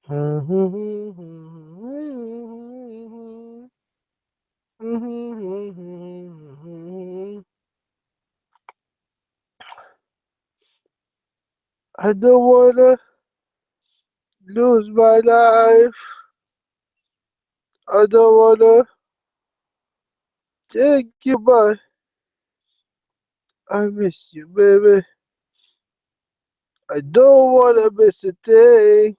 I don't wanna lose my life. I don't wanna take you by. I miss you, baby. I don't wanna miss a thing.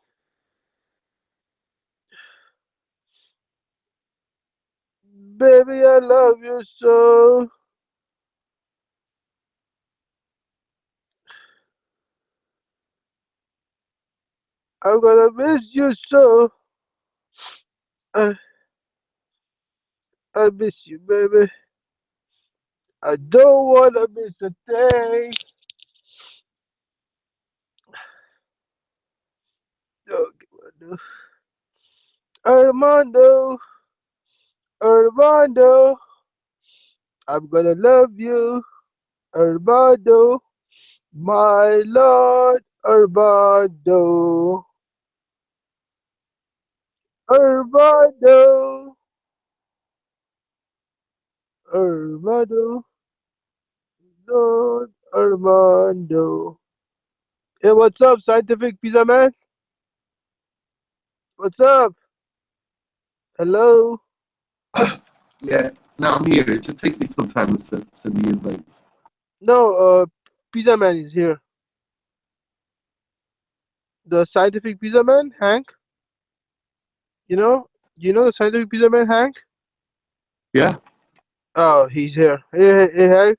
Baby, I love you so. I'm gonna miss you so. I, I miss you, baby. I don't wanna miss a thing. Okay, Armando, Armando, I'm gonna love you, Armando, my Lord, Armando, Armando, Armando, Lord, Armando. Hey, what's up, scientific pizza man? What's up? Hello? Yeah, no, I'm here. It just takes me some time to send the invites. No, pizza man is here. The scientific pizza man, Hank. You know, the scientific pizza man, Hank. Yeah, Oh, he's here. Hey, Hank.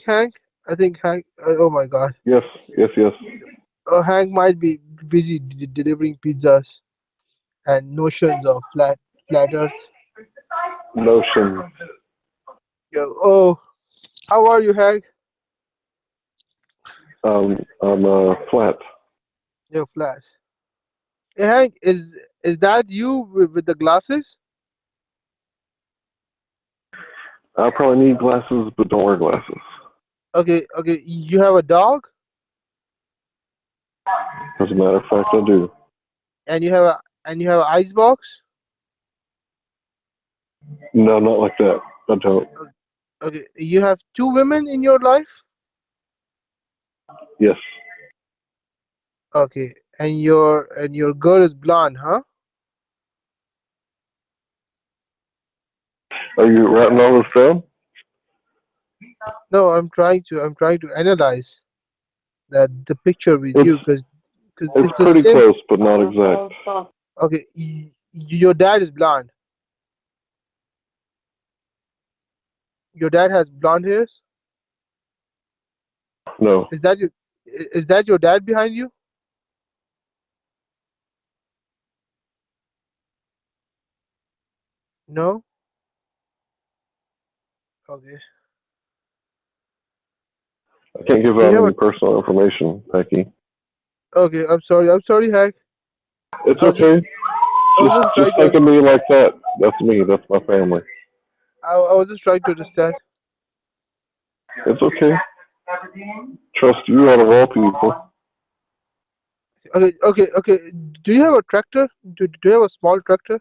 Hank. I think Hank. Oh my God. Yes, yes, yes. Hank might be busy delivering pizzas and notions of flat Earth. Notion. Yeah. Oh, how are you, Hank? I'm flat. You're flat. Hey, Hank, is that you with the glasses? I probably need glasses, but don't wear glasses. Okay. You have a dog As a matter of fact, I do. and you have an ice box. No, not like that. I don't. Okay. You have two women in your life. Yes. Okay. And your girl is blonde, huh? Are you writing all this down? No, I'm trying to analyze the picture with It's you because it's it's the pretty same. close, but not exact. Okay, your dad is blonde. Your dad has blonde hairs. No. Is that your dad behind you? No. Okay. I can't give Do you out have any personal information, Becky. Okay, I'm sorry. I'm sorry, Hank. It's I was just okay. I was Just just just trying to think of me like that. That's me. That's my family. I was just trying to understand. It's okay. Trust you out of all people. Okay. Do you have a tractor? Do you have a small tractor?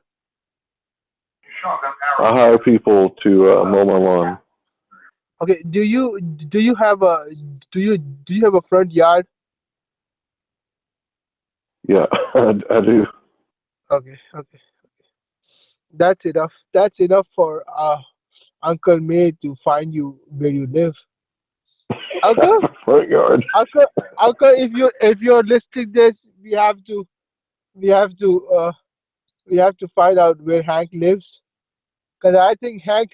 I hire people to mow my lawn. Okay. Do you have a front yard? Yeah, I do. Okay. That's enough. That's enough for Uncle May to find you where you live. Uncle, Front yard. Uncle, Uncle. If you're listening this, we have to we have to uh we have to find out where Hank lives. Because I think Hank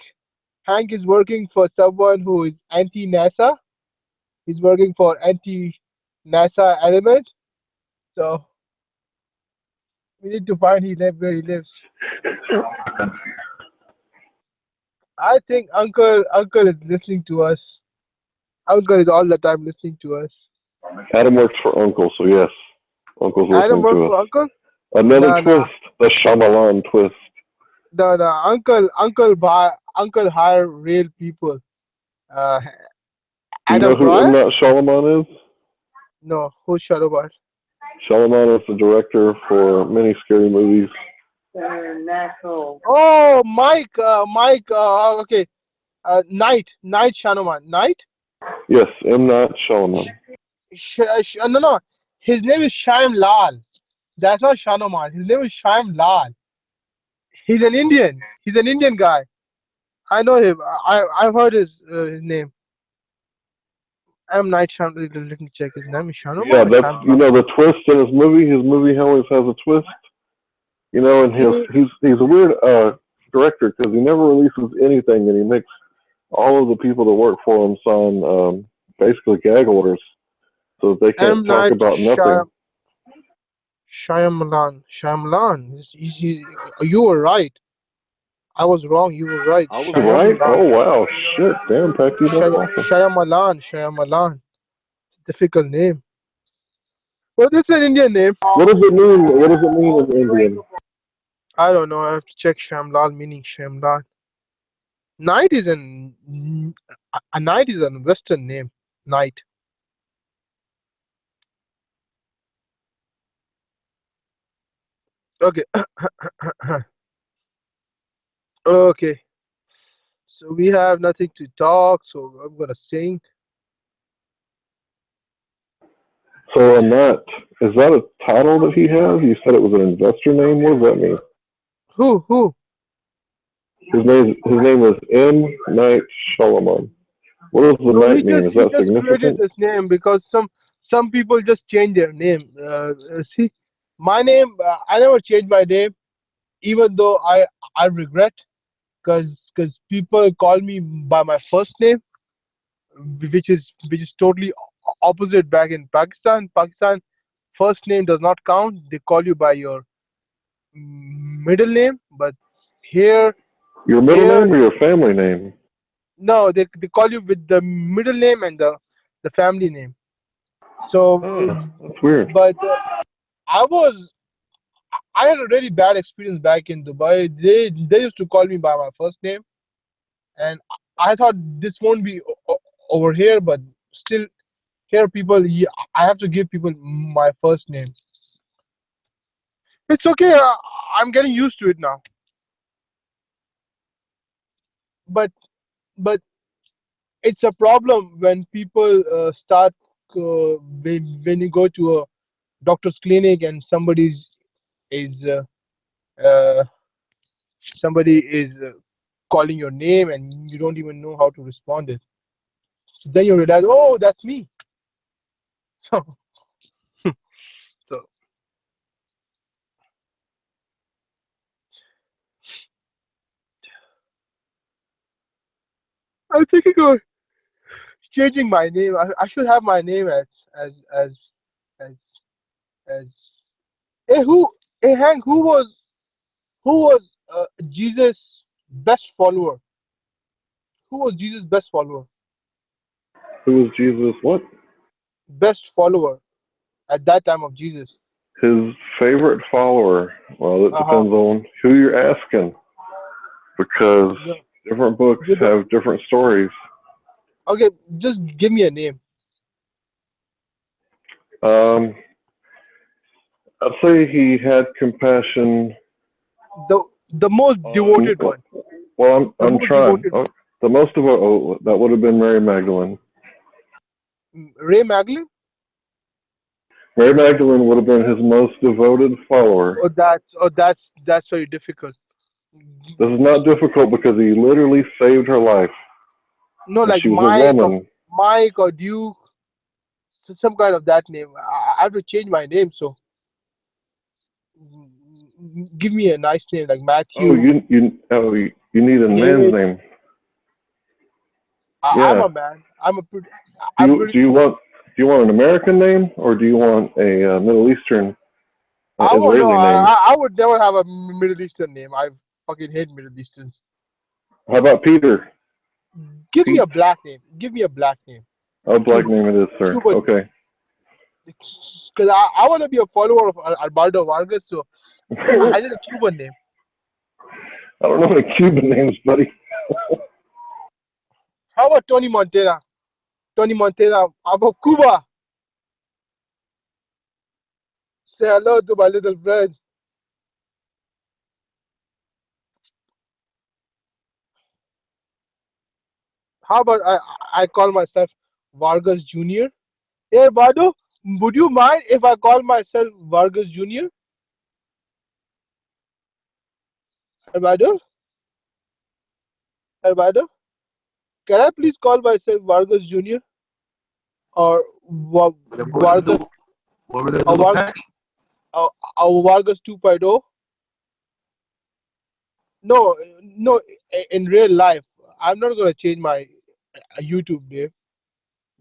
is working for someone who is anti-NASA. He's working for anti-NASA element. So we need to find where he lives. I think Uncle is listening to us. Uncle is all the time listening to us. Adam works for Uncle, so yes, Uncle's Adam listening works to us. for Uncle? Another Nah, nah, twist, the Shyamalan twist. nah. Uncle hire real people. Uh, Do you know Adam who Breuer? M. Night Shyamalan is? No, who's Shadowbar? Shyamalan is the director for many scary movies. Oh, Mike. Okay. Night Shanoman. Night? Yes, M. Night Shyamalan. No. His name is Shyam Lal. That's not Shanoman. His name is Shyam Lal. He's an Indian. He's an Indian guy. I know him. I've heard his name. M. Night Shyamalan. Let me check. His name is Yeah, Shanoman or that's Shyam Lal? the twist in his movie. His movie always has a twist. And he's a weird director because he never releases anything, and he makes all of the people that work for him sign basically gag orders so that they can't M. talk Night about nothing. Shyamalan. Shyamalan. You were right. I was wrong. You were right. I was right. Shyamalan. Oh wow, shit, damn, Packy, that's awful. Shyamalan. Difficult name. Well, it's an Indian name. What does it mean? What does it mean in Indian? I don't know. I have to check Shyamlal meaning Shyamlal. Knight is a knight is a Western name. Knight. Okay. Okay. So we have nothing to talk. So I'm gonna sing. So on that, is that a title that he has? You said it was an investor name. What does that mean? Who? Who? His name is M. Night Shyamalan. What does the No, night mean? Is he that just created significant? this name because some people just change their name. See, my name I never changed my name, even though I regret because people call me by my first name, which is totally opposite back in Pakistan. Pakistan first name does not count. They call you by your middle name, but here Your middle here name or your family name? no, they call you with the middle name and the family name. So, Oh, that's weird. but I was I had a really bad experience back in Dubai. They used to call me by my first name, and I thought this won't be over here, but still here people I have to give people my first name. It's okay. I'm getting used to it now. But it's a problem when people start when you go to a doctor's clinic and is uh, somebody is calling your name and you don't even know how to respond it. So then you realize, oh, that's me. So, so I'm thinking of changing my name. I should have my name as as as as. Hey, Hey, Hank, who was Jesus' best follower? Who was Jesus' best follower? Who is Jesus? What? Best follower at that time of Jesus. His favorite follower? Well, it Uh huh. depends on who you're asking because No, different books you don't. have different stories. Okay, just give me a name. Um, I'd say he had compassion The the most on. devoted one. Well, The I'm most trying. devoted one. The most of that would have been Mary Magdalene. Ray Magdalene. Mary Magdalene would have been his most devoted follower. That's very difficult. This is not difficult because he literally saved her life, No, and like she was a woman. Mike or Duke, some kind of that name. I have to change my name. So give me a nice name like Oh, Matthew, you need a man's David. name. I'm Yeah. a man. Do I'm you pretty. do you want do you want an American name or do you want a Middle Eastern I won't know. Israeli name? I would never have a Middle Eastern name. I fucking hate Middle Easterns. How about Peter? Give me Pete. a black name. Give me a black name. Oh, black Cuban. name it is, sir. Cuban name. Okay. Because I want to be a follower of Alberto Vargas, so I I need a Cuban name. don't know any Cuban names, buddy. How about Tony Montana? Tony Montana. About Cuba. Say hello to my little friend. How about I call myself Vargas Junior? Hey, Bado, would you mind if I call myself Vargas Junior? Hey, Bado, hey, Bado, can I please call myself Vargas Junior or What would Vargas do? What would I or, do with Patty? or, or Vargas 2.0? No, no, in real life, I'm not gonna change my YouTube name.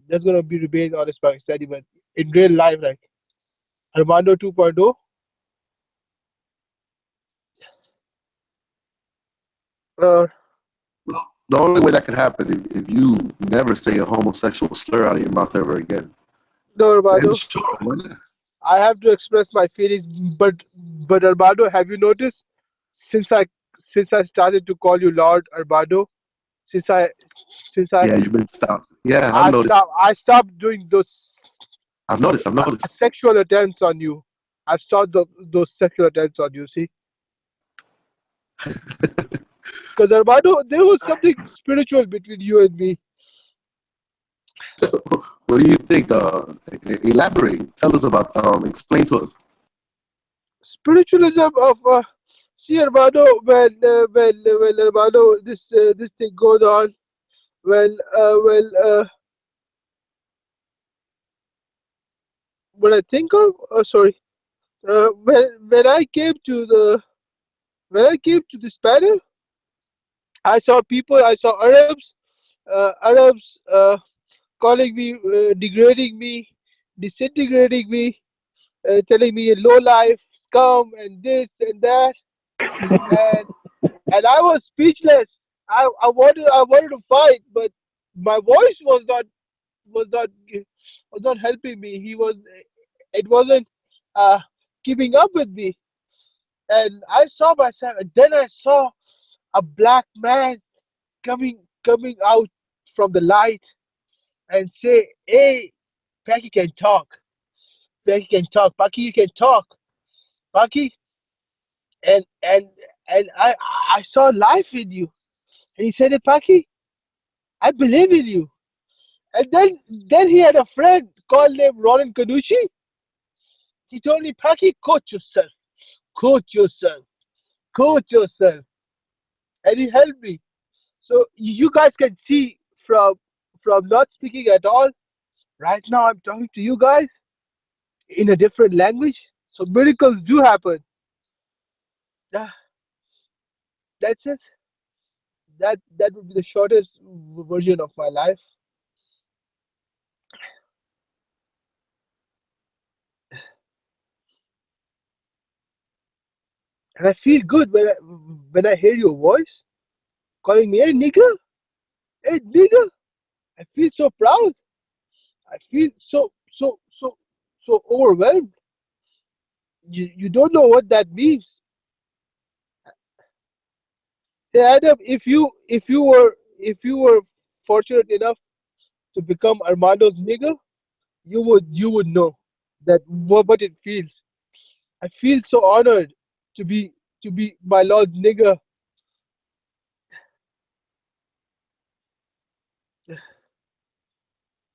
That's gonna be remain on this Pakistani, but in real life, like Armando 2.0. Uh, Well, the only way that could happen if you never say a homosexual slur out of your mouth ever again. no, Then Armando, sure, why not? I have to express my feelings, but Armando, have you noticed since I since I started to call you Lord Armando, since I since Yeah, you've been stopped. Yeah, I've I noticed. stopped doing those I've noticed. I've noticed. sexual attempts on you. I stopped those sexual attempts on you. See, because Armando, there was something spiritual between you and me. What do you think? Elaborate. Tell us about. Explain to us. Spiritualism of see Armando when Armando this thing goes on when I think of sorry when I came to the when I came to this panel, I saw people, I saw Arabs calling me, degrading me, disintegrating me, telling me a low life, scum, and this and that, and I was speechless. I wanted to fight, but my voice was not was not helping me. It wasn't uh, keeping up with me, and I saw myself, and then I saw a black man coming out from the light and say, "Hey, Paki can talk. Paki can talk. Paki, you can talk. Paki." And I saw life in you. And he said, "Hey, Paki, I believe in you." And then he had a friend called named Ronan Kanushi. He told me, "Paki, coach yourself, coach yourself, coach yourself," and he helped me. So you guys can see from not speaking at all. Right now, I'm talking to you guys in a different language. So miracles do happen. Yeah, that's it. That would be the shortest version of my life, and I feel good when I hear your voice calling me, "Hey nigga, hey nigga." I feel so proud. I feel so overwhelmed. You don't know what that means. Hey Adam, if you were fortunate enough to become Armando's nigga, you would know that what it feels. I feel so honored to be my lord's nigga.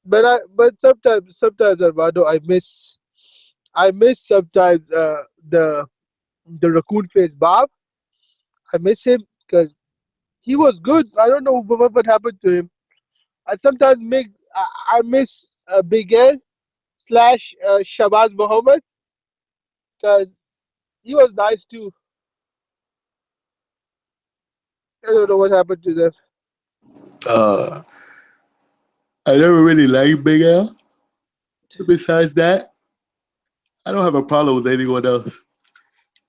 But sometimes Armando, I miss sometimes the raccoon faced Bob. I miss him because he was good. I don't know what happened to him. I sometimes I miss Big L slash Shabazz Muhammad because he was nice too. I don't know what happened to them. Uh, I never really liked Big L. Besides that, I don't have a problem with anyone else.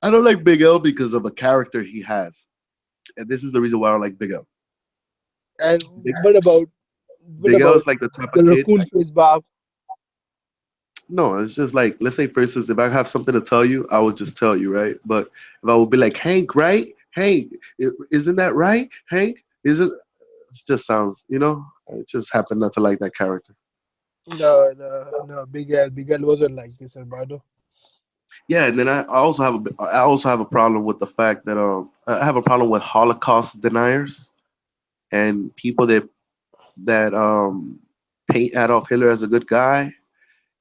I don't like Big L because of a character he has, and this is the reason why I don't like Big L. And Big, what Big L about is like the type the of kid. raccoon faced Bob? No, it's just like, let's say, for instance, if I have something to tell you, I would just tell you, right? But if I would be like, Hank, right? Hank, isn't that right? Hank, isn't? it just sounds, you know, I just happen not to like that character. No, no, no. Big L wasn't like this, Armando. Yeah, and then I also have a problem with the fact that I have a problem with Holocaust deniers and people that paint Adolf Hitler as a good guy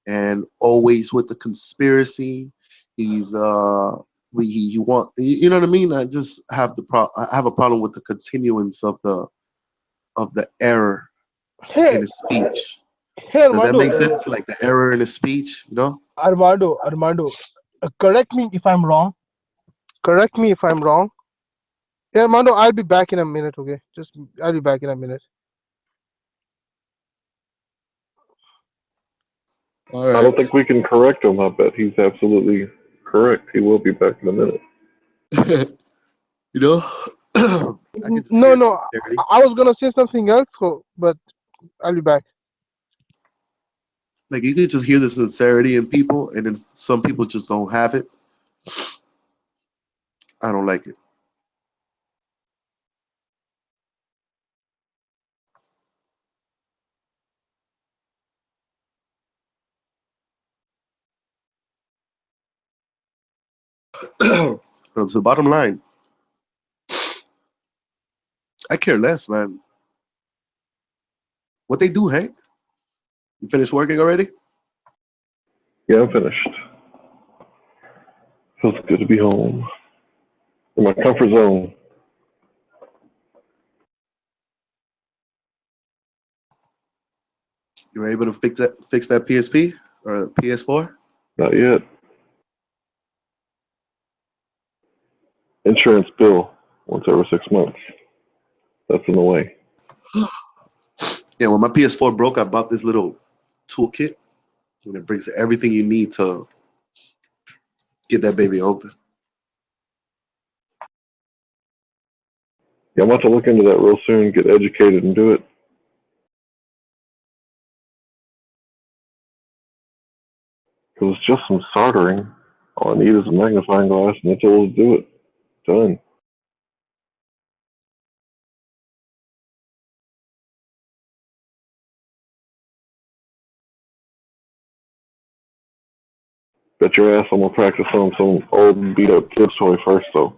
and always with the conspiracy. He's he want, you know what I mean. I have a problem with the continuance of the error Hey, in his speech. hey, Does that Armando, make sense? Like the error in his speech, you know? Armando. Correct me if I'm wrong. Correct me if I'm wrong. Hey, Armando, I'll be back in a minute. Okay, just I'll be back in a minute. All I right. don't think we can correct him. I bet he's absolutely correct. He will be back in a minute. You know, I can just No, hear no. sincerity. I was gonna say something else, so, but I'll be back. Like you can just hear the sincerity in people, and then some people just don't have it. I don't like it. So the bottom line, I care less, man. What they do, Hank? You finished working already? Yeah, I'm finished. Feels good to be home in my comfort zone. You were able to fix that PSP or PS4? Not yet. Insurance bill once every 6 months. That's in the way. Yeah, when my PS4 broke, I bought this little toolkit, and it brings everything you need to get that baby open. Yeah, I'm about to look into that real soon. Get educated and do it. Because it's just some soldering. All I need is a magnifying glass, and that's all to do it. Done. Bet your ass I'm gonna practice on some old beat up kid's toy first, though.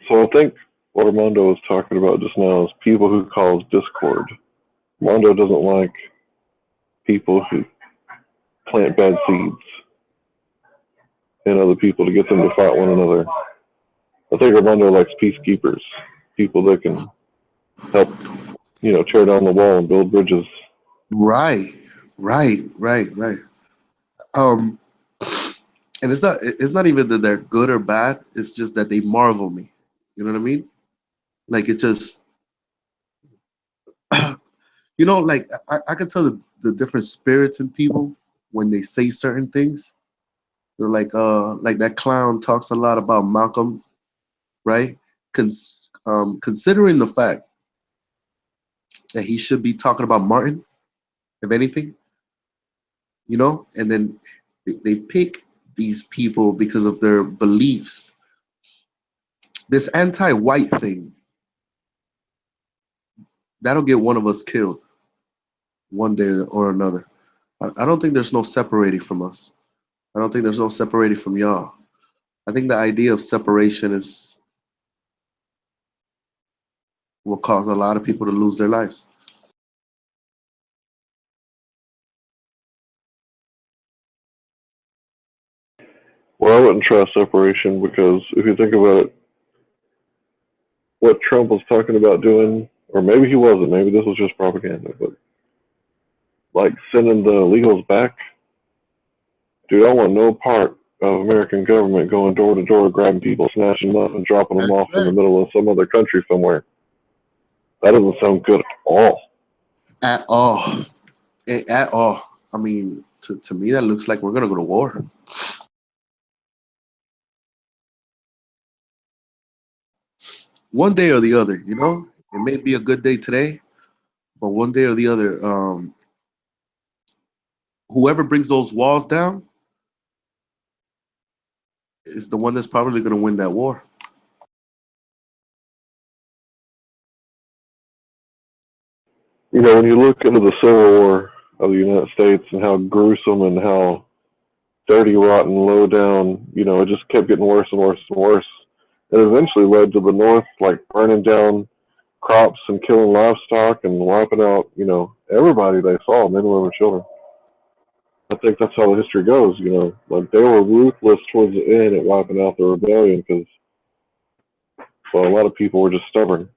So I think what Armando was talking about just now is people who cause discord. Armando doesn't like people who plant bad seeds in other people to get them to fight one another. I think Armando likes peacekeepers, people that can help, tear down the wall and build bridges. Right, right. Um, and it's not even that they're good or bad. It's just that they marvel me. You know what I mean? Like it just like I can tell the different spirits in people when they say certain things. They're like that clown talks a lot about Malcolm, right? Considering the fact that he should be talking about Martin, if anything, and then they pick these people because of their beliefs. This anti-white thing, that'll get one of us killed one day or another. I don't think there's no separating from us. I don't think there's no separating from y'all. I think the idea of separation is will cause a lot of people to lose their lives. Well, I wouldn't trust separation because if you think about it, what Trump was talking about doing, or maybe he wasn't, maybe this was just propaganda, but like sending the illegals back, dude, I want no part of American government going door to door, grabbing people, snatching them up, and dropping them That's off in the right. middle of some other country somewhere. That doesn't sound good at all. At all. At all. I mean, to me, that looks like we're gonna go to war. One day or the other, you know? It may be a good day today, but one day or the other, whoever brings those walls down is the one that's probably gonna win that war. You know, when you look into the Civil War of the United States and how gruesome and how dirty, rotten, low down, you know, it just kept getting worse and worse and worse. It eventually led to the North, like burning down crops and killing livestock and wiping out, you know, everybody they saw, men, women, children. I think that's how the history goes, you know. Like they were ruthless towards the end at wiping out the rebellion because, well, a lot of people were just stubborn.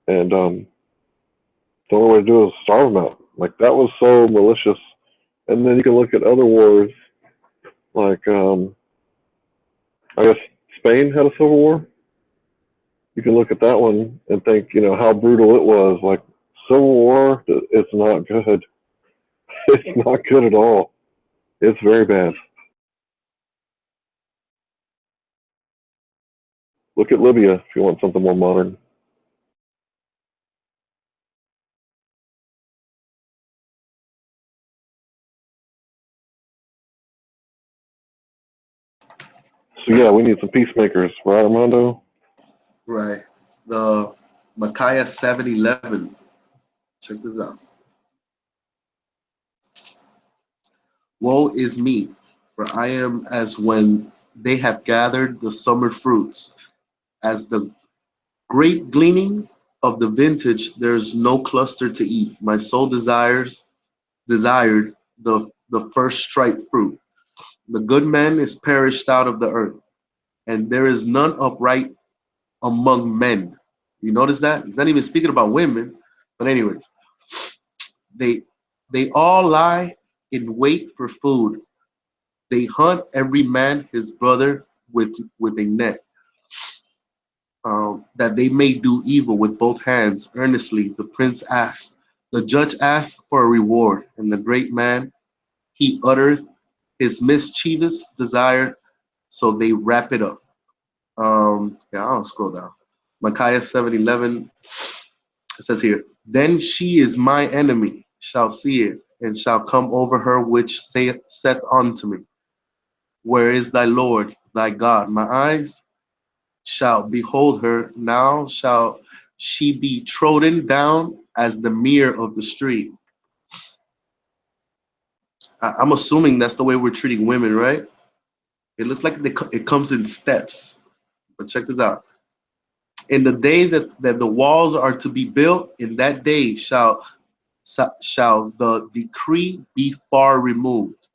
And the only way to do it is starve them out. Like that was so malicious. And then you can look at other wars, like I guess Spain had a civil war. You can look at that one and think, you know, how brutal it was. Like Civil War, it's not good. It's not good at all. It's very bad. Look at Libya if you want something more modern. So yeah, we need some peacemakers, right, Armando? Right. The Micaiah 7:11. Check this out. Woe is me, for I am as when they have gathered the summer fruits, as the great gleanings of the vintage. There's no cluster to eat. My soul desired the first stripe fruit. The good man is perished out of the earth, and there is none upright among men. You notice that? He's not even speaking about women. But anyways, they they all lie in wait for food. They hunt every man his brother with a net, that they may do evil with both hands. Earnestly the prince asked. The judge asked for a reward, and the great man he uttereth his mischievous desire, so they wrap it up. Yeah, I'll scroll down. Micaiah 7:11. It says here, then she is my enemy, shall see it, and shall come over her which saith unto me, where is thy Lord, thy God? My eyes shall behold her, now shall she be trodden down as the mere of the street. I'm assuming that's the way we're treating women, right? It looks like it comes in steps. But check this out. In the day that the walls are to be built, in that day shall the decree be far removed.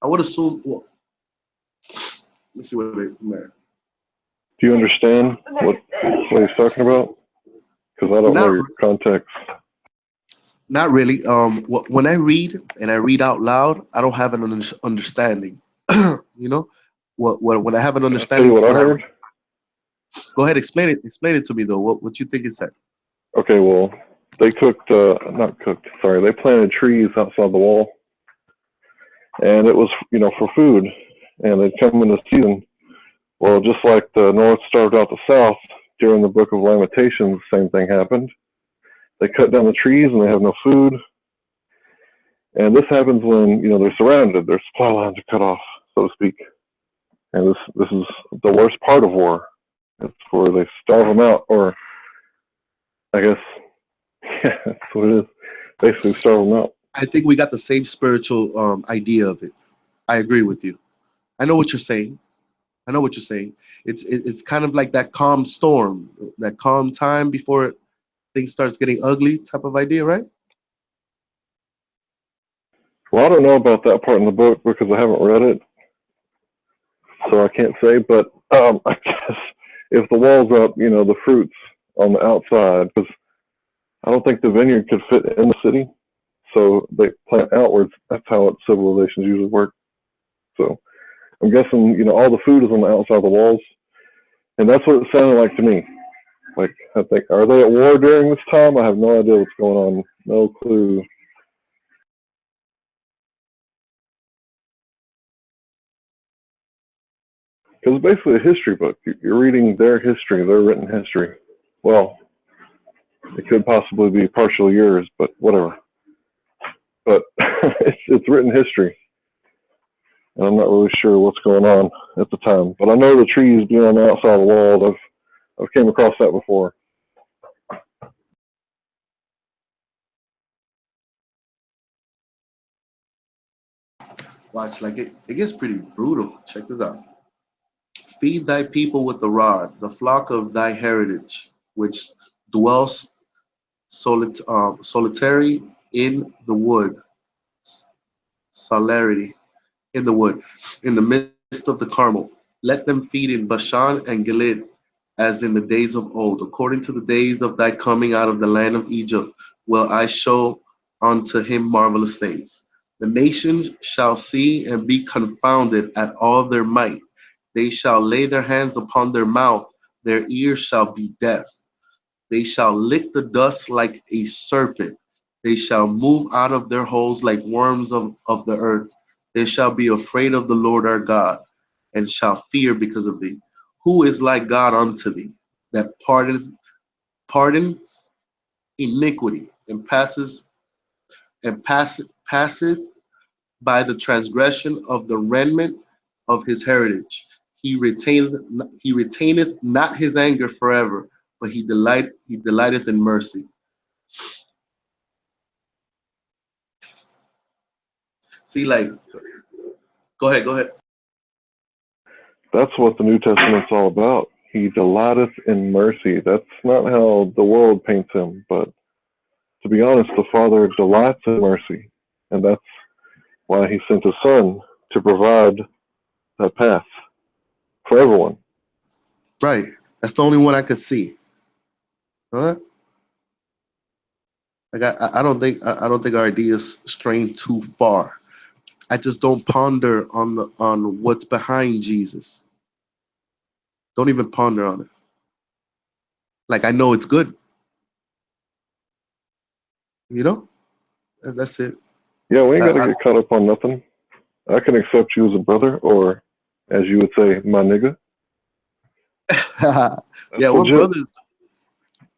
I would assume. Well, let's see what man. Do you understand what he's talking about? Because I don't know Not your context. not really. When I read and I read out loud, I don't have an understanding. You know, what when I have an Can I tell you understanding is what I when I heard? go ahead, explain it. Explain it to me though. What you think it said? Okay, well, they cooked, not cooked, sorry, they planted trees outside the wall, and it was, you know, for food, and they'd come into season. Well, just like the North starved out the South during the Book of Lamentations, the same thing happened. They cut down the trees and they have no food. And this happens when, you know, they're surrounded, their supply lines are cut off, so to speak. And this is the worst part of war. It's where they starve them out, or I guess, yeah, that's what it is. Basically starve them out. I think we got the same spiritual idea of it. I agree with you. I know what you're saying. I know what you're saying. It's kind of like that calm storm, that calm time before things starts getting ugly type of idea, right? Well, I don't know about that part in the book because I haven't read it, so I can't say. But I guess if the wall's up, the fruits on the outside, because I don't think the vineyard could fit in the city, so they plant outwards. That's how civilizations usually work. So I'm guessing, all the food is on the outside of the walls, and that's what it sounded like to me. Like, I think, are they at war during this time? I have no idea what's going on. No clue. Because it's basically a history book. You're reading their history, their written history. Well, it could possibly be partially yours, but whatever. But it's written history, and I'm not really sure what's going on at the time. But I know the trees being on the outside of the wall. I've came across that before. Watch, like it gets pretty brutal. Check this out. Feed thy people with the rod, the flock of thy heritage, which dwells solitary in the wood, solarity in the wood, in the midst of the Carmel. Let them feed in Bashan and Gilead, as in the days of old, according to the days of thy coming out of the land of Egypt, will I show unto him marvelous things. The nations shall see and be confounded at all their might. They shall lay their hands upon their mouth, their ears shall be deaf. They shall lick the dust like a serpent. They shall move out of their holes like worms of the earth. They shall be afraid of the Lord our God, and shall fear because of thee. Who is like God unto thee, that pardons iniquity, and passeth by the transgression of the remnant of his heritage. He retaineth not his anger forever, but he delighteth in mercy. See, like, go ahead. That's what the New Testament's all about. He delighteth in mercy. That's not how the world paints him, but to be honest, the Father delights in mercy, and that's why He sent His Son to provide that path for everyone. Right. That's the only one I could see. Huh? Like I don't think our ideas strain too far. I just don't ponder on what's behind Jesus. Don't even ponder on it. Like I know it's good, you know? That's it. Yeah, we ain't got to I, get caught up on nothing. I can accept you as a brother, or as you would say, my nigga. That's yeah, we're legit. brothers.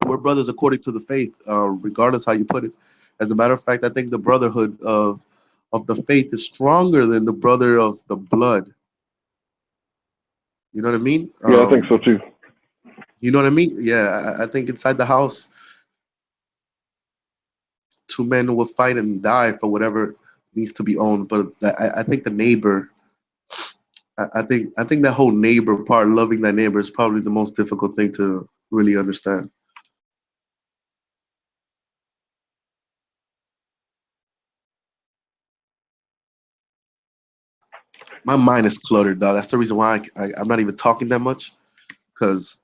We're brothers according to the faith, regardless how you put it. As a matter of fact, I think the brotherhood of the faith is stronger than the brother of the blood. You know what I mean? Yeah, I think so too. You know what I mean? Yeah, I think inside the house, two men will fight and die for whatever needs to be owned. But I think the neighbor, I think that whole neighbor part, loving that neighbor, is probably the most difficult thing to really understand. My mind is cluttered, dog. That's the reason why I'm not even talking that much because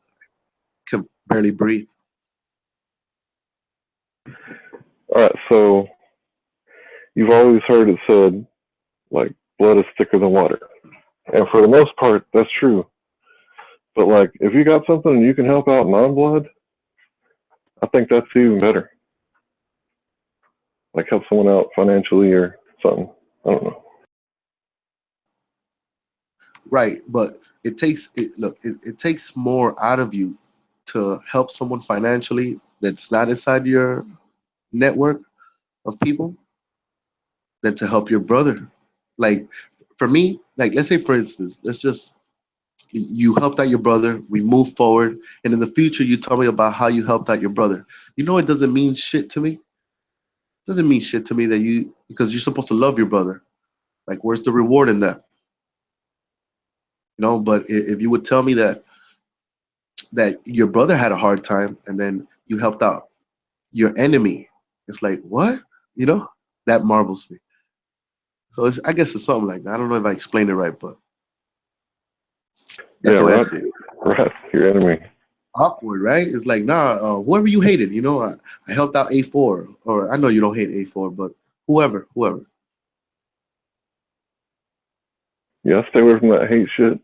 I can barely breathe. All right, so you've always heard it said, like, blood is thicker than water. And for the most part, that's true. But, like, if you got something and you can help out non blood, I think that's even better. Like, help someone out financially or something. I don't know. Right, but it takes more out of you to help someone financially that's not inside your network of people than to help your brother. Like for me, like let's say for instance, let's just you helped out your brother, we move forward, and in the future you tell me about how you helped out your brother. You know it doesn't mean shit to me. Doesn't mean shit to me that because you're supposed to love your brother. Like, where's the reward in that? But if you would tell me that your brother had a hard time and then you helped out your enemy, it's like, what? You know, that marvels me. So I guess it's something like that. I don't know if I explained it right, but Yeah, that's the way I right. see it. Right. Your enemy. Awkward, right? It's like, nah, whoever you hated, I helped out A4, or I know you don't hate A4, but whoever. Yeah, stay away from that hate shit.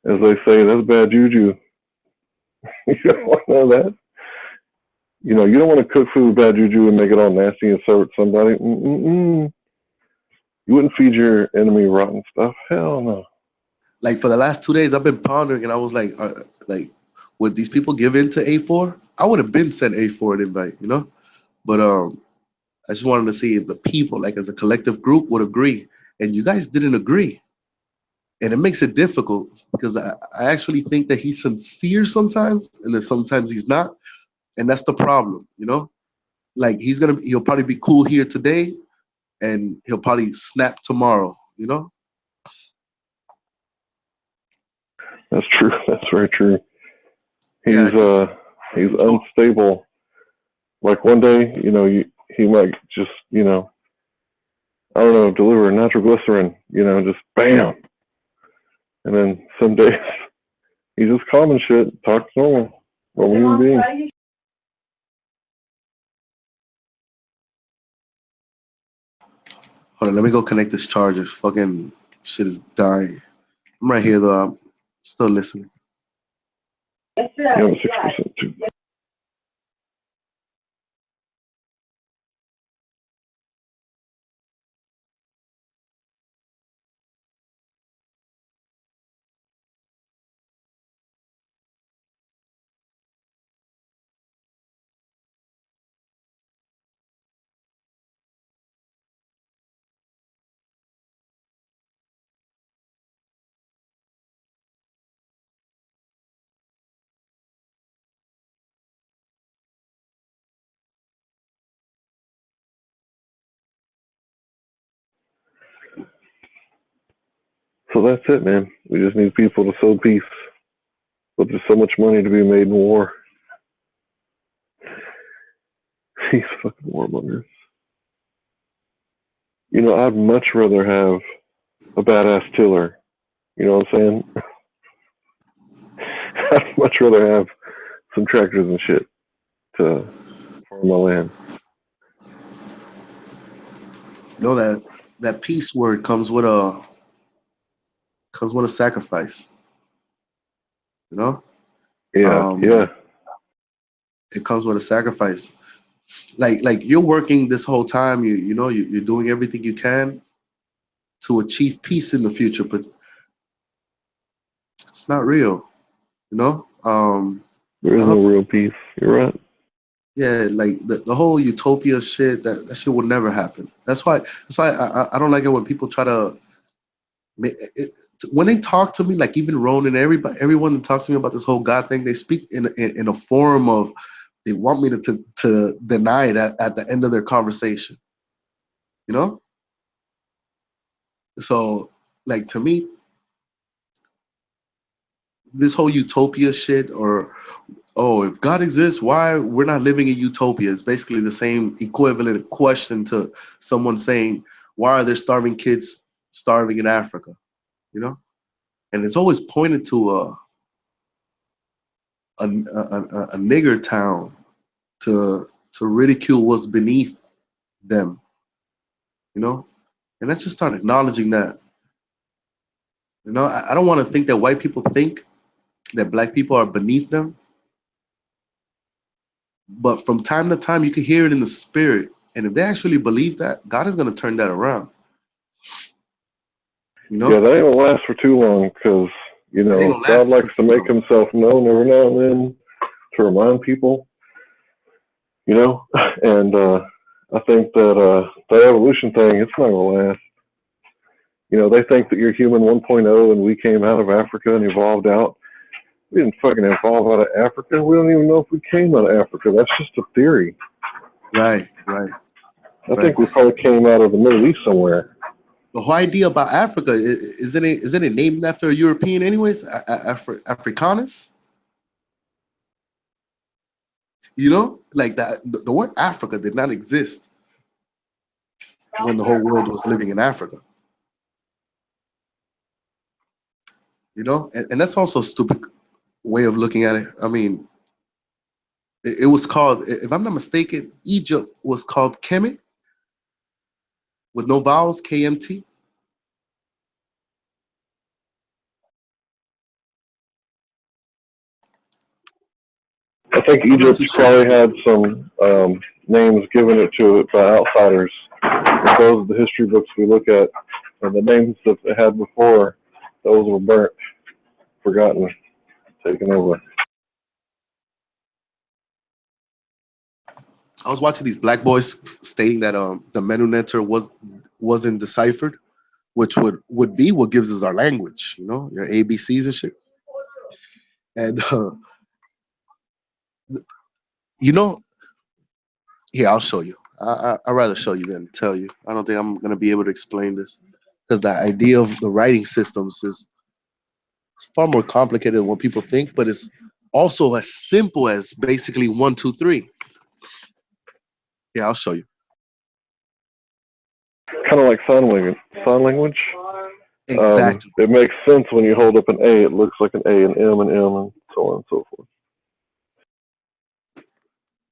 As they say, that's bad juju. You don't want to know that. You don't want to cook food with bad juju and make it all nasty and serve it to somebody. Mm-mm-mm. You wouldn't feed your enemy rotten stuff. Hell no. Like for the last 2 days, I've been pondering, and I was like, would these people give in to A4? I would have been sent A4 an invite. But I just wanted to see if the people, like as a collective group, would agree. And you guys didn't agree. And it makes it difficult because I actually think that he's sincere sometimes, and then sometimes he's not. And that's the problem. Like he'll probably be cool here today, and he'll probably snap tomorrow. That's true. That's very true. Yeah, He's I just he's control. unstable. Like one day, he might just, I don't know, deliver nitroglycerin, just bam. And then some days he's just calm and shit, talks normal human being. Hold on, let me go connect this charger. Fucking shit is dying. I'm right here though. I'm still listening. You have a 6% too. So that's it, man. We just need people to sow peace. But there's so much money to be made in war. These fucking warmongers. I'd much rather have a badass tiller. You know what I'm saying? I'd much rather have some tractors and shit to farm my land. That peace word comes with a sacrifice. You know, Yeah, yeah. um, it comes with a sacrifice. Like you're working this whole time. You're doing everything you can to achieve peace in the future, but it's not real. You know, There I is no don't. real peace. You're right. Yeah, like the whole utopia shit. That shit will never happen. That's why I don't like it when people try to when they talk to me, like even Ronan, everyone that talks to me about this whole God thing, they speak in a form of they want me to deny it at the end of their conversation. You know, so like to me, this whole utopia shit or oh, if God exists, why we're not living in utopia is basically the same equivalent question to someone saying why are there starving kids starving in Africa? You know, and it's always pointed to a nigger town to ridicule what's beneath them, you know? And let's just start acknowledging that. I don't want to think that white people think that black people are beneath them, but from time to time you can hear it in the spirit. And if they actually believe that, God is going to turn that around, you Yeah, know? that ain't gonna last for too long because, It ain't gonna God last for likes to too make long. himself known every now and then to remind people, and I think that that evolution thing, it's not gonna last. They think that you're human 1.0 and we came out of Africa and evolved out. We didn't fucking evolve out of Africa. We don't even know if we came out of Africa. That's just a theory. Right, right. I right? think we probably came out of the Middle East somewhere. The whole idea about Africa isn't it named after a European, anyways? Africanus, like that. The word Africa did not exist when the whole world was living in Africa. And that's also a stupid way of looking at it. I mean, it was called, if I'm not mistaken, Egypt was called Kemet with no vowels, KMT. I think I'm not Egypt too sure. probably had some names given it to it by outsiders. And those are the history books we look at, and the names that they had before, those were burnt, forgotten, taken over. I was watching these black boys stating that the menu netter wasn't deciphered, which would be what gives us our language, your ABCs and shit. And you know, here I'll show you. I'd rather show you than tell you. I don't think I'm gonna be able to explain this because the idea of the writing systems is it's far more complicated than what people think, but it's also as simple as basically 1, 2, 3. Yeah, I'll show you. Kind of like sign language. Sign language. Exactly. It makes sense when you hold up an A. It looks like an A, and M, and M, and so on and so forth.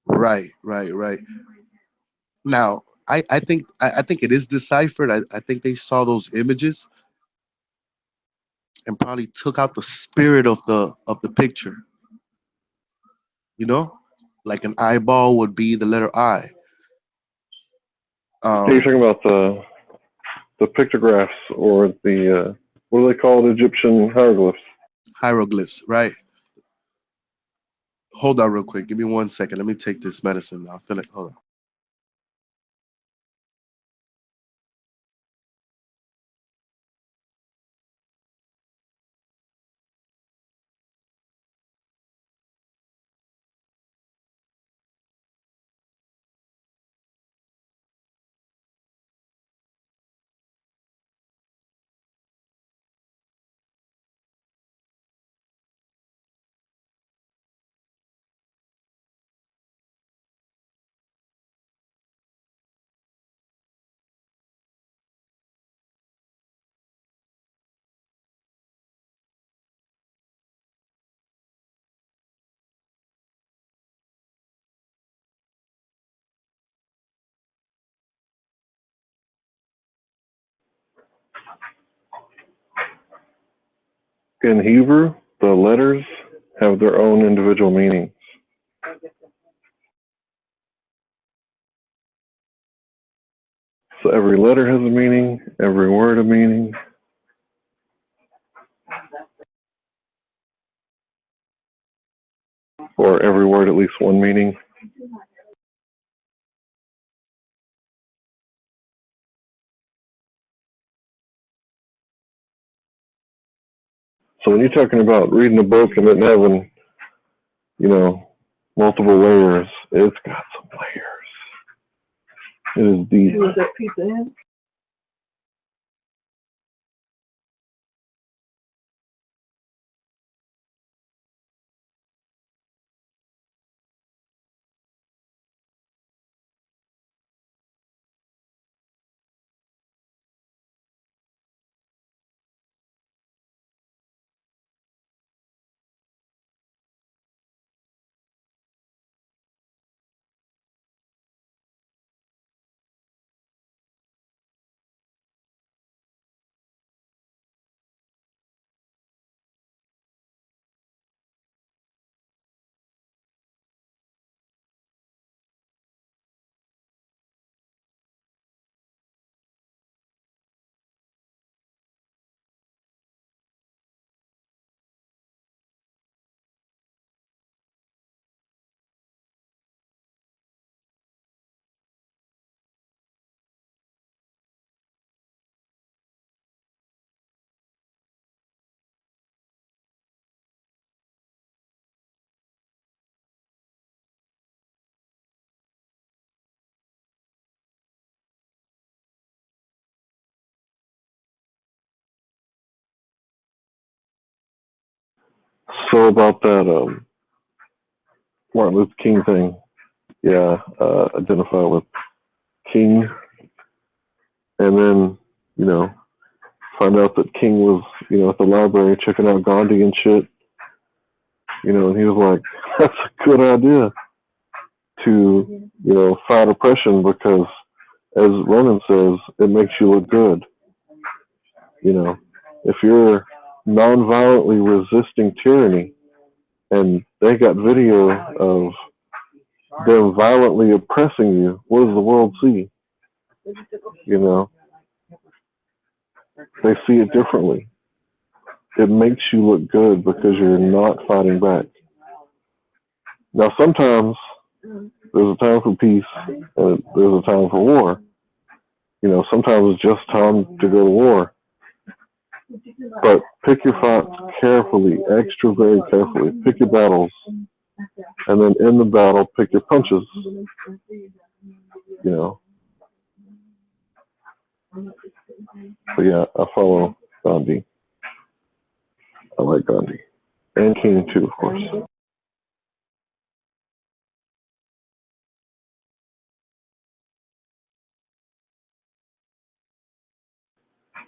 Right, right, right. Now, I think it is deciphered. I think they saw those images and probably took out the spirit of the picture. You know, like an eyeball would be the letter I. Yeah, you're Um, talking about the pictographs or the what do they call it? Egyptian hieroglyphs. Hieroglyphs, right? Hold on, real quick. Give me 1 second. Let me take this medicine. I feel like hold on. In Hebrew, the letters have their own individual meanings. So every letter has a meaning, every word a meaning, or every word at least one meaning. So when you're talking about reading a book and it having, you know, multiple layers, it's got some layers. It is deep. Was that pizza in? So about that Martin Luther King thing, yeah, identify with King, and then you know find out that King was at the library checking out Gandhi and shit, and he was like, "That's a good idea to fight oppression because, as Ronan says, it makes you look good. You know, if you're non-violently resisting tyranny, and they got video of them violently oppressing you, what does the world see? You know, they see it differently. It makes you look good because you're not fighting back. Now, sometimes there's a time for peace and there's a time for war. Sometimes it's just time to go to war. But pick your fights carefully, extra very carefully. Pick your battles. And then in the battle, pick your punches. You know. But yeah, I follow Gandhi. I like Gandhi. And King too, of course.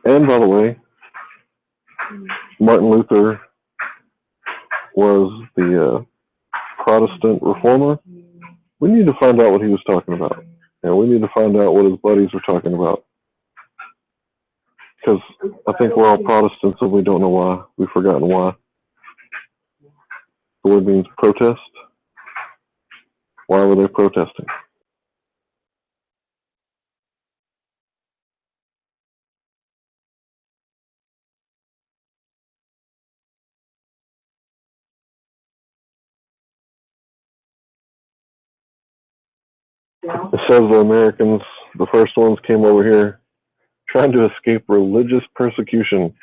And by the way, Martin Luther was the Protestant reformer. We need to find out what he was talking about. And we need to find out what his buddies were talking about. Because I think we're all Protestants and we don't know why. We've forgotten why. The word means protest. Why were they protesting? It says the Americans, the first ones, came over here trying to escape religious persecution.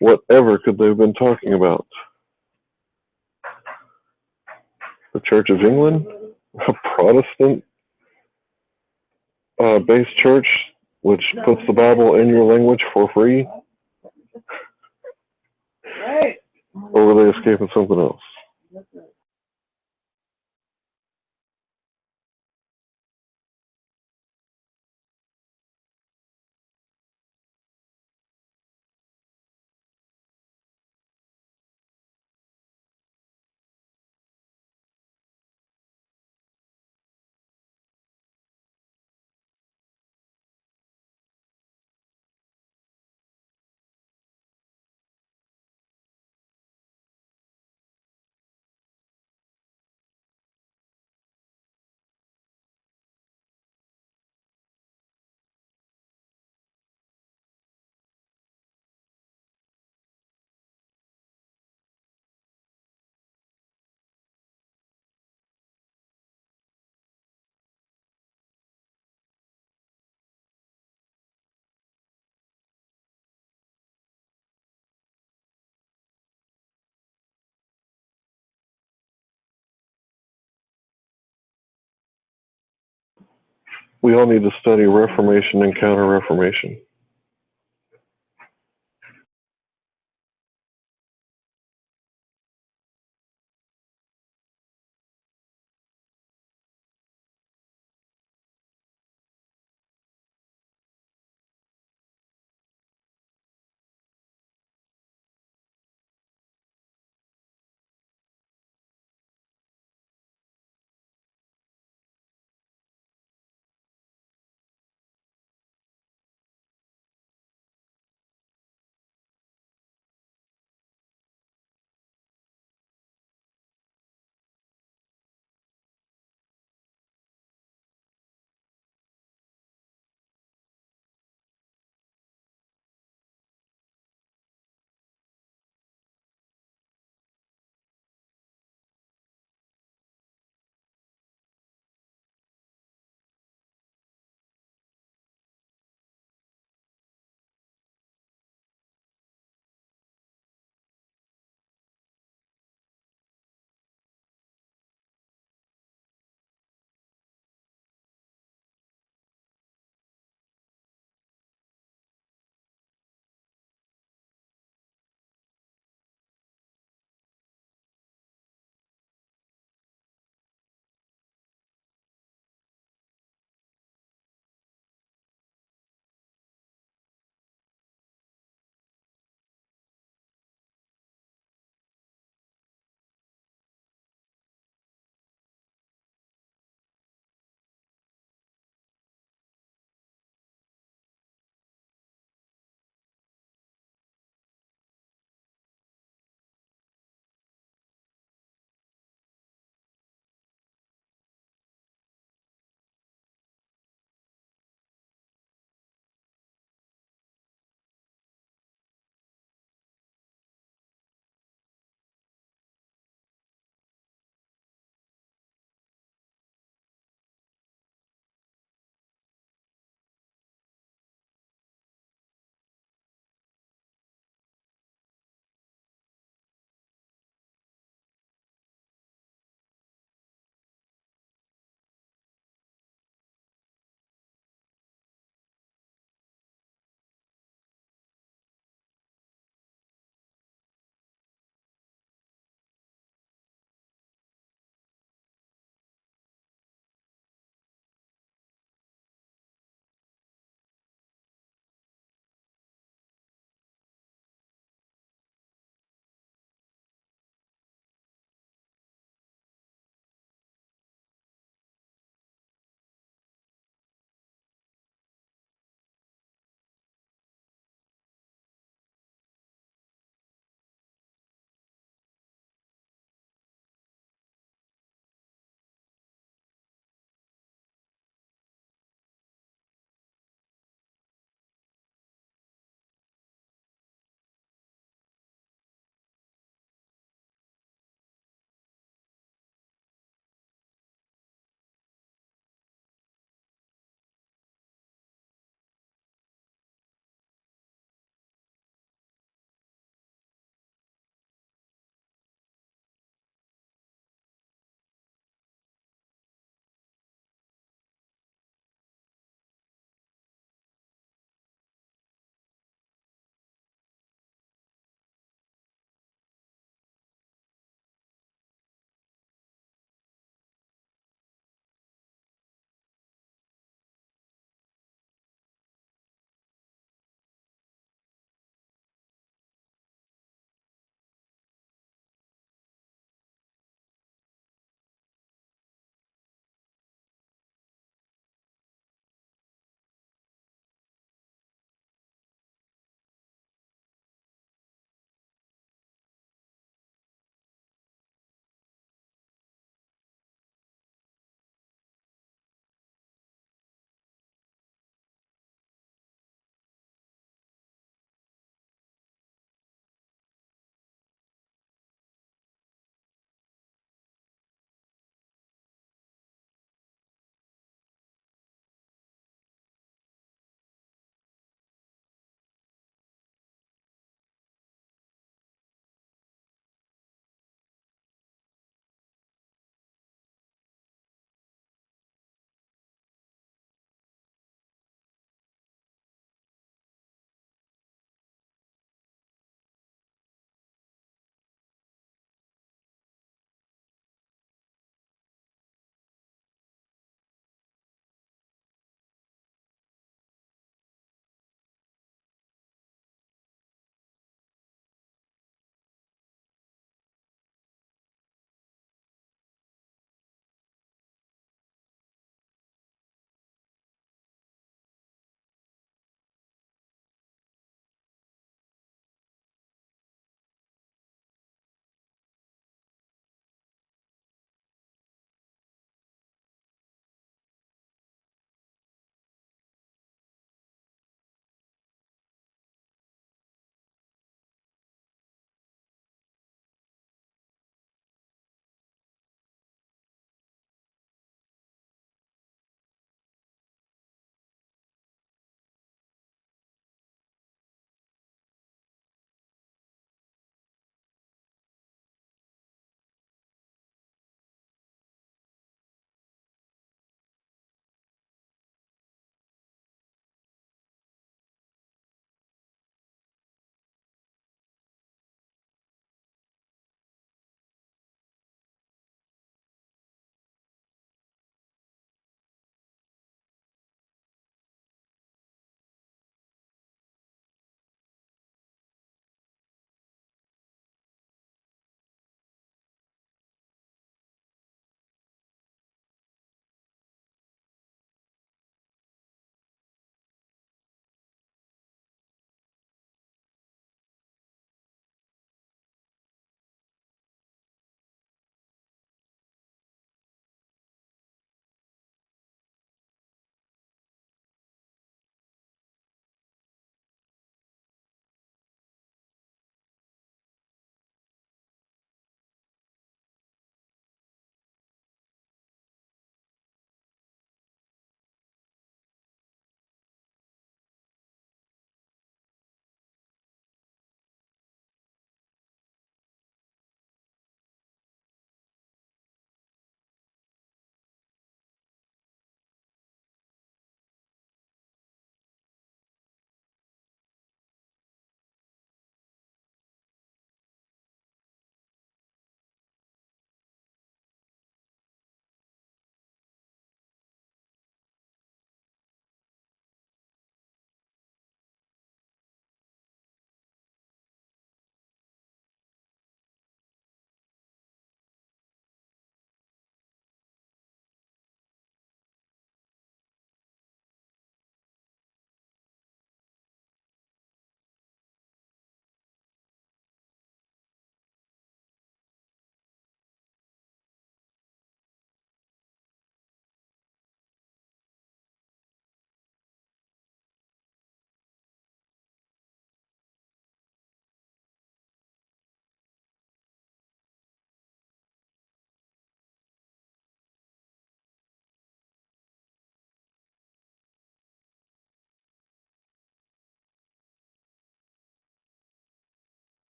Whatever could they have been talking about? The Church of England? A Protestant based church which puts the Bible in your language for free? Or were they escaping something else? We all need to study Reformation and Counter-Reformation.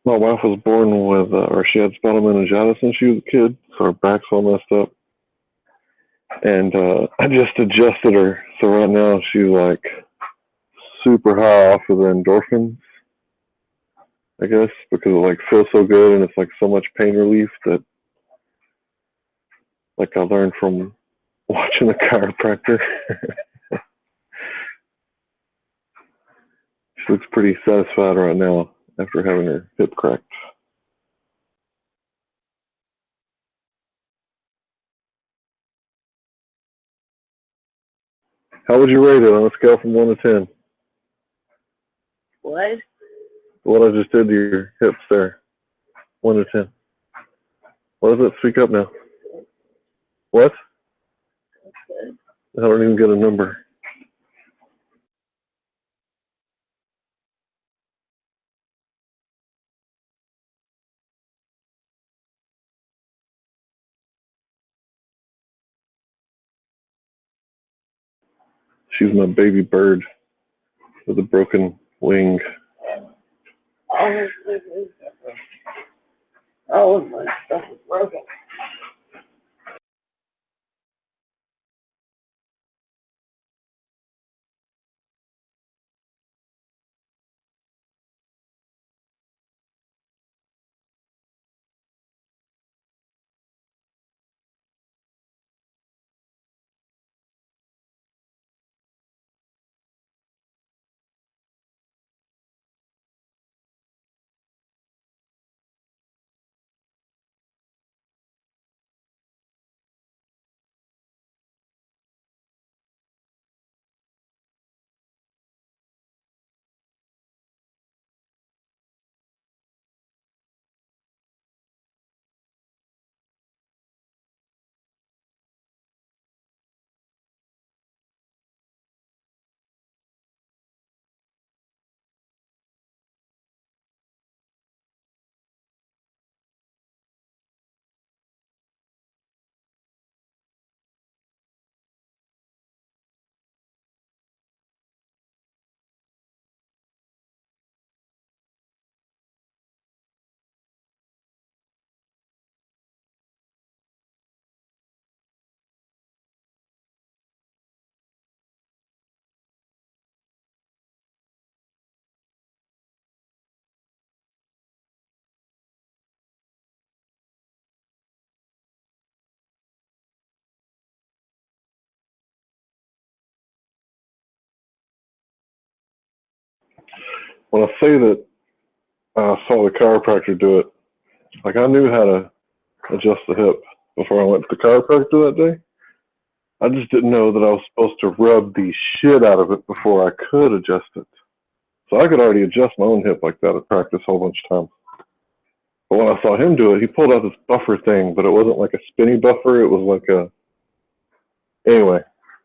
My wife was born with, or she had spinal meningitis when she was a kid, so her back's all messed up. And I just adjusted her, so right now she's like super high off of the endorphins, I guess, because it like feels so good and it's like so much pain relief that like I learned from watching a chiropractor. She looks pretty satisfied right now after having her hip cracked. How would you rate it on a scale from 1 to 10? What? What I just did to your hips there. 1 to 10. What is it? Speak up now. What? Good. I don't even get a number. She's my baby bird with a broken wing. All all of my stuff is broken. When I say that I saw the chiropractor do it, like I knew how to adjust the hip before I went to the chiropractor that day. I just didn't know that I was supposed to rub the shit out of it before I could adjust it. So I could already adjust my own hip like that at practice a whole bunch of times. But when I saw him do it, he pulled out this buffer thing, but it wasn't like a spinny buffer. It was like a, anyway,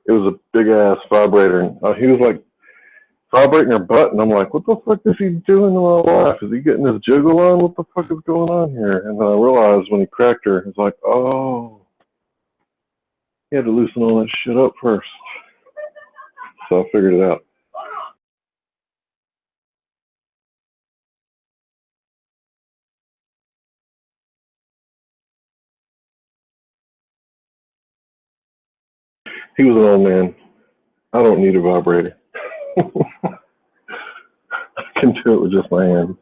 it was a big ass vibrator. And he was like vibrating her butt, and I'm like, what the fuck is he doing to my wife? Is he getting his jiggle on? What the fuck is going on here? And then I realized when he cracked her, it's like, oh, he had to loosen all that shit up first. So I figured it out. He was an old man. I don't need a vibrator. I can do it with just my hands.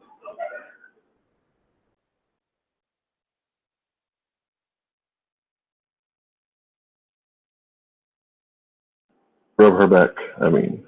Rub her back, I mean.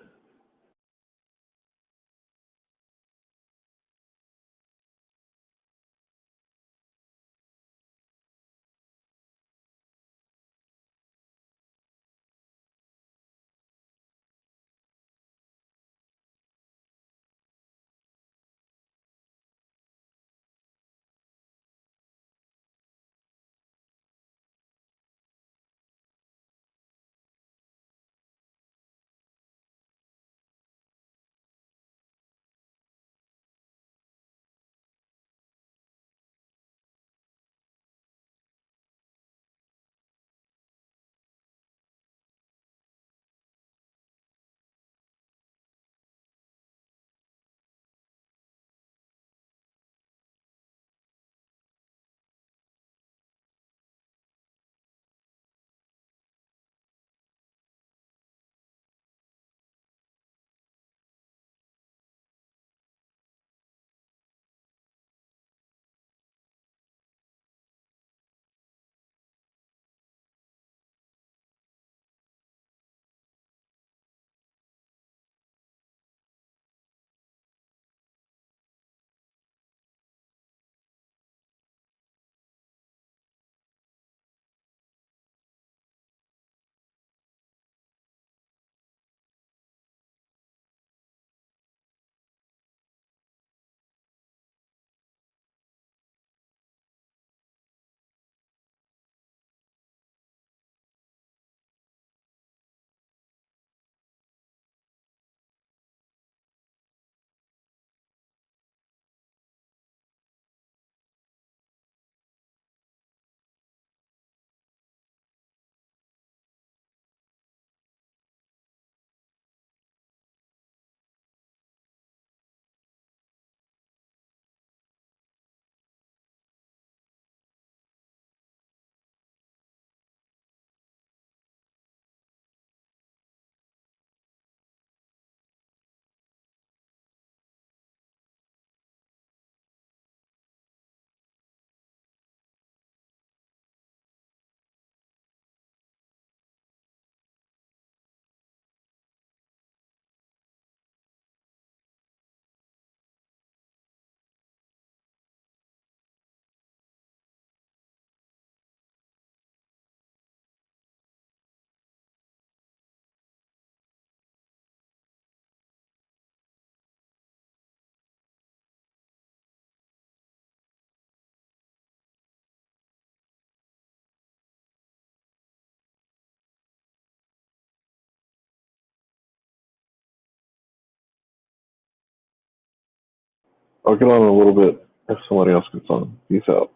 I'll get on in a little bit if somebody else gets on. Peace out.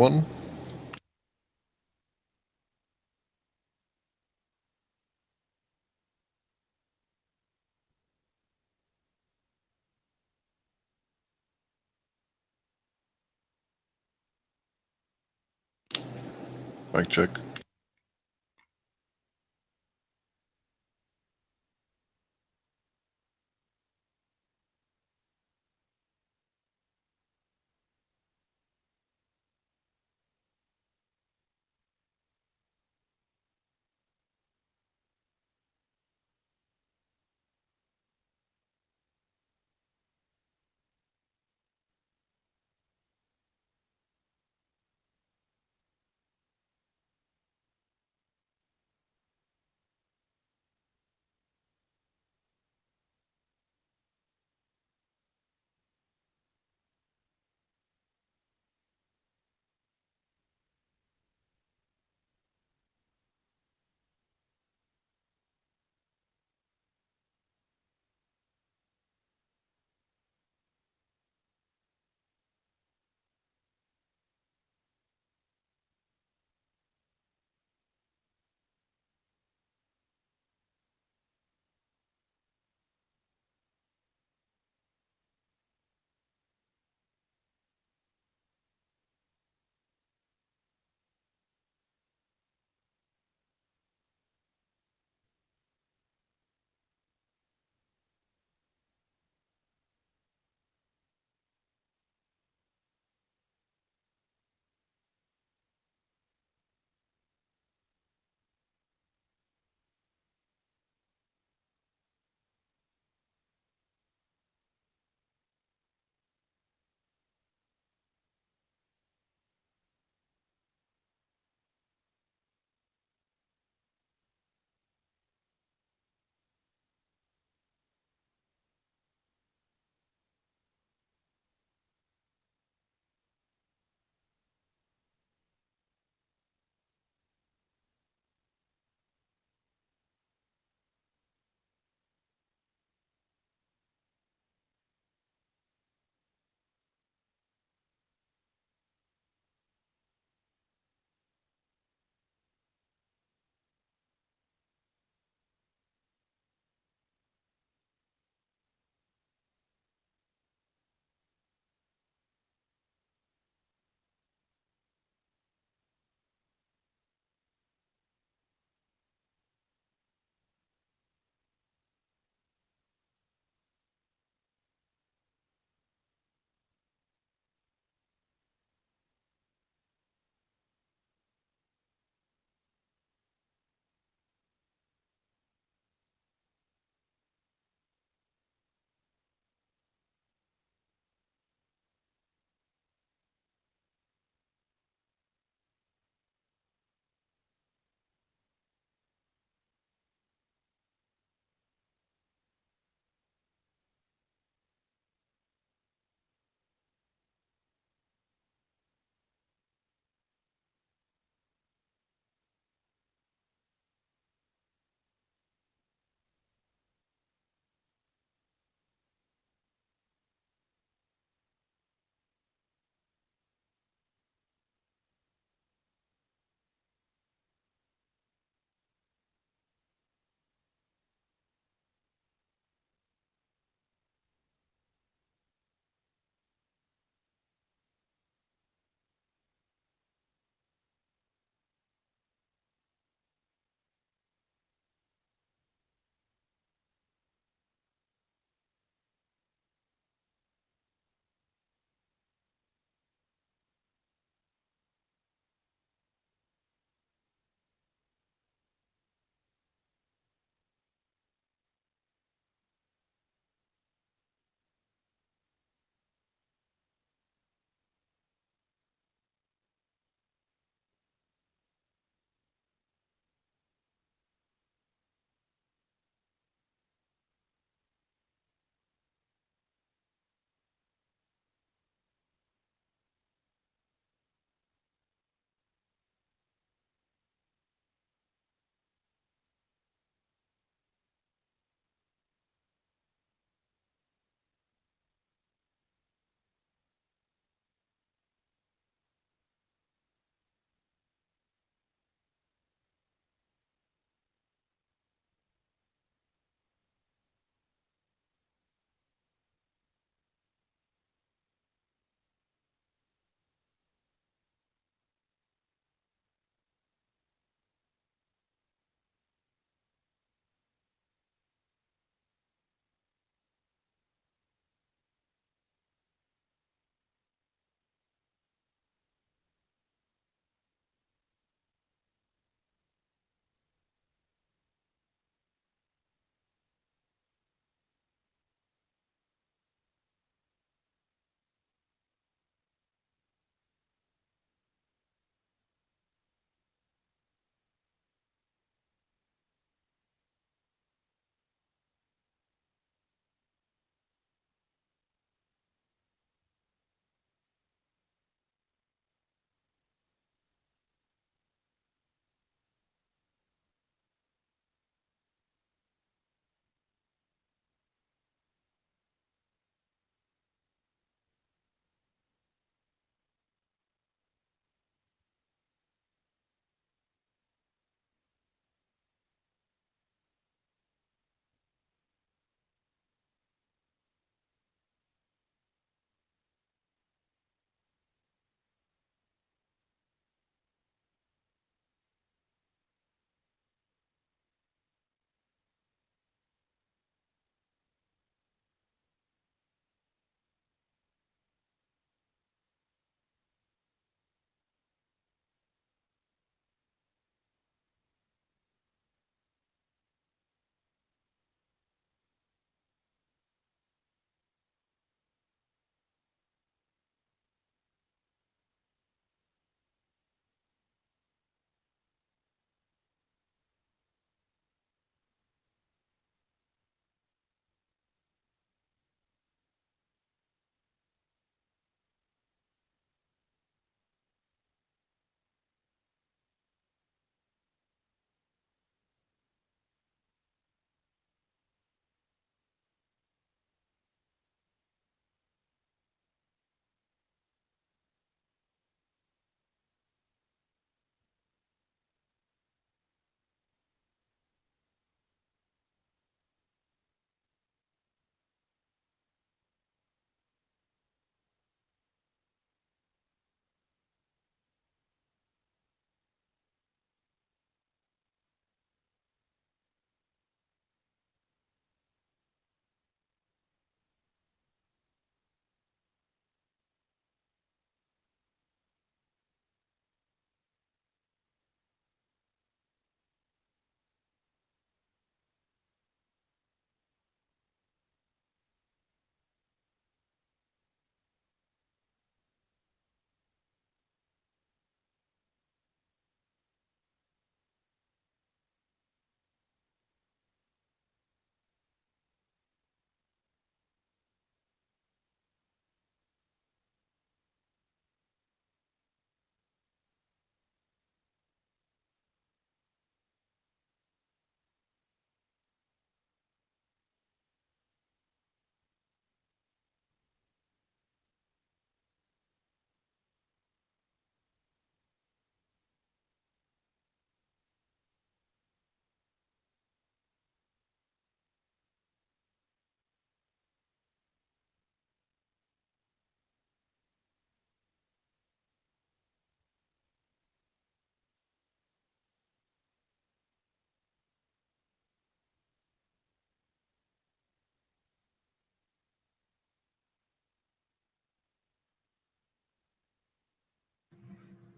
one. Mic check.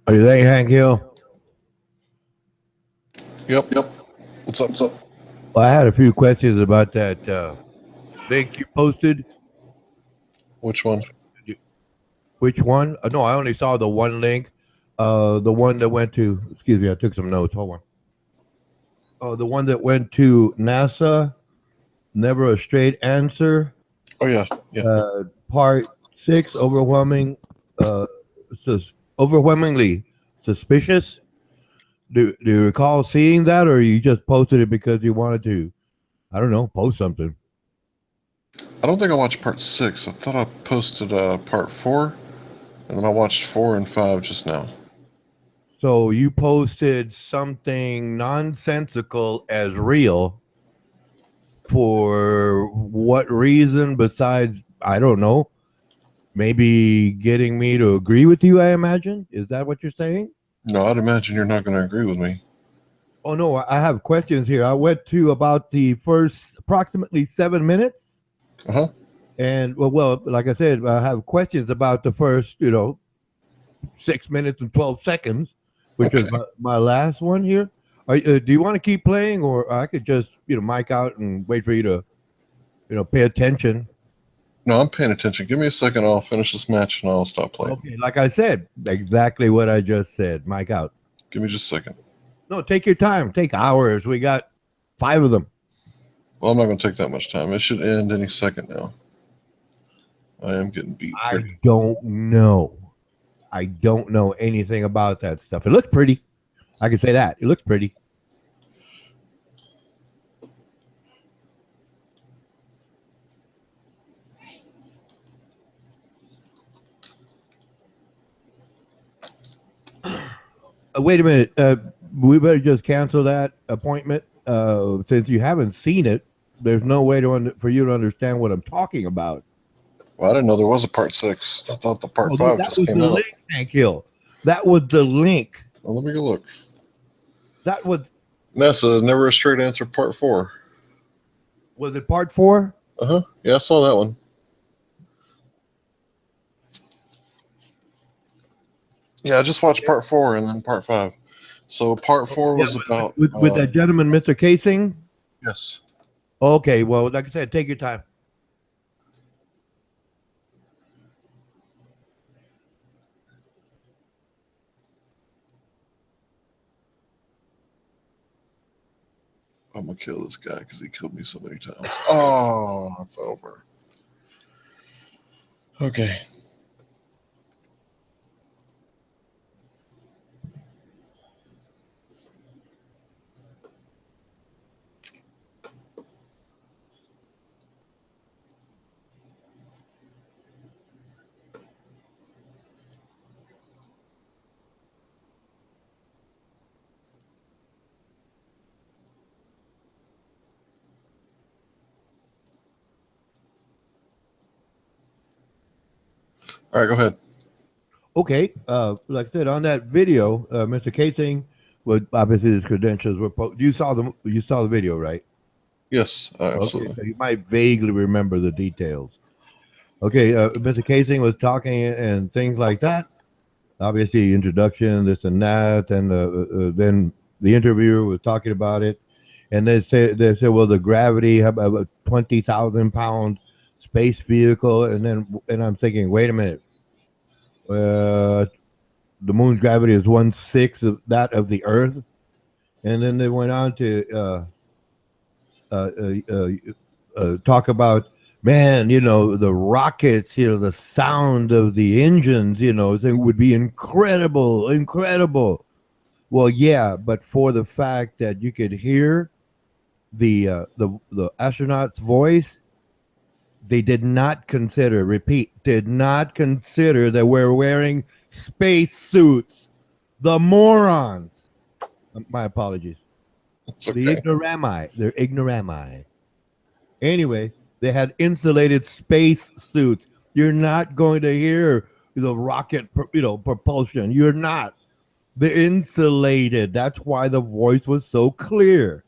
Are you there, Hank Hill? Yep. What's up? Well, I had a few questions about that link you posted. Which one? Which one? No, I only saw the one link. The one that went to. Excuse me, I took some notes. Hold on. Oh, the one that went to NASA. Never a straight answer. Oh yeah. Part 6. Uh, overwhelmingly suspicious. Do you recall seeing that, or you just posted it because you wanted to? I don't know. Post something. I don't think I watched part 6. I thought I posted part 4, and then I watched 4 and 5 just now. So you posted something nonsensical as real for what reason besides, I don't know, maybe getting me to agree with you, I imagine? Is that what you're saying? No, I'd imagine you're not going to agree with me. Oh no, I have questions here. I went to about the first approximately 7 minutes. Uh-huh. And well, like I said, I have questions about the first, 6 minutes and 12 seconds, which was Okay. my last one here. Do you want to keep playing, or I could just, mic out and wait for you to, pay attention? No, I'm paying attention. Give me a second. I'll finish this match, and I'll stop playing. Okay, like I said, exactly what I just said. Mic out. Give me just a second. No, take your time. Take hours. We got 5 of them. Well, I'm not going to take that much time. It should end any second now. I am getting beat. I don't know. I don't know anything about that stuff. It looks pretty. I can say that. It looks pretty. Wait a minute. We better just cancel that appointment since you haven't seen it. There's no way for you to understand what I'm talking about. Well, I didn't know there was a part 6. I thought the part 5 that just was came the out. link, Hank Hill. That was the link. Well, let me go look. That was NASA, Never a Straight Answer, part 4. Was it part 4? Uh-huh. Yeah, I saw that one. Yeah, I just watched part 4 and then part 5. So part 4 was about... with that gentleman, Mr. Casing? Yes. Okay, well, like I said, take your time. I'm going to kill this guy because he killed me so many times. Oh, it's over. Okay. All right, go ahead. Okay, like I said, on that video, Mr. Casing, obviously his credentials were. You saw the video, right? Yes, absolutely. Okay, so you might vaguely remember the details. Okay, Mr. Casing was talking and things like that. Obviously, introduction, this and that, and then the interviewer was talking about it, and they said, well, the gravity, about a 20,000-pound space vehicle, and I'm thinking, wait a minute, the moon's gravity is 1/6 of that of the Earth, and then they went on to uh, uh, talk about, man, the rockets, the sound of the engines, it would be incredible. Well, yeah, but for the fact that you could hear the astronaut's voice, they did not consider, did not consider that we're wearing space suits. The morons. My apologies. It's okay. The ignorami. They're ignorami. Anyway, they had insulated space suits. You're not going to hear the rocket, propulsion. You're not. They're insulated. That's why the voice was so clear.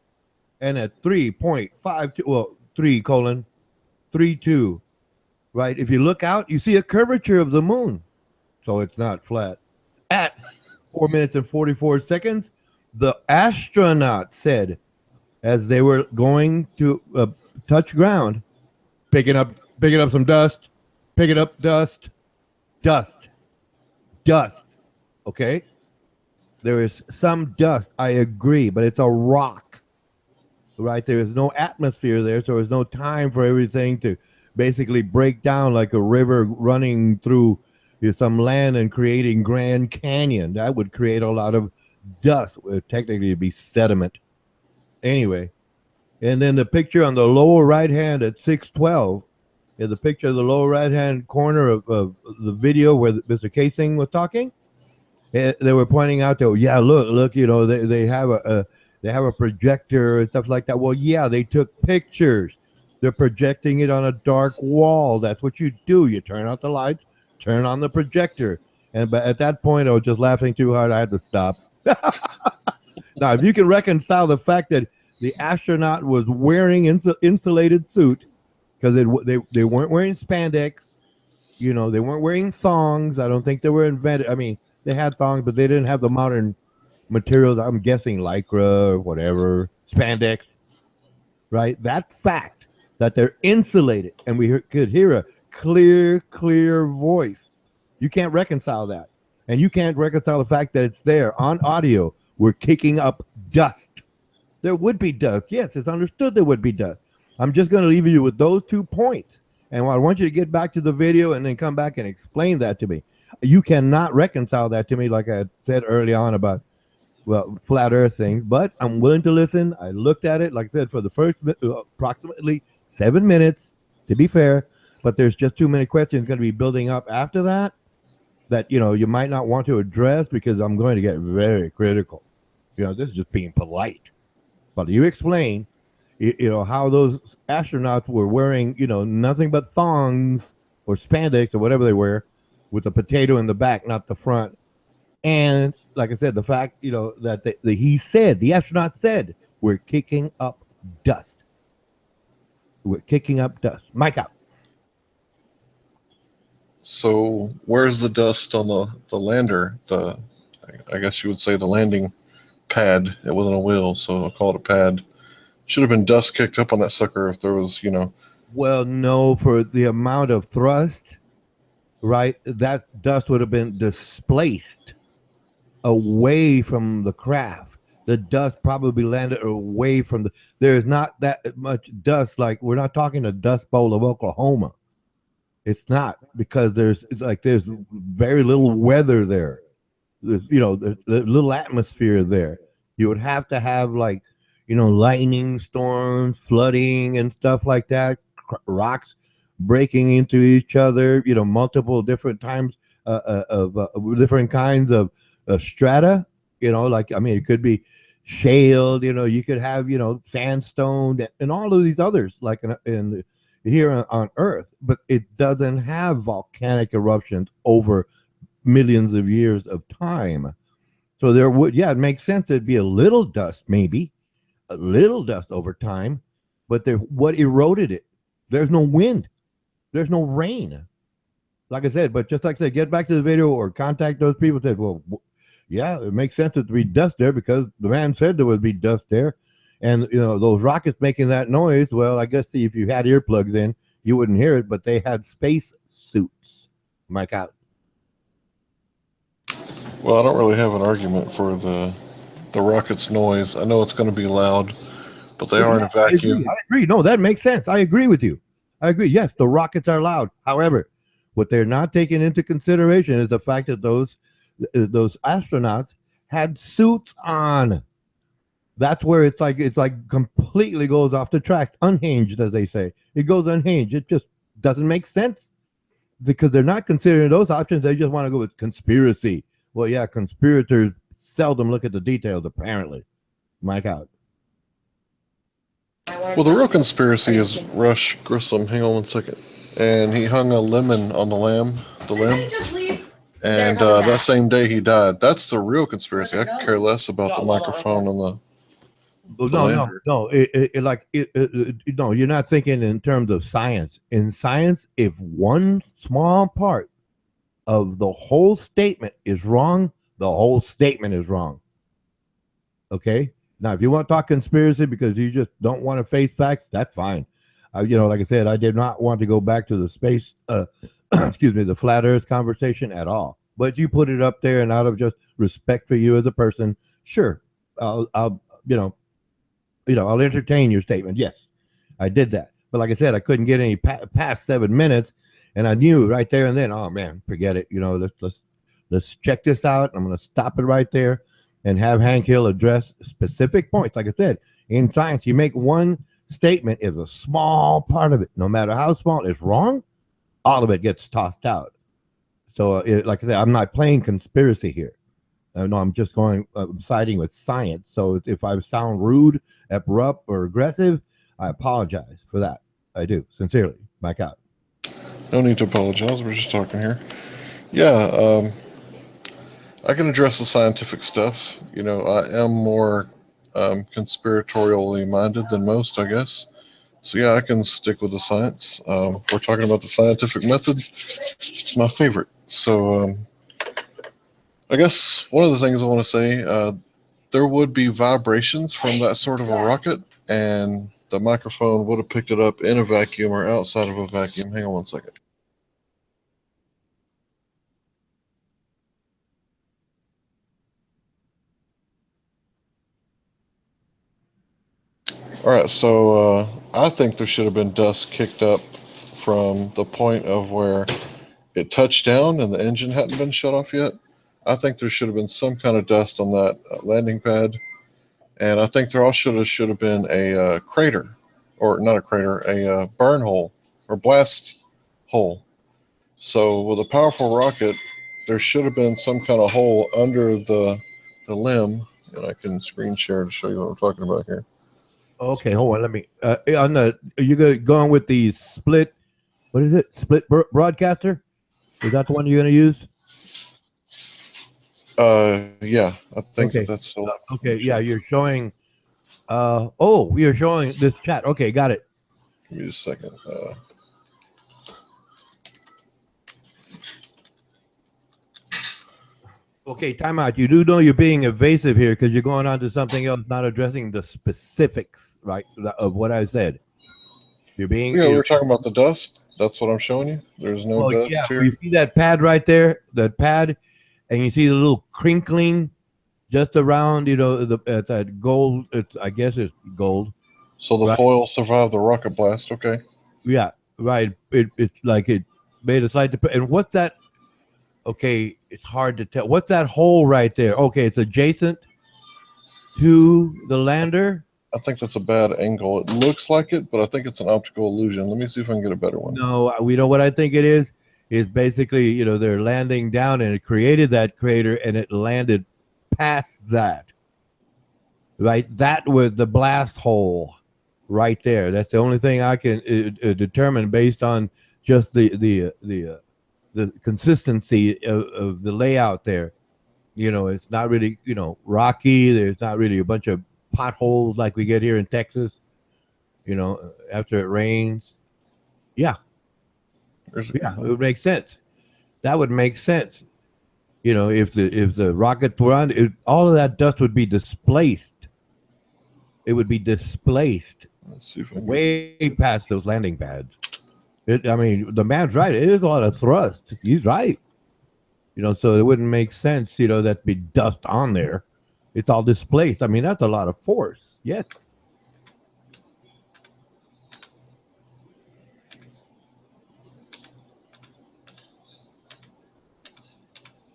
And at 3.52, well, 3:32, right? If you look out, you see a curvature of the moon. So it's not flat. At 4 minutes and 44 seconds. The astronaut said, as they were going to touch ground, picking up some dust, picking up dust. Okay, there is some dust. I agree, but it's a rock, right? There is no atmosphere there, so there's no time for everything to basically break down like a river running through some land and creating Grand Canyon. That would create a lot of dust. Technically, it'd be sediment. Anyway, and then the picture on the lower right hand at 6:12 is the picture of the lower right hand corner of the video where Mr. Casing was talking. And they were pointing out that, yeah, look, they have a projector and stuff like that. Well, yeah, they took pictures. They're projecting it on a dark wall. That's what you do. You turn out the lights, turn on the projector. But at that point, I was just laughing too hard. I had to stop. Now, if you can reconcile the fact that the astronaut was wearing insulated suit, because they weren't wearing spandex, they weren't wearing thongs. I don't think they were invented. I mean, they had thongs, but they didn't have the modern materials. I'm guessing lycra or whatever, spandex, right? That fact that they're insulated and we could hear a clear voice. You can't reconcile that. And you can't reconcile the fact that it's there on audio. We're kicking up dust. There would be dust. Yes, it's understood there would be dust. I'm just going to leave you with those 2 points. And I want you to get back to the video and then come back and explain that to me. You cannot reconcile that to me, like I said early on about, flat earth things. But I'm willing to listen. I looked at it, like I said, for the first approximately 7 minutes, to be fair. But there's just too many questions going to be building up after that you might not want to address because I'm going to get very critical. This is just being polite. But you explain, how those astronauts were wearing, nothing but thongs or spandex or whatever they wear with a potato in the back, not the front. And like I said, the fact, that the astronaut said, we're kicking up dust. We're kicking up dust. Mike out. So where's the dust on the lander? I guess you would say the landing pad. It wasn't a wheel, so I'll call it a pad. Should have been dust kicked up on that sucker if there was, Well, no, for the amount of thrust, right? That dust would have been displaced away from the craft. The dust probably landed away from there's not that much dust. Like, we're not talking the Dust Bowl of Oklahoma. It's not, because there's very little weather there. There's, the little atmosphere there. You would have to have lightning storms, flooding and stuff like that, rocks breaking into each other, multiple different times of different kinds of strata, it could be shale, you could have, sandstone and all of these others like in here on Earth, but it doesn't have volcanic eruptions over millions of years of time. So it makes sense. It'd be a little dust, maybe a little dust over time, but what eroded it? There's no wind. There's no rain. Like I said, but just like I said, get back to the video or contact those people. Said, well, yeah, it makes sense that there be dust there because the man said there would be dust there. And, those rockets making that noise, well, I guess if you had earplugs in, you wouldn't hear it, but they had space suits. Mike out. Well, I don't really have an argument for the rocket's noise. I know it's going to be loud, but they are in a vacuum. I agree. No, that makes sense. I agree with you. I agree. Yes, the rockets are loud. However, what they're not taking into consideration is the fact that those astronauts had suits on. That's where it's like completely goes off the track, unhinged, as they say. It goes unhinged. It just doesn't make sense because they're not considering those options. They just want to go with conspiracy. Well, yeah, conspirators seldom look at the details, apparently. Mike out. Well, the real conspiracy is Rush Grissom. Hang on 1 second. And he hung a lemon on the limb. And that same day he died. That's the real conspiracy. I could care less about the microphone and the No. No, you're not thinking in terms of science. In science, if one small part of the whole statement is wrong, The whole statement is wrong. Okay. Now, if you want to talk conspiracy because you just don't want to face facts, that's fine. Like I said, I did not want to go back to the space, excuse me, the flat Earth conversation at all. But you put it up there, and out of just respect for you as a person, sure, I'll I'll entertain your statement. Yes, I did that. But like I said, I couldn't get any past 7 minutes, and I knew right there and then, oh man, forget it. Let's check this out. I'm going to stop it right there and have Hank Hill address specific points. Like I said, in science, you make one statement is a small part of it. No matter how small it's wrong, all of it gets tossed out. So, like I said, I'm not playing conspiracy here. No, I'm just siding with science. So if I sound rude, abrupt, or aggressive, I apologize for that. I do, sincerely. Back out. No need to apologize. We're just talking here. Yeah, I can address the scientific stuff. I am more conspiratorially minded than most, I guess. So yeah, I can stick with the science. If we're talking about the scientific method, it's my favorite. So I guess one of the things I want to say, there would be vibrations from that sort of a rocket, and the microphone would have picked it up in a vacuum or outside of a vacuum. Hang on one second. All right, so I think there should have been dust kicked up from the point of where it touched down and the engine hadn't been shut off yet. I think there should have been some kind of dust on that landing pad, and I think there also should have been a crater, or not a crater, a burn hole or blast hole. So with a powerful rocket, there should have been some kind of hole under the limb, and I can screen share to show you what I'm talking about here. Okay, hold on. Let me. Are you going with the split? What is it? Split broadcaster? Is that the one you're going to use? Yeah, I think Okay. that's so. Okay, yeah, you're showing. You're showing this chat. Okay, got it. Give me a second. Okay, time out. You do know you're being evasive here because you're going on to something else, not addressing the specifics, right, of what I said. You're being. Yeah, we're talking about the dust. That's what I'm showing you. There's no dust here. You see that pad right there, that pad, and you see the little crinkling just around, it's that gold. I guess it's gold. So the foil survived the rocket blast. Okay. Yeah, right. It's like it made a slight. And what's that? Okay, it's hard to tell. What's that hole right there? Okay, it's adjacent to the lander. I think that's a bad angle. It looks like it, but I think it's an optical illusion. Let me see if I can get a better one. No, we know what I think it is. It's basically, they're landing down and it created that crater and it landed past that. Right? That was the blast hole right there. That's the only thing I can determine based on just the consistency of the layout there. It's not really, rocky. There's not really a bunch of potholes like we get here in Texas, after it rains. Yeah. It would make sense. That would make sense. If the rocket were on, all of that dust would be displaced. It would be displaced way past those landing pads. The man's right. It is a lot of thrust. He's right. So it wouldn't make sense, that'd be dust on there. It's all displaced. That's a lot of force. Yes.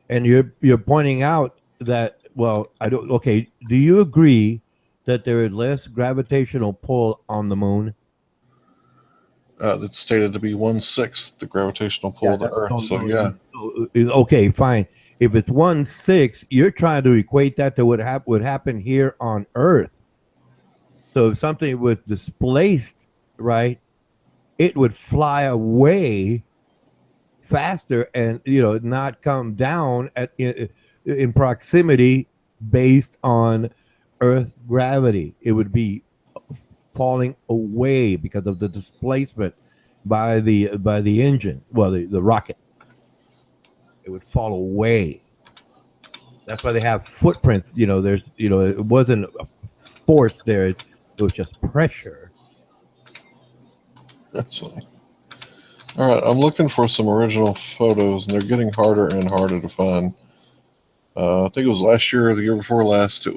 And you're pointing out that, well, I don't. Okay, do you agree that there is less gravitational pull on the moon? It's stated to be 1/6 the gravitational pull of the Earth. So yeah. Okay, fine. If it's 1/6, you're trying to equate that to what would happen here on Earth. So if something was displaced, right, it would fly away faster and not come down in proximity based on Earth gravity. It would be falling away because of the displacement by the engine, the rocket. It would fall away. That's why they have footprints. There's it wasn't a force there. It was just pressure. That's funny. All right, I'm looking for some original photos, and they're getting harder and harder to find. I think it was last year or the year before last. I think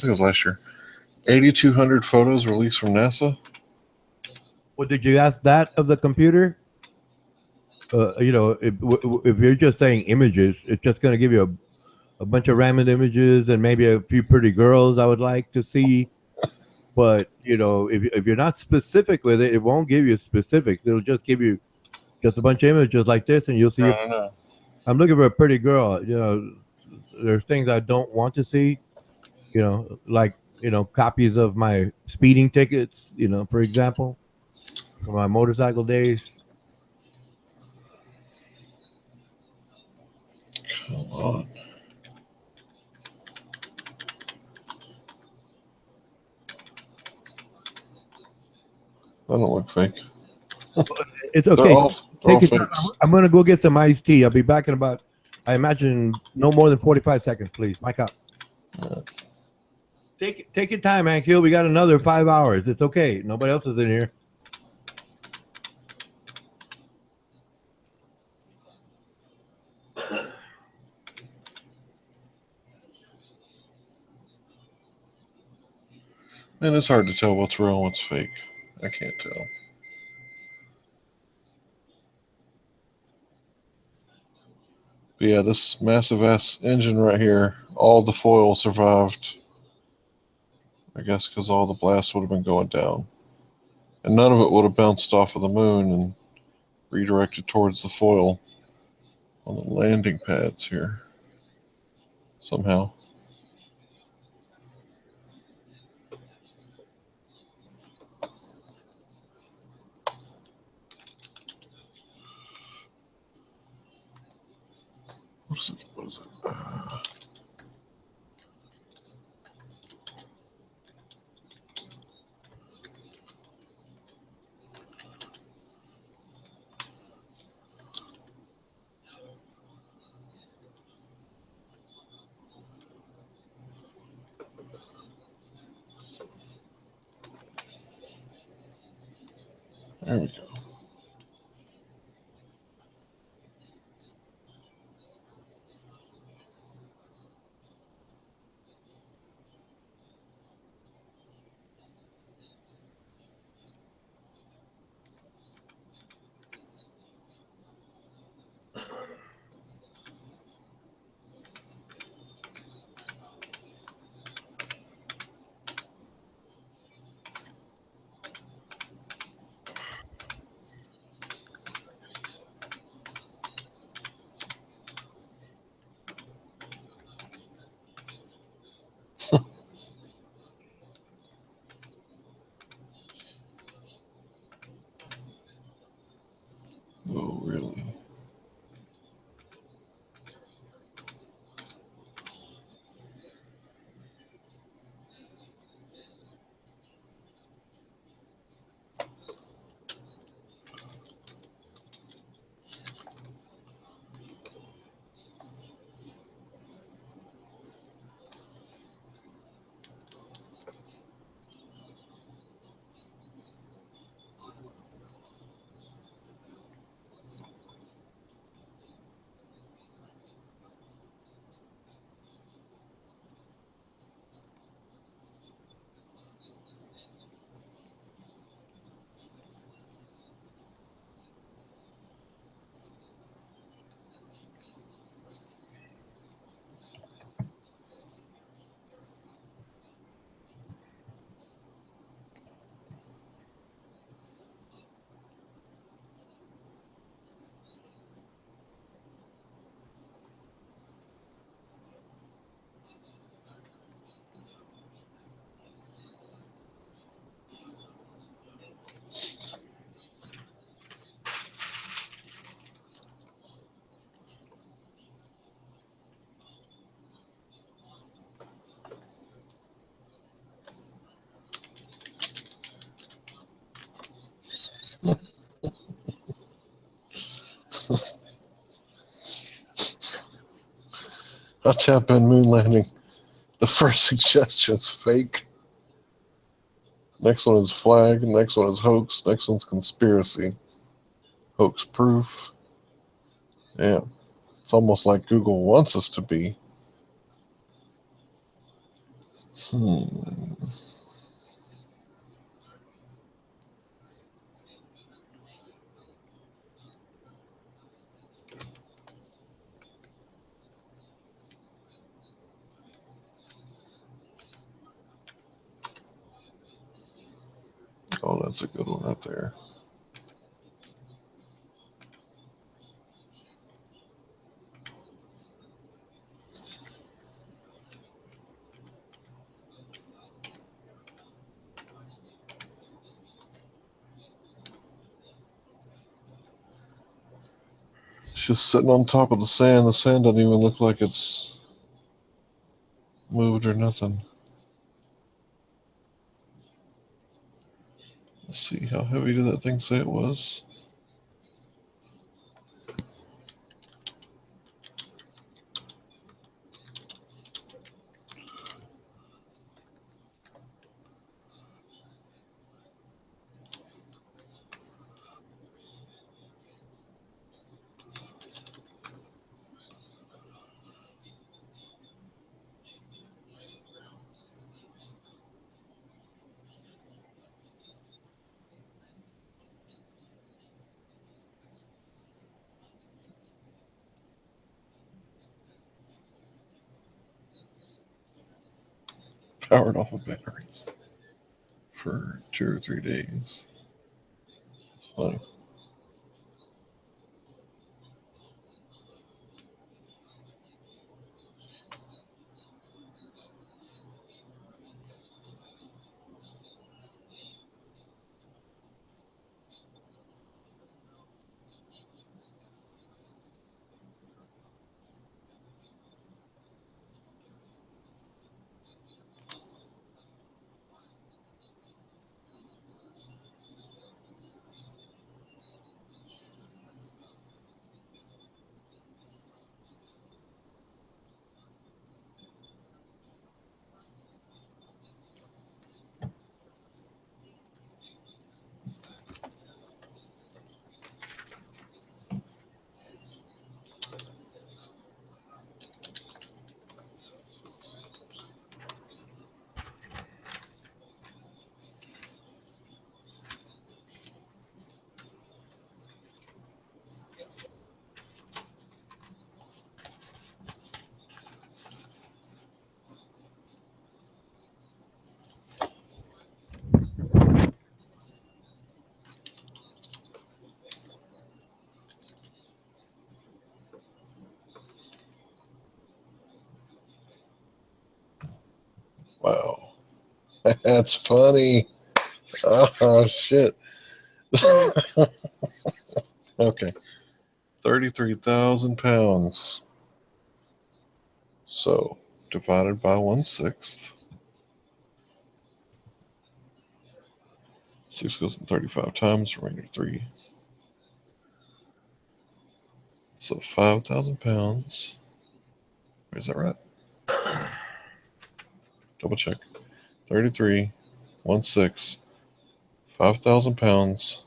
it was last year. 8,200 photos released from NASA. Well, did you ask that of the computer? If you're just saying images, it's just going to give you a bunch of random images and maybe a few pretty girls I would like to see. But if you're not specific with it, it won't give you specifics. It'll just give you just a bunch of images like this, and you'll see. I don't know. I'm looking for a pretty girl. There's things I don't want to see. Like copies of my speeding tickets. For example, for my motorcycle days. Come on. That don't look fake. It's They're okay. all Take your time. fakes. I'm gonna go get some iced tea. I'll be back in about, I imagine, no more than 45 seconds, please. Mic up. Take your time, Ankil. We got another 5 hours. It's okay. Nobody else is in here. Man, it's hard to tell what's real and what's fake. I can't tell. But yeah, this massive ass engine right here, all the foil survived. I guess because all the blasts would have been going down. And none of it would have bounced off of the moon and redirected towards the foil on the landing pads here. Somehow. What is it? What is it? There we go. Oh, really? I'll tap in moon landing. The first suggestion's fake. Next one is flag. Next one is hoax. Next one's conspiracy. Hoax proof. Yeah. It's almost like Google wants us to be. Oh, that's a good one right there. It's just sitting on top of the sand. The sand doesn't even look like it's moved or nothing. Let's see, how heavy did that thing say it was? Powered off of batteries for 2 or 3 days. It's funny. Wow. That's funny. Oh, shit. Okay. 33,000 pounds. So, divided by 1/6. 6 goes in 35 times, remainder 3. So 5,000 pounds. Is that right? Double check. 33, 1/6, 5,000 pounds.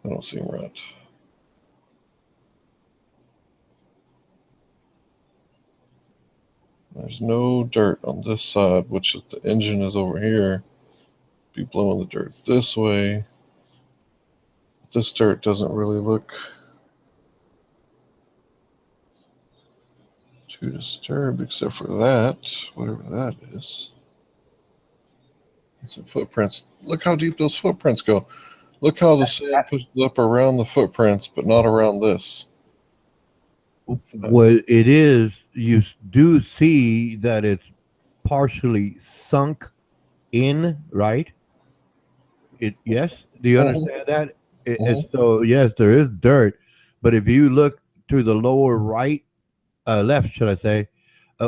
I don't seem right. There's no dirt on this side, which if the engine is over here, be blowing the dirt this way. This dirt doesn't really look too disturbed, except for that, whatever that is. Some footprints. Look how deep those footprints go. Look how the sand pushes up around the footprints, but not around this. What it is, you do see that it's partially sunk in, right? Yes. Do you understand that? So yes, there is dirt, but if you look to the lower right, left, should I say,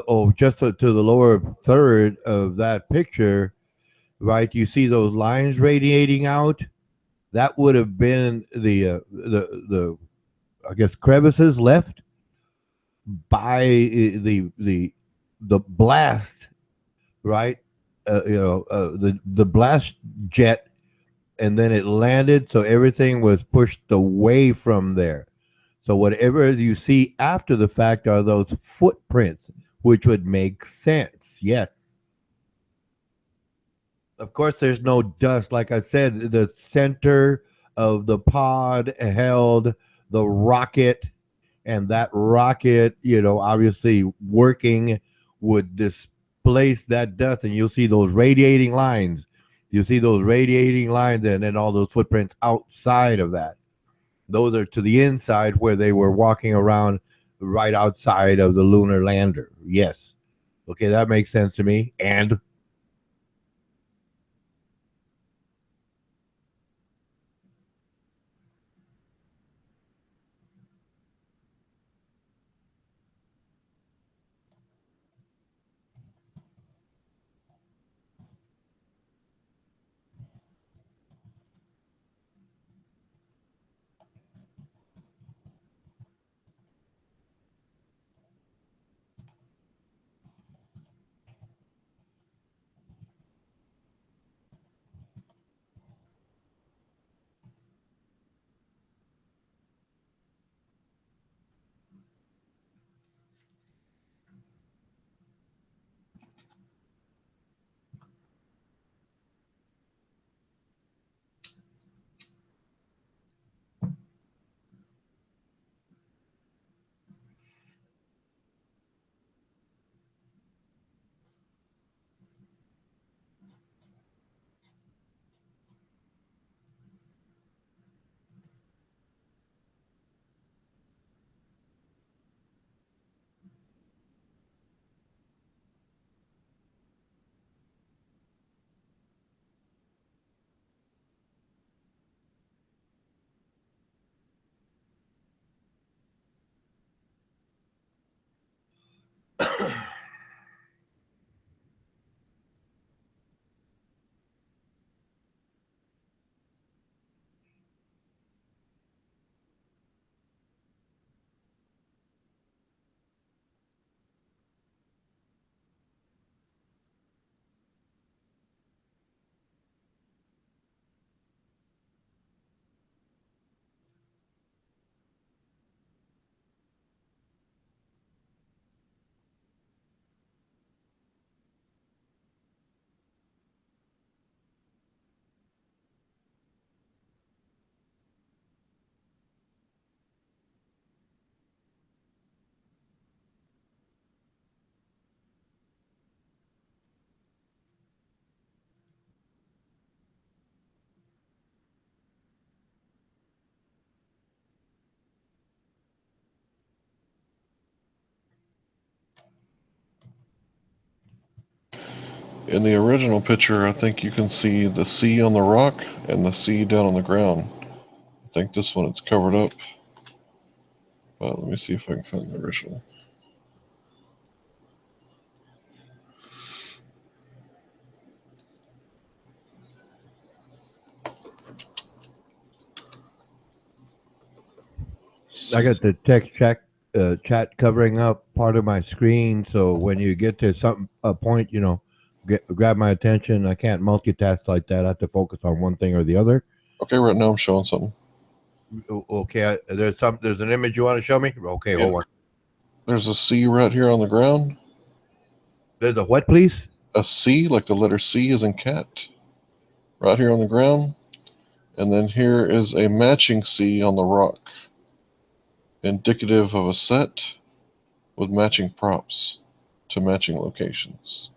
or just to the lower third of that picture, right? You see those lines radiating out. that would have been the I guess crevices left by the blast, right? The blast jet, and then it landed, so everything was pushed away from there. So whatever you see after the fact are those footprints, which would make sense. Yes. Of course, there's no dust. Like I said, the center of the pod held the rocket, and that rocket, obviously working would displace that dust, and you'll see those radiating lines. You see those radiating lines, and then all those footprints outside of that. Those are to the inside where they were walking around right outside of the lunar lander. Yes. Okay, that makes sense to me. And In the original picture, I think you can see the sea on the rock and the sea down on the ground. I think this one it's covered up. But let me see if I can find the original. I got the chat covering up part of my screen. So when you get to a point, grab my attention. I can't multitask like that. I have to focus on one thing or the other. Okay, right now I'm showing something. Okay, there's an image you want to show me. Okay, Yeah. hold on. There's a C right here on the ground. There's a what, please? A C, like the letter C is in cat, right here on the ground. And then here is a matching C on the rock, indicative of a set with matching props to matching locations.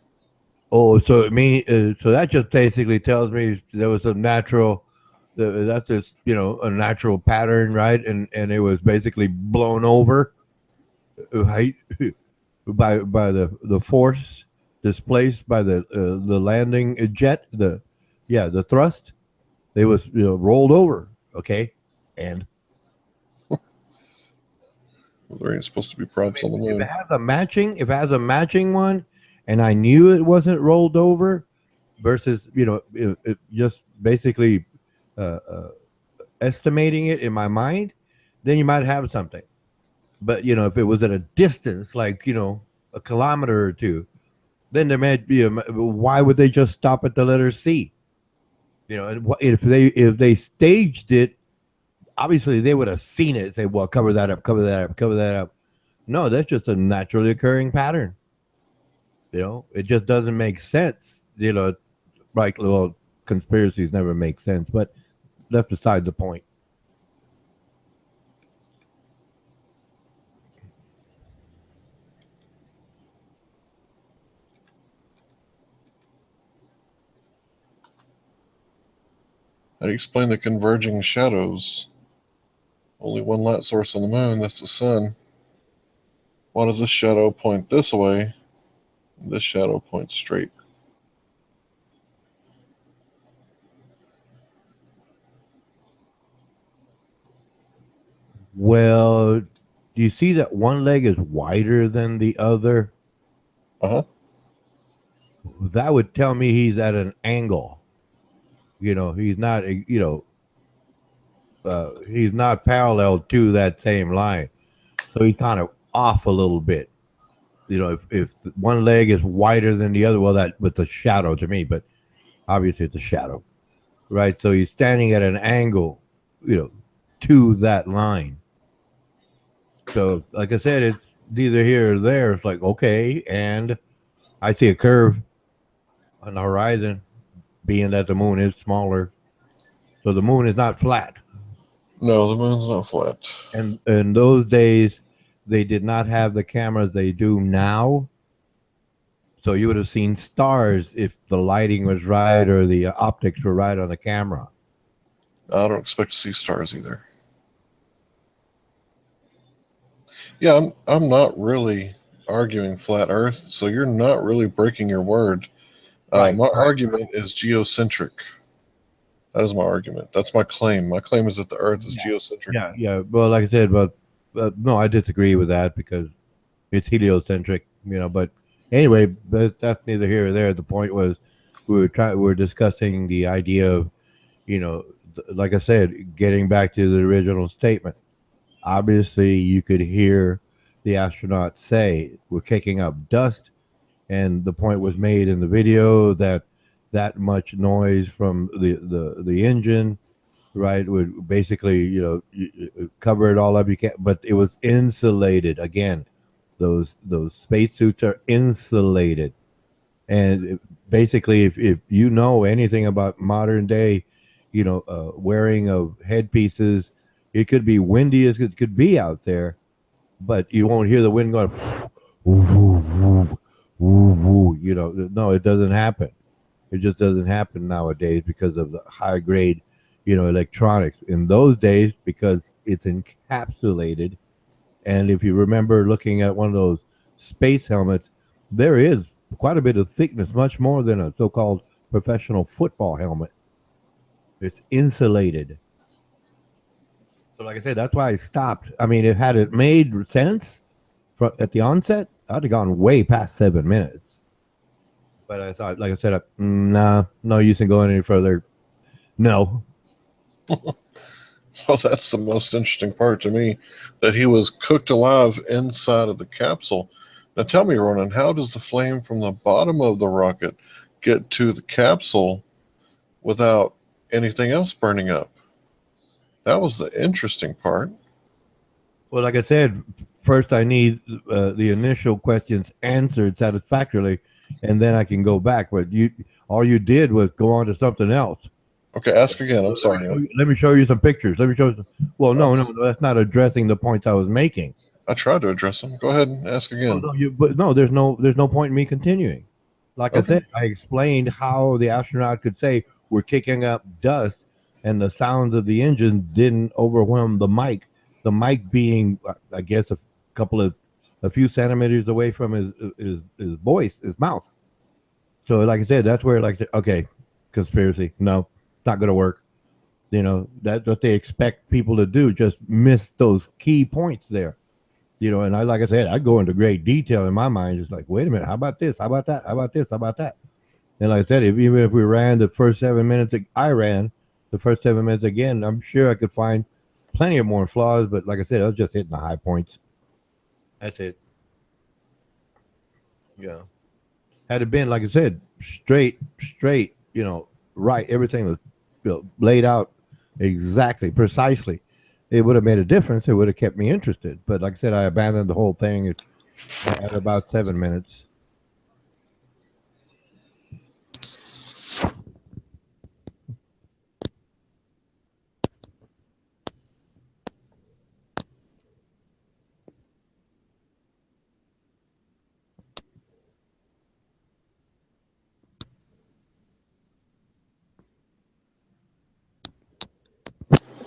Oh, so so that just basically tells me there was a natural, that's just a natural pattern, right? And it was basically blown over, right, by the force displaced by the landing jet, the thrust. It was rolled over. Okay, and Well, there ain't supposed to be props on the if moon. if it has a matching one, and I knew it wasn't rolled over, versus it just basically estimating it in my mind, then you might have something. But if it was at a distance, like a kilometer or two, then there might be why would they just stop at the letter C? And if they staged it, obviously they would have seen it. Say, well, cover that up, cover that up, cover that up. No, that's just a naturally occurring pattern. It just doesn't make sense. Like, well, conspiracies never make sense, but that's beside the point. How do you explain the converging shadows? Only one light source on the moon, that's the sun. Why does this shadow point this way? This shadow points straight. Well, do you see that one leg is wider than the other? Uh-huh. That would tell me he's at an angle. He's not, he's not parallel to that same line. So he's kind of off a little bit. If one leg is wider than the other, well, that with the shadow to me, but obviously it's a shadow, right? So he's standing at an angle, to that line. So, like I said, it's neither here or there. It's like, okay, and I see a curve on the horizon, being that the moon is smaller. So the moon is not flat. No, the moon's not flat. And in those days, they did not have the cameras they do now. So you would have seen stars if the lighting was right or the optics were right on the camera. I don't expect to see stars either. Yeah, I'm not really arguing flat Earth, so you're not really breaking your word. Right, my right. argument is geocentric. That is my argument. That's my claim. My claim is that the Earth is geocentric. Yeah. Well, like I said, but no, I disagree with that because it's heliocentric. But anyway, but that's neither here or there. The point was we were discussing the idea of, like I said, getting back to the original statement. Obviously, you could hear the astronauts say, "We're kicking up dust," and the point was made in the video that much noise from the engine, right, would basically cover it all up. You can't, but it was insulated. Again, those spacesuits are insulated, and basically, if you know anything about modern day, wearing of headpieces, it could be windy as it could be out there, but you won't hear the wind going. Woo, woo, woo, woo. No, it doesn't happen. It just doesn't happen nowadays because of the high grade, electronics. In those days, because it's encapsulated, and if you remember looking at one of those space helmets, there is quite a bit of thickness, much more than a so-called professional football helmet. It's insulated. So, like I said, that's why I stopped. I mean, had it made sense at the onset, I'd have gone way past 7 minutes. But I thought, like I said, nah, no use in going any further. No. So that's the most interesting part to me, that he was cooked alive inside of the capsule. Now tell me, Ronan, how does the flame from the bottom of the rocket get to the capsule without anything else burning up? That was the interesting part. Well, like I said, first I need the initial questions answered satisfactorily, and then I can go back. But all you did was go on to something else. Okay, ask again. I'm sorry. Let me show you some pictures. Well, no, that's not addressing the points I was making. I tried to address them. Go ahead and ask again. There's no point in me continuing. Like I said, I explained how the astronaut could say we're kicking up dust, and the sounds of the engine didn't overwhelm the mic. The mic being, I guess, a few centimeters away from his voice, his mouth. So, like I said, that's where, okay, conspiracy. No, it's not going to work. That's what they expect people to do. Just miss those key points there. And like I said, I go into great detail in my mind. Just like, wait a minute, how about this? How about that? How about this? How about that? And like I said, even if we ran the first 7 minutes that I ran, the first 7 minutes. Again, I'm sure I could find plenty of more flaws, but like I said, I was just hitting the high points. That's it. Yeah. Had it been like I said, straight, right, everything was laid out exactly, precisely. It would have made a difference. It would have kept me interested. But like I said, I abandoned the whole thing at about 7 minutes.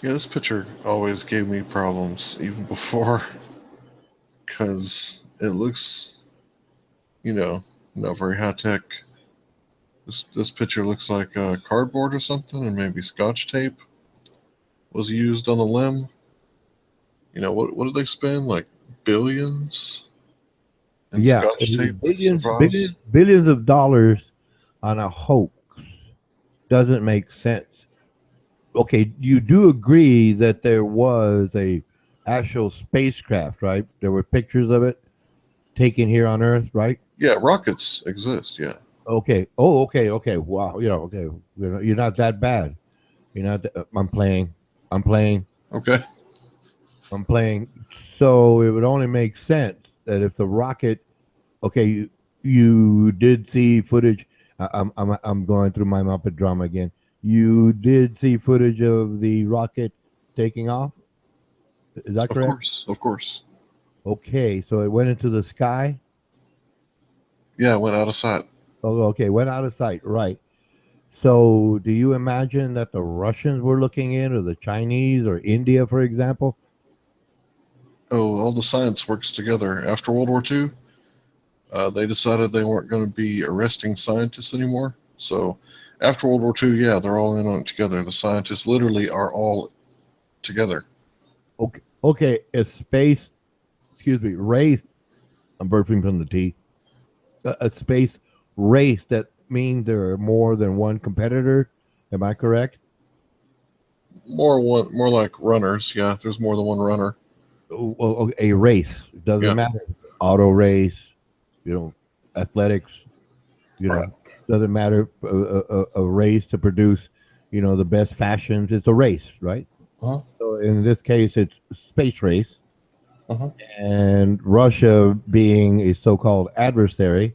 Yeah, this picture always gave me problems even before, because it looks, not very high tech. This picture looks like cardboard or something, and maybe Scotch tape was used on the limb. What did they spend? Like billions in Yeah, Scotch tape billions, survives. billions of dollars on a hoax doesn't make sense. Okay, you do agree that there was a actual spacecraft, right? There were pictures of it taken here on Earth, right? Yeah, rockets exist. Yeah. Okay. Oh, okay, okay. Wow. Okay. You're not that bad. You're not. I'm playing. I'm playing. Okay. I'm playing. So it would only make sense that if the rocket, okay, you did see footage. I'm going through my Muppet drama again. You did see footage of the rocket taking off. Is that Of correct? course. Of course. Okay, so it went into the sky. Yeah, it went out of sight. Oh, okay, went out of sight. Right. So, do you imagine that the Russians were looking in, or the Chinese, or India, for example? Oh, all the science works together. After World War II, they decided they weren't going to be arresting scientists anymore. So after World War II, yeah, they're all in on it together. The scientists literally are all together. Okay, okay, a space, excuse me, race. I'm burping from the tea. A space race, that means there are more than one competitor. Am I correct? More like runners. Yeah, there's more than one runner. A race doesn't Yeah, matter. Auto race, you know, athletics, right. doesn't matter. A race to produce, the best fashions. It's a race, right? Uh-huh. So in this case, it's space race, Uh-huh. and Russia being a so-called adversary,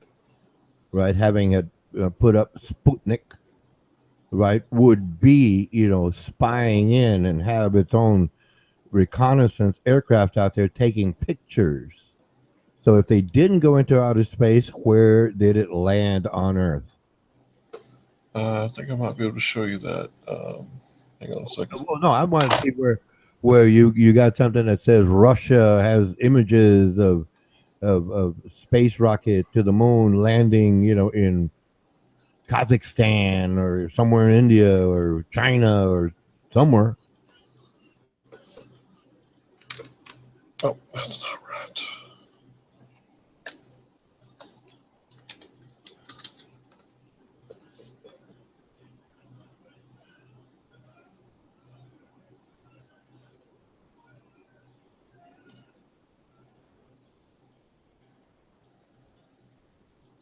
right, having put up Sputnik, right, would be spying in and have its own reconnaissance aircraft out there taking pictures. So if they didn't go into outer space, where did it land on Earth? I think I might be able to show you that. Hang on a second. Well, no, I want to see where you got something that says Russia has images of space rocket to the moon landing, in Kazakhstan or somewhere in India or China or somewhere. Oh, that's not right.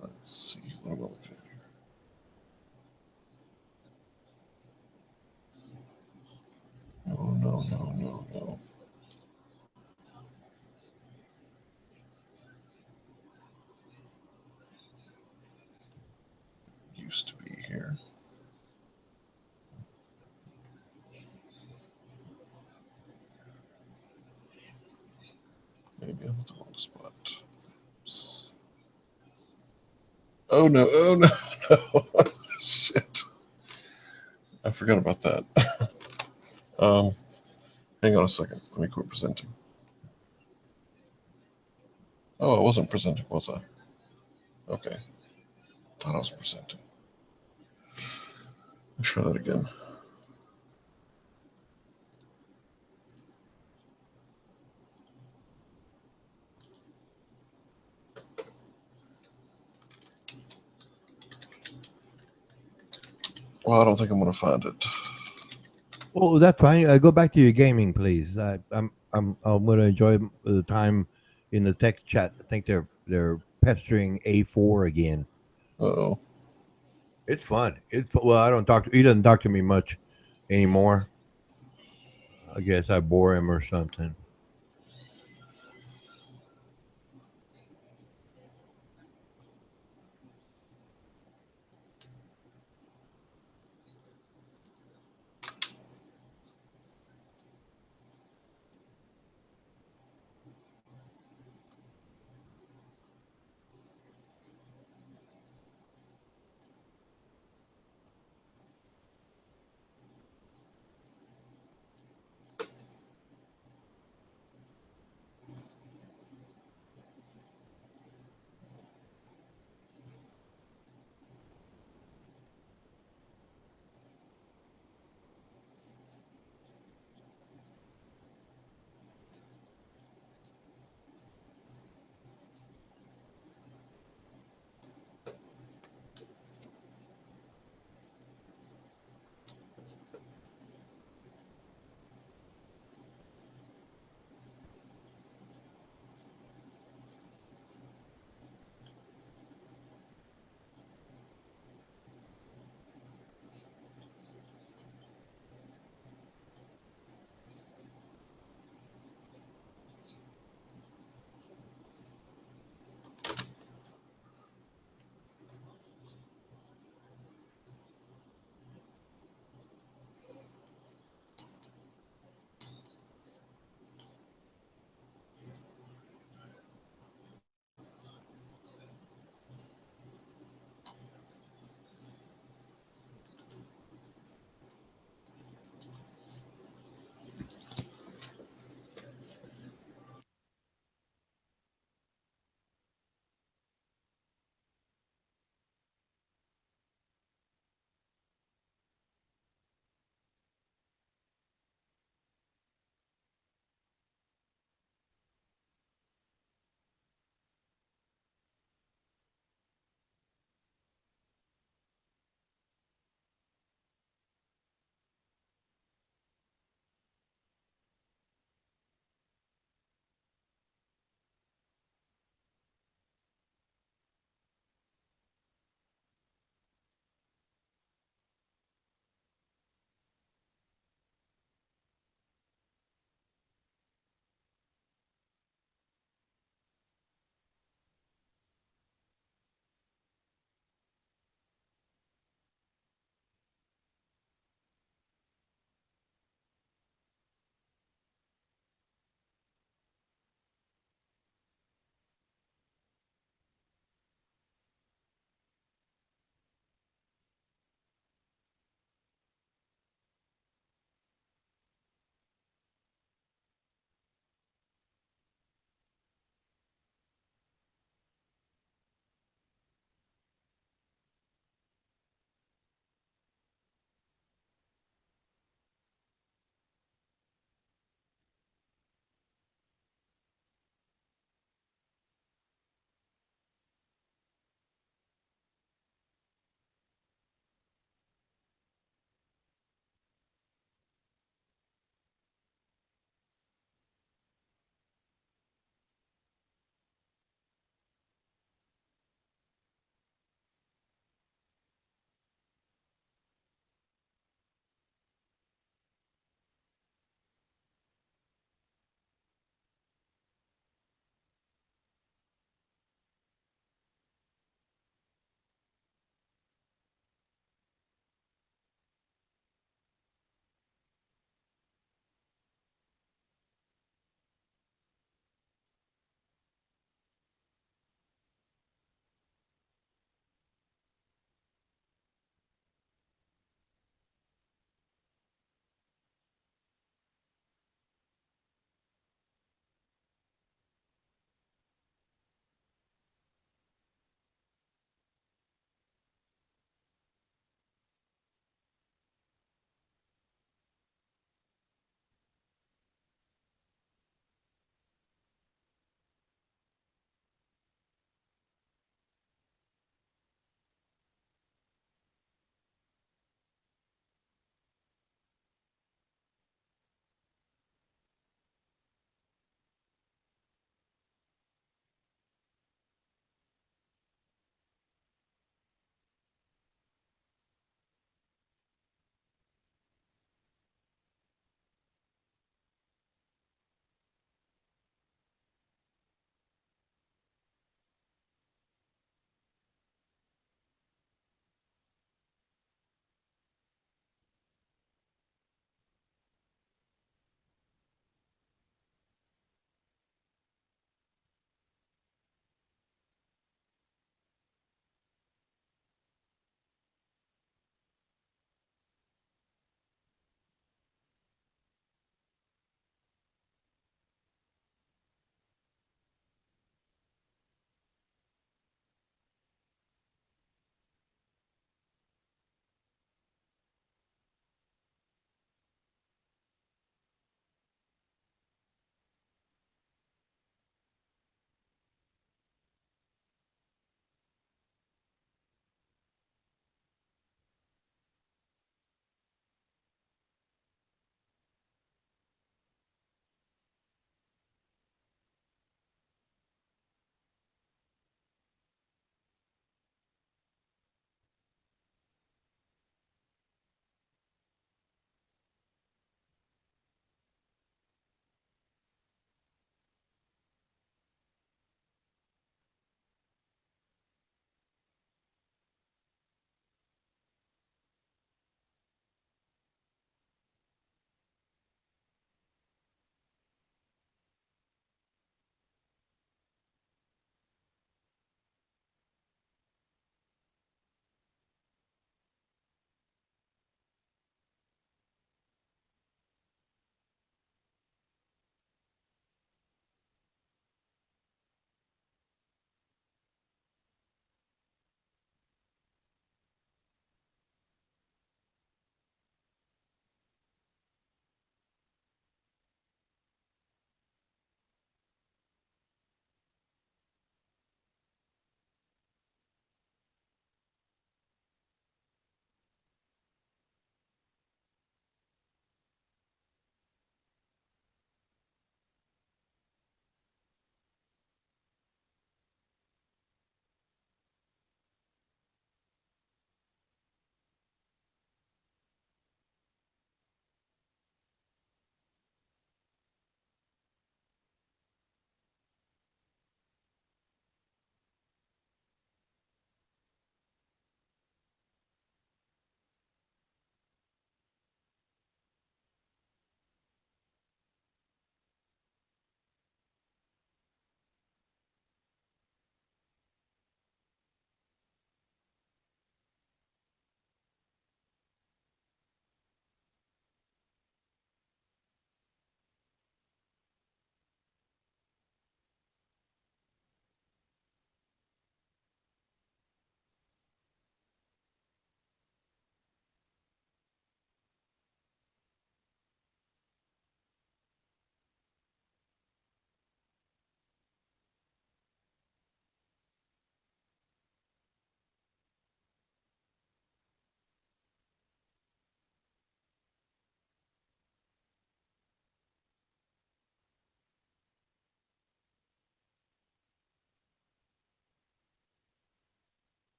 Let's see. What am I looking at here? No, no, no, no, no. Used to be here. Maybe I'm at the wrong spot. Oops. Oh no! Oh no! No! Shit! I forgot about that. um, hang on a second. Let me quit presenting. Oh, I wasn't presenting, was I? Okay. Thought I was presenting. Let's try that again. Well, I don't think I'm going to find it. Oh, that's fine. Go back to your gaming, please. I'm going to enjoy the time in the text chat. I think they're pestering A4 again. Uh-oh. It's fun. Well, I don't talk. He doesn't talk to me much anymore. I guess I bore him or something.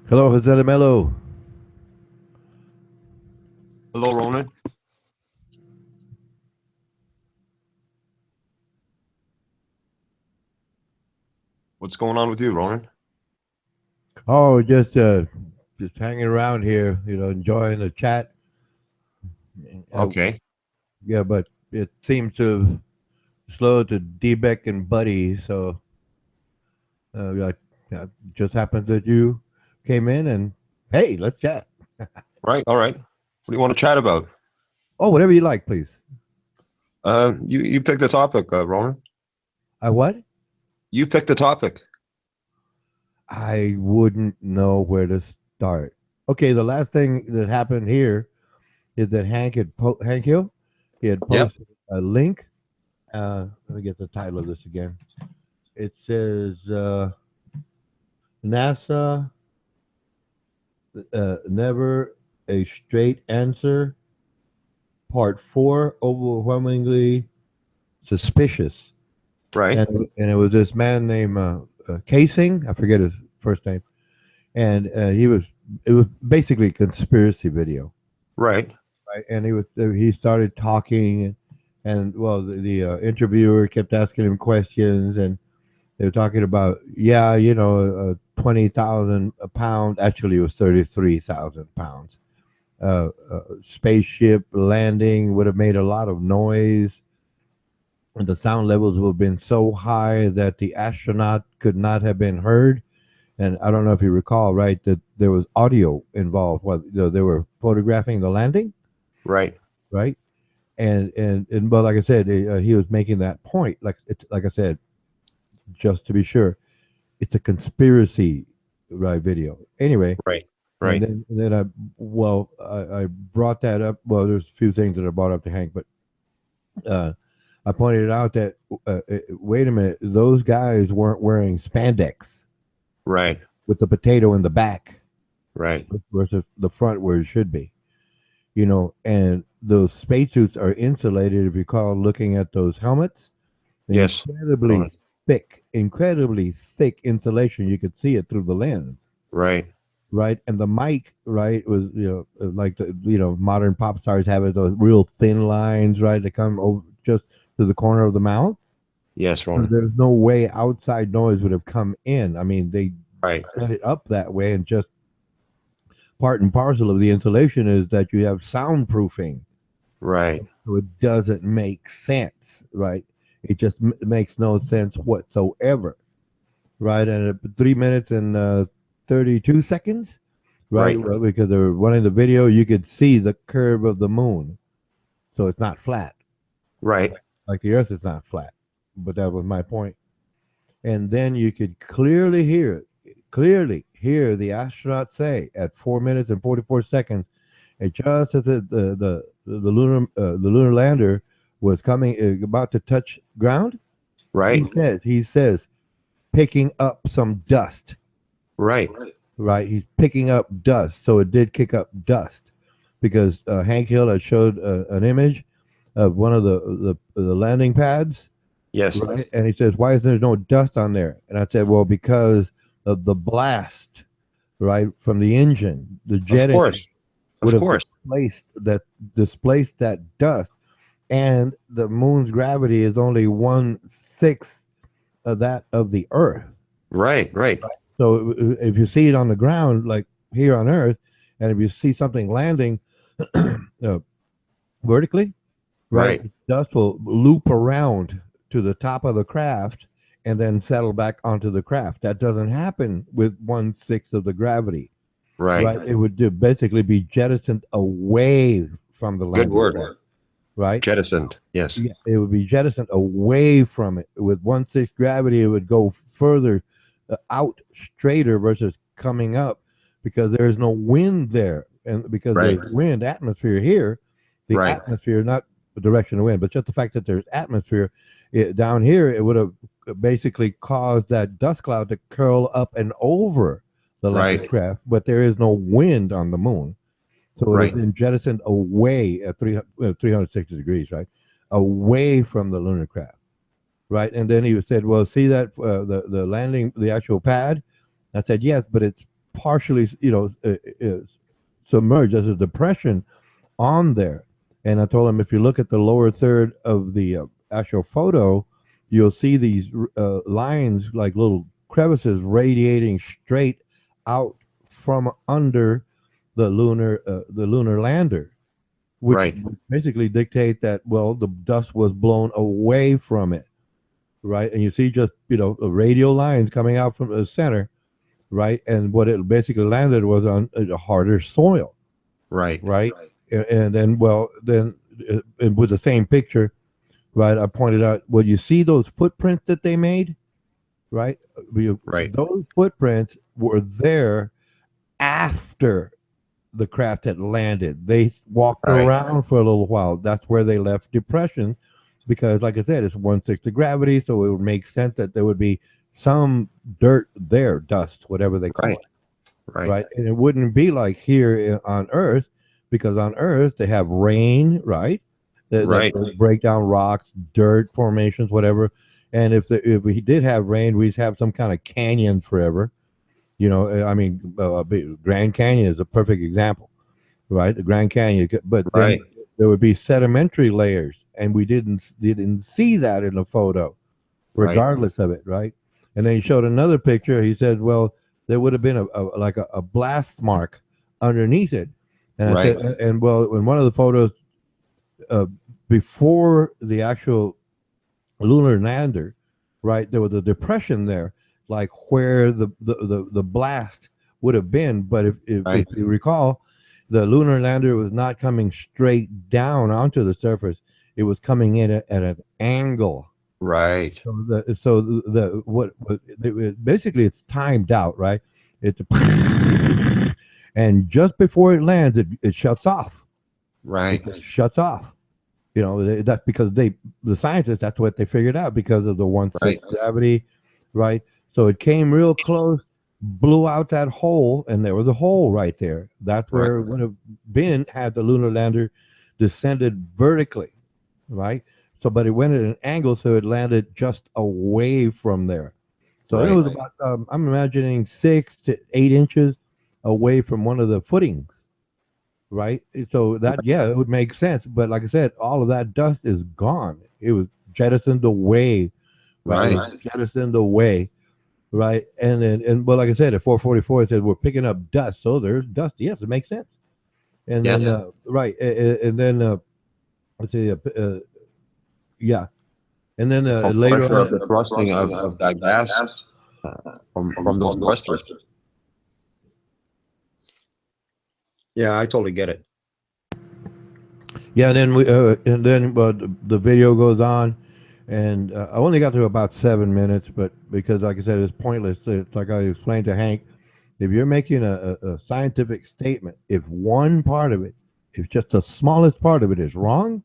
Hello, Jose Melo. Hello, Ronan. What's going on with you, Ronan? Oh, just hanging around here, enjoying the chat. Uh, Okay. yeah, but it seems to slow to D-Beck and Buddy, so just happens that you came in and hey, let's chat. Right. All right. What do you want to chat about? Oh, whatever you like, please. You pick the topic, Ronan. I what? You pick the topic. I wouldn't know where to start. Okay, the last thing that happened here is that Hank Hill, he had Yep. posted a link. Let me get the title of this again. It says NASA never a straight answer. Part 4 overwhelmingly suspicious, Right. and it was this man named Casing. I forget his first name, and it was basically a conspiracy video. Right. Right, and he started talking, and well, the interviewer kept asking him questions, and they were talking about 20,000 a pound. Actually, it was 33,000 pounds. Spaceship landing would have made a lot of noise, and the sound levels would have been so high that the astronaut could not have been heard. And I don't know if you recall, right, that there was audio involved while they were photographing the landing, Right. right? And but like I said, he was making that point. Like I said, just to be sure, it's a conspiracy, right? Video. Anyway, Right. and Right. then I brought that up. Well, there's a few things that I brought up to Hank, but I pointed out that wait a minute, those guys weren't wearing spandex Right. with the potato in the back Right. versus the front where it should be. And those spacesuits are insulated. If you recall, looking at those helmets, Yes. incredibly thick insulation. You could see it through the lens, Right. right? And the mic, right, was like the modern pop stars have it, those real thin lines, right, that come over just to the corner of the mouth. Yes, So Ronan. there's no way outside noise would have come in. I mean, they Right. set it up that way, and just part and parcel of the insulation is that you have soundproofing. Right. So it doesn't make sense, right? It just makes no sense whatsoever, right? And at 3 minutes and 32 seconds, right? Right. Well, because they were running the video, you could see the curve of the moon. So it's not flat. Right. Like the earth is not flat. But that was my point. And then you could clearly hear the astronaut say at 4 minutes and 44 seconds, and just as the lunar lander was coming about to touch ground, Right. he says picking up some dust. Right. Right, he's picking up dust, so it did kick up dust because Hank Hill had showed an image of one of the landing pads. Yes. Right. And he says, why is there no dust on there? And I said, well, because of the blast, right, from the engine, the jet Of course. engine would Of have course. displaced that dust. And the moon's gravity is only 1/6 of that of the Earth. Right. Right. So if you see it on the ground, like here on Earth, and if you see something landing vertically, right, Right. dust will loop around to the top of the craft and then settle back onto the craft. That doesn't happen with 1/6 of the gravity, Right. right? It would basically be jettisoned away from the Good landing word. pad, right? Jettisoned. Yes. Yeah, it would be jettisoned away from it. With 1/6 gravity, it would go further out straighter versus coming up because there is no wind there. And because Right. there's wind atmosphere here, the Right. atmosphere, not the direction of wind, but just the fact that there's atmosphere down here, it would have basically caused that dust cloud to curl up and over the landing Right. craft, but there is no wind on the moon. So it would Right. have been jettisoned away at 360 degrees, right? Away from the lunar craft, right? And then he said, well, see that the landing, the actual pad? I said, yes, but it's partially, submerged. There's a depression on there. And I told him, if you look at the lower third of the actual photo, you'll see these lines like little crevices radiating straight out from under the lunar lander, which Right. basically dictate that, well, the dust was blown away from it, right? And you see just radial lines coming out from the center, right? And what it basically landed was on a harder soil, Right. right? And then, with the same picture, right, I pointed out, well, you see those footprints that they made, right? Right. Those footprints were there after the craft had landed. They walked Right. around for a little while. That's where they left depression, because, like I said, it's 1/6 of gravity, so it would make sense that there would be some dirt there, dust, whatever they call Right. it, Right. right? And it wouldn't be like here on Earth, because on Earth they have rain, right? Right. That break down rocks, dirt formations, whatever. And if we did have rain, we'd have some kind of canyon forever. I mean, Grand Canyon is a perfect example, right? The Grand Canyon, but then Right. there would be sedimentary layers, and we didn't see that in the photo, Right. regardless of it, right? And then he showed another picture. He said, well, there would have been a blast mark underneath it, and I Right. said, and well, in one of the photos, uh, before the actual lunar lander, right, there was a depression there, like where the blast would have been. But if Right. you recall, the lunar lander was not coming straight down onto the surface; it was coming in at an angle. Right. Basically it's timed out, right? It's and just before it lands, it shuts off. Right. It just shuts off. That's because the scientists, that's what they figured out, because of the 1/6 Right. gravity, right? So it came real close, blew out that hole, and there was a hole right there. That's Right. where it would have been had the lunar lander descended vertically, right? So, but it went at an angle, so it landed just away from there. So it Right. was about, I'm imagining 6 to 8 inches away from one of the footings, right? So that, yeah, it would make sense. But like I said, all of that dust is gone. It was jettisoned away, right? It Right. was jettisoned away, right? But like I said, at 4:44, it said we're picking up dust. So there's dust. Yes, it makes sense. And Yeah. then, right, and then let's see, yeah, and then It's called later pressure of on, the thrusting of that gas from those thrusters. Yeah, I totally get it. yeah, and then the video goes on, and I only got to about 7 minutes, but because, like I said, it's pointless. It's like I explained to Hank, if you're making a scientific statement, if one part of it, if just the smallest part of it is wrong,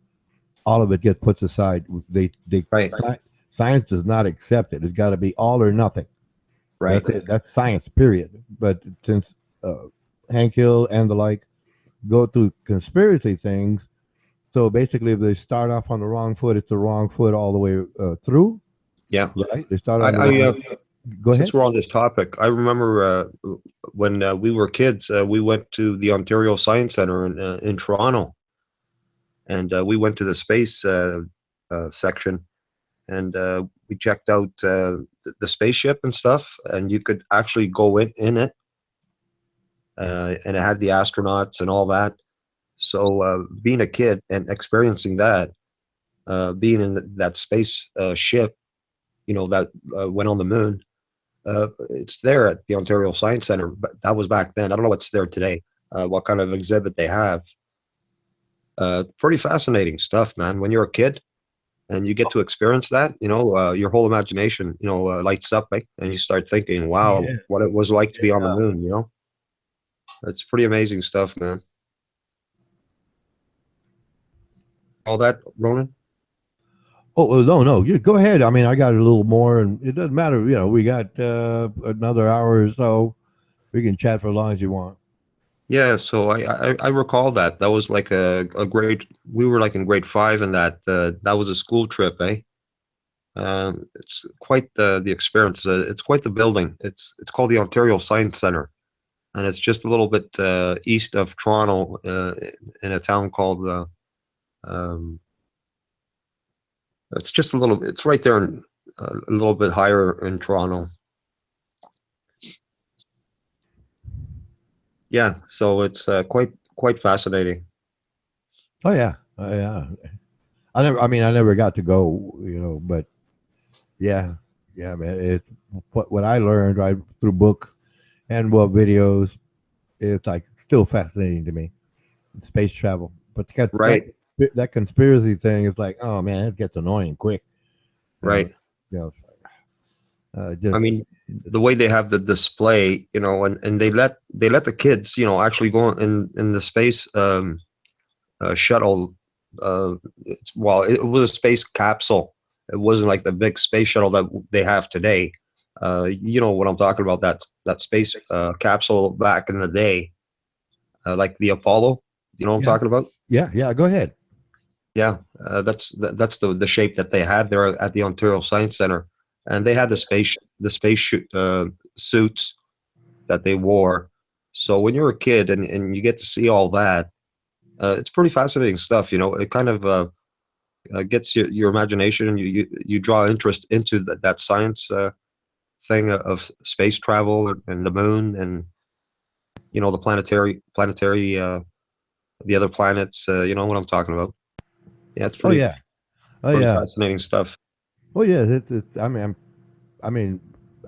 all of it gets put aside. Right. Science does not accept it. It's got to be all or nothing. Right. That's it. That's science, period. But since Hank Hill and the like go through conspiracy things, so basically, if they start off on the wrong foot, it's the wrong foot all the way through. Yeah. Right? They start I, on the I wrong. Go ahead. Since we're on this topic, I remember when we were kids, we went to the Ontario Science Center in Toronto, and we went to the space section, and we checked out the spaceship and stuff, and you could actually go in it, and it had the astronauts and all that. So being a kid and experiencing that, being in that space ship, that went on the moon. It's there at the Ontario Science Center, but that was back then. I don't know what's there today, what kind of exhibit they have. Pretty fascinating stuff, man. When you're a kid and you get to experience that, your whole imagination, lights up, and you start thinking, wow, Yeah. what it was like to be on the moon, It's pretty amazing stuff, man. All that, Ronan? Oh no, you go ahead. I mean, I got a little more, and it doesn't matter. We got another hour or so. We can chat for as long as you want. Yeah, so I recall that was like a grade. We were like in grade 5, and that was a school trip, eh? It's quite the experience. It's quite the building. It's called the Ontario Science Center, and it's just a little bit east of Toronto, in a town called. Um, it's just a little. It's right there, a little bit higher in Toronto. Yeah, so it's quite fascinating. Oh yeah, yeah. I never got to go, but yeah, yeah, man. It's what I learned right through books and videos. It's like still fascinating to me. Space travel, but Right, that conspiracy thing is like, oh man, it gets annoying quick. You know, right. you know, I just mean, the way they have the display, and they let the kids, actually go in the space shuttle. Well, it was a space capsule. It wasn't like the big space shuttle that they have today. You know what I'm talking about? That space capsule back in the day, like the Apollo. You know what I'm yeah, talking about? yeah, yeah. Go ahead. Yeah, that's the shape that they had there at the Ontario Science Center, and they had the space suits that they wore. So when you're a kid and you get to see all that, it's pretty fascinating stuff. It kind of gets your imagination, and you draw interest into that science thing of space travel and the moon, and the planetary the other planets. You know what I'm talking about? Yeah, it's Oh pretty yeah, oh pretty yeah, fascinating stuff. oh yeah. It's. I mean,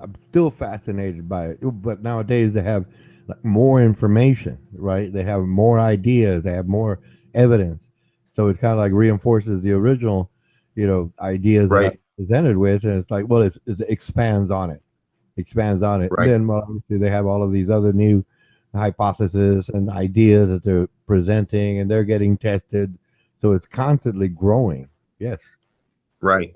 I'm still fascinated by it. But nowadays they have like more information, right? They have more ideas. They have more evidence. So it kind of like reinforces the original, ideas that I Right, presented with, and it's like, well, it expands on it, expands on it. And right, then, well, obviously they have all of these other new hypotheses and ideas that they're presenting, and they're getting tested. So it's constantly growing. Yes. right.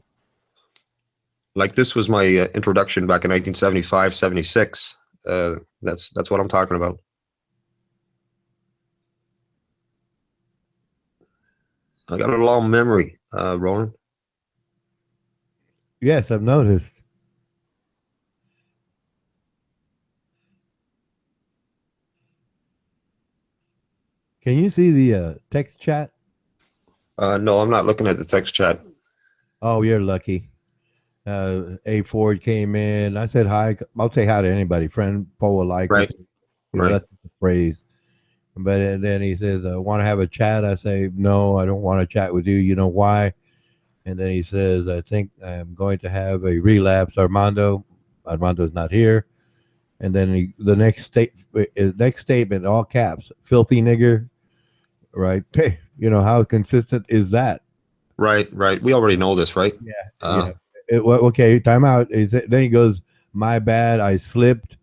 Like this was my introduction back in 1975, 76. That's what I'm talking about. I got a long memory, Ronan. Yes, I've noticed. Can you see the text chat? No, I'm not looking at the text chat. Oh, you're lucky. A Ford came in. I said hi. I'll say hi to anybody, friend, foe alike. Right, right, That's the phrase. But then he says, "Want to have a chat?" I say, "No, I don't want to chat with you. You know why?" And then he says, "I think I'm going to have a relapse." Armando's not here. And then the next statement, all caps, "Filthy nigger." Right? Hey, how consistent is that? right. We already know this, right? Yeah, Uh, yeah. Okay, time out. Then he goes, "My bad, I slipped,"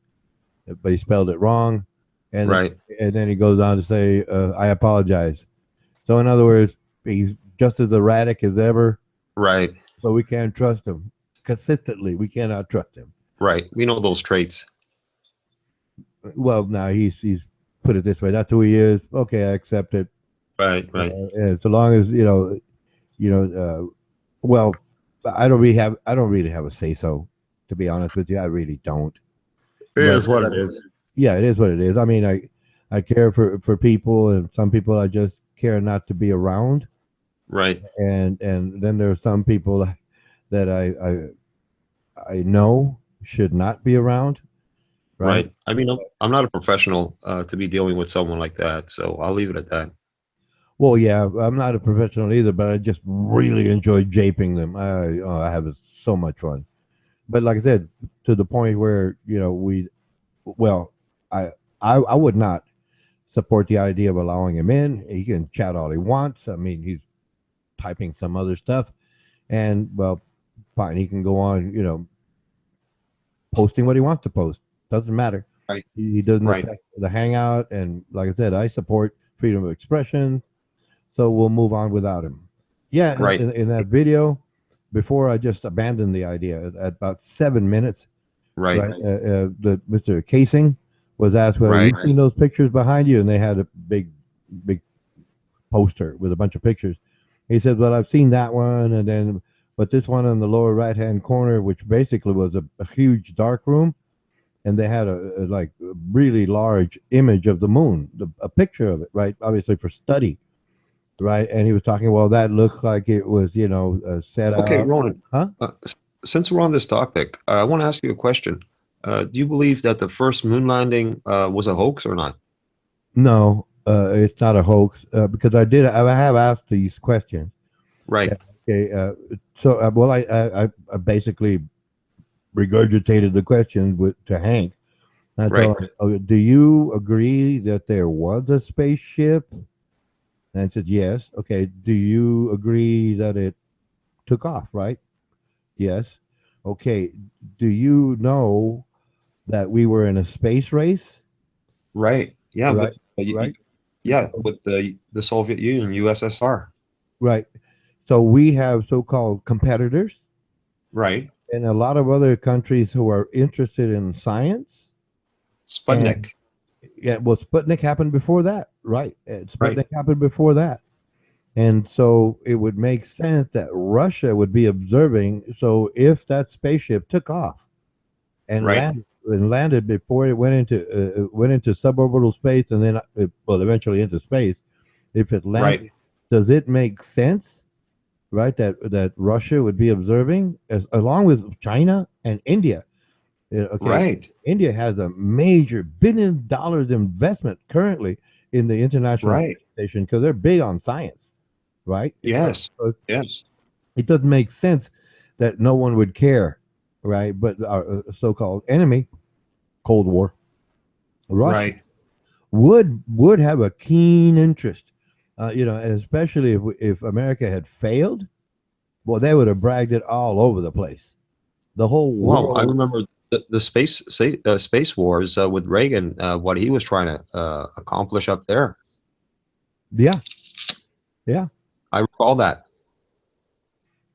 but he spelled it wrong, and right, and then he goes on to say, "I apologize." So in other words, he's just as erratic as ever, right, but we can't trust him consistently. We cannot trust him. right. We know those traits. Well, now he's put it this way. That's who he is. Okay, I accept it. Right, right. And so long as you know, well, I don't really have a say so. To be honest with you, I really don't. It But is what it is. yeah, it is what it is. I mean, I care for people, and some people I just care not to be around, Right, and then there are some people that I know should not be around, right? right. I mean, I'm not a professional to be dealing with someone like that, so I'll leave it at that. Well, yeah, I'm not a professional either, but I just really enjoy japing them. I have so much fun. But like I said, to the point where well, I I would not support the idea of allowing him in. He can chat all he wants. I mean, he's typing some other stuff, and well, fine, he can go on, posting what he wants to post. Doesn't matter. Right, He doesn't right, affect the hangout, and like I said, I support freedom of expression. So we'll move on without him. Yeah, right, in that video, before I just abandoned the idea at about 7 minutes, right, right? The Mr. Casing was asked, "Well, right, you've seen those pictures behind you," and they had a big poster with a bunch of pictures. He said, "Well, I've seen that one, and then, but this one in the lower right hand corner, which basically was a huge dark room, and they had a like really large image of the moon, a picture of it, right? Obviously for study, right? And he was talking, well, that looked like it was, set Okay, up. Ronan. Huh? Since we're on this topic, I want to ask you a question. Do you believe that the first moon landing was a hoax or not? No, it's not a hoax because I have asked these questions. Right, Okay, well, I basically regurgitated the question to Hank. I right, told him, oh, do you agree that there was a spaceship? And I said, yes. Okay, do you agree that it took off, right? Yes. Okay, do you know that we were in a space race? right. Yeah, Right, y- right, yeah, with the Soviet Union, USSR. right. So we have so-called competitors Right. and a lot of other countries who are interested in science. And Sputnik. yeah, well, Sputnik happened before that, right? Right, Sputnik happened before that. And so it would make sense that Russia would be observing. So if that spaceship took off and right, landed before it went into suborbital space and then well eventually into space, if it landed, right, does it make sense, right? That Russia would be observing along with China and India. Okay, right, India has a major $1 billion investment currently in the International right. Space Station because they're big on science, right? Yes, yes, It doesn't make sense that no one would care, right? But our so-called enemy, Cold War, Russia, right. would have a keen interest, and especially if America had failed, well, they would have bragged it all over the place. The whole Wow, I world, remember the space wars with Reagan, what he was trying to accomplish up there. yeah, yeah, I recall that.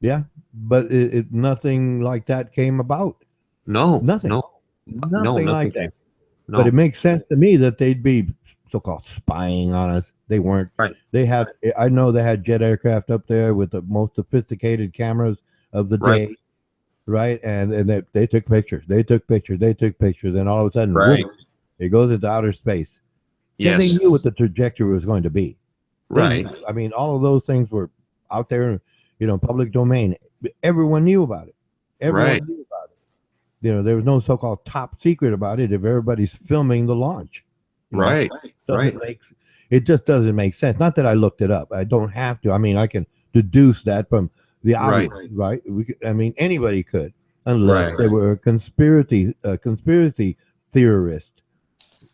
yeah. But nothing like that came about. No, Nothing, no, no, nothing nothing like that. came. But it No. makes sense to me that they'd be so-called spying on us. They weren't. Right, They had. I know they had jet aircraft up there with the most sophisticated cameras of the right, day, right? And they took pictures. They took pictures. They took pictures. And all of a sudden, right. boom, it goes into outer space because they Yes, knew what the trajectory was going to be. They right, knew. I mean, all of those things were out there, public domain. Everyone knew about it. Everyone right, knew about it. There was no so-called top secret about it if everybody's filming the launch. right, right, Doesn't make it just doesn't make sense. Not that I looked it up. I don't have to. I mean, I can deduce that from the right, obvious, right? I mean, anybody could, unless right, they were a conspiracy theorist,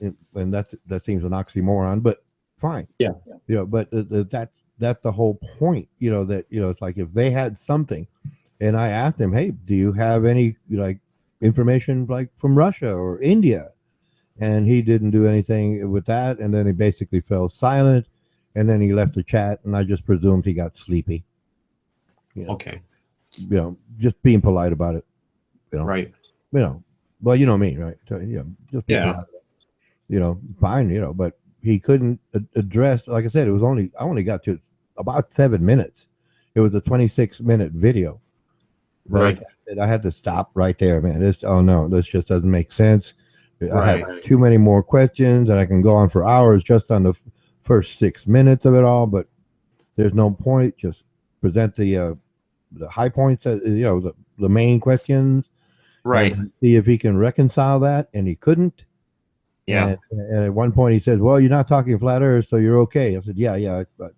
and that seems an oxymoron. But fine, yeah, But that's the whole point. That it's like if they had something, and I asked him, hey, do you have any like information like from Russia or India? And he didn't do anything with that. And then he basically fell silent. And then he left the chat, and I just presumed he got sleepy. okay, Just being polite about it. right, You know. Well, you know me, right? So, just be yeah, polite. Fine. But he couldn't address. Like I said, I only got to about 7 minutes. It was a 26-minute video. right, But I had to stop right there, man. Oh no, this just doesn't make sense. I right, have too many more questions, and I can go on for hours just on the first 6 minutes of it all. But there's no point. Just present the high points, the main questions, right, and see if he can reconcile that. And he couldn't. yeah, And at one point he says, "Well, you're not talking flat Earth, so you're okay." I said, "Yeah, but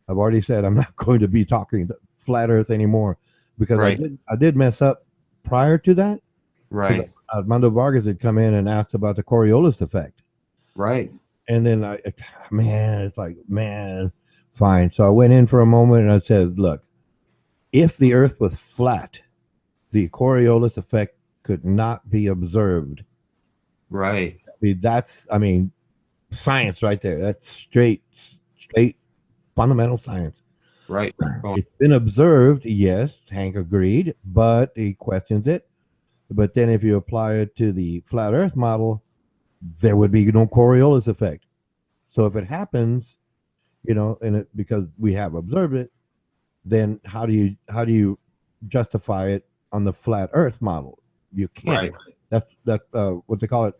I've already said I'm not going to be talking flat Earth anymore because right, I did mess up prior to that." Because right, Armando Vargas had come in and asked about the Coriolis effect. right, And then it's like, man, fine. So I went in for a moment and I said, look, if the earth was flat, the Coriolis effect could not be observed. right, I mean, science right there. That's straight fundamental science. right. Oh, It's been observed, yes, Hank agreed, but he questions it. But then if you apply it to the flat earth model, there would be no Coriolis effect. So if it happens, because we have observed it, then how do you justify it on the flat earth model? You can't. right, That's what they call it,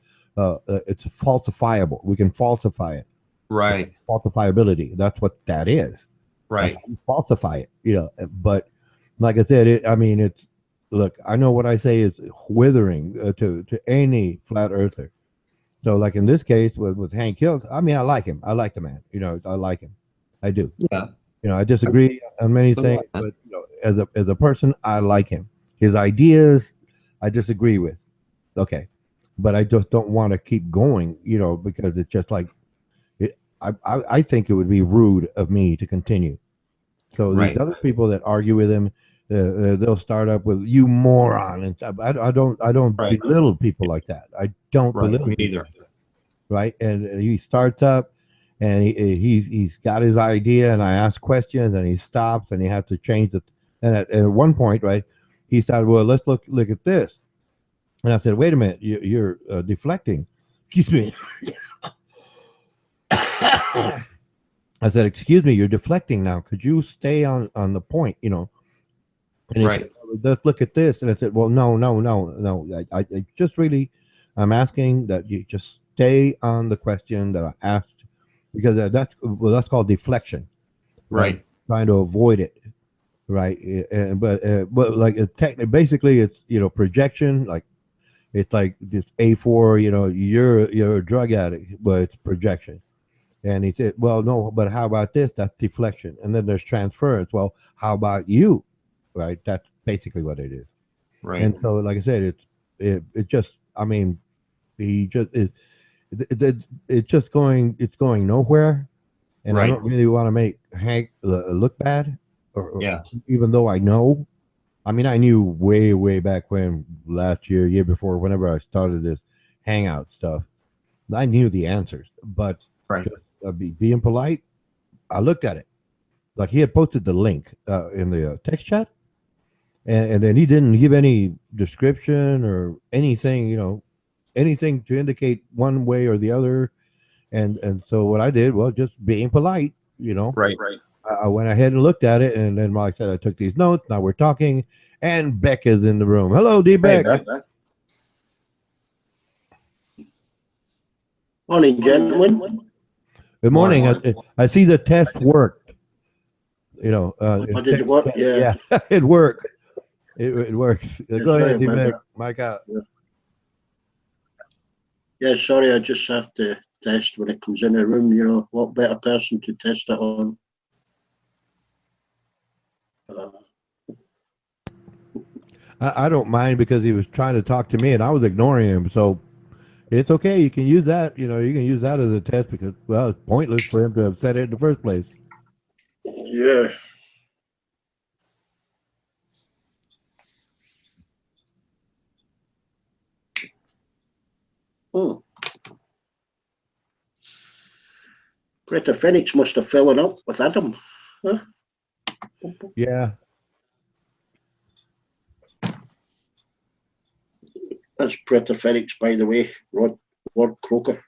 it's falsifiable. We can falsify it. Right. Falsifiability. That's what that is. Right. That's how you falsify it. But like I said, I mean, it's look. I know what I say is withering to any flat earther. So, like in this case with Hank Hill, I mean, I like him. I like the man. I like him. I do. Yeah. I disagree on many things, but as a person, I like him. His ideas, I disagree with. Okay, but I just don't want to keep going. Because it's just like I think it would be rude of me to continue. So these Right. other people that argue with him, they'll start up with "you moron" and stuff. I don't Right. belittle people like that. I don't Right. belittle Me people neither. like that, right? And he starts up, and he's got his idea, and I ask questions, and he stops, and he has to change it. And at one point, right, he said, "Well, let's look at this." And I said, "Wait a minute, you're deflecting." Excuse me. I said, "Excuse me, you're deflecting now. Could you stay on the point?" And he said, Right. "Well, let's look at this." And I said, "Well, no, no, no, no. I just really, I'm asking that you just stay on the question that I asked, because that's called deflection, right? Right. Trying to avoid it, right? But like basically, it's projection. Like it's like this A4. You're a drug addict, but it's projection." And he said, "Well, no, but how about this? That's deflection. And then there's transference. Well, how about you?" Right? That's basically what it is. Right. And so, like I said, it just, I mean, he just it's going nowhere. And I Right. don't really want to make Hank look bad, or Yeah. even though I know. I mean, I knew way, way back when, last year before, whenever I started this hangout stuff, I knew the answers, but Right. just being polite, I looked at it. Like he had posted the link in the text chat, and then he didn't give any description or anything, anything to indicate one way or the other. And so what I did was just being polite, Right. I went ahead and looked at it, and then like I said, I took these notes. Now we're talking, and Beck is in the room. Hello, D. Hey, Beck. Beth. Morning, gentlemen. Good morning. I see the test worked. I did what? Yeah. Yeah, it worked. It works. Yeah, Go sorry ahead, D. about Beck. that. Mike out. Yeah, sorry, I just have to test when it comes in the room. What better person to test it on? I don't mind, because he was trying to talk to me and I was ignoring him. So it's okay. You can use that. You can use that as a test, because, well, it's pointless for him to have said it in the first place. Yeah. Greta Phoenix must have fallen up with Adam. Huh? Yeah. That's Greta Phoenix, by the way, Rod Croker.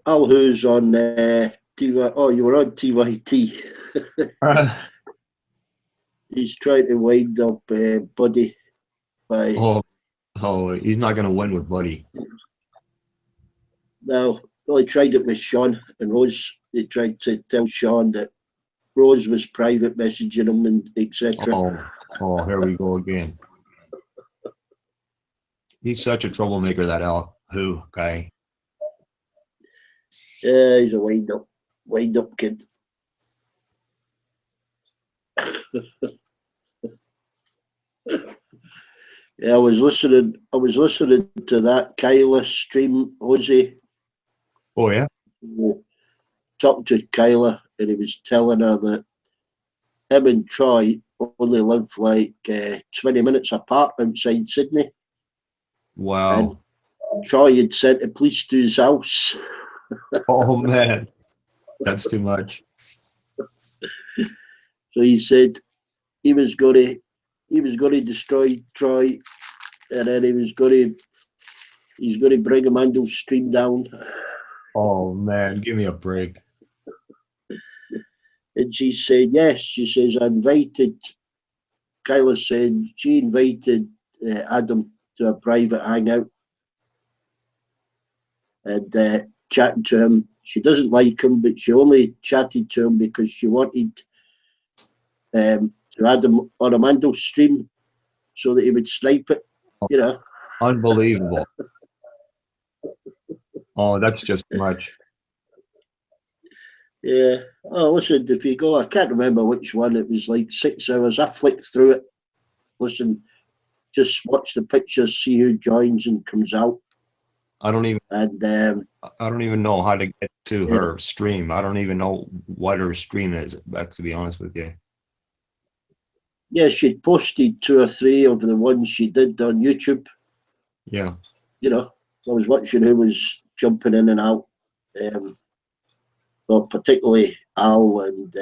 Al Who's on TY. Oh, you were on TYT. He's trying to wind up Buddy by. He's not going to win with Buddy. No, well, he tried it with Sean and Rose. They tried to tell Sean that Rose was private messaging him and etc. Oh, here we go again. He's such a troublemaker, that Al Who guy. Yeah, he's a wind up kid. Yeah, I was listening to that Kyla stream, Jose. Oh yeah. Talking to Kyla, and he was telling her that him and Troy only live like 20 minutes apart outside Sydney. Wow. And Troy had sent the police to his house. Oh man, that's too much. So he said he was going to destroy Troy, and then he's going to bring Amando's stream down. Oh man, give me a break. And she said, yes. She says, I invited, Kyla said, she invited Adam to a private hangout and chatting to him. She doesn't like him, but she only chatted to him because she wanted to add him on a Mando stream so that he would snipe it, you know. Unbelievable. Oh, that's just much. Yeah. Oh, listen, if you go, I can't remember which one, it was like 6 hours. I flicked through it. Listen, just watch the pictures, see who joins and comes out. I don't even And I don't even know how to get to yeah, her stream. I don't even know what her stream is, to be honest with you. yeah, she'd posted 2 or 3 of the ones she did on YouTube. Yeah. You know, I was watching who was jumping in and out. Well, particularly Al and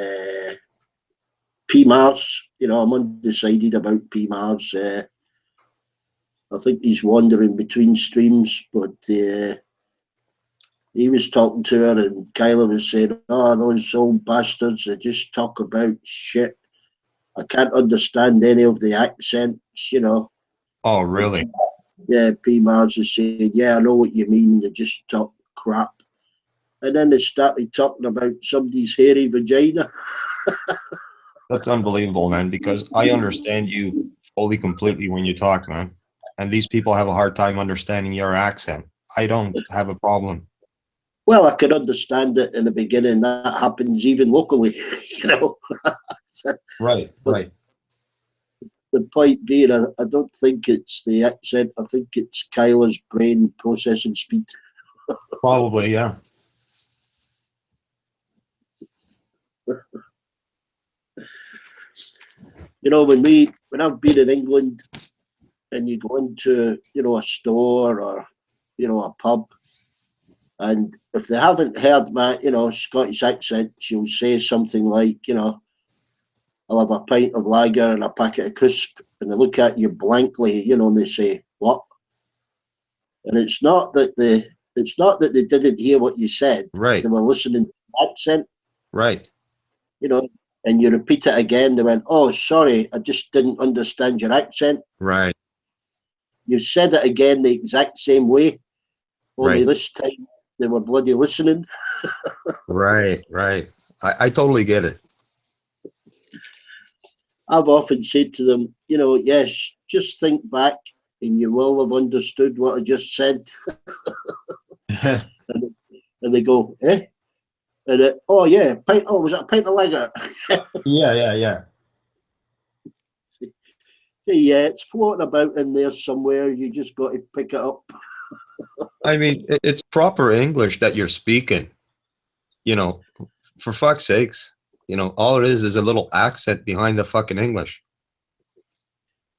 P Mars. You know, I'm undecided about P Mars. I think he's wandering between streams, but he was talking to her, and Kyla was saying, "Oh, those old bastards! They just talk about shit. I can't understand any of the accents." You know. Oh, really? Yeah, P Mars is saying, "Yeah, I know what you mean. They just talk crap." And then they started talking about somebody's hairy vagina. That's unbelievable, man, because I understand you fully completely when you talk, man. And these people have a hard time understanding your accent. I don't have a problem. Well, I can understand it in the beginning. That happens even locally, you know. Right, But right. the point being, I don't think it's the accent. I think it's Kyla's brain processing speed. Probably, yeah. You know, when I've been in England and you go into, you know, a store or, you know, a pub, and if they haven't heard my, you know, Scottish accent, she'll say something like, you know, I'll have a pint of lager and a packet of crisp, and they look at you blankly, you know, and they say, "What?" And it's not that they didn't hear what you said. Right, They were listening to the accent, right, you know, and you repeat it again. They went, "Oh, sorry, I just didn't understand your accent." right, You said it again the exact same way, only right, this time they were bloody listening. right, right. I totally get it. I've often said to them, you know, yes, just think back and you will have understood what I just said. And they go, eh? And oh yeah, pint. Oh, was that a pint of lager? Yeah, yeah. Yeah, it's floating about in there somewhere. You just got to pick it up. I mean, it's proper English that you're speaking, you know, for fuck's sakes. You know, all it is a little accent behind the fucking English.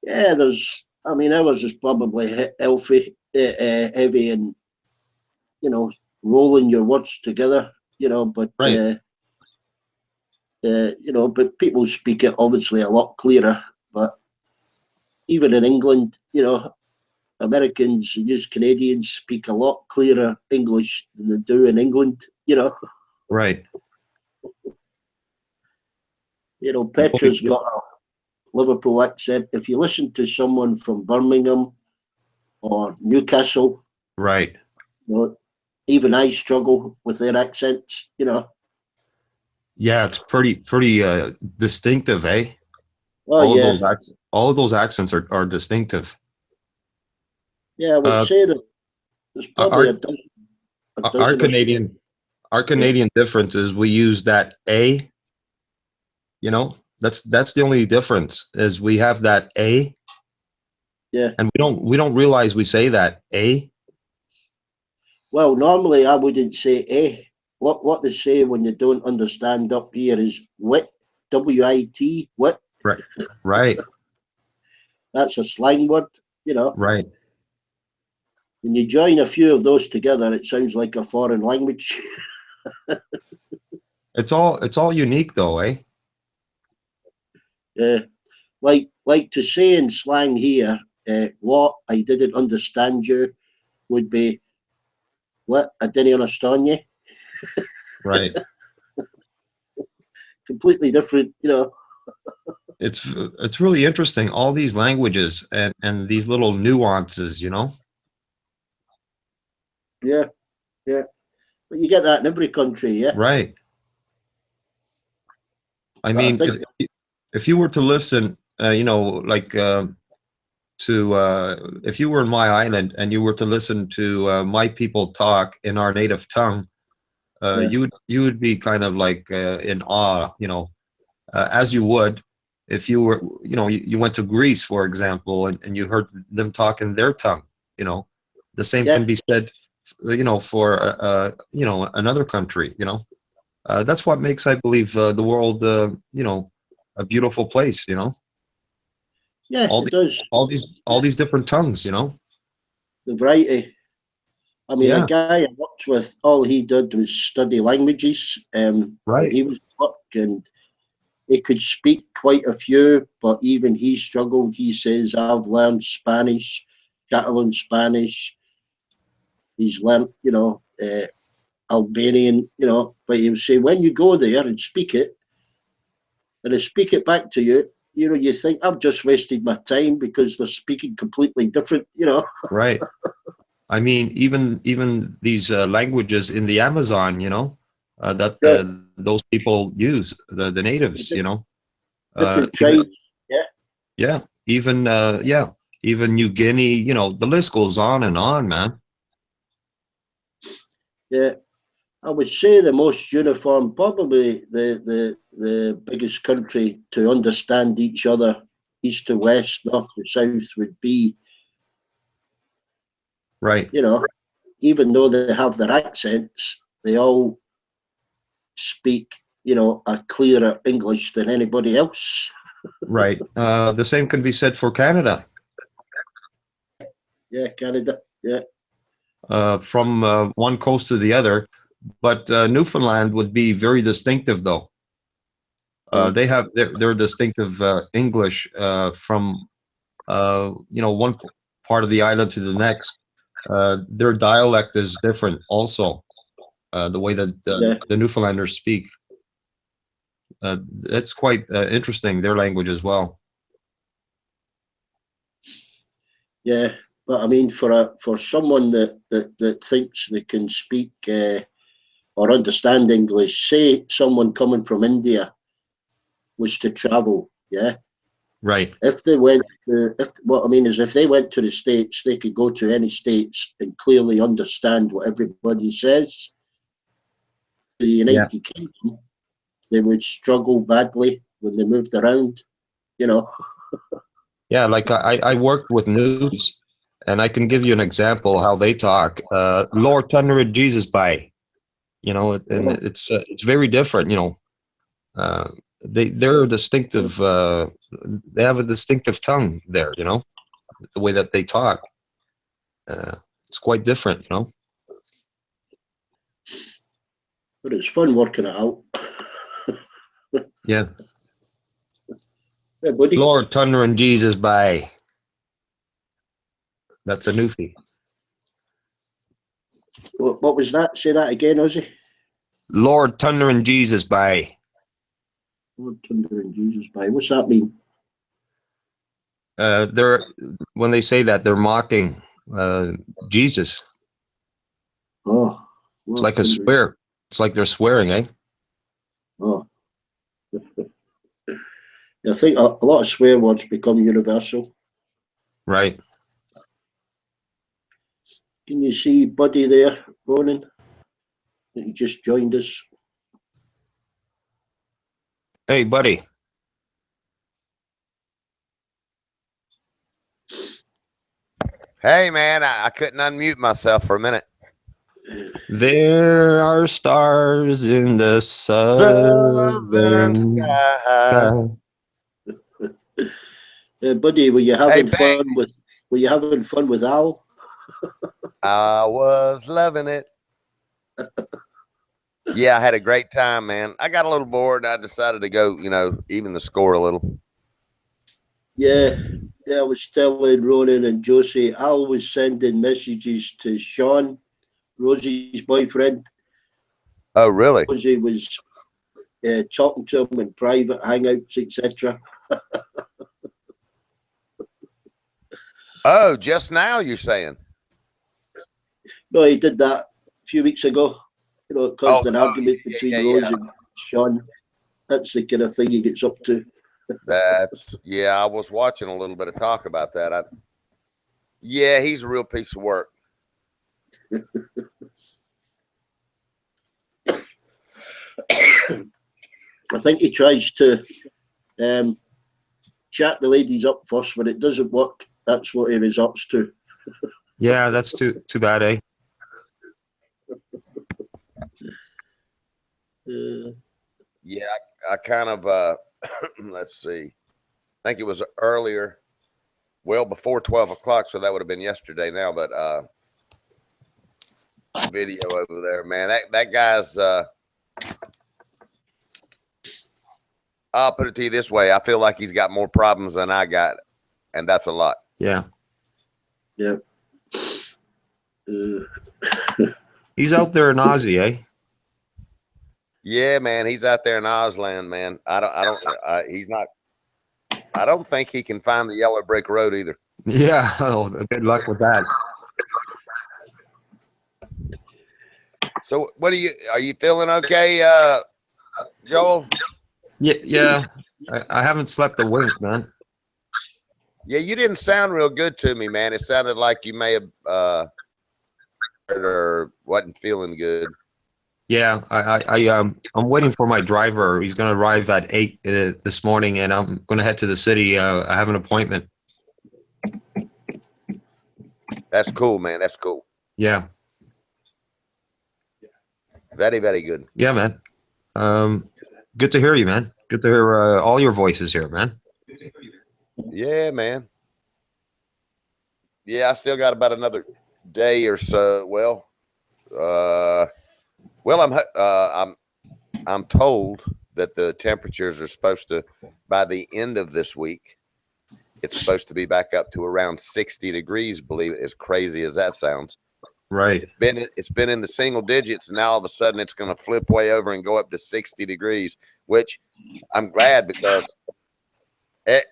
Yeah, there's. I mean, ours is probably heavy, and you know, rolling your words together. You know, but Right. you know, but people speak it obviously a lot clearer. But even in England, you know, Americans and just Canadians speak a lot clearer English than they do in England. Right. You know, Petra's got a Liverpool accent. If you listen to someone from Birmingham or Newcastle, Right. you know, even I struggle with their accents. You know. Yeah, it's pretty distinctive, eh? Oh yeah, All of those accents are distinctive. yeah. I would Uh, say that there's probably our a our dozen or so. Yeah, Canadian difference is we use that A, you know, that's the only difference is we have that A, yeah. and we don't realize we say that A. Well, normally I wouldn't say eh. What they say when you don't understand up here is wit, WIT, wit. Right. Right. That's a slang word. You know, Right. when you join a few of those together, it sounds like a foreign language. It's all unique though, eh? Yeah, like to say in slang here, what I didn't understand you would be what I didn't understand you. Right. completely different, you know. It's really interesting, all these languages and these little nuances, you know. Yeah, yeah. But you get that in every country, yeah. Right. I But I mean, think, if you were to listen, you know, like to if you were in my island and you were to listen to my people talk in our native tongue, yeah, you would be kind of like in awe, you know, as you would if you were, you know, you went to Greece, for example, and you heard them talk in their tongue, you know. The same yeah, can be said, you know, for you know, another country, you know. That's what makes, I believe, the world, you know, a beautiful place, you know. yeah. All It these, does. all these different tongues, you know. The variety. I mean, a Yeah, guy I worked with, all he did was study languages when right, he was at work, and he could speak quite a few, but even he struggled. He says, I've learned Spanish, Catalan Spanish. He's learned, you know, Albanian, you know, but he would say, when you go there and speak it, and they speak it back to you, you know, you think, I've just wasted my time because they're speaking completely different, you know. right. I mean, even these languages in the Amazon, you know, that Yeah, those people use, the natives, you know. different Even, tribes. Yeah, yeah, even yeah, even New Guinea, you know, the list goes on, man. yeah. I would say the most uniform, probably the biggest country to understand each other, east to west, north to south, would be, Right, you know, even though they have their accents, they all speak, you know, a clearer English than anybody else. right. The same can be said for Canada. Yeah, yeah, Canada. Yeah, From one coast to the other, but Newfoundland would be very distinctive, though. yeah, They have their distinctive English from you know, one part of the island to the next. Their dialect is different, also. The way that yeah, the Newfoundlanders speak, it's quite interesting. Their language as well. yeah. But I mean, for someone that thinks they can speak or understand English, say someone coming from India was to travel, yeah. Right. If they went to, if what I mean is, if they went to the States, they could go to any states and clearly understand what everybody says. The Yeah. United Kingdom, they would struggle badly when they moved around. You know, Yeah. Like I worked with news, and I can give you an example how they talk. Lord Thunder and Jesus by, you know, and oh, it's very different. You know, uh, they're a distinctive. They have a distinctive tongue there. You know, the way that they talk. It's quite different. You know. but it's fun working it out. Yeah. Hey, buddy, Lord Thunder and Jesus by. That's a newfie. what was that? Say that again, Ozzy. Lord Thunder and Jesus by. Lord Thunder and Jesus, by what's that mean? They're when they say that they're mocking Jesus. Oh, It's Lord like a Thunder. swear. It's like they're swearing, eh? Oh, I think a lot of swear words become universal. Right. Can you see Buddy there, Ronan? He just joined us. Hey, buddy. Hey, man, I couldn't unmute myself for a minute. There are stars in the Southern southern sky. sky. Buddy, were you Hey, having Beck, fun with? Were you having fun with Al? I was loving it. Yeah, I had a great time, man. I got a little bored and I decided to go, even the score a little. Yeah, yeah. I was telling Ronan and Josie. Al was sending messages to Sean, Rosie's boyfriend. Oh, really? Rosie was talking to him in private hangouts, etc. Oh, just now you're saying? No, he did that a few weeks ago. You know, it caused an argument between Rose and Sean. That's the kind of thing he gets up to. That's I was watching a little bit of talk about that. Yeah, he's a real piece of work. I think he tries to chat the ladies up first. When it doesn't work, that's what he resorts to. Yeah, that's too bad, eh? Yeah, I kind of let's see. I think it was earlier, well before 12 o'clock, so that would have been yesterday now, but video over there, man. That guy's I'll put it to you this way. I feel like he's got more problems than I got, and that's a lot. Yeah. Yeah. He's out there in Aussie, eh? Yeah, man, he's out there in Ausland, man. He's not. I don't think he can find the yellow brick road either. Yeah. Oh, good luck with that. So, are you feeling okay, Joel? Yeah. I haven't slept a wink, man. Yeah, you didn't sound real good to me, man. It sounded like you may have or wasn't feeling good. Yeah, I'm waiting for my driver. He's gonna arrive at 8 this morning, and I'm gonna head to the city. I have an appointment. That's cool, man. That's cool. Yeah. Very, very good. Yeah, man. Good to hear you, man. Good to hear all your voices here, man. Yeah, man. Yeah, I still got about another day or so. Well, I'm told that the temperatures are supposed to, by the end of this week, it's supposed to be back up to around 60 degrees. Believe it, as crazy as that sounds. Right. It's been in the single digits, and now all of a sudden it's going to flip way over and go up to 60 degrees, which I'm glad, because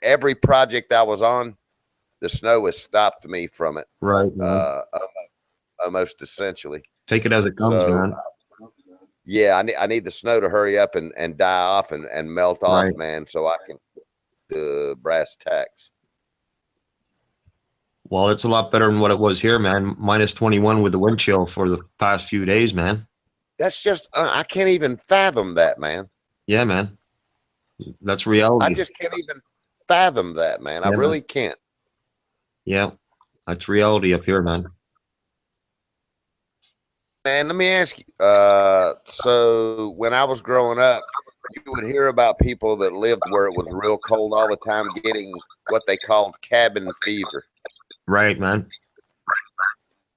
every project I was on, the snow has stopped me from it. Right. Almost essentially. Take it as it comes, man. Yeah, I need the snow to hurry up and die off and melt off, man, so I can brass tacks. Well, it's a lot better than what it was here, man. Minus 21 with the wind chill for the past few days, man. That's just I can't even fathom that, man. Yeah, man. That's reality. I just can't even fathom that, man. I really can't. Yeah, that's reality up here, man. Man, let me ask you. So when I was growing up, you would hear about people that lived where it was real cold all the time, getting what they called cabin fever. Right, man.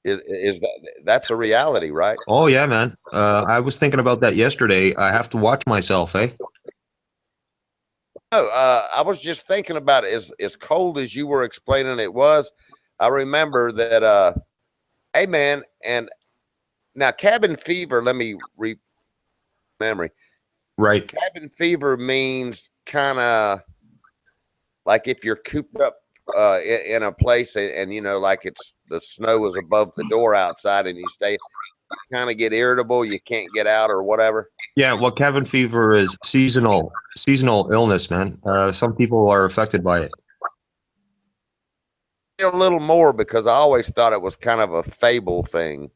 Is that's a reality, right? Oh yeah, man. I was thinking about that yesterday. I have to watch myself, eh? No, I was just thinking about it. As cold as you were explaining it was, I remember that. Hey, man, and now cabin fever. Let me memory. Right. Cabin fever means kind of like if you're cooped up in a place and you know, like the snow is above the door outside and you kind of get irritable, you can't get out or whatever. Yeah, well, cabin fever is seasonal illness, man. Some people are affected by it. A little more, because I always thought it was kind of a fable thing.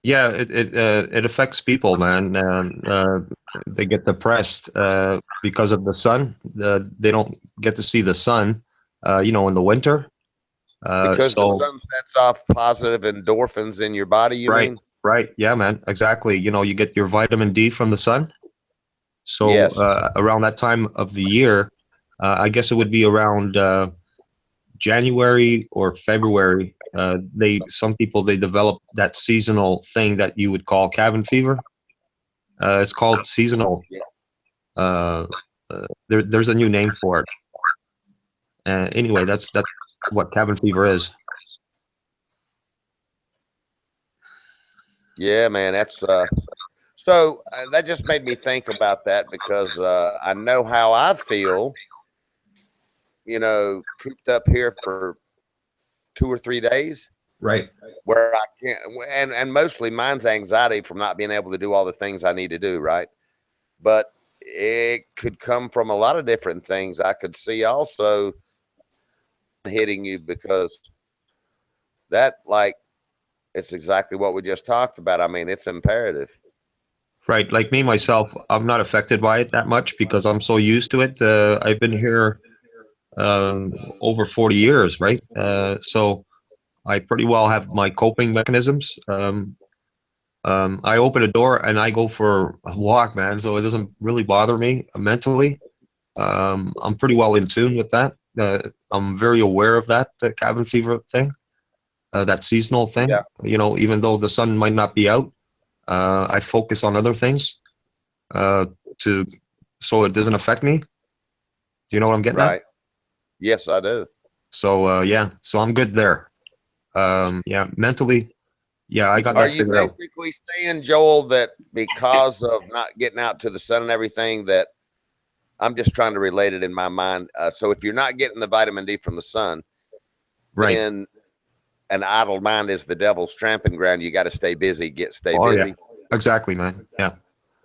Yeah, it affects people, man. They get depressed because of the sun. They don't get to see the sun, you know, in the winter. Because the sun sets off positive endorphins in your body, you mean? Right. Yeah, man. Exactly. You know, you get your vitamin D from the sun. So yes. Around that time of the year, I guess it would be around January or February. Some people develop that seasonal thing that you would call cabin fever. It's called seasonal. There's a new name for it. Anyway, that's what cabin fever is. Yeah, man, that's So that just made me think about that because I know how I feel, cooped up here for 2 or 3 days Right. where I can't, and mostly mine's anxiety from not being able to do all the things I need to do. Right. But it could come from a lot of different things. I could see also hitting you because that, like, it's exactly what we just talked about. I mean, it's imperative. Right. Like me, myself, I'm not affected by it that much because I'm so used to it. I've been here over 40 years, right? So I pretty well have my coping mechanisms. I open a door and I go for a walk, man. So it doesn't really bother me mentally. I'm pretty well in tune with that. I'm very aware of that, the cabin fever thing, that seasonal thing. Yeah. Even though the sun might not be out, I focus on other things to so it doesn't affect me. Do you know what I'm getting at? Right. Yes, I do. So yeah, so I'm good there. Yeah, mentally, yeah, I got Are that you figured out. basically saying, Joel, that because of not getting out to the sun and everything, that I'm just trying to relate it in my mind. So if you're not getting the vitamin D from the sun, Right. then an idle mind is the devil's tramping ground. You got to stay busy, stay Oh busy. yeah, exactly, man. Yeah.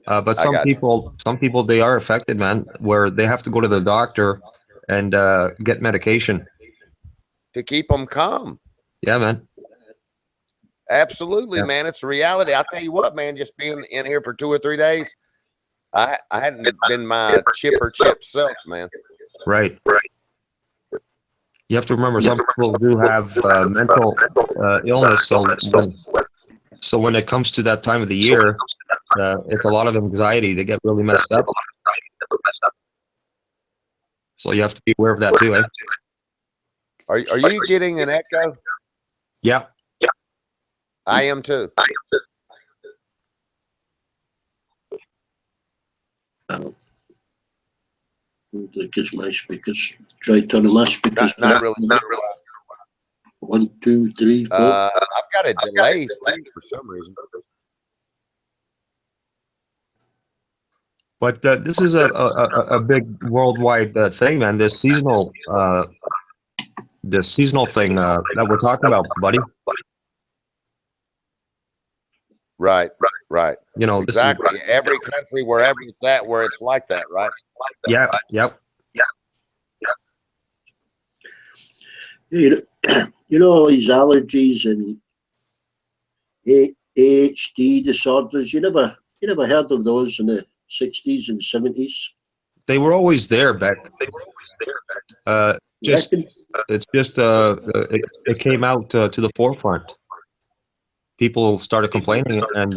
But I some got you. people, they are affected, man, where they have to go to the doctor and get medication. To keep them calm. Yeah, man. Absolutely, Yeah. man. It's a reality. I'll tell you what, man, just being in here for 2 or 3 days, I hadn't been my chip self, man. Right. You have to remember, some people do have mental illness, so when it comes to that time of the year, it's a lot of anxiety. They get really messed up. So you have to be aware of that too, eh? Are you getting an echo? Yeah. I am too. Because my speakers. Try turning my speakers. Not really. 1, 2, 3, 4. I've got a delay for some reason. But this is a big worldwide thing, man. This seasonal thing that we're talking about, buddy. Right. This Exactly. Every country, wherever it's at, where it's like that, right? Yeah. Yep. You know all these allergies and ADHD disorders. You never heard of those in the 60s and 70s. They were always there, Beck. It's just it came out to the forefront. People started complaining, and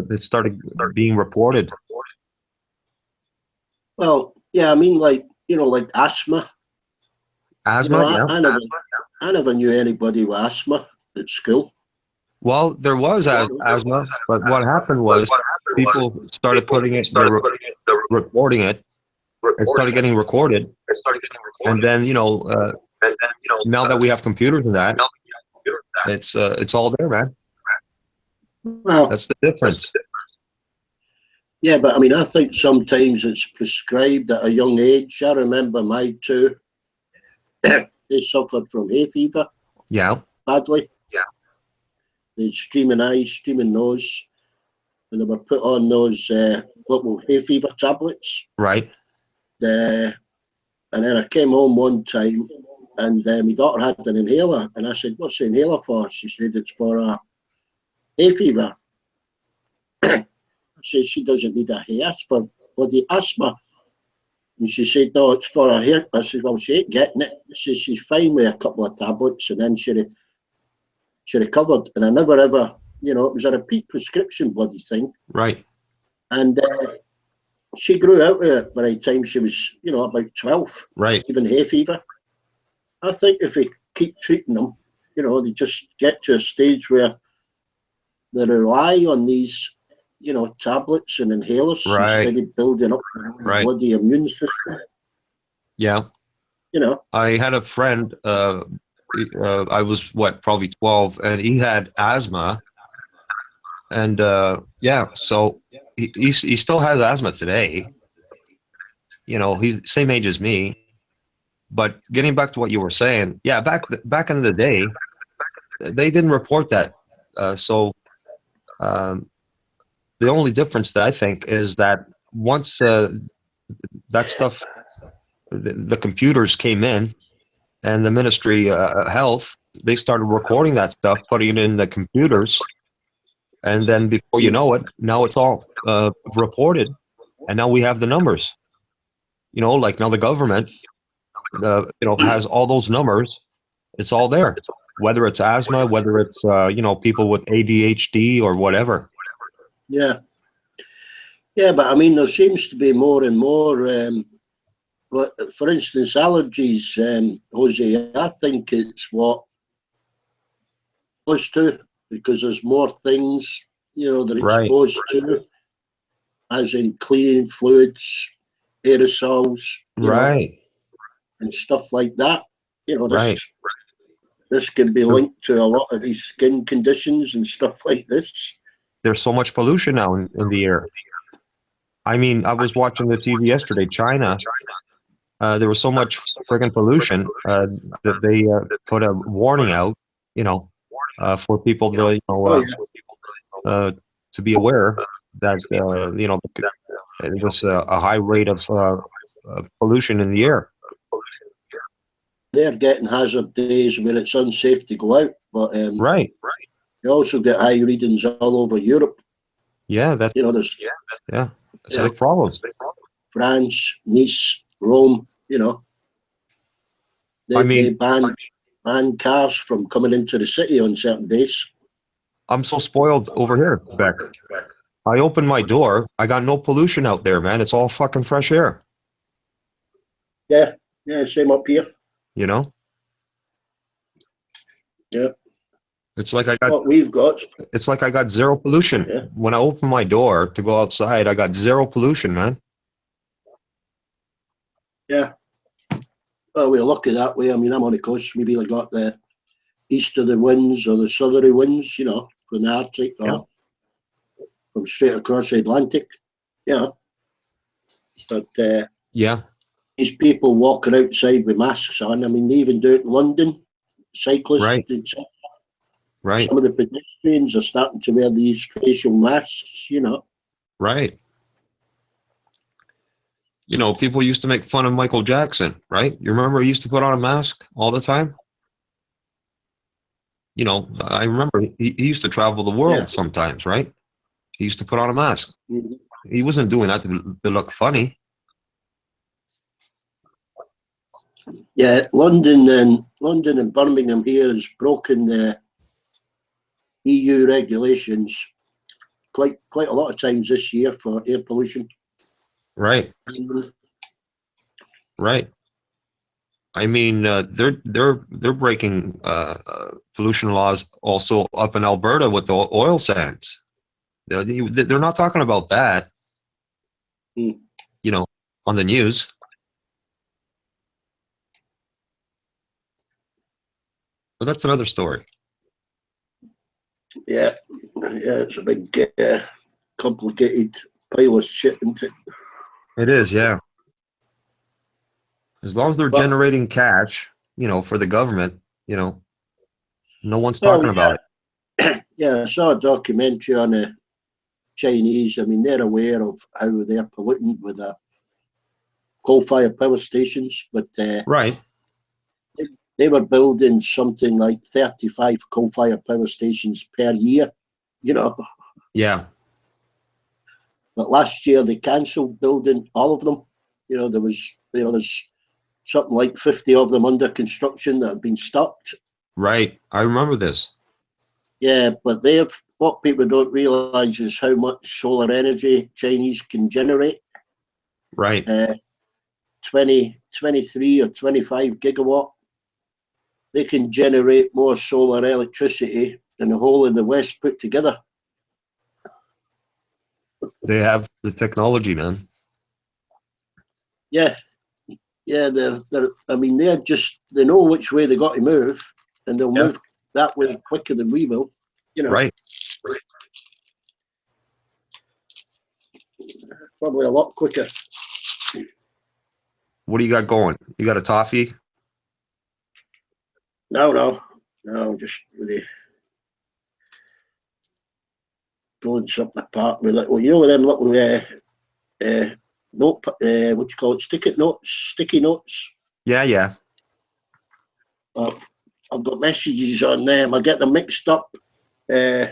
it started being reported. Well, yeah, I mean, like asthma. Asthma, yeah. I never knew anybody with asthma at school. Well, there was asthma, but what happened was people started putting it, reporting it. It started getting recorded, and then now that we have computers and that, it's all there, man. Well, that's the difference. Yeah, but I mean, I think sometimes it's prescribed at a young age. I remember my two. They suffered from hay fever. Yeah. Badly. Yeah. They had streaming eyes, streaming nose, and they were put on those little hay fever tablets. Right. And then I came home one time, and my daughter had an inhaler, and I said, "What's the inhaler for?" She said, "It's for hay fever." I said, "She doesn't need a hay, it's for bloody asthma." And she said, "No, it's for her hair." I said, "Well, she ain't getting it." She said, "She's fine with a couple of tablets," and then she recovered. And I never ever, it was a repeat prescription bloody thing. Right. And she grew out of it by the time she was, about 12. Right. Even hay fever. I think if we keep treating them, they just get to a stage where they rely on these tablets and inhalers instead of building up their bloody immune system. Yeah. I had a friend, I was probably 12, and he had asthma, And yeah, so he still has asthma today. You know, he's the same age as me. But getting back to what you were saying, yeah, back in the day, they didn't report that. So um, the only difference that I think is that once that stuff, the computers came in, and the Ministry of Health, they started recording that stuff, putting it in the computers, and then before you know it, now it's all reported, and now we have the numbers. You know, like now the government, has all those numbers. It's all there, whether it's asthma, whether it's people with ADHD or whatever. Yeah, yeah, but I mean, there seems to be more and more. For instance, allergies, Jose. I think it's what exposed to, because there's more things they're Right, exposed to, as in cleaning fluids, aerosols, right, and stuff like that. This right. this can be There, linked to a lot of these skin conditions and stuff like this. there's so much pollution now in the air. I mean, I was watching the TV yesterday. China, there was so much friggin' pollution that they put a warning out, you know, for people to, Oh yeah, to be aware that, it was a high rate of pollution in the air. they're getting hazard days where it's unsafe to go out, but Right. you also get high readings all over Europe. Yeah, There's that's a big problem. France, Nice, Rome. I They mean, ban cars from coming into the city on certain days. I'm so spoiled over here, Beck. I open my door, I got no pollution out there, man. It's all fucking fresh air, Yeah, yeah, same up here. you know? Yeah, It's like I got what we've got. it's like I got zero pollution. Yeah, When I open my door to go outside, I got zero pollution, man. yeah. Well, we're lucky that way. I mean, I'm on the coast. Maybe I got the easterly winds or the southerly winds, from the Arctic Yeah. or from straight across the Atlantic. Yeah, but Yeah, these people walking outside with masks on. I mean, they even do it in London. Cyclists, right, right, some of the pedestrians are starting to wear these facial masks. right. You know, people used to make fun of Michael Jackson, right? You remember he used to put on a mask all the time? You know, I remember he used to travel the Yeah. world sometimes, right? He used to put on a mask. Mhm. He wasn't doing that to look funny. Yeah, London and Birmingham here has broken the EU regulations quite a lot of times this year for air pollution. Right, right. I mean, they're breaking pollution laws also up in Alberta with the oil sands. They're not talking about that, Mm. On the news. But that's another story. Yeah, yeah, it's a big complicated pile of shit, isn't it? It is, yeah. As long as they're But generating cash, for the government, no one's well, talking about it. yeah, I saw a documentary on the Chinese. I mean, they're aware of how they're polluting with the coal-fired power stations, but Right. they were building something like 35 coal-fired power stations per year. Yeah. But last year they cancelled building all of them. There's something like 50 of them under construction that have been stopped. Right. I remember this. Yeah, but what people don't realise is how much solar energy Chinese can generate. Right. 23 or 25 gigawatt. They can generate more solar electricity than the whole of the West put together. They have the technology, man. Yeah, yeah. I mean, they know which way they got to move, and they'll move that way quicker than we will. Right. Probably a lot quicker. What do you got going? You got a toffee? No, just really blowing something apart with little, you know, with them little note, what do you call it, sticky notes. Yeah. I've got messages on them. I get them mixed up. You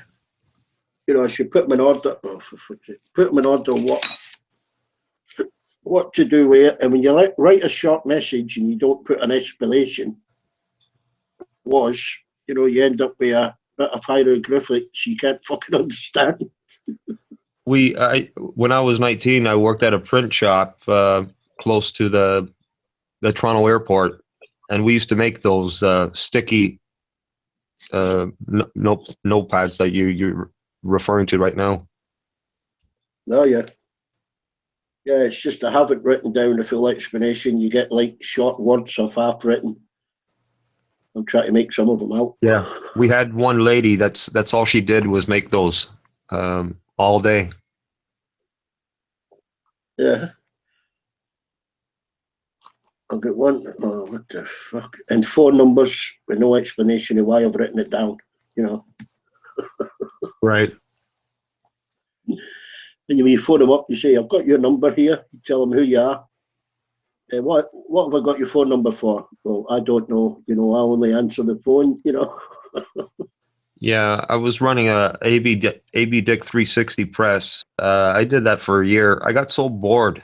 know, I should put them in order. Put them in order what to do with it. And when you write a short message and you don't put an explanation, you know, you end up with a bit of hieroglyphics you can't fucking understand. When I was 19, I worked at a print shop close to the Toronto airport, and we used to make those sticky notepads that you're referring to right now. No, yeah, it's just I haven't written down the full explanation. You get like short words of half written. I'm trying to make some of them out. Yeah, we had one lady that's all she did was make those all day. Yeah. I've got one, oh, what the fuck? And 4 numbers with no explanation of why I've written it down, you know. Right. And when you phone them up, you say, I've got your number here. You tell them who you are. What have I got your phone number for? Well, I don't know. You know, I only answer the phone, you know. Yeah, I was running a AB Dick 360 press. I did that for a year. I got so bored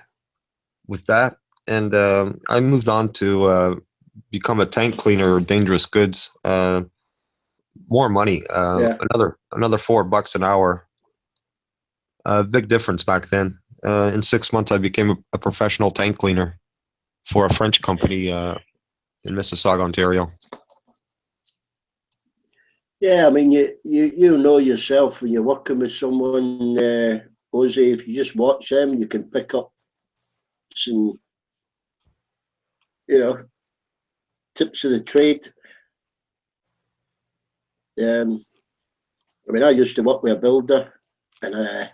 with that, and I moved on to become a tank cleaner of dangerous goods. More money, another $4 an hour. Big difference back then. In 6 months, I became a professional tank cleaner for a French company in Mississauga, Ontario. Yeah, I mean, you know yourself when you're working with someone, Jose, if you just watch them, you can pick up some, you know, tips of the trade. I mean, I used to work with a builder, and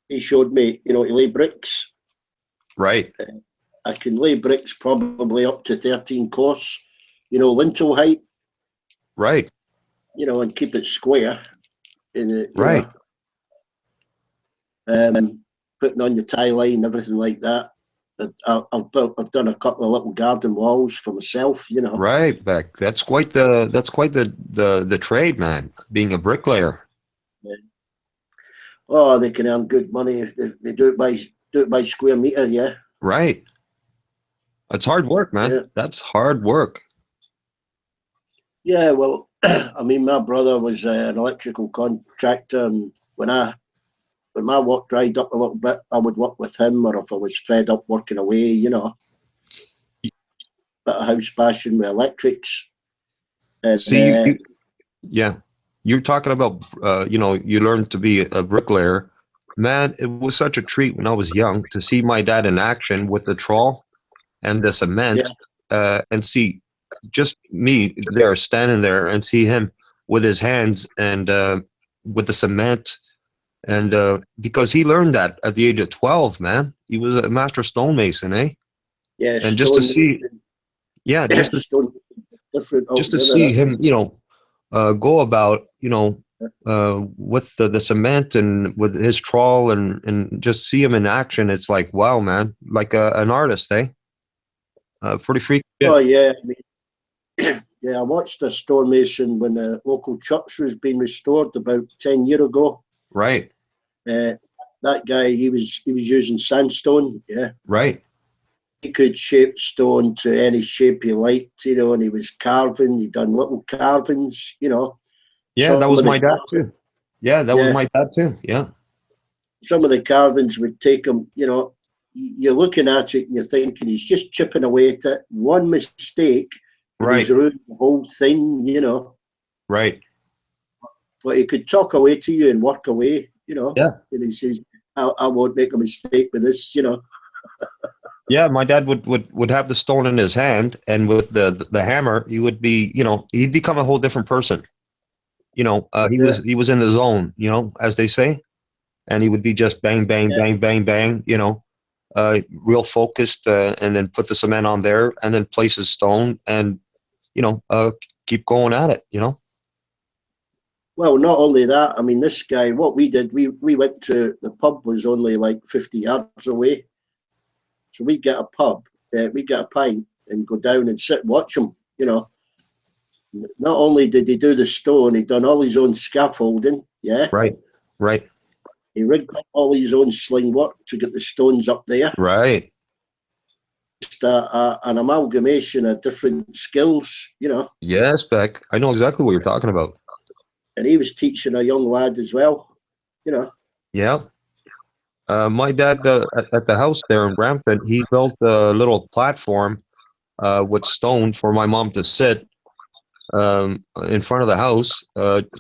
he showed me, you know, to lay bricks. Right. I can lay bricks probably up to 13 course, you know, lintel height. Right. You know, and keep it square. Right. Putting on the tie line, everything like that. I've done a couple of little garden walls for myself, you know. Right, Beck. That's quite the trade, man. Being a bricklayer. Yeah. Oh, they can earn good money if they do it by square meter, yeah. Right. That's hard work, man. Yeah. That's hard work. Yeah, well, I mean, my brother was an electrical contractor, and when my work dried up a little bit, I would work with him, or if I was fed up working away, you know, bit of house bashing with electrics. And, See, yeah, you're talking about, you know, you learned to be a bricklayer. Man, it was such a treat when I was young to see my dad in action with the trawl and the cement, and see just me there standing there and see him with his hands and with the cement. And because he learned that at the age of 12, man, he was a master stonemason, eh? yeah, And just to see, yeah, just to see him, you know, go about, you know, with the cement and with his trawl and just see him in action. It's like, wow, man, like an artist, eh? Pretty freaky. Yeah. Oh yeah, I mean, yeah, I watched a stonemason when the local church was being restored about 10 years ago. Right. That guy, he was using sandstone. Yeah. Right. He could shape stone to any shape he liked, you know, and he was carving. He done little carvings, you know. Yeah, that was my dad too. Yeah, that was my dad too. Yeah. Some of the carvings would take him, you know, you're looking at it and you're thinking he's just chipping away at it. One mistake, right, he's ruined the whole thing, you know. Right. But he could talk away to you and work away, you know. Yeah. And he says, I won't make a mistake with this, you know. Yeah, my dad would have the stone in his hand, and with the hammer, he would be, you know, he'd become a whole different person. You know, he was in the zone, you know, as they say, and he would be just bang, bang, Yeah. bang, bang, bang, real focused, and then put the cement on there, and then place his stone, and keep going at it. Well, not only that, I mean, this guy, what we did, we went to, the pub was only like 50 yards away. So we get a pub, we get a pint and go down and sit and watch him, Not only did he do the stone, he'd done all his own scaffolding, yeah? Right, right, He rigged up all his own sling work to get the stones up there. right. Just an amalgamation of different skills, Yes, Beck. I know exactly what you're talking about. And he was teaching a young lad as well, Yeah. My dad, at the house there in Brampton, he built a little platform with stone for my mom to sit in front of the house,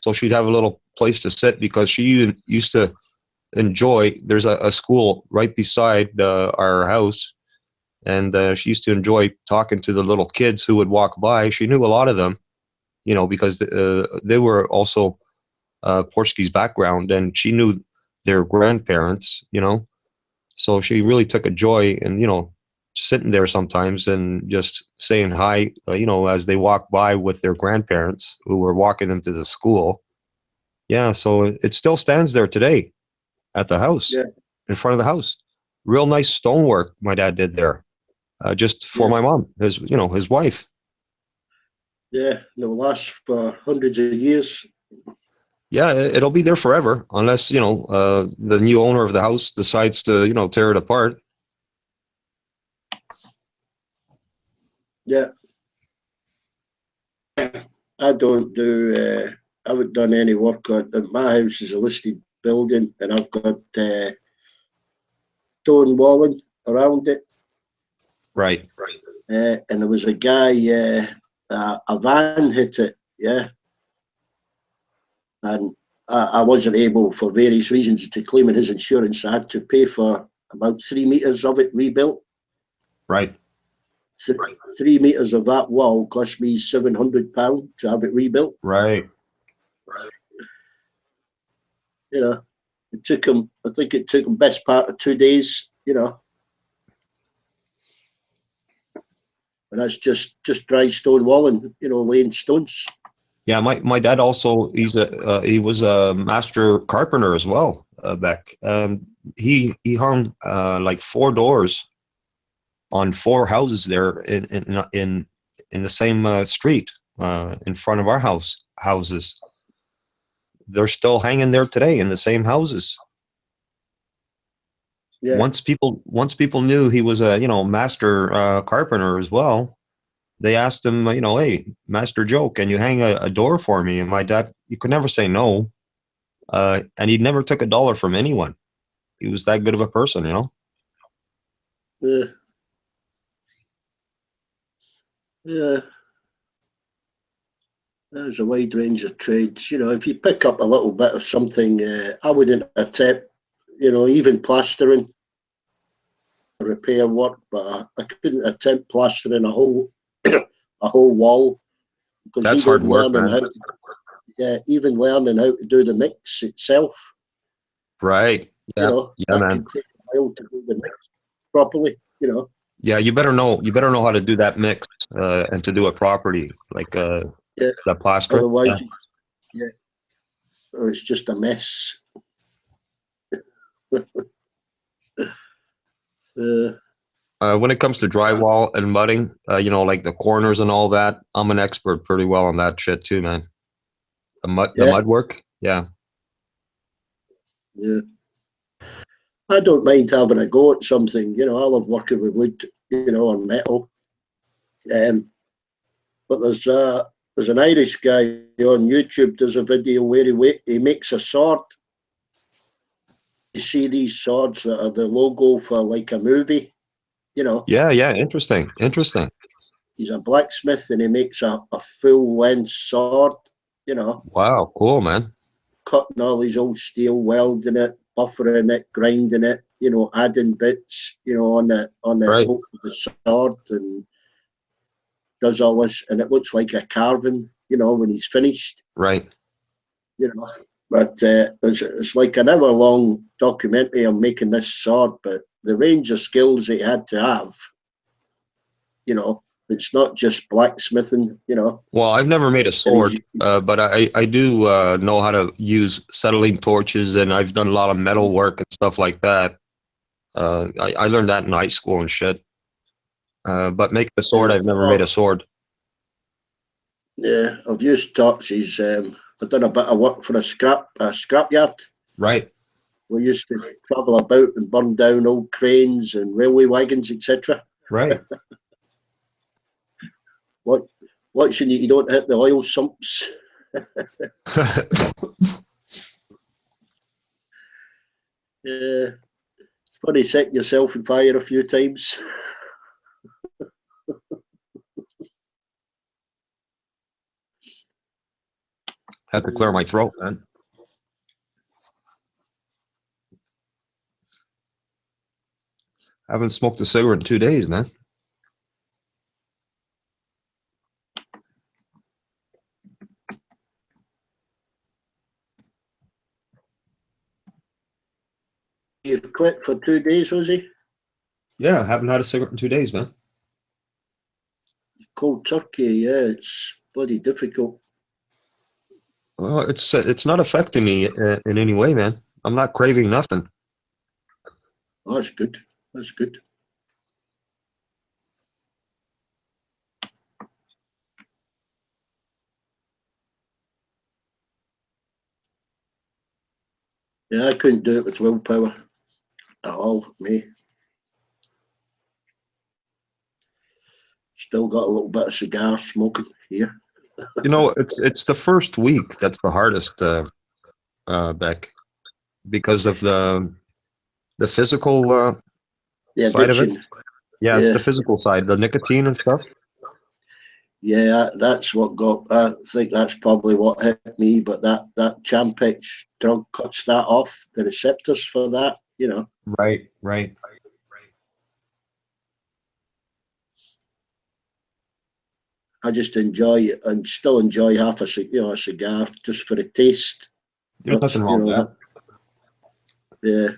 so she'd have a little place to sit, because she used to enjoy. There's a school right beside our house, and she used to enjoy talking to the little kids who would walk by. She knew a lot of them, because they were also Portuguese background, and she knew their grandparents, so she really took a joy in, sitting there sometimes and just saying hi, as they walk by with their grandparents who were walking them to the school. Yeah, so it still stands there today at the house, Yeah. in front of the house. Real nice stonework my dad did there, just for Yeah. my mom, his wife. Yeah, and it'll last for hundreds of years. Yeah, it'll be there forever, unless, the new owner of the house decides to, tear it apart. Yeah. I don't do, I haven't done any work on it. My house is a listed building, and I've got stone walling around it. Right. And there was a guy, a van hit it, yeah. And I wasn't able, for various reasons, to claim his insurance. I had to pay for about 3 meters of it rebuilt. Right. 3 meters of that wall cost me £700 to have it rebuilt. Right. It took him, I think it took him best part of 2 days, and that's just dry stone walling, laying stones. Yeah, my dad also, he was a master carpenter as well, Beck. He hung like 4 doors on 4 houses there in the same street, in front of our houses. They're still hanging there today in the same houses. Yeah. Once people knew he was a master carpenter as well, they asked him, hey, Master Joe, can you hang a door for me? And my dad, you could never say no, and he never took $1 from anyone. He was that good of a person, Yeah. Yeah. There's a wide range of trades. If you pick up a little bit of something, I wouldn't attempt, even plastering, repair work, but I couldn't attempt plastering a whole a whole wall, because That's hard work, man. Even learning how to do the mix itself, Right. Yeah. that Man. could take a while to do the mix properly. Yeah, you better know how to do that mix, and to do it properly, like the plaster. Otherwise, or it's just a mess. When it comes to drywall and mudding, like the corners and all that, I'm an expert pretty well on that shit too, man. The mud work, yeah. Yeah. I don't mind having a go at something. I love working with wood, or metal. But there's an Irish guy on YouTube. Does a video where he makes a sword. You see these swords that are the logo for like a movie, Yeah, interesting. He's a blacksmith, and he makes a full length sword, Wow, cool, man. cutting all his old steel, welding it, buffering it, grinding it, adding bits, on the Right. hilt of the sword, and does all this, and it looks like a carving, when he's finished. Right. But it's like an hour-long documentary on making this sword, but the range of skills that you had to have, you know, it's not just blacksmithing, you know. Well, I've never made a sword, but I do know how to use settling torches, and I've done a lot of metal work and stuff like that. I learned that in high school and shit. But making a sword, I've never made a sword. Yeah, I've used torches. I've done a bit of work for a scrapyard. Right. We used to travel about and burn down old cranes and railway wagons, etc. Right. What you need, you don't hit the oil sumps. Yeah, it's funny setting yourself on fire a few times. Had to clear my throat, man. I haven't smoked a cigarette in 2 days, man. You've quit for 2 days, was he? Yeah, haven't had a cigarette in 2 days, man. Cold turkey, yeah, it's bloody difficult. Well, it's not affecting me in any way, man. I'm not craving nothing. Oh, that's good. That's good. Yeah, I couldn't do it with willpower at all, me. Still got a little bit of cigar smoking here. You know, it's the first week that's the hardest, Beck, because of the physical The side of it. addiction. Yeah, it's the physical side, the nicotine and stuff. Yeah, that's what got. I think that's probably what hit me. But that Champex drug cuts that off, the receptors for that. You know. Right, right. I just enjoy it and still enjoy half a cigar just for the taste. There's nothing wrong with that. Yeah,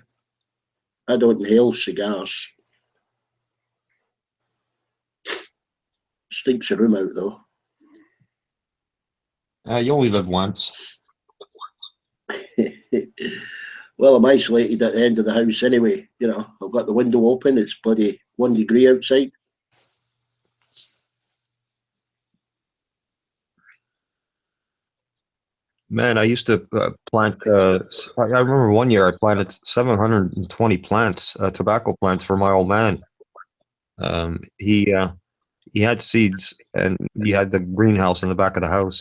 I don't inhale cigars. Stinks the room out though. You only live once. Well, I'm isolated at the end of the house anyway. You know, I've got the window open. It's bloody 1 degree outside. Man, I used to plant. I remember one year I planted 720 plants, tobacco plants for my old man. He had seeds, and he had the greenhouse in the back of the house,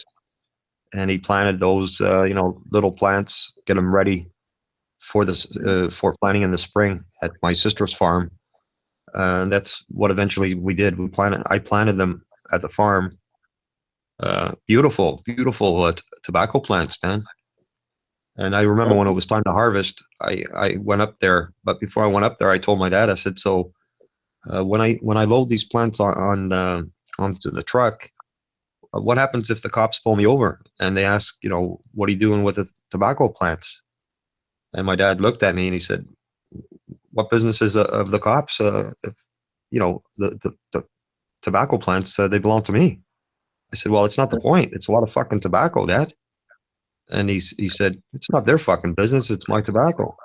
and he planted those, little plants, get them ready for this for planting in the spring at my sister's farm. And that's what eventually we did. I planted them at the farm. Beautiful, beautiful tobacco plants, man. And I remember when it was time to harvest, I went up there. But before I went up there, I told my dad, I said, so when I load these plants onto the truck, what happens if the cops pull me over and they ask, what are you doing with the tobacco plants? And my dad looked at me and he said, what business is of the cops? If, the tobacco plants, they belong to me. I said, well, it's not the point. It's a lot of fucking tobacco, Dad. And he said, it's not their fucking business. It's my tobacco.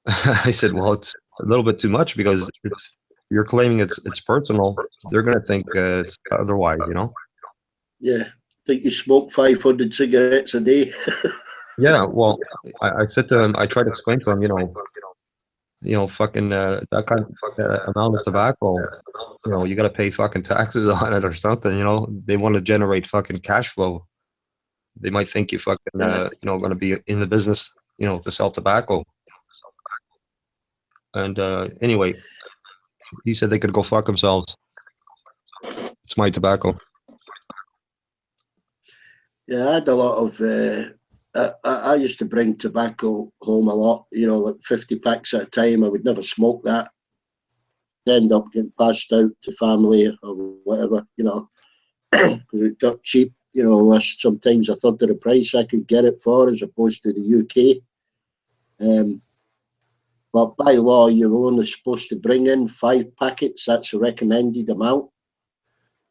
I said, well, it's a little bit too much because you're claiming it's personal. They're going to think it's otherwise, Yeah, I think you smoke 500 cigarettes a day. Yeah, well, I said to him, I tried to explain to him, fucking that kind of amount of tobacco, you got to pay fucking taxes on it or something. They want to generate fucking cash flow. They might think you fucking, going to be in the business, to sell tobacco. And anyway, he said they could go fuck themselves. It's my tobacco. Yeah, I had a lot of. I used to bring tobacco home a lot. Like 50 packs at a time. I would never smoke that. End up getting passed out to family or whatever. Because it got cheap. sometimes a third of the price I could get it for, as opposed to the UK. But by law, you're only supposed to bring in 5 packets. That's a recommended amount.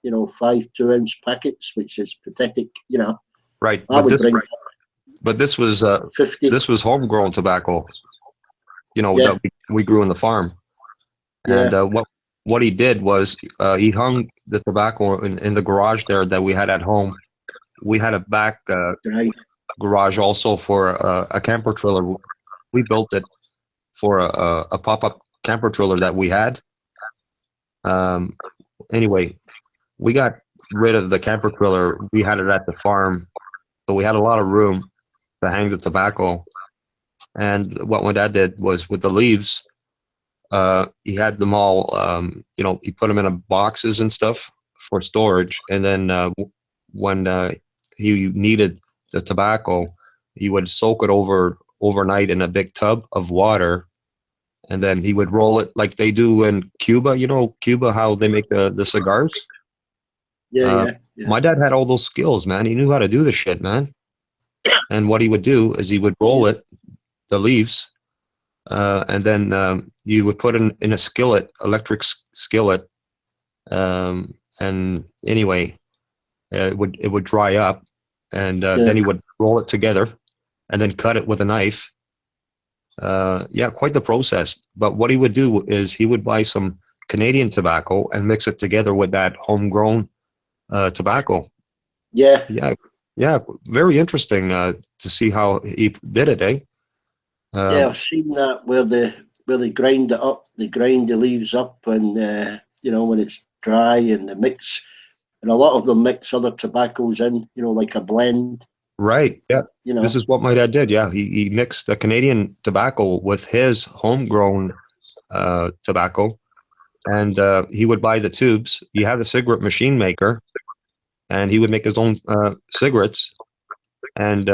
5 2-ounce packets, which is pathetic. Right, I would bring but this was 50. this was homegrown tobacco. Yeah. That we grew in the farm. And what he did was he hung the tobacco in the garage there that we had at home. We had a back Right. garage also for a camper trailer. We built it for a pop-up camper trailer that we had. Anyway, we got rid of the camper trailer. We had it at the farm, so we had a lot of room to hang the tobacco. And what my dad did was, with the leaves, he had them all, he put them in boxes and stuff for storage. And then when he needed the tobacco, he would soak it overnight in a big tub of water. And then he would roll it like they do in Cuba. Cuba, how they make the cigars? Yeah. My dad had all those skills, man. He knew how to do the shit, man. And what he would do is he would roll the leaves, and then you would put it in a skillet, electric skillet. And anyway, it would dry up, and then he would roll it together and then cut it with a knife. Quite the process. But what he would do is he would buy some Canadian tobacco and mix it together with that homegrown tobacco. Yeah. Very interesting to see how he did it, eh? I've seen that where they grind it up, they grind the leaves up, and when it's dry, and they mix, and a lot of them mix other tobaccos in, like a blend. Right. Yeah. This is what my dad did. Yeah, he mixed the Canadian tobacco with his homegrown tobacco, and he would buy the tubes. He had a cigarette machine maker, and he would make his own cigarettes. And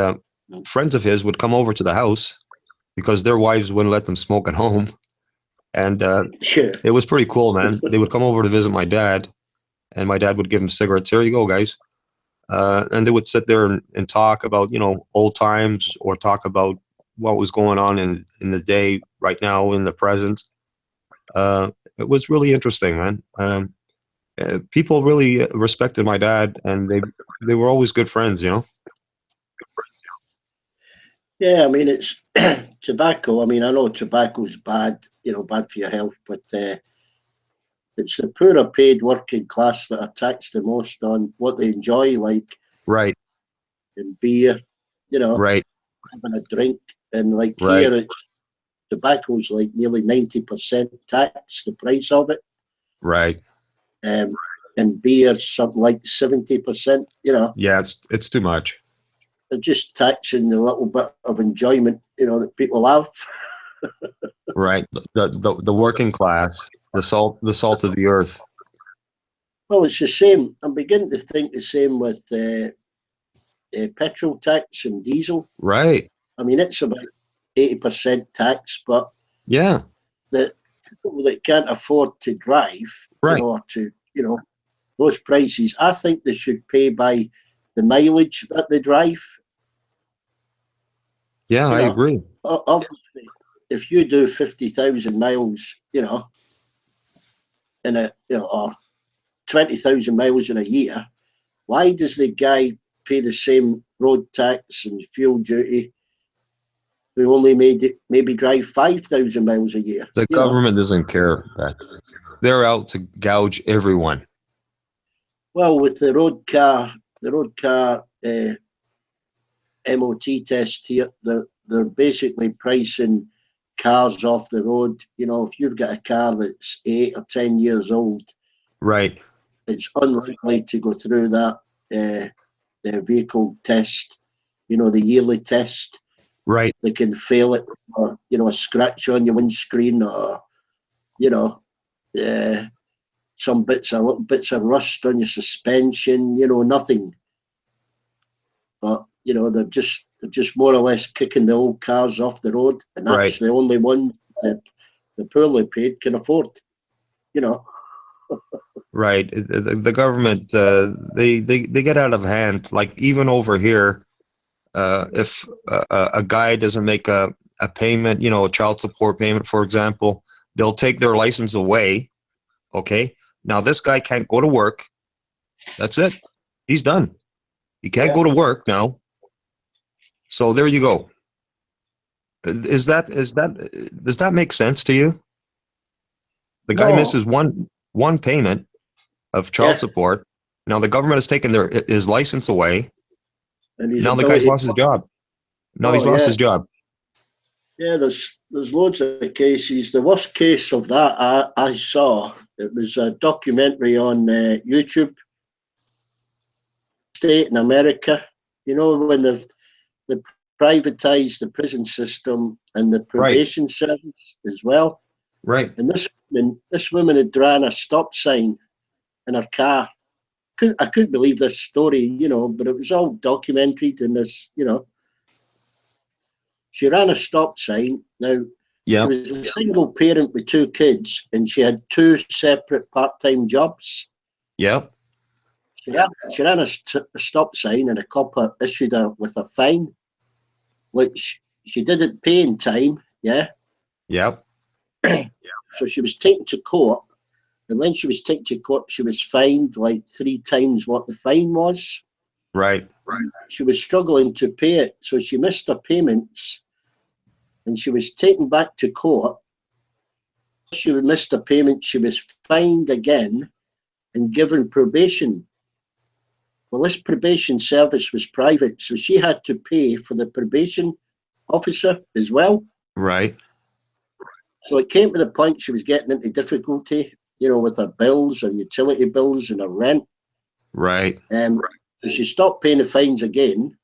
friends of his would come over to the house because their wives wouldn't let them smoke at home. And it was pretty cool, man. They would come over to visit my dad, and my dad would give them cigarettes. Here you go, guys. And they would sit there and talk about, old times, or talk about what was going on in the day right now, in the present. It was really interesting, man. People really respected my dad, and they were always good friends, Yeah, I mean, it's tobacco. I mean, I know tobacco's bad, bad for your health, but it's the poorer paid working class that are taxed the most on what they enjoy, like right, and beer, right, having a drink, and like right, here, tobacco's like nearly 90% tax, the price of it, right. And beer's something like 70%. Yeah, it's too much. They're just taxing the little bit of enjoyment, that people have. Right, the working class, the salt of the earth. Well, it's the same. I'm beginning to think the same with petrol tax and diesel. Right. I mean, it's about 80% tax, but yeah, the people that can't afford to drive, right, or to, those prices, I think they should pay by the mileage that they drive. Yeah, I agree. Obviously, if you do 50,000 miles, in a, or 20,000 miles in a year, why does the guy pay the same road tax and fuel duty who only maybe drive 5,000 miles a year? The government doesn't care. They're out to gouge everyone. Well, with the road car MOT test here, they're basically pricing cars off the road. If you've got a car that's 8 or 10 years old, right, it's unlikely to go through that the vehicle test, the yearly test. Right. They can fail it, or a scratch on your windscreen, or some little bits of rust on your suspension. Nothing. But they're just more or less kicking the old cars off the road, and that's right, the only one that the poorly paid can afford. Right. The government, they get out of hand. Like even over here, if a guy doesn't make a payment, you know, a child support payment, for example, they'll take their license away. Okay. Now this guy can't go to work. That's it. He's done. He can't go to work now. So there you go. Does that make sense to you? The guy No. misses one payment of child Yeah. support. Now the government has taken his license away. And his Now the guy's ability. lost his job. Now he's Oh, lost yeah. his job. Yeah, there's loads of cases. The worst case of that I saw, it was a documentary on YouTube. State in America, you know, when they've privatized the prison system and the probation service as well. Right. And this woman had ran a stop sign in her car. I couldn't believe this story, you know, but it was all documented in this, you know. She ran a stop sign. Now, Yeah. she was a single parent with 2 kids, and she had 2 separate part-time jobs. Yep. She ran a stop sign, and a cop issued her with a fine, which she didn't pay in time. Yeah. Yep. So she was taken to court, and when she was taken to court, she was fined like 3 times what the fine was. Right. She was struggling to pay it, so she missed her payments, and she was taken back to court. She missed her payment. She was fined again and given probation. Well, this probation service was private, so she had to pay for the probation officer as well. Right. So it came to the point she was getting into difficulty, you know, with her bills, her utility bills, and her rent. Right. So she stopped paying the fines again.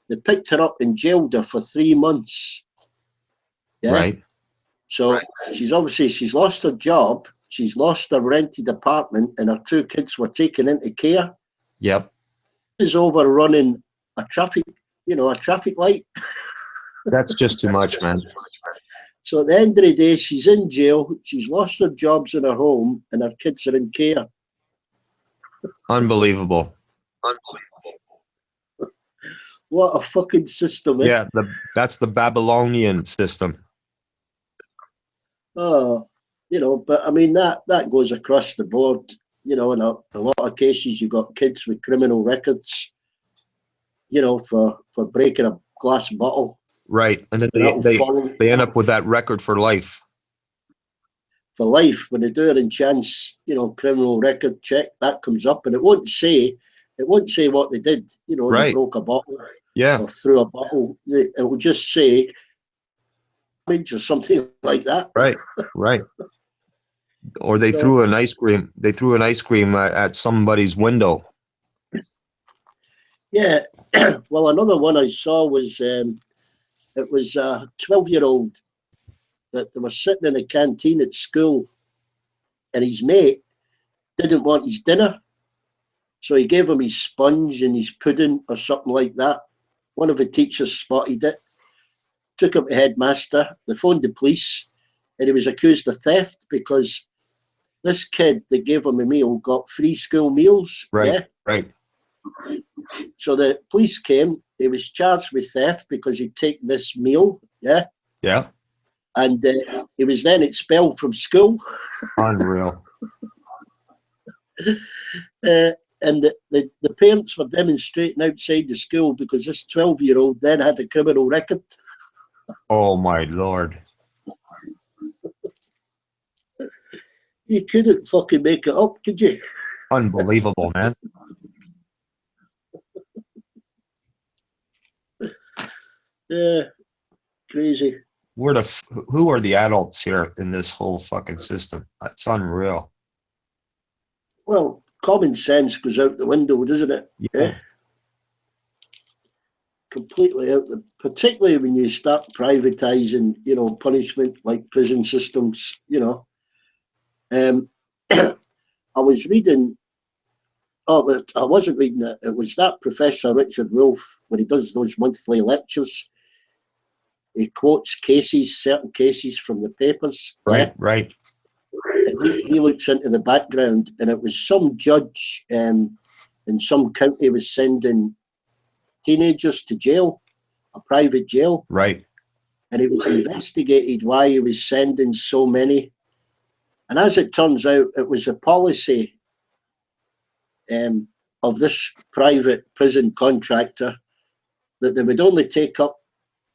They picked her up and jailed her for 3 months. Yeah. Right. So she's lost her job, she's lost her rented apartment, and her 2 kids were taken into care. Yep. Is overrunning a traffic light. That's just too much, man. So at the end of the day, she's in jail, she's lost her jobs in her home, and her kids are in care. Unbelievable. What a fucking system, eh? Yeah, that's the Babylonian system. Oh, you know, but I mean that goes across the board. You know, in a lot of cases, you've got kids with criminal records. You know, for breaking a glass bottle. Right, and then They end up with that record for life. For life, when they do it in chance, you know, criminal record check, that comes up, and it won't say what they did. You know, they broke a bottle, yeah, or threw a bottle. It will just say or something like that. Right, right. Or they threw an ice cream. They threw an ice cream at somebody's window. Yeah. Well, another one I saw was it was a 12-year-old that they were sitting in a canteen at school, and his mate didn't want his dinner, so he gave him his sponge and his pudding or something like that. One of the teachers spotted it, took him to headmaster. They phoned the police, and he was accused of theft because this kid that gave him a meal got free school meals. Right, yeah? right. So the police came. He was charged with theft because he'd taken this meal. Yeah. Yeah. And he was then expelled from school. Unreal. And the parents were demonstrating outside the school because this 12-year-old then had a criminal record. Oh my Lord. You couldn't fucking make it up, could you? Unbelievable, man. Yeah, crazy. Who are the adults here in this whole fucking system? It's unreal. Well, common sense goes out the window, doesn't it? Yeah. Completely out particularly when you start privatizing, you know, punishment like prison systems, you know. I was reading, but I wasn't reading it. It was that Professor Richard Wolff, when he does those monthly lectures, he quotes certain cases from the papers. Right, yeah? right. He he looks into the background, and it was some judge in some county was sending teenagers to jail, a private jail. Right. And it was investigated why he was sending so many. And as it turns out, it was a policy of this private prison contractor that they would only take up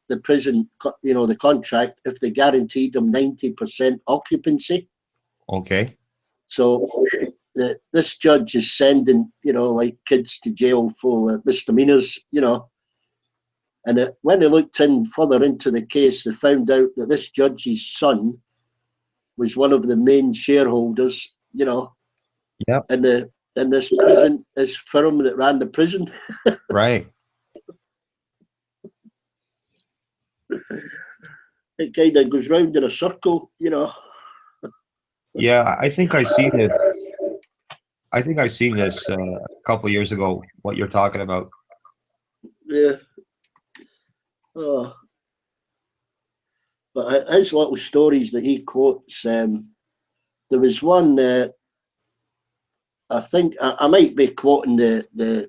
the prison, the contract if they guaranteed them 90% occupancy. Okay. So this judge is sending, like kids to jail for misdemeanors, And when they looked in further into the case, they found out that this judge's son was one of the main shareholders, Yep. in this prison, this firm that ran the prison. Right. It kind of goes round in a circle, Yeah, I think I seen it. I think I seen this a couple of years ago. What you're talking about? Yeah. Oh. But his little stories that he quotes, there was one. I think I might be quoting the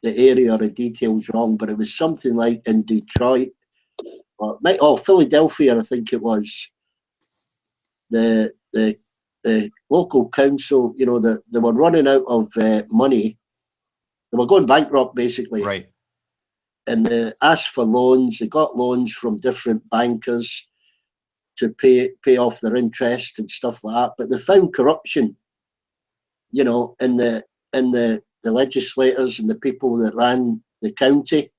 area or the details wrong, but it was something like in Detroit, or Philadelphia, I think it was. The local council, they were running out of money. They were going bankrupt, basically. Right. And they asked for loans. They got loans from different bankers to pay off their interest and stuff like that. But they found corruption, in the legislators and the people that ran the county,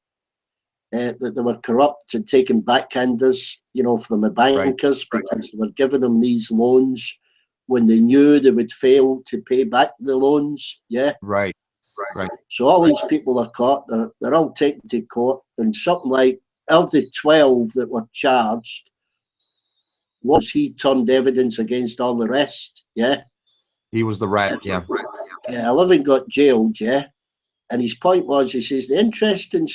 that they were corrupt and taking backhanders, from the bankers, right, because they were giving them these loans when they knew they would fail to pay back the loans. Yeah. Right. Right. So all these people are caught. They're all taken to court, and something like of the 12 that were charged, once he turned evidence against all the rest. Yeah. He was the rat. Yeah. Yeah. 11 got jailed. Yeah. And his point was, he says, the interesting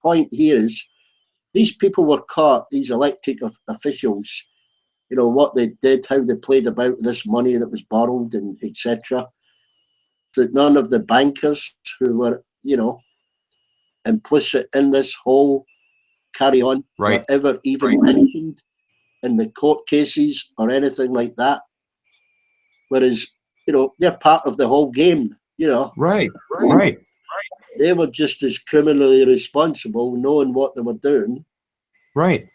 point here is these people were caught, these elected officials, what they did, how they played about this money that was borrowed, and etc. That none of the bankers who were, implicit in this whole carry on were ever even mentioned in the court cases or anything like that. Whereas, they're part of the whole game, Right. Right. They were just as criminally responsible, knowing what they were doing. Right.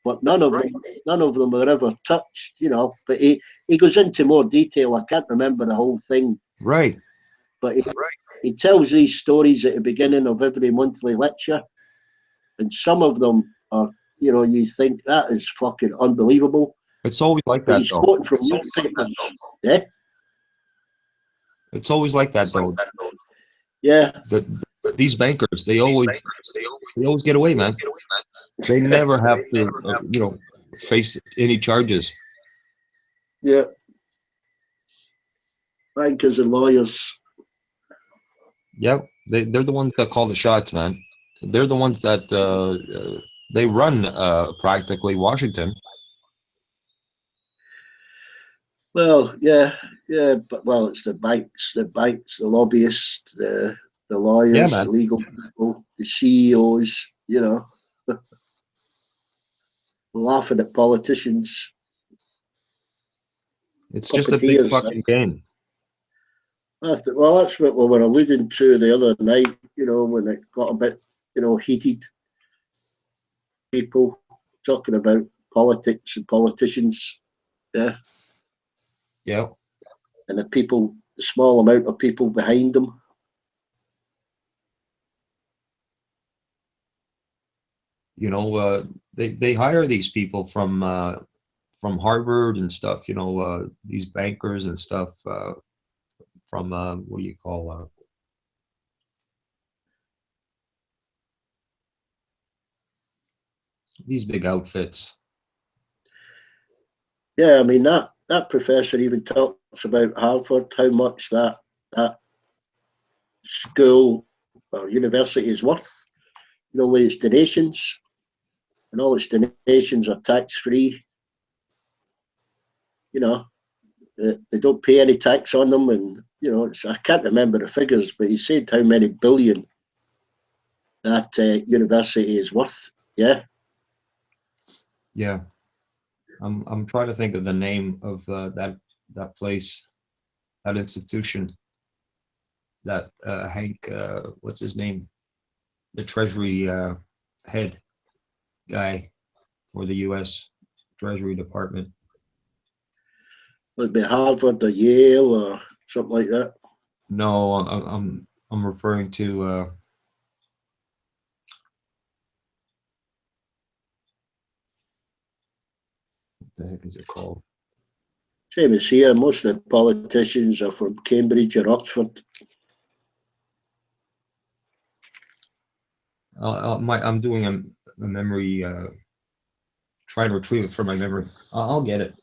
But none of them were ever touched, But he goes into more detail. I can't remember the whole thing. Right. But he tells these stories at the beginning of every monthly lecture, and some of them are, you think that is fucking unbelievable. It's always like But that, he's though. quoting from newspapers. Yeah. It's always like that, though. Yeah. These bankers, they always get away, man. They never have to, face any charges. Yeah. Bankers and lawyers. Yeah, they're the ones that call the shots, man. They're the ones that they run practically Washington. Well, yeah, but it's the banks, the lobbyists, the lawyers, the legal people, the CEOs, laughing at politicians. It's just a big fucking game. That's what we were alluding to the other night, when it got a bit, heated. People talking about politics and politicians. Yeah. Yeah. And the small amount of people behind them. They hire these people from Harvard and stuff, these bankers and stuff from what do you call these big outfits. Yeah, I mean that professor even talks about Harvard, how much that school or university is worth, with its donations, and all its donations are tax free. you know, they don't pay any tax on them, and you know, I can't remember the figures, but he said how many billion that university is worth. Yeah. Yeah. I'm trying to think of the name of that place, that institution, that Hank, what's his name, the Treasury head guy for the U.S. Treasury Department. Would be Harvard or Yale or something like that. No, I'm referring to what the heck is it called? Same as here. Most of the politicians are from Cambridge or Oxford. I'm doing a memory, trying to retrieve it from my memory. I'll get it.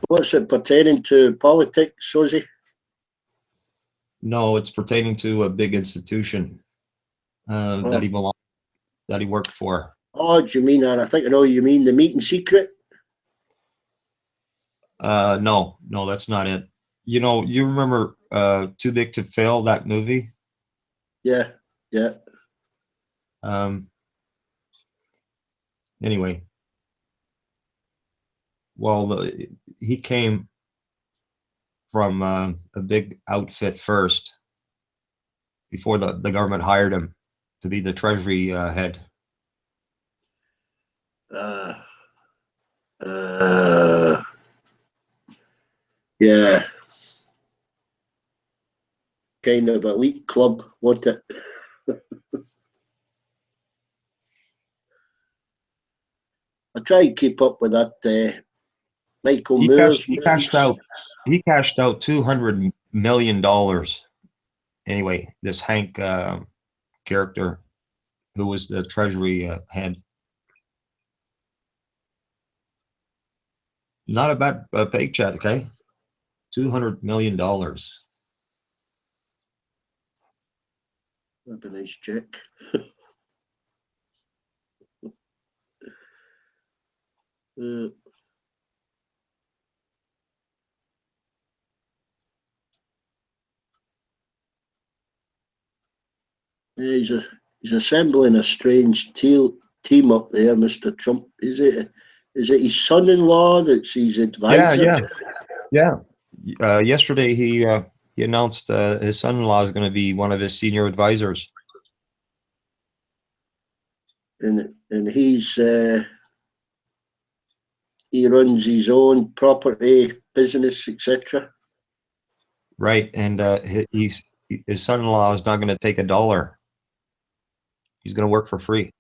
What's it pertaining to? Politics, Susie? No, it's pertaining to a big institution that he belonged, that he worked for. Oh, do you mean that? I think I know you mean the meeting secret. No, that's not it. You know, you remember Too Big to Fail, that movie? Yeah, yeah. Anyway, well, he came from a big outfit first before the government hired him to be the Treasury head. Yeah. Kind of elite club, wasn't it? I try and keep up with that Michael Moore's He movies. cashed out $200 million. Anyway, this Hank character, who was the Treasury head. Not a bad paycheck, okay? $200 million. That'd be a nice check. Yeah, he's assembling a strange team up there, Mr. Trump. Is it his son-in-law that's his advisor? Yeah. Yesterday he announced his son-in-law is going to be one of his senior advisors. And he runs his own property business, etc. Right, and his son-in-law is not going to take a dollar. He's going to work for free.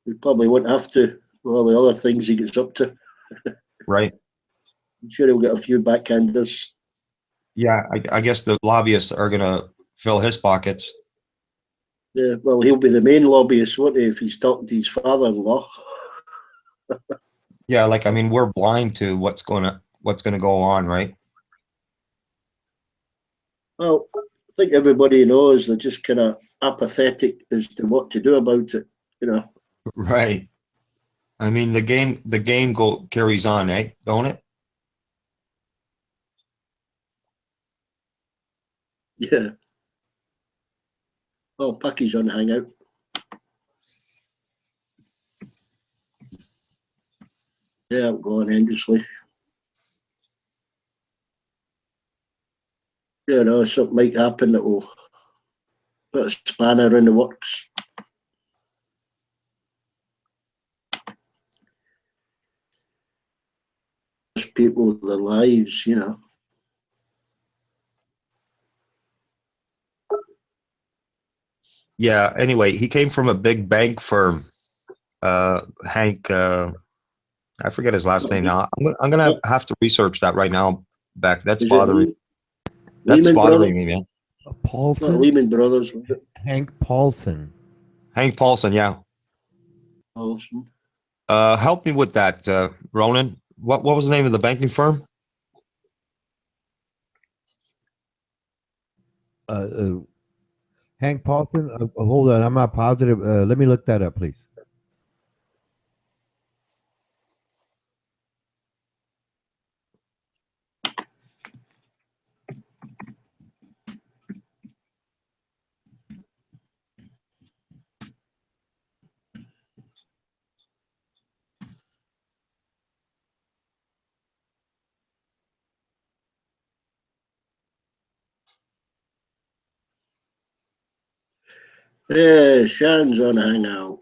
He probably won't have to with all the other things he gets up to. Right. I'm sure he'll get a few backhanders. Yeah, I guess the lobbyists are going to fill his pockets. Yeah, well, he'll be the main lobbyist, won't he, if he's talking to his father-in-law? Yeah, like, I mean, we're blind to what's going to go on, right? Well, I think everybody knows they're just kind of apathetic as to what to do about it, you know. Right. I mean, the game carries on, eh? Don't it? Yeah. Oh, Packy's on Hangout. Yeah, I'm going endlessly. You know, something might happen that will put a spanner in the works. People with their lives, you know. Yeah. Anyway, he came from a big bank firm. Hank, I forget his last name now. I'm gonna have to research that right now. Back, that's Is it bothering. That's Lehman bothering Brothers? me, man. Not Paulson? Lehman Brothers. Was it? Hank Paulson. Hank Paulson, yeah. Paulson. Help me with that, Ronan. What was the name of the banking firm? Hank Paulson. Hold on, I'm not positive. Let me look that up, please. Yeah, Sean's on Hangout.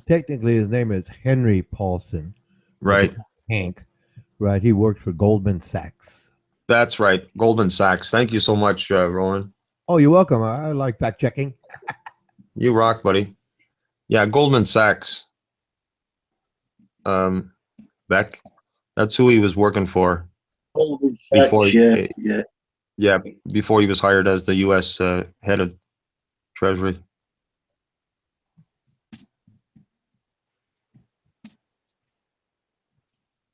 Technically, his name is Henry Paulson. but they Right. call him Hank. Right. He works for Goldman Sachs. That's right. Goldman Sachs. Thank you so much, Roland. Oh, you're welcome. I like fact checking. You rock, buddy. Yeah, Goldman Sachs. Beck. That's who he was working for Goldman before. Sachs, yeah. Yeah, before he was hired as the U.S. Head of Treasury.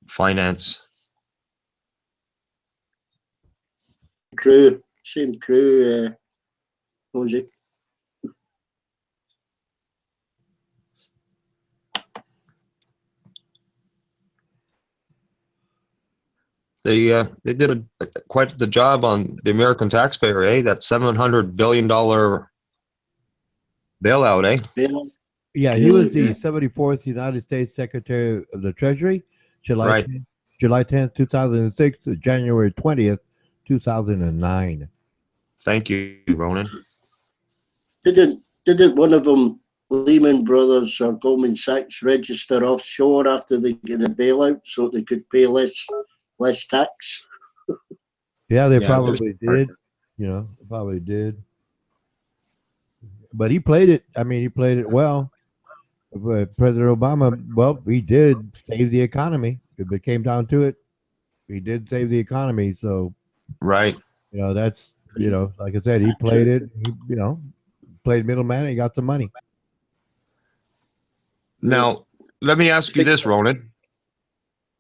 Finance. Same crew, Jose. They did quite the job on the American taxpayer, eh? That $700 billion bailout, eh? Yeah, he was the 74th United States Secretary of the Treasury, July Right. 10th, July 10th, 2006 to January 20th, 2009. Thank you, Ronan. Didn't one of them, Lehman Brothers or Goldman Sachs, register offshore after they get the bailout so they could pay less tax? Yeah, they Yeah, probably did. Probably did. But he played it. I mean, he played it well. But President Obama, well, he did save the economy. If it came down to it, he did save the economy. So, Right. that's, like I said, he played it. He, played middleman and he got some money. Now, let me ask you this, Ronan.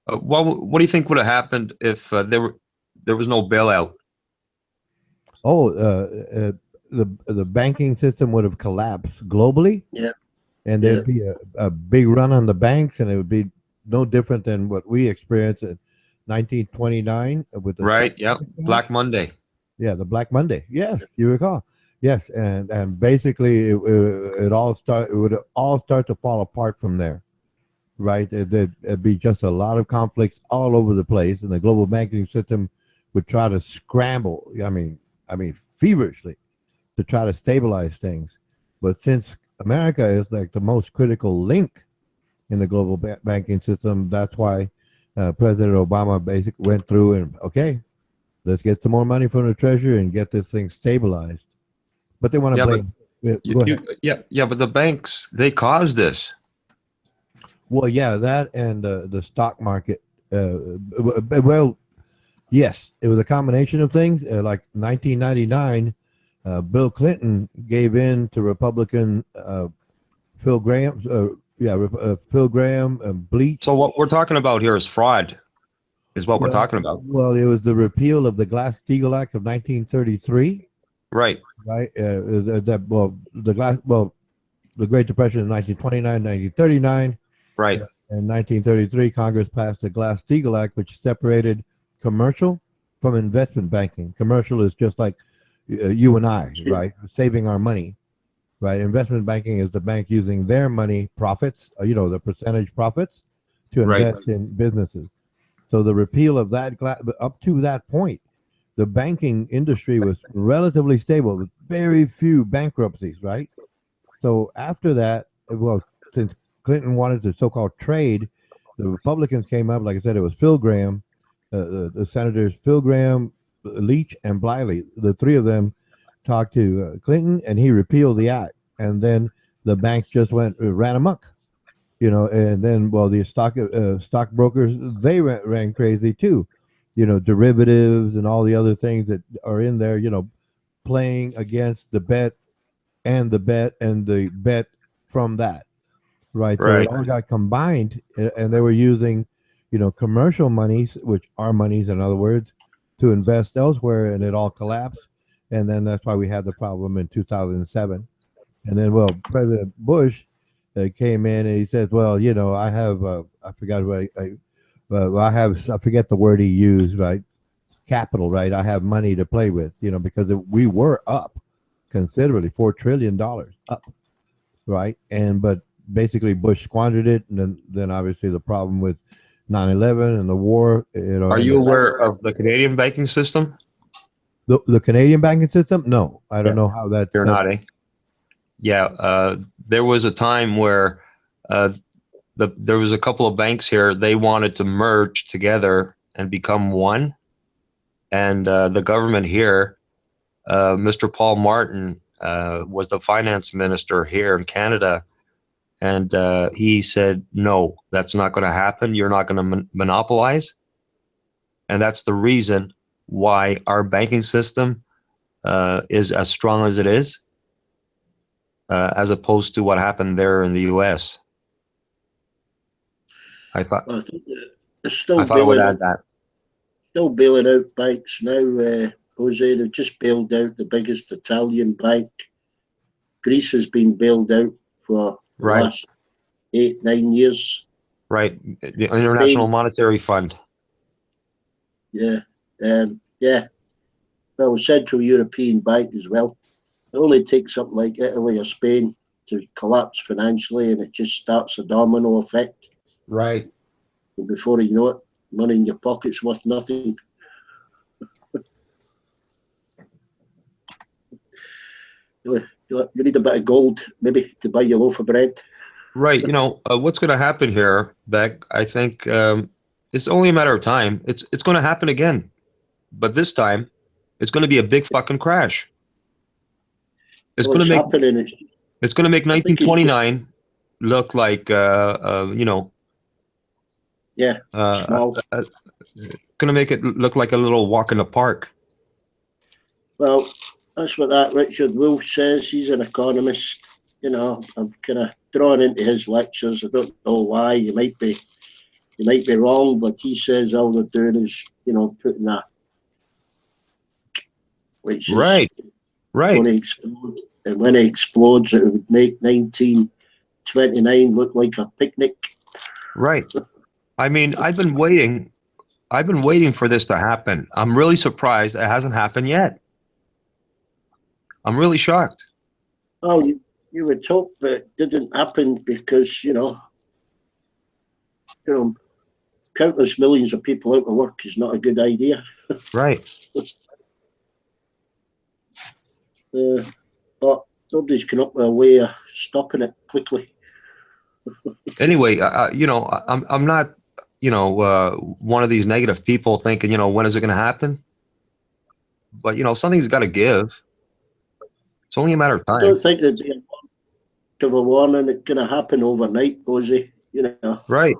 What do you think would have happened if there was no bailout? Oh, the banking system would have collapsed globally. Yeah. And there'd be a big run on the banks, and it would be no different than what we experienced in 1929 with the Right. Yeah. Black Monday. Yeah, the Black Monday. Yes, you recall. Yes, and basically it would all start to fall apart from there. Right, it'd be just a lot of conflicts all over the place, and the global banking system would try to scramble. I mean, feverishly to try to stabilize things. But since America is like the most critical link in the global banking system, that's why President Obama basically went through and okay, let's get some more money from the Treasury and get this thing stabilized. But they want to blame. Go ahead. Yeah, but the banks, they caused this. Well, yeah, that and the stock market. Well, yes, it was a combination of things. Like 1999, Bill Clinton gave in to Republican Phil Graham. Phil Graham bleached. So what we're talking about here is fraud, is what we're talking about. Well, it was the repeal of the Glass-Steagall Act of 1933. Right. Right. The Great Depression in 1929, 1939. Right. In 1933, Congress passed the Glass-Steagall Act, which separated commercial from investment banking. Commercial is just like you and I, right? Saving our money, right? Investment banking is the bank using their money profits, the percentage profits to invest in businesses. So the repeal of that, up to that point, the banking industry was relatively stable with very few bankruptcies, right? So after that, well, since Clinton wanted to so-called trade, the Republicans came up. Like I said, it was Phil Graham, the senators Phil Graham, Leach, and Bliley. The three of them talked to Clinton, and he repealed the act. And then the banks just ran amok, And then, well, the stockbrokers, they ran crazy too, derivatives and all the other things that are in there, playing against the bet and the bet from that. Right. So it all got combined, and they were using, commercial monies, which are monies, in other words, to invest elsewhere, and it all collapsed. And then that's why we had the problem in 2007. And then, well, President Bush came in and he says, well, I have, I forgot what I forget the word he used, right? capital, right? I have money to play with, because we were up considerably, $4 trillion up, right? But basically Bush squandered it, and then obviously the problem with 9/11 and the war. Are you aware of the Canadian banking system? The Canadian banking system? No, I don't Yeah. know how that's You're set not, up. eh? Yeah, there was a time where there was a couple of banks here. They wanted to merge together and become one, and the government here, Mr. Paul Martin, was the finance minister here in Canada, and he said, "No, that's not going to happen. You're not going to monopolize," and that's the reason why our banking system is as strong as it is, as opposed to what happened there in the U.S. I thought I think they're I would add that. still bailing out banks now, Jose. They've just bailed out the biggest Italian bank. Greece has been bailed out for the Right. last 8-9 years. Right, the International Spain, Monetary Fund. yeah, yeah. Well, Central European Bank as well. It only takes something like Italy or Spain to collapse financially, and it just starts a domino effect. Right. And before you know it, money in your pocket's worth nothing. You need a bit of gold, maybe, to buy your loaf of bread. Right. What's going to happen here, Beck? I think it's only a matter of time. It's going to happen again, but this time, it's going to be a big fucking crash. It's Well, going it's to make happening. it's going to make I think it's 1929 look like yeah, small. going to make it look like a little walk in the park. Well, that's what that Richard Wolff says. He's an economist. I'm kind of drawn into his lectures. I don't know why. You might be wrong, but he says all they're doing is, putting that, which is Right. going to explode. And when it explodes, it would make 1929 look like a picnic. Right. I mean, I've been waiting for this to happen. I'm really surprised it hasn't happened yet. I'm really shocked. Oh, you would hope that it didn't happen because, countless millions of people out of work is not a good idea. Right. But nobody's come up with a way of stopping it quickly. Anyway, I'm not, one of these negative people thinking, when is it going to happen? But something's got to give. It's only a matter of I time. don't think there'd be much of a warning. It's going to happen overnight, Ozzy. Right.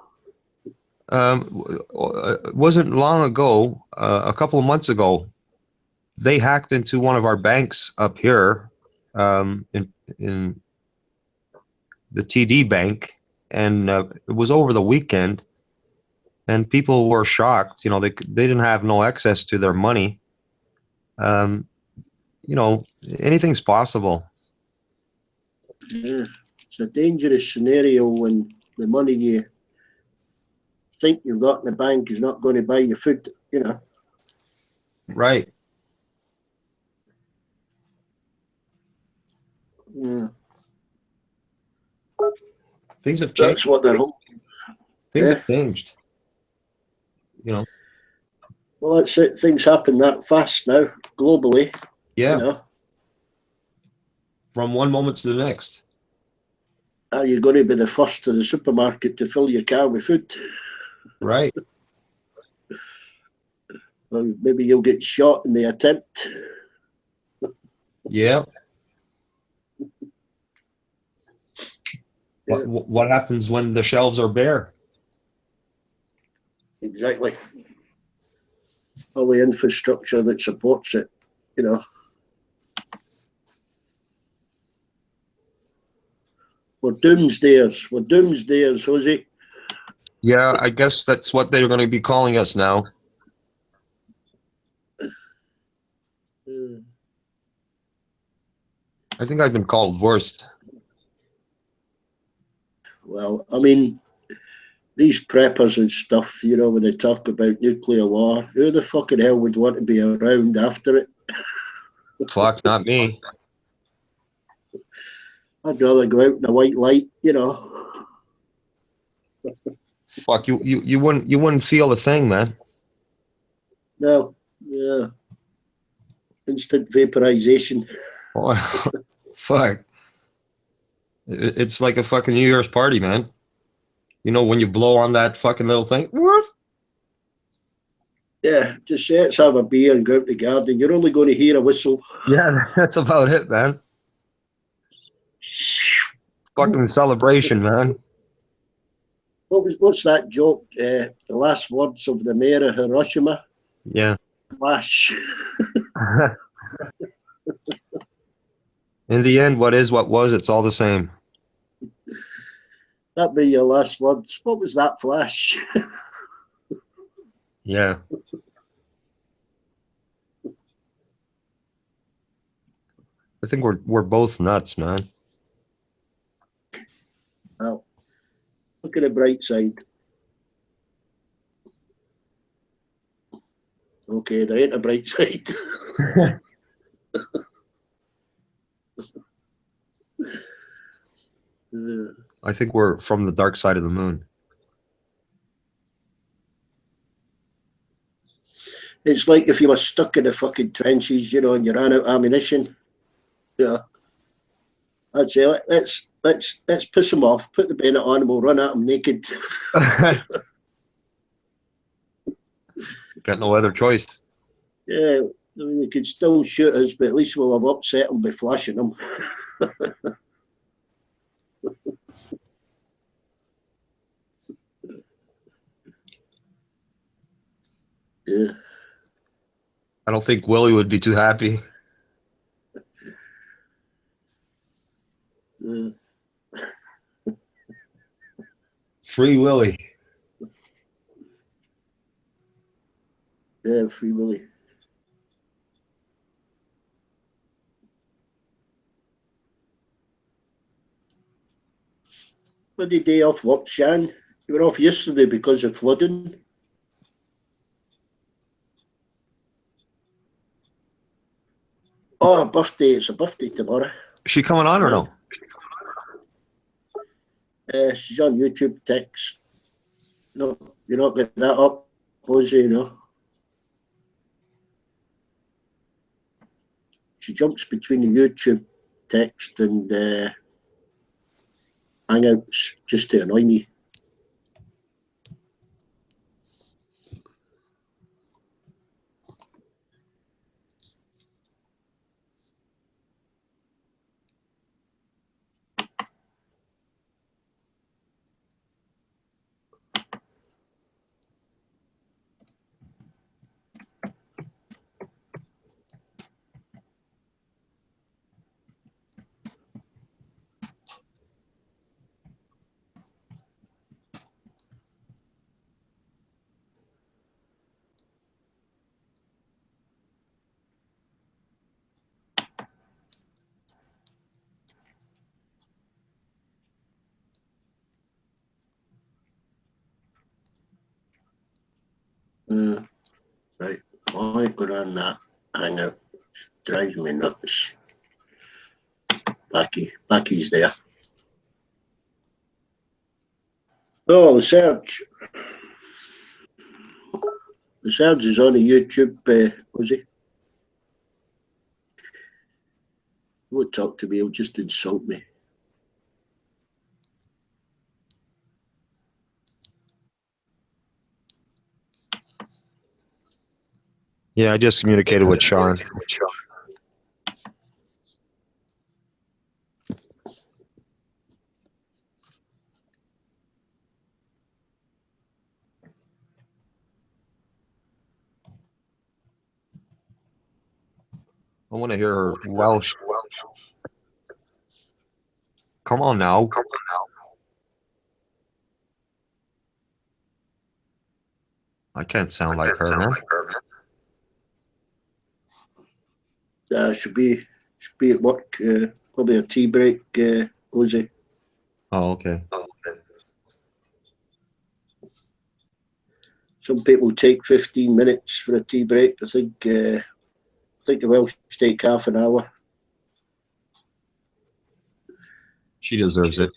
It wasn't long ago, a couple of months ago, they hacked into one of our banks up here, in the TD Bank, and it was over the weekend, and people were shocked. They didn't have no access to their money. Anything's possible. Yeah, it's a dangerous scenario when the money you think you've got in the bank is not going to buy you food. Right. Yeah. Things have That's changed. what they're hoping. Things have changed. Well, that's it. Things happen that fast now, globally. Yeah. From one moment to the next. Are you going to be the first to the supermarket to fill your car with food? Right. Or maybe you'll get shot in the attempt. Yeah. Yeah. What happens when the shelves are bare? Exactly. All the infrastructure that supports it, We're doomsdayers. We're doomsdayers, Jose. Yeah, I guess that's what they're going to be calling us now. I think I've been called worse. Well, I mean, these preppers and stuff, you know, when they talk about nuclear war, who the fucking hell would want to be around after it? Fuck, not me. I'd rather go out in the white light, you know. Fuck, you wouldn't feel a thing, man. No, yeah. Instant vaporization. Oh, fuck. It's like a fucking New Year's party, man. You know, when you blow on that fucking little thing. What? Yeah, just say let's have a beer and go out the garden. You're only going to hear a whistle. Yeah, that's about it, man. Fucking celebration, man. What's that joke? The last words of the mayor of Hiroshima? Yeah. Flash. In the end, what is, what was, it's all the same. That'd be your last words. What was that flash? Yeah. I think we're both nuts, man. Well, look at the bright side. Okay, there ain't a bright side. I think we're from the dark side of the moon. It's like if you were stuck in the fucking trenches, you know, and you ran out of ammunition. Yeah, I'd say let's piss them off, put the bayonet on, and we'll run at them naked. Got no other choice. Yeah, I mean, they could still shoot us, but at least we'll have upset them by flashing them. Yeah. I don't think Willie would be too happy. Yeah. Free Willie. Yeah, Free Willy. What did day off work, Shan? You were off yesterday because of flooding. Oh, a birthday. It's a birthday tomorrow. Is she coming on or no? She's on YouTube text. No, you're not getting that up, was you know? She jumps between the YouTube text and Hangouts just to annoy me. Right, I go on that Hangout. Drives me nuts. Becky's there. Oh, the Serge. The Serge is on a YouTube, was he? He won't talk to me, he'll just insult me. Yeah, I just communicated with Sean. I want to hear her Welsh. Come on now. I can't sound like her, man. Should be at work, probably a tea break, Ozzy. Oh, okay. Some people take 15 minutes for a tea break. I think the Welsh take half an hour. She deserves it.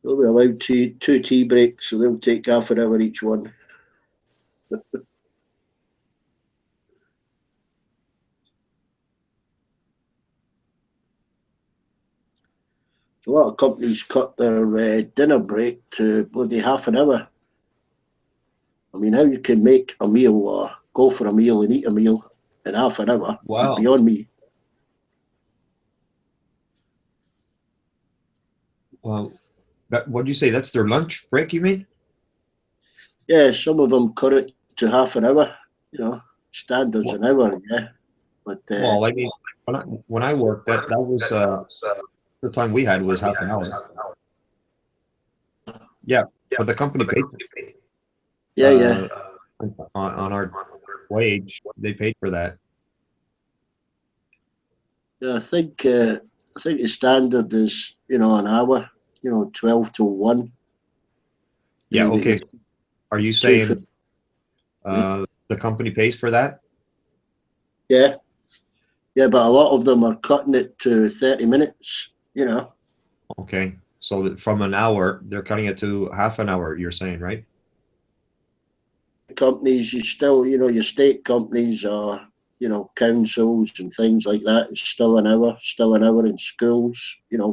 They'll be allowed two tea breaks, so they'll take half an hour each one. A lot of companies cut their dinner break to bloody half an hour. I mean, how you can make a meal or go for a meal and eat a meal in half an hour Wow. is beyond me. Well, what do you say? That's their lunch break, you mean? Yeah, some of them cut it to half an hour. You know, standards Well, an hour. Yeah, but well, I mean, when I worked, that was the time we had was half an hour. Yeah, but the company paid yeah. on our wage. They paid for that. Yeah, I think the standard is an hour. 12 to 1. Yeah, And okay. it's Are you 2:50. saying the company pays for that? Yeah, but a lot of them are cutting it to 30 minutes. Okay, so that from an hour, they're cutting it to half an hour, you're saying, right? Companies, you still, your state companies or, councils and things like that, it's still an hour in schools,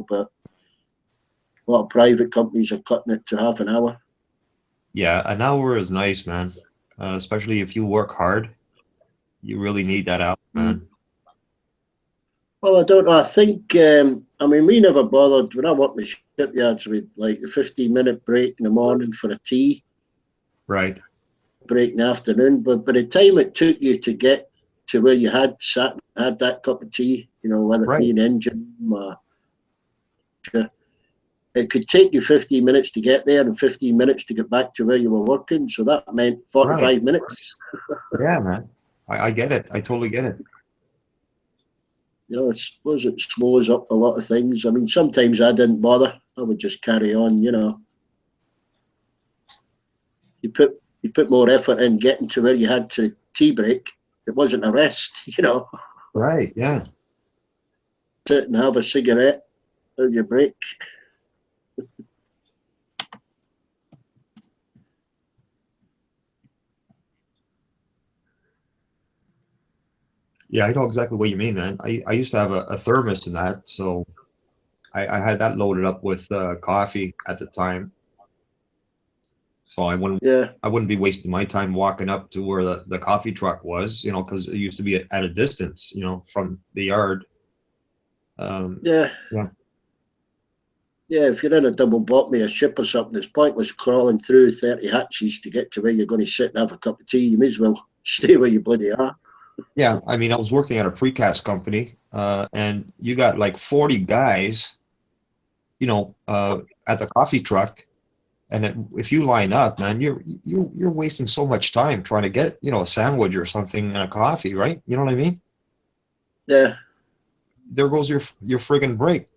but a lot of private companies are cutting it to half an hour. Yeah, an hour is nice, man. Especially if you work hard, you really need that hour, man. Well, I don't know. I think, I mean, we never bothered when I worked in the shipyards with like the 15-minute break in the morning for a tea, Right. break in the afternoon. But by the time it took you to get to where you had sat and had that cup of tea, whether it be Right. an engine or it could take you 15 minutes to get there and 15 minutes to get back to where you were working. So that meant 45 Right. minutes. Yeah, man. I get it. I totally get it. I suppose it slows up a lot of things. I mean, sometimes I didn't bother. I would just carry on, You put more effort in getting to where you had to tea break. It wasn't a rest, Right. Yeah. Sit and have a cigarette on your break. Yeah, I know exactly what you mean, man. I used to have a thermos in that, so I had that loaded up with coffee at the time. So I wouldn't be wasting my time walking up to where the coffee truck was, because it used to be at a distance, from the yard. Yeah. Yeah. Yeah, if you're in a double bottom of a ship or something, it's pointless crawling through 30 hatches to get to where you're going to sit and have a cup of tea. You may as well stay where you bloody are. Yeah, I mean, I was working at a precast company, and you got like 40 guys, at the coffee truck, and if you line up, man, you're wasting so much time trying to get, a sandwich or something and a coffee, right? You know what I mean? Yeah. There goes your friggin' break.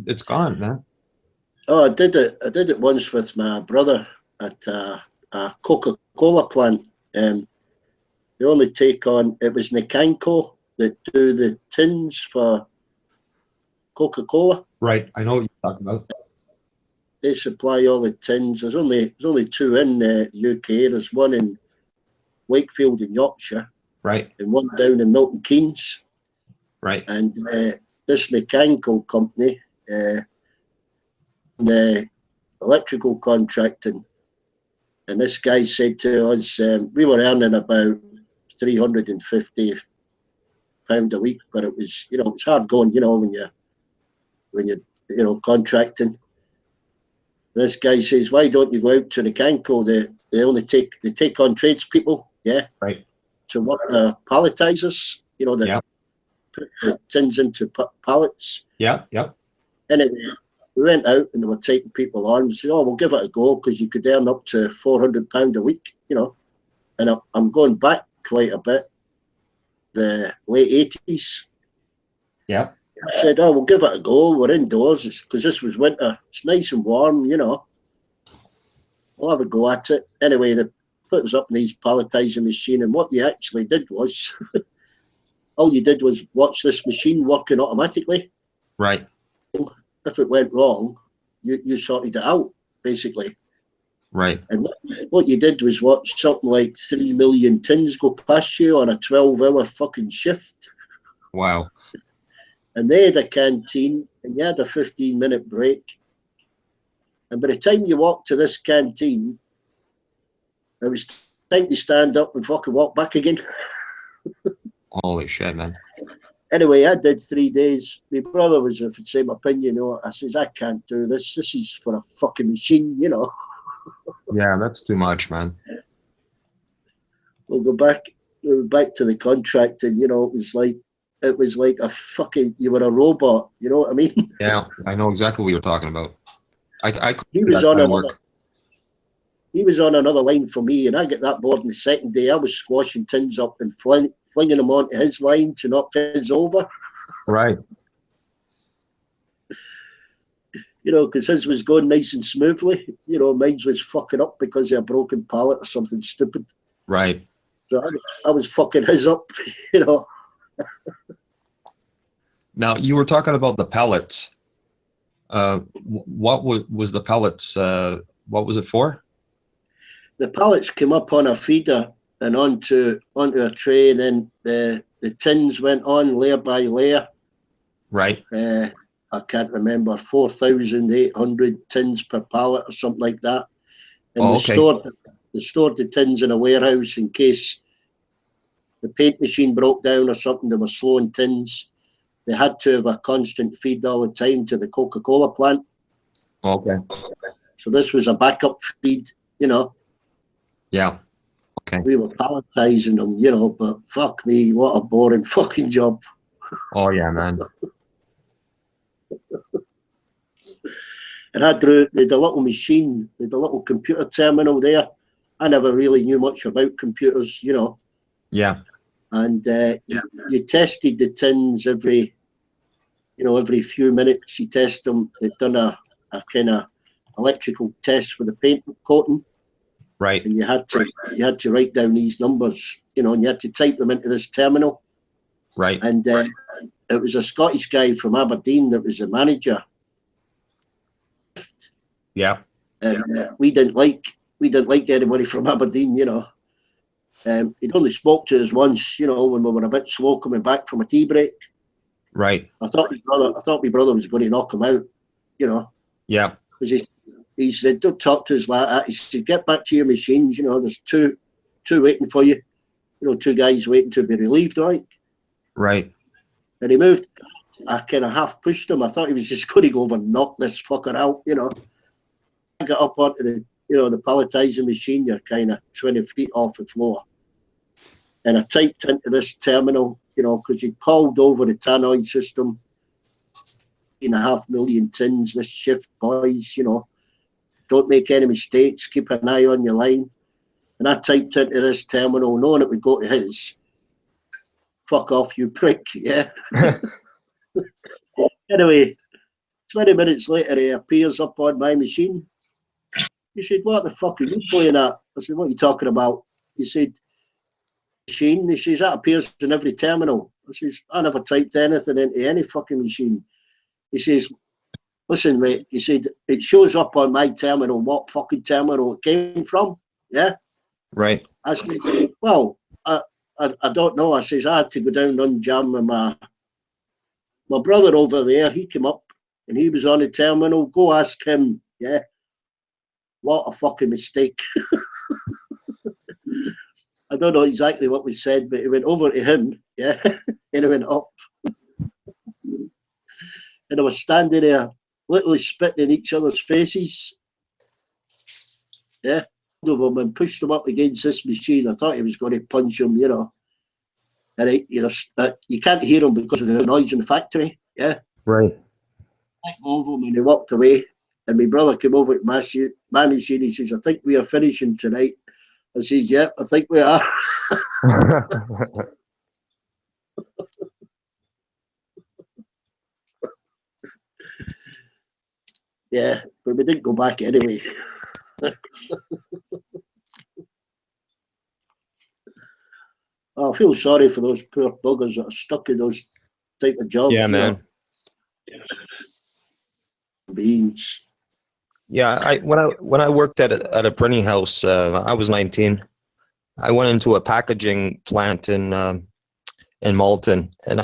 It's gone, man. Oh, I did it once with my brother at a Coca-Cola plant. They only take on, it was Nicanco that do the tins for Coca-Cola. Right, I know what you're talking about. They supply all the tins. There's only two in the UK. There's one in Wakefield in Yorkshire. Right. And one down in Milton Keynes. Right. And this Nicanco company, the electrical contracting, and this guy said to us, we were earning about £350 a week, but it was, it's hard going, when you're contracting. This guy says, why don't you go out to the Canco? They take on tradespeople, yeah, right, to work the palletizers, that put the tins into pallets. Yep. Anyway, we went out and they were taking people on. We said, oh, we'll give it a go because you could earn up to £400 a week, And I'm going back quite a bit, the late 80s. Yeah. I said, oh, we'll give it a go. We're indoors because this was winter. It's nice and warm, We'll have a go at it. Anyway, they put us up in his palletizing machine, and what you actually did was, all you did was watch this machine working automatically. Right. If it went wrong, you sorted it out, basically. Right. And what you did was watch something like 3 million tins go past you on a 12-hour fucking shift. Wow. And they had a canteen, and you had a 15-minute break. And by the time you walked to this canteen, it was time to stand up and fucking walk back again. Holy shit, man. Anyway, I did 3 days. My brother was of the same opinion. I says, I can't do this. This is for a fucking machine, Yeah, that's too much, man. We'll go back. We were back to the contract, and it was like a fucking, you were a robot. You know what I mean? Yeah, I know exactly what you're talking about. I couldn't He do was that on kind of another. work. He was on another line for me, and I get that board on the second day. I was squashing tins up and flinging them onto his line to knock his over. Right. Because his was going nice and smoothly. Mine was fucking up because of a broken pallet or something stupid. Right. So I was fucking his up, Now, you were talking about the pellets. What was the pellets? What was it for? The pallets came up on a feeder and onto a tray, and then the tins went on layer by layer. Right. I can't remember, 4,800 tins per pallet or something like that. And Oh, okay. they stored the tins in a warehouse in case the paint machine broke down or something. They were slow in tins. They had to have a constant feed all the time to the Coca-Cola plant. Okay. So this was a backup feed, Yeah. Okay. We were palletizing them, but fuck me, what a boring fucking job. Oh, yeah, man. And they had a little machine, they had a little computer terminal there. I never really knew much about computers, Yeah. And you tested the tins every few minutes. You test them. They'd done a kind of electrical test for the paint coating. Right. And you had to write down these numbers, and you had to type them into this terminal. Right. And it was a Scottish guy from Aberdeen that was the manager. Yeah. And we didn't like anybody from Aberdeen, He'd only spoke to us once, when we were a bit slow coming back from a tea break. Right. I thought my brother was going to knock him out, Yeah. because he said, "Don't talk to us like that." He said, "Get back to your machines. There's two waiting for you. Two guys waiting to be relieved, like." Right. And he moved. I kind of half pushed him. I thought he was just going to go over and knock this fucker out, I got up onto the palletizing machine. You're kind of 20 feet off the floor. And I typed into this terminal, because he called over the tannoy system, 3.5 million tins this shift, boys, don't make any mistakes, keep an eye on your line. And I typed into this terminal, knowing it would go to his. Fuck off, you prick, yeah. Anyway, 20 minutes later, he appears up on my machine. He said, "What the fuck are you playing at?" I said, "What are you talking about?" He said, "Machine." He says, "That appears in every terminal." I says, "I never typed anything into any fucking machine." He says, "Listen, mate," he said, "it shows up on my terminal what fucking terminal it came from." Yeah. Right. I said, "Well, I don't know." I says, "I had to go down and unjam with my brother over there. He came up and he was on the terminal. Go ask him." Yeah. What a fucking mistake. I don't know exactly what was said, but it went over to him, yeah, and it went up. And I was standing there, literally spitting in each other's faces. Yeah, of them and pushed them up against this machine. I thought he was going to punch him, And you can't hear him because of the noise in the factory. Yeah. Right. I over him and he walked away. And my brother came over to my machine. He says, "I think we are finishing tonight." I says, "Yep, I think we are." Yeah, but we didn't go back anyway. feel sorry for those poor buggers that are stuck in those type of jobs. Yeah, you know, man. beings. Yeah, when I worked at a printing house, I was 19. I went into a packaging plant in Malton, and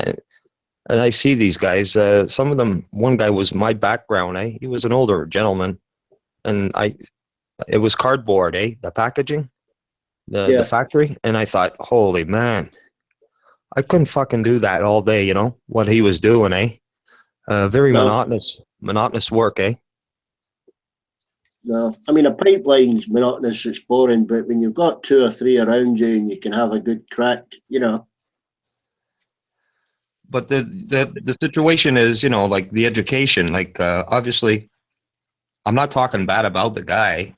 I see these guys. Some of them, one guy was my background. He was an older gentleman, and it was cardboard, the packaging, the Yeah. factory, and I thought, holy man, I couldn't fucking do that all day. You know what he was doing, very No. monotonous work, No, I mean a pipeline's monotonous. It's boring, but when you've got two or three around you and you can have a good crack, you know. But the situation is, like the education, like obviously, I'm not talking bad about the guy,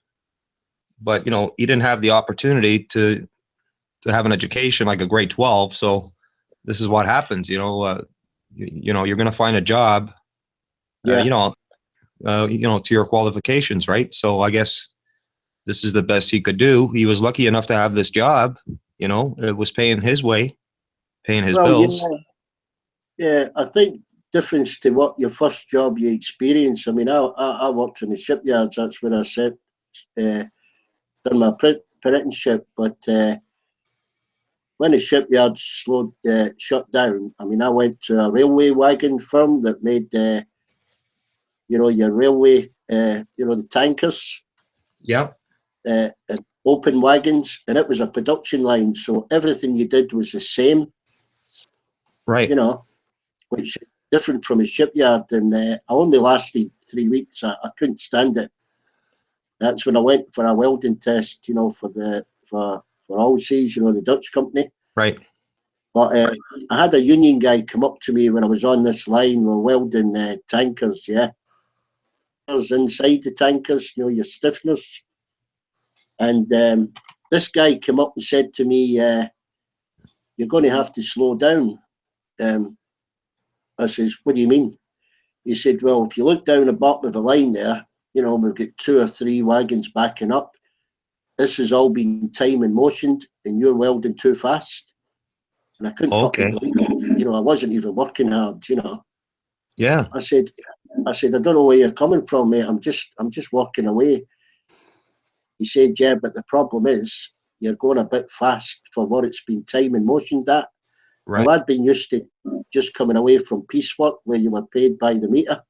but he didn't have the opportunity to have an education like a grade 12. So this is what happens, you're going to find a job, Yeah. to your qualifications, right? So I guess this is the best he could do. He was lucky enough to have this job, it was paying his way, paying his Well, bills. yeah. I think difference to what your first job you experience. I mean, I worked in the shipyards. That's where I said done my apprenticeship. But when the shipyards shut down, I mean, I went to a railway wagon firm that made your railway, the tankers. Yeah. And open wagons, and it was a production line, so everything you did was the same. Right. Which is different from a shipyard. And I only lasted 3 weeks. I couldn't stand it. That's when I went for a welding test, for Allseas, the Dutch company. Right. But I had a union guy come up to me when I was on this line. We're welding tankers, yeah. I was inside the tankers, your stiffeners. And this guy came up and said to me, you're going to have to slow down. I says, what do you mean? He said, well, if you look down the bottom of the line there, we've got 2 or 3 wagons backing up. This has all been time and motioned, and you're welding too fast. And I couldn't fucking believe it. I wasn't even working hard, Yeah. I said, I don't know where you're coming from, mate. I'm just working away. He said, yeah, but the problem is you're going a bit fast for what it's been time and motioned at. Right. Well, I'd been used to just coming away from piecework where you were paid by the meter.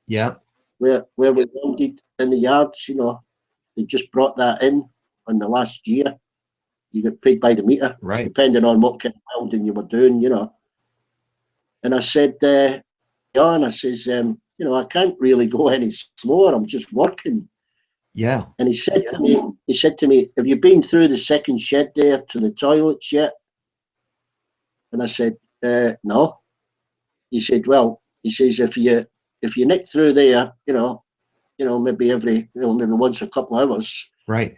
Yeah. Where we welded in the yards, they just brought that in the last year. You get paid by the meter, right, depending on what kind of welding you were doing, And I said, John, I says, I can't really go any slower. I'm just working. Yeah. And he said to me, have you been through the second shed there to the toilets yet? And I said, no. He said, well, he says, if you nick through there, maybe maybe once a couple of hours. Right.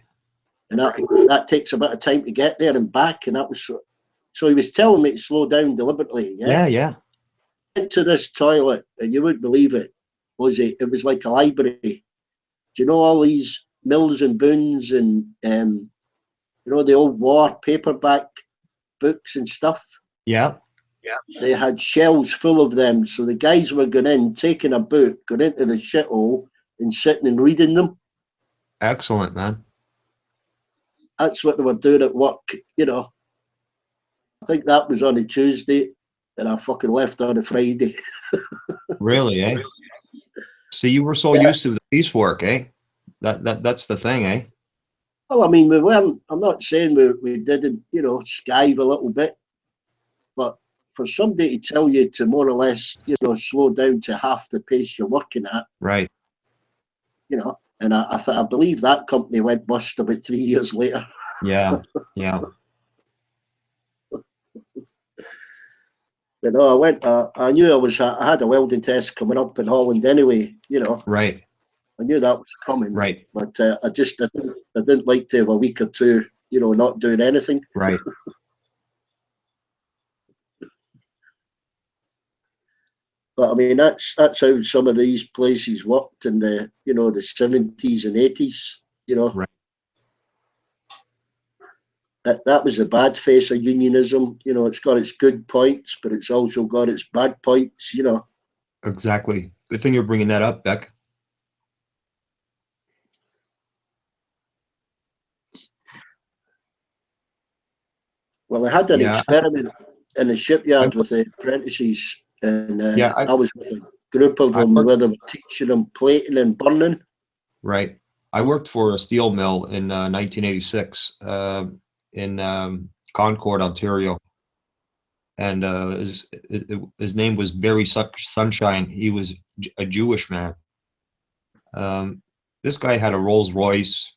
And that takes a bit of time to get there and back. And that was so he was telling me to slow down deliberately. Yeah. Yeah. Into this toilet, and you wouldn't believe it. It was like a library. Do you know all these Mills and Boons and the old war paperback books and stuff? Yeah. They had shelves full of them. So the guys were going in, taking a book, going into the shithole and sitting and reading them. Excellent, man. That's what they were doing at work, I think that was on a Tuesday, and I fucking left on a Friday. Really, eh? So you were so used to the piecework, eh? That's the thing, eh? Well, I mean, we weren't. I'm not saying we didn't, skive a little bit, but for somebody to tell you to more or less, slow down to half the pace you're working at, right? And I believe that company went bust about 3 years later. Yeah. I knew I had a welding test coming up in Holland anyway, Right. I knew that was coming. Right. But I didn't like to have a week or two, not doing anything. Right. But I mean, that's how some of these places worked in the, the 70s and 80s, Right. that was the bad face of unionism. You know, it's got its good points, but it's also got its bad points. You know. Exactly. Good thing you're bringing that up, Beck. Well, I had an Yeah, experiment in the I, shipyard with the apprentices, and yeah, I was with a group of I them worked, where they were teaching them plating and burning. right. I worked for a steel mill in 1986 in Concord, Ontario, and his name was Barry Sunshine. He was a Jewish man. Um, this guy had a Rolls Royce.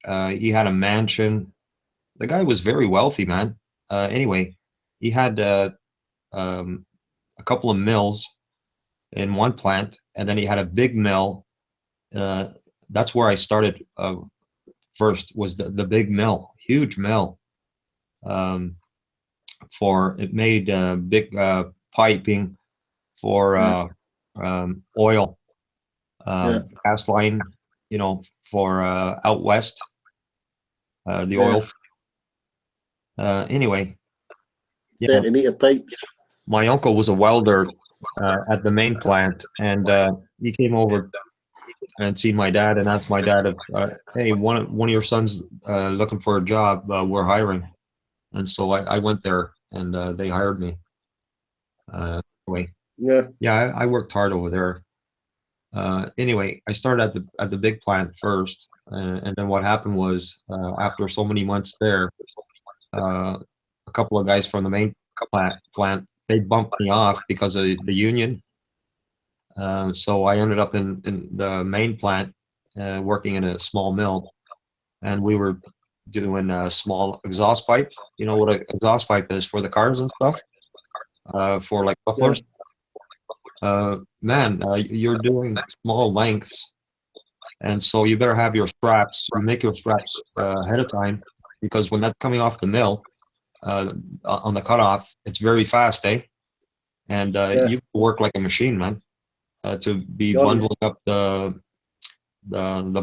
He had a mansion. The guy was very wealthy, man. Anyway, he had um, a couple of mills in one plant, and then he had a big mill. Uh, that's where I started first. Was the big mill, huge mill. Um, for it made big piping for oil, Yeah, gas line, you know, for out west, the yeah, oil. Anyway, yeah, 30-meter pipes. my uncle was a welder at the main plant, and he came over and seen my dad and asked my dad if, hey, one of your sons looking for a job, we're hiring. And so I went there and they hired me. Anyway, Yeah, yeah, I worked hard over there. Anyway, I started at the big plant first, and then what happened was after so many months there, a couple of guys from the main plant they bumped me off because of the union. So I ended up in the main plant, working in a small mill, and we were doing a small exhaust pipe. You know what an exhaust pipe is for the cars and stuff, for like yeah, mufflers. Man, you're doing small lengths, and so you better have your straps. You make your straps ahead of time because when that's coming off the mill, on the cutoff, it's very fast, eh? And yeah. you work like a machine, man, to be John, bundling up the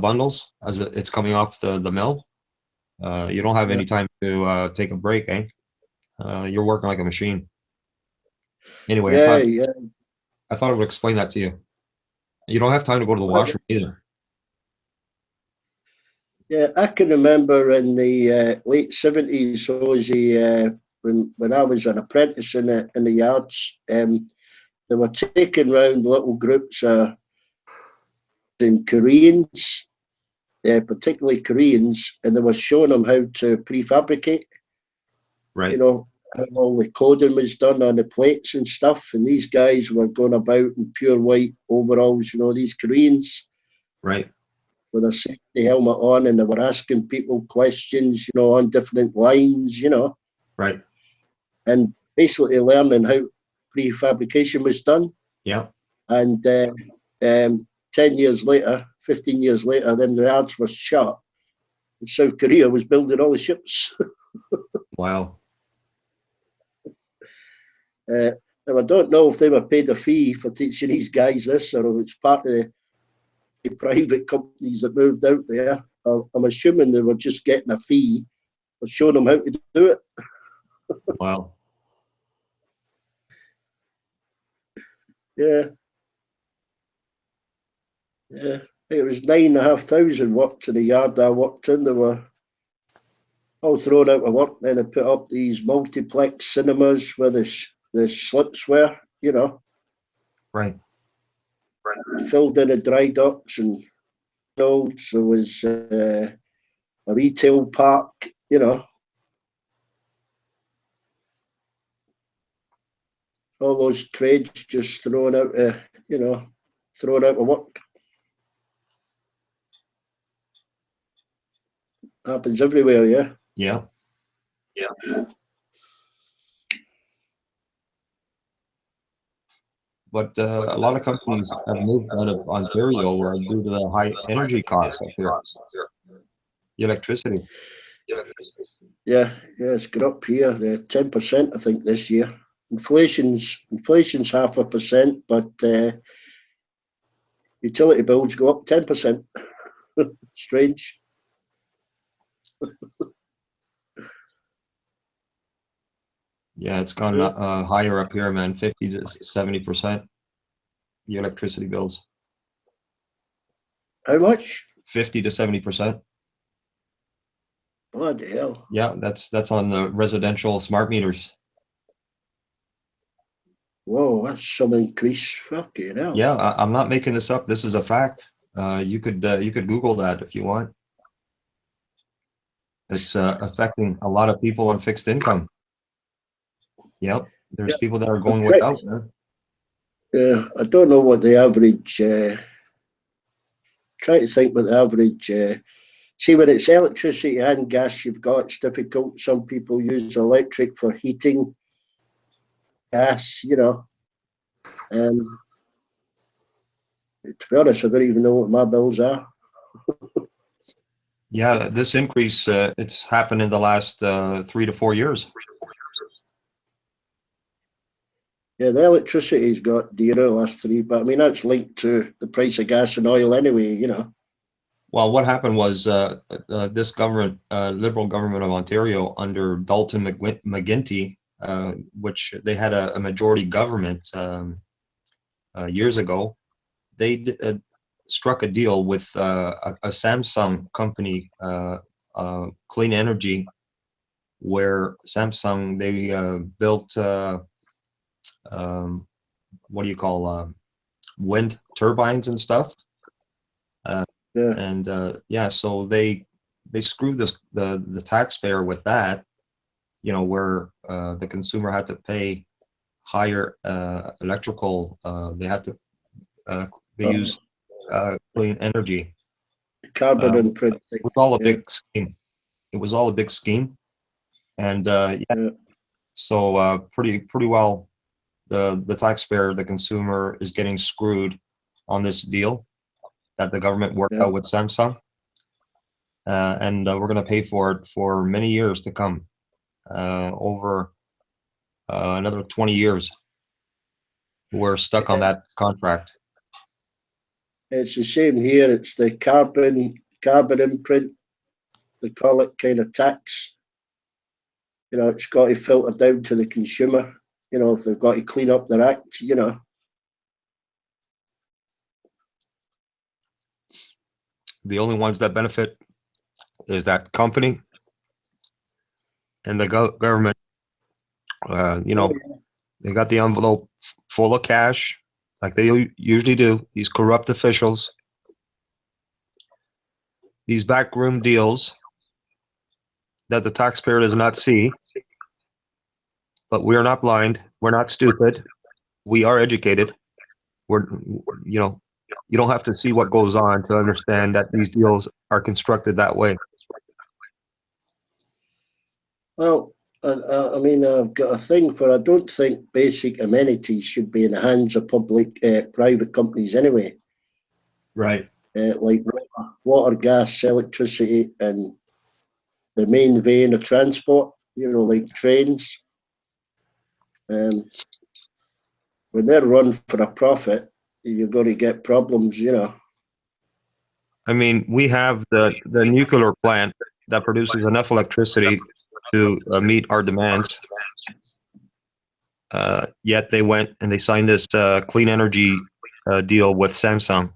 bundles as it's coming off the mill. You don't have yeah, any time to take a break, eh? You're working like a machine. Anyway, yeah, yeah. I thought I would explain that to you. You don't have time to go to the Well, washroom either. yeah, I can remember in the late 70s, Rosie, when I was an apprentice in the yards, they were taking round little groups in Koreans, particularly Koreans, and they were showing them how to prefabricate. You Right, know, how all the coding was done on the plates and stuff. And these guys were going about in pure white overalls. You know, these Koreans right, with a safety helmet on, and they were asking people questions, you know, on different lines, you know, right. and basically learning how prefabrication was done. Yeah. And 10 years later, 15 years later, then the yards were shut. And South Korea was building all the ships. Wow. Now, I don't know if they were paid a fee for teaching these guys this, or if it's part of the private companies that moved out there. I'm assuming they were just getting a fee for showing them how to do it. Wow. Yeah, yeah. It was 9,500 worked in the yard I worked in. They were all thrown out of work. Then they put up these multiplex cinemas where the slips were, you know, Right. filled in the dry docks and roads. There was a retail park, you know, all those trades just thrown out, you know, thrown out of work. Happens everywhere, yeah. Yeah. But a lot of companies have moved out of Ontario due to the high energy costs up here, the electricity. Yeah, yeah, it's got up here, the 10%, I think, this year. Inflation's 0.5%, but utility bills go up 10%. Strange. Yeah, it's gone higher up here, man. 50 to 70%. The electricity bills. How much? 50 to 70%. Bloody hell. Yeah, that's on the residential smart meters. Whoa, that's some increase. Fucking hell. Yeah, I'm not making this up. This is a fact. You could Google that if you want. It's affecting a lot of people on fixed income. Yep, there's Yeah, people that are going okay. without, man. I don't know what the average. Try to think what the average. See, when it's electricity and gas, you've got it's difficult. Some people use electric for heating, gas. To be honest, I don't even know what my bills are. Yeah, this increase, it's happened in the last 3 to 4 years. Yeah, the electricity's got dearer the last 3, but I mean that's linked to the price of gas and oil anyway. Well, what happened was this government, Liberal government of Ontario, under Dalton McGuinty, which they had a majority government years ago, they struck a deal with a Samsung company, Clean Energy, where Samsung, they built what do you call wind turbines and stuff. Yeah. And yeah, so they screwed the taxpayer with that, where the consumer had to pay higher electrical. They had to they use clean energy. Carbon It imprint thing. was all a big scheme. It was all a big scheme, and yeah. So pretty well, the taxpayer, the consumer, is getting screwed on this deal that the government worked out with Samsung. And we're going to pay for it for many years to come, over another 20 years. We're stuck on that contract. It's the same here. It's the carbon imprint. They call it kind of tax. It's got to filter down to the consumer. If they've got to clean up their act. The only ones that benefit is that company and the government. They got the envelope full of cash, like they usually do. These corrupt officials, these backroom deals that the taxpayer does not see. But we are not blind. We're not stupid. We are educated. You don't have to see what goes on to understand that these deals are constructed that way. Well, I mean, I've got a thing for. I don't think basic amenities should be in the hands of private companies anyway. Right. Like water, gas, electricity, and the main vein of transport. Like trains. When they're run for a profit, you're going to get problems. I mean, we have the nuclear plant that produces enough electricity to meet our demands. Yet they went and they signed this clean energy deal with Samsung.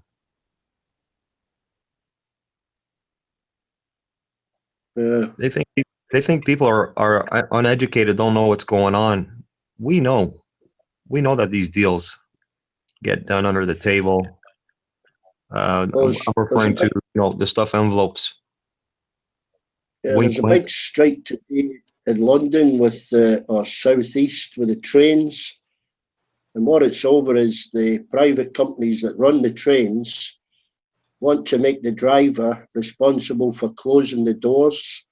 They think people are uneducated, don't know what's going on. We know that these deals get done under the table. I'm referring to the stuff envelopes. Yeah, there's a big strike today in London with or southeast with the trains, and what it's over is the private companies that run the trains want to make the driver responsible for closing the doors.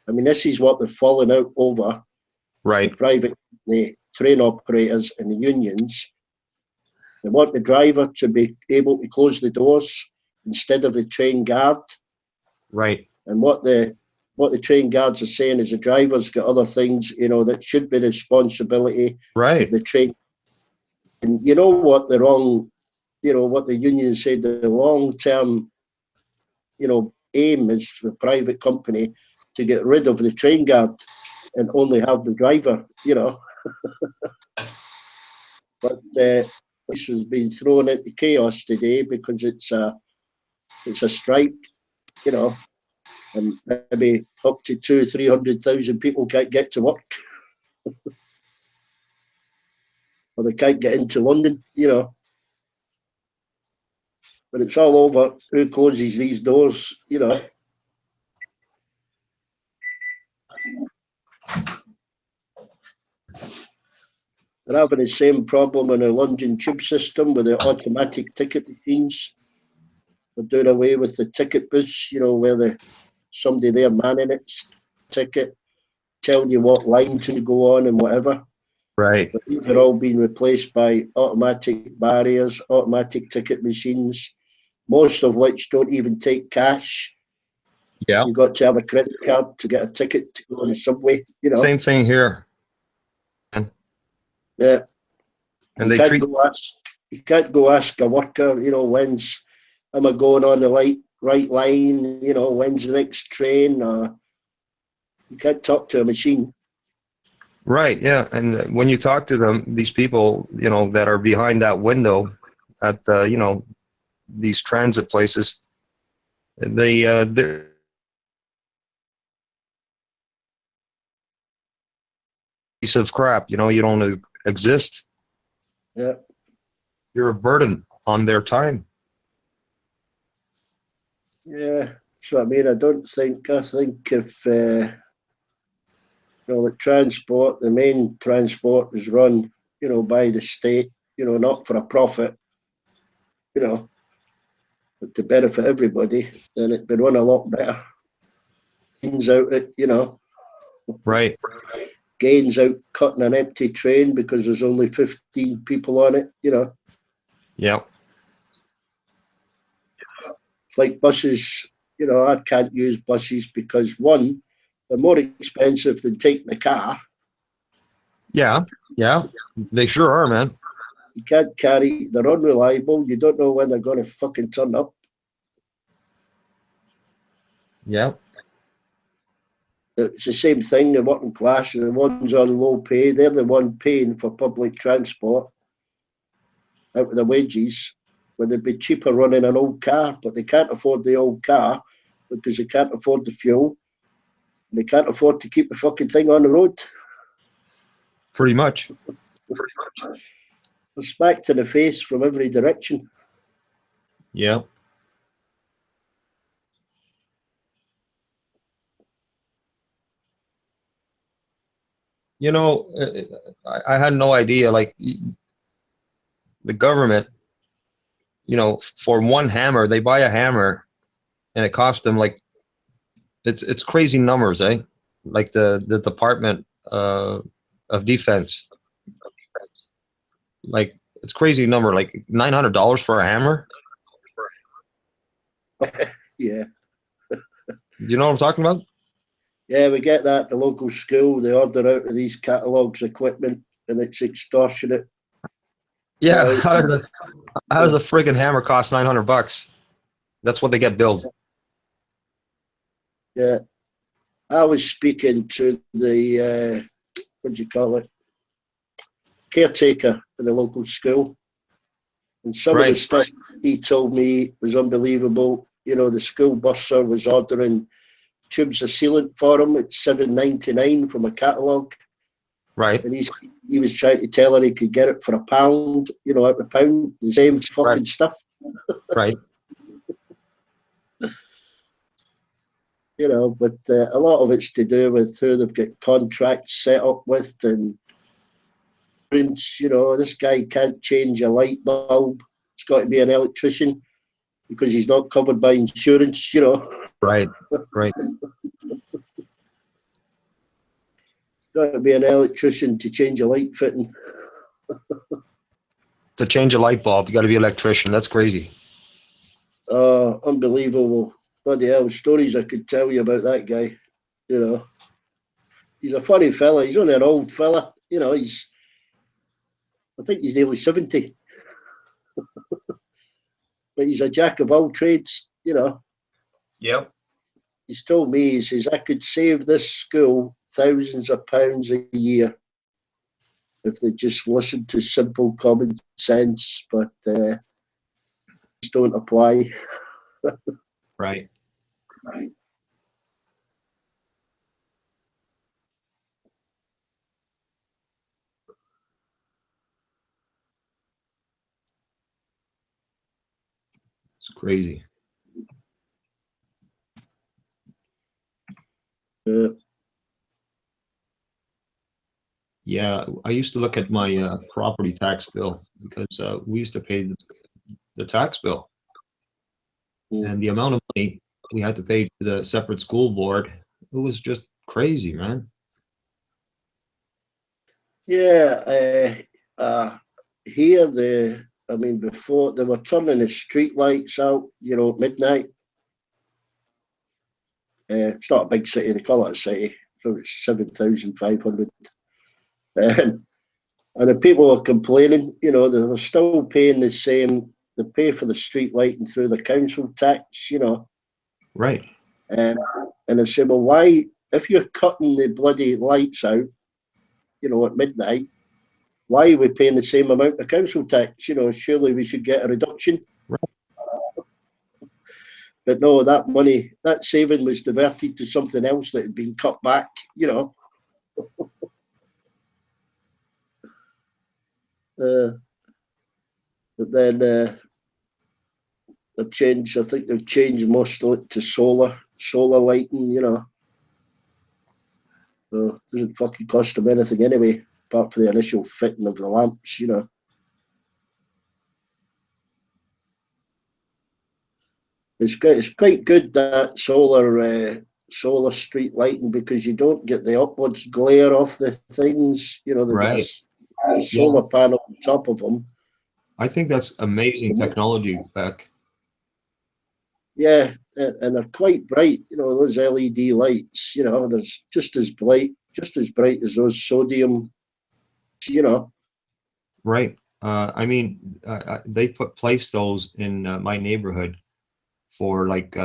I mean, this is what they're falling out over. Right. The train operators and the unions. They want the driver to be able to close the doors instead of the train guard. Right. And what the train guards are saying is the driver's got other things, that should be the responsibility of the train. And what the wrong, what the union said, the long-term, aim is for the private company to get rid of the train guard and only have the driver, But this has been thrown into chaos today because it's a strike, you know, and maybe up to 200,000-300,000 people can't get to work, or they can't get into London, you know. But it's all over. Who closes these doors, you know? They're having the same problem in the London tube system with the automatic ticket machines. They're doing away with the ticket booths, you know, where somebody there manning it, ticket, telling you what line to go on and whatever. Right. But these are all being replaced by automatic barriers, automatic ticket machines, most of which don't even take cash. Yeah. You've got to have a credit card to get a ticket to go on the subway, you know. Same thing here. Yeah. And they treat. You can't go ask a worker, you know, am I going on the right line, you know, when's the next train? You can't talk to a machine. Right, yeah, and when you talk to them, these people, you know, that are behind that window at, you know, these transit places, they're piece of crap, you know, you don't exist. Yeah. You're a burden on their time. Yeah, so I mean, I think if, you know, with transport, the main transport is run, you know, by the state, you know, not for a profit, you know, but to benefit everybody, then it'd be run a lot better. Gains out it, you know. Right. Gains out cutting an empty train because there's only 15 people on it, you know. Yeah. It's like buses, you know, I can't use buses because, one, they're more expensive than taking a car. Yeah, yeah, they sure are, man. You can't carry, they're unreliable. You don't know when they're going to fucking turn up. Yeah. It's the same thing, the working class, the ones on low pay, they're the one paying for public transport out of their wages, when they'd be cheaper running an old car, but they can't afford the old car because they can't afford the fuel. They can't afford to keep the fucking thing on the road. Pretty much. They're smacked in the face from every direction. Yeah. You know, I had no idea, like, the government, you know, for one hammer, they buy a hammer and it costs them like, it's crazy numbers, eh? Like the Department of Defense. Like, it's crazy number, like $900 for a hammer. Yeah. Do you know what I'm talking about? Yeah, we get that at the local school. They order out of these catalogues equipment and it's extortionate. Yeah, how does a friggin' hammer cost $900? That's what they get billed. Yeah. I was speaking to the, what do you call it, caretaker in the local school. And some of the stuff he told me was unbelievable. You know, the school bursar was ordering tubes of sealant for him at $7.99 from a catalogue. Right. And he was trying to tell her he could get it for £1, you know, at the pound, the same fucking stuff. Right. You know, but a lot of it's to do with who they've got contracts set up with, and you know, this guy can't change a light bulb. It's got to be an electrician because he's not covered by insurance, you know. Right, right. It's got to be an electrician to change a light fitting. To change a light bulb, you got to be an electrician. That's crazy. Oh, unbelievable. Bloody hell, stories I could tell you about that guy, you know. He's a funny fella. He's only an old fella, you know. I think he's nearly 70. But he's a jack of all trades, you know. Yep. He's told me, he says, I could save this school thousands of pounds a year if they just listen to simple common sense, but just don't apply. Right. It's crazy. Yeah, I used to look at my property tax bill because we used to pay the tax bill, and the amount of money we had to pay to the separate school board, it was just crazy, man. Yeah, here I mean, before they were turning the street lights out, at midnight. It's not a big city; they call it a city. So it's 7,500. And the people are complaining. They were still paying the same. They pay for the street lighting through the council tax. Right. And I say, well, why, if you're cutting the bloody lights out, at midnight, why are we paying the same amount of council tax? Surely we should get a reduction. Right. But no, that money, that saving was diverted to something else that had been cut back. But then I think they've changed most of it to solar lighting. So it doesn't fucking cost them anything anyway, apart from the initial fitting of the lamps. It's quite good, that solar street lighting, because you don't get the upwards glare off the things. They've got Right. a solar panel on top of them. I think that's amazing technology, Beck. Yeah, and they're quite bright. Those LED lights. They're just as bright as those sodium. Right. I mean, they place those in my neighborhood for like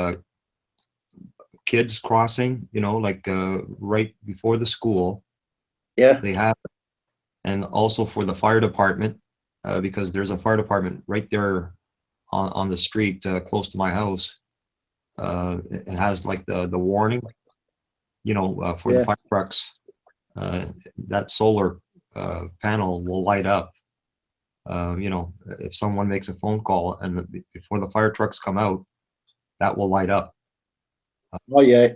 kids crossing, like right before the school. Yeah. They have, and also for the fire department, because there's a fire department right there on the street close to my house. It has like the warning, for the fire trucks. That solar panel will light up. If someone makes a phone call and before the fire trucks come out, that will light up. Oh yeah.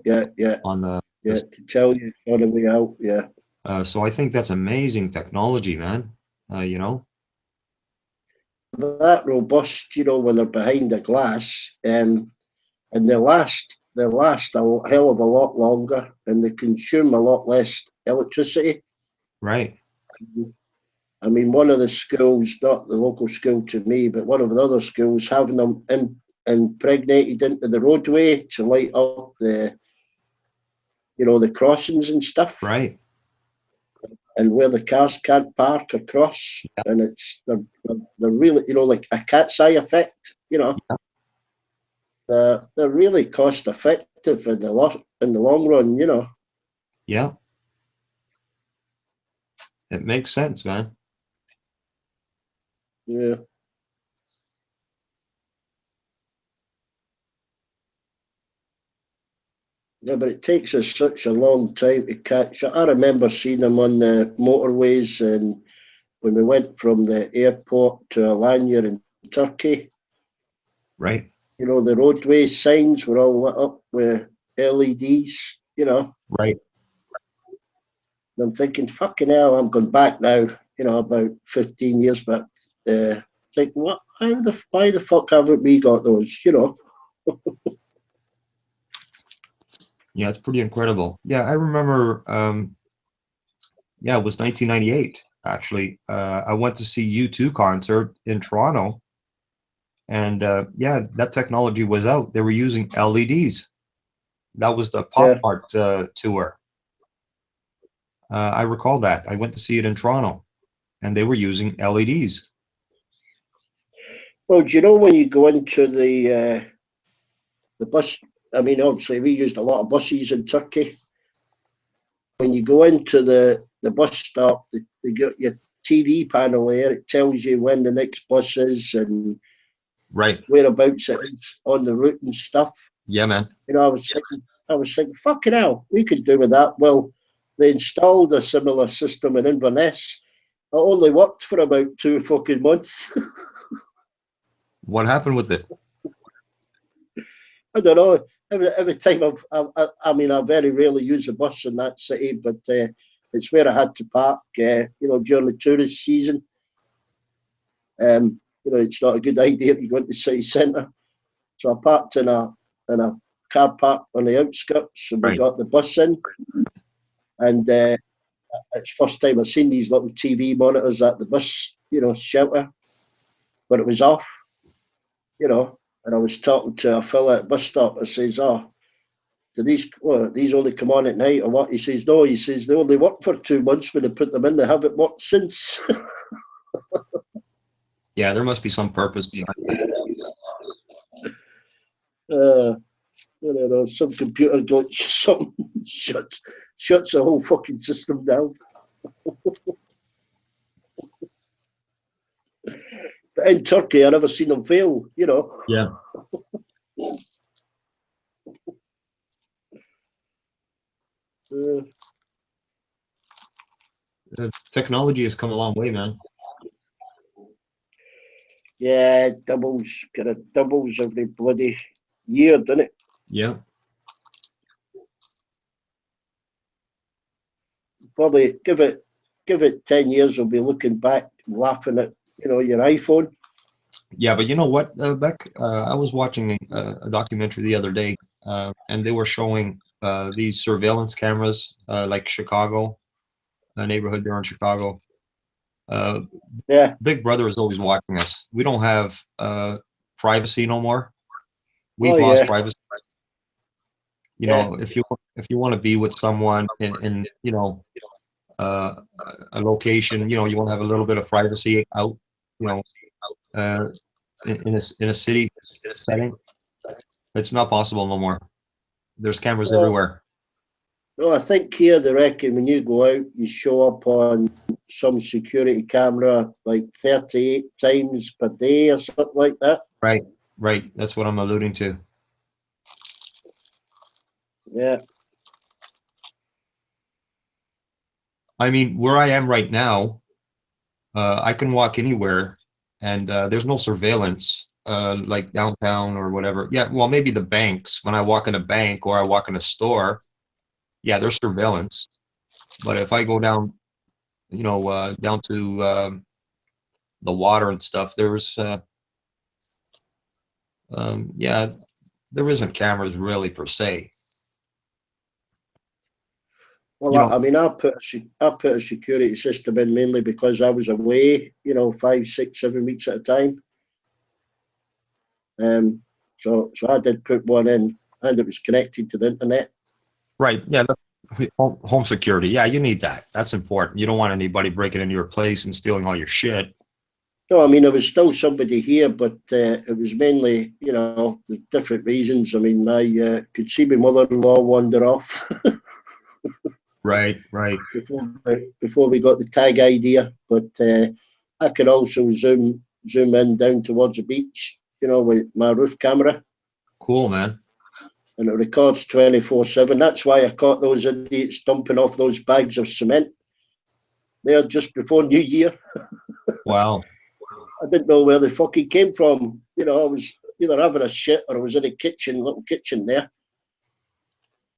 On the to tell you on the way out. Yeah. So I think that's amazing technology, man. That robust, when they're behind the glass, and they last a hell of a lot longer, and they consume a lot less electricity. Right. I mean, one of the schools, not the local school to me, but one of the other schools, having them impregnated into the roadway to light up the crossings and stuff. Right. And where the cars can't park across, and they're really, like a cat's eye effect. They're really cost effective in the long run. Yeah. It makes sense, man. Yeah. Yeah, but it takes us such a long time to catch. I remember seeing them on the motorways, and when we went from the airport to Alanya in Turkey. Right. The roadway signs were all lit up with LEDs. Right. And I'm thinking, fucking hell, I'm going back now. About 15 years back. Like, what? Why the fuck haven't we got those? Yeah, it's pretty incredible. Yeah, I remember. Yeah, it was 1998 actually. I went to see U2 concert in Toronto, and yeah, that technology was out. They were using LEDs. That was the Pop Art tour. I recall that. I went to see it in Toronto, and they were using LEDs. Well, do you know when you go into the bus? I mean, obviously, we used a lot of buses in Turkey. When you go into the bus stop, they get you TV panel there. It tells you when the next bus is and Right. whereabouts it is on the route and stuff. Yeah, man. You know, I was thinking, fucking hell, we could do with that. Well, they installed a similar system in Inverness. It only worked for about 2 fucking months. What happened with it? I don't know. Every time I mean, I very rarely use a bus in that city, but it's where I had to park, you know, during the tourist season. You know, it's not a good idea to go into the city centre. So I parked in a car park on the outskirts, and we Right. got the bus in. And it's the first time I've seen these little TV monitors at the bus, you know, shelter, but it was off, you know. And I was talking to a fella at the bus stop. I says, "Oh, do these only come on at night or what?" He says, "No." He says, "They only worked for 2 months when they put them in. They haven't worked since." Yeah, there must be some purpose behind it. I don't know, some computer glitch, something shuts the whole fucking system down. But in Turkey, I never seen them fail, you know. Yeah. Technology has come a long way, man. Yeah, kind of doubles every bloody year, doesn't it? Yeah. Probably give it 10 years, we'll be looking back, laughing at, you know, your iPhone. Yeah, but you know what, Beck? I was watching a documentary the other day, and they were showing these surveillance cameras, like Chicago, a neighborhood there in Chicago. Yeah. Big Brother is always watching us. We don't have privacy no more. We've Oh, lost yeah. privacy. You Yeah. know, if you want to be with someone in you know, a location, you know, you want to have a little bit of privacy out, you know, in a city setting, it's not possible no more. There's cameras Well, everywhere. no, I think here they reckon when you go out, you show up on some security camera like 38 times per day or something like that. Right, right. That's what I'm alluding to. Yeah. I mean, where I am right now, I can walk anywhere, and there's no surveillance, like downtown or whatever. Yeah, well, maybe the banks. When I walk in a bank or I walk in a store, yeah, there's surveillance. But if I go down, you know, down to the water and stuff, yeah, there isn't cameras really per se. Well, You know, I mean, I put a security system in mainly because I was away, you know, 5, 6, 7 weeks at a time. So I did put one in, and it was connected to the internet. right? Yeah, home security. Yeah, you need that. That's important. You don't want anybody breaking into your place and stealing all your shit. No, I mean, there was still somebody here, but it was mainly, you know, different reasons. I mean, I could see my mother-in-law wander off Right, right. before we got the tag idea. But I could also zoom in down towards the beach, you know, with my roof camera, Cool, man. and it records 24/7. That's why I caught those idiots dumping off those bags of cement there just before New Year. Wow. I didn't know where they fucking came from. You know, I was either having a shit or I was in a little kitchen there.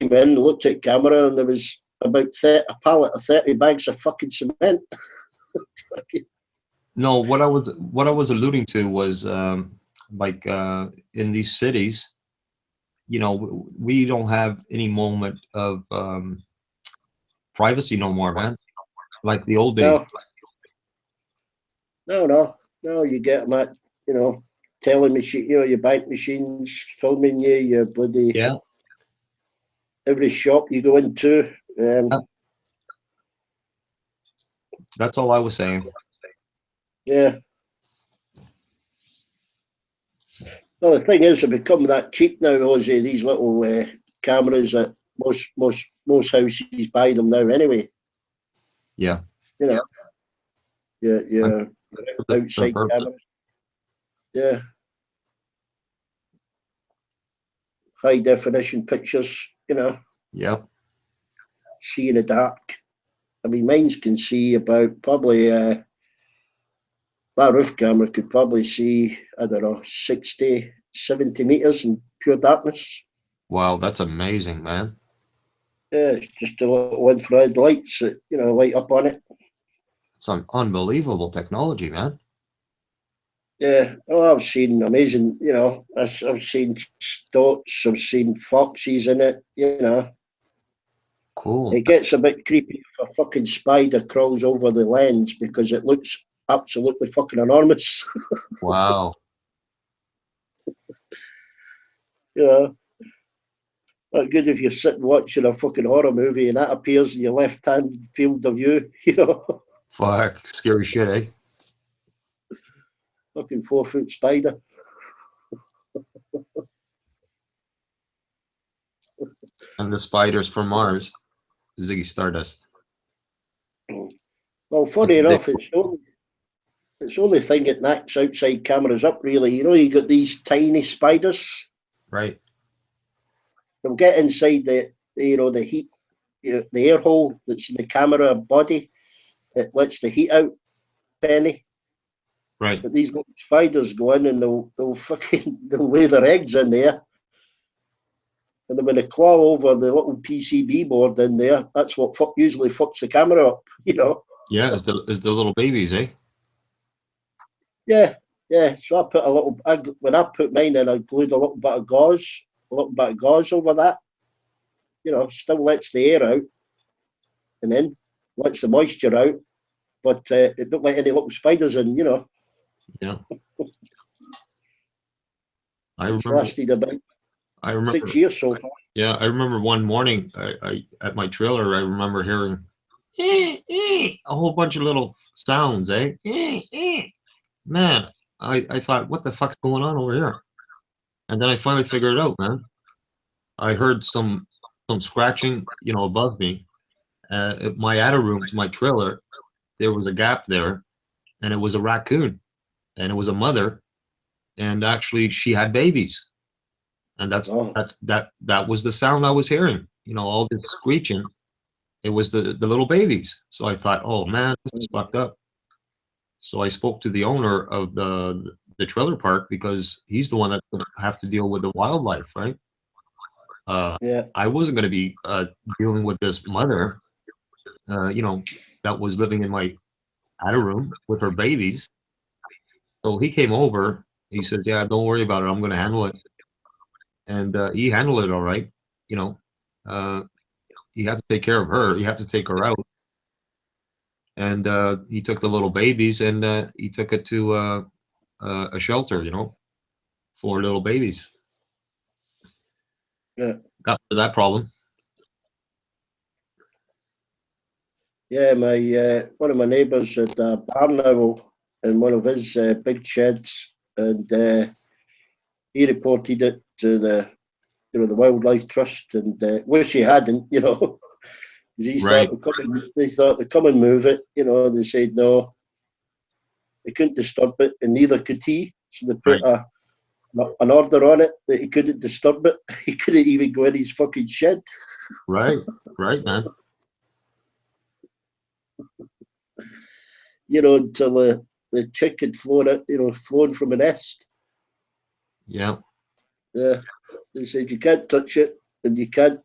Came in, looked at camera, and there was about a pallet of 30 bags of fucking cement. No, what I was alluding to was like in these cities, you know, we don't have any moment of privacy no more, man. Like the old days. No. You get them at, you know, telling machine, you know, your bank machines filming you, your bloody Yeah. every shop you go into. That's all I was saying. Yeah. Well, the thing is, they've become that cheap now, Ozzy. These little cameras that most houses buy them now anyway. Yeah. You know, your outside cameras. Yeah. High definition pictures, you know. Yep. See in the dark. I mean, mines can see about probably, my roof camera could probably see, I don't know, 60, 70 meters in pure darkness. Wow, that's amazing, man. Yeah, it's just a little infrared lights that, you know, light up on it. Some unbelievable technology, man. Yeah, oh, I've seen amazing, you know, I've seen stoats, I've seen foxes in it, you know. Cool. It gets a bit creepy if a fucking spider crawls over the lens because it looks absolutely fucking enormous. Wow. You know, not good if you're sitting watching a fucking horror movie and that appears in your left hand field of view, you know. Fuck. Scary shit, eh? Fucking 4-foot spider. And the spiders from Mars, Ziggy Stardust. Well, funny enough, it's the only thing that knacks outside cameras up, really. You know, you got these tiny spiders. Right. They'll get inside the heat, the air hole that's in the camera body. It lets the heat out, penny. Right. But these little spiders go in and they'll lay their eggs in there. And then when they claw over the little PCB board in there, that's what usually fucks the camera up, you know. Yeah, is the little babies, eh? Yeah, yeah. So when I put mine in, I glued a little bit of gauze over that. You know, still lets the air out, and then lets the moisture out, but it don't let any little spiders in. You know. Yeah. It's lasted about I remember 6 years so far. Yeah, I remember one morning I at my trailer I remember hearing a whole bunch of little sounds, eh? Man, I thought, what the fuck's going on over here? And then I finally figured it out, man. I heard some scratching, you know, above me. At my attic room to my trailer, there was a gap there, and it was a raccoon, and it was a mother, and actually she had babies, and that was the sound I was hearing. You know, all this screeching. It was the little babies. So I thought, oh man, this is fucked up. So I spoke to the owner of the trailer park because he's the one that's gonna have to deal with the wildlife, right? Yeah. I wasn't going to be dealing with this mother, you know, that was living in my attic room with her babies. So he came over. He said, "Yeah, don't worry about it. I'm going to handle it." And he handled it all right. You know, you have to take care of her. You have to take her out. And he took the little babies and he took it to a shelter, you know, for little babies. Yeah. Got rid of that problem. Yeah, one of my neighbours had a barn owl in one of his big sheds, and he reported it to the Wildlife Trust, and wish he hadn't, you know. He Right. thought they'd come and move it, you know. They said no, they couldn't disturb it, and neither could he. So they put an order on it that he couldn't disturb it. He couldn't even go in his fucking shed. Right, man. You know, until the chick had flown from a nest. Yeah. Yeah, they said you can't touch it, and you can't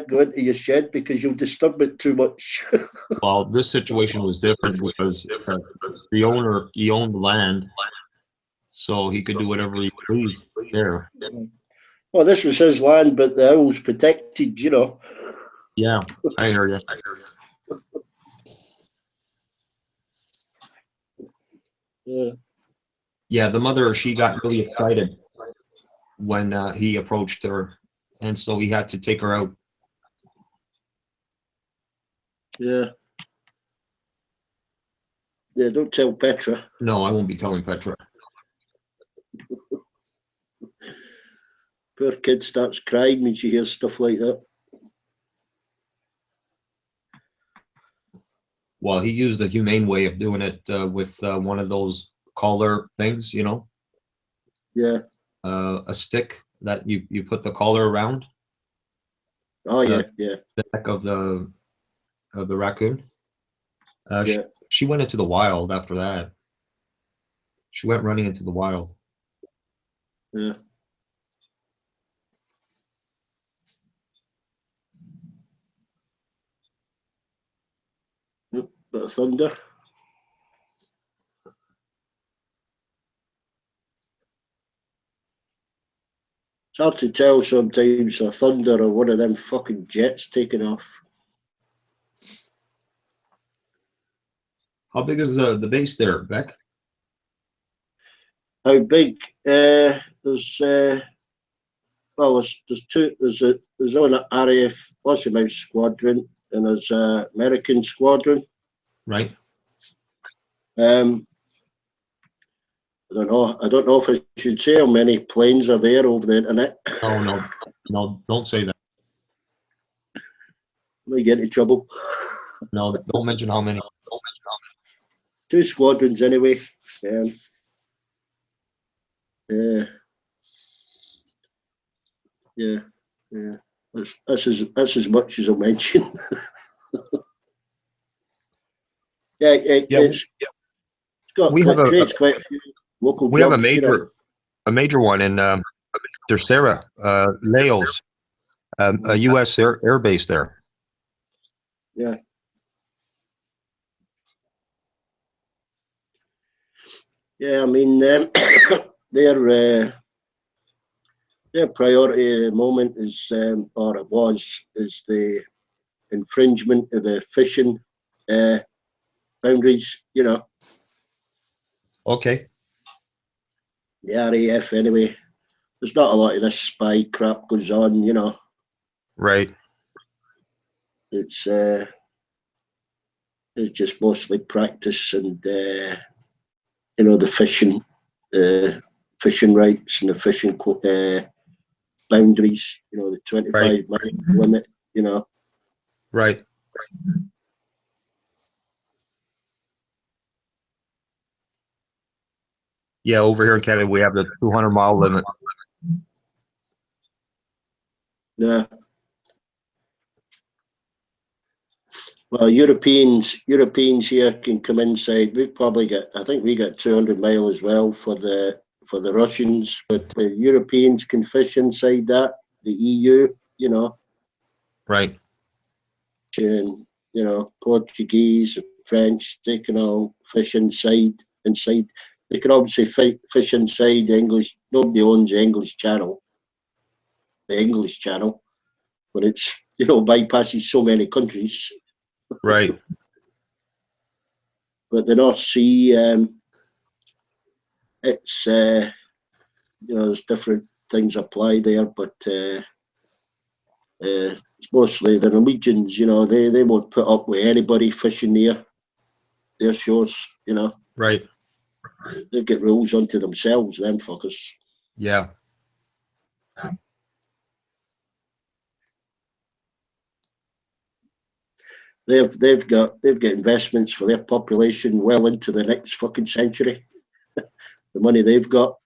go into your shed because you'll disturb it too much. Well, this situation was different because the owner, he owned the land, so he could do whatever he pleased there. Well, this was his land, but the owl's protected, you know. Yeah, I hear you. Yeah. Yeah, the mother, she got really excited when he approached her, and so he had to take her out. Yeah. Yeah, don't tell Petra. No, I won't be telling Petra. Poor kid starts crying when she hears stuff like that. Well, he used the humane way of doing it with one of those collar things, you know, Yeah. a stick that you put the collar around Oh yeah, yeah, the neck of the raccoon. yeah. She went into the wild after that. She went running into the wild. Yeah. Bit of thunder. It's hard to tell sometimes a thunder or one of them fucking jets taking off. How big is the base there, Beck? How big? There's well, there's two. There's one RAF Lossy Mouse Squadron, and there's a American Squadron. Right. I don't know. I don't know if I should say how many planes are there over the internet. No, no, no, don't say that. Might get into trouble. No, don't mention how many. Two squadrons anyway. Yeah, yeah, yeah. That's as much as I'll mention. Yeah, it's got We have creates quite a few local we have jobs. a major one in Tercera, Laos, a U.S. air base there. Yeah. Yeah, I mean, their priority at the moment is, or it was, is the infringement of the fishing boundaries. You know, Okay. the RAF anyway. There's not a lot of this spy crap goes on. You know, Right. it's just mostly practice and you know, the fishing rights and the fishing boundaries. You know, the 25-mile limit. You know. Right. Yeah, over here in Canada, we have the 200-mile limit. Yeah. Well, Europeans here can come inside. We've probably got, I think we got 200 mile as well for the Russians, but the Europeans can fish inside that. The EU, you know, Right. and you know, Portuguese, French, they can all fish inside. They can obviously fish inside the English. Nobody owns the English Channel, but it's, you know, bypasses so many countries. Right. But the North Sea, it's you know, there's different things apply there, but it's mostly the Norwegians. You know, they won't put up with anybody fishing near their shores. You know, Right. they get rules unto themselves. Them fuckers. Yeah. They've got investments for their population well into the next fucking century. The money they've got.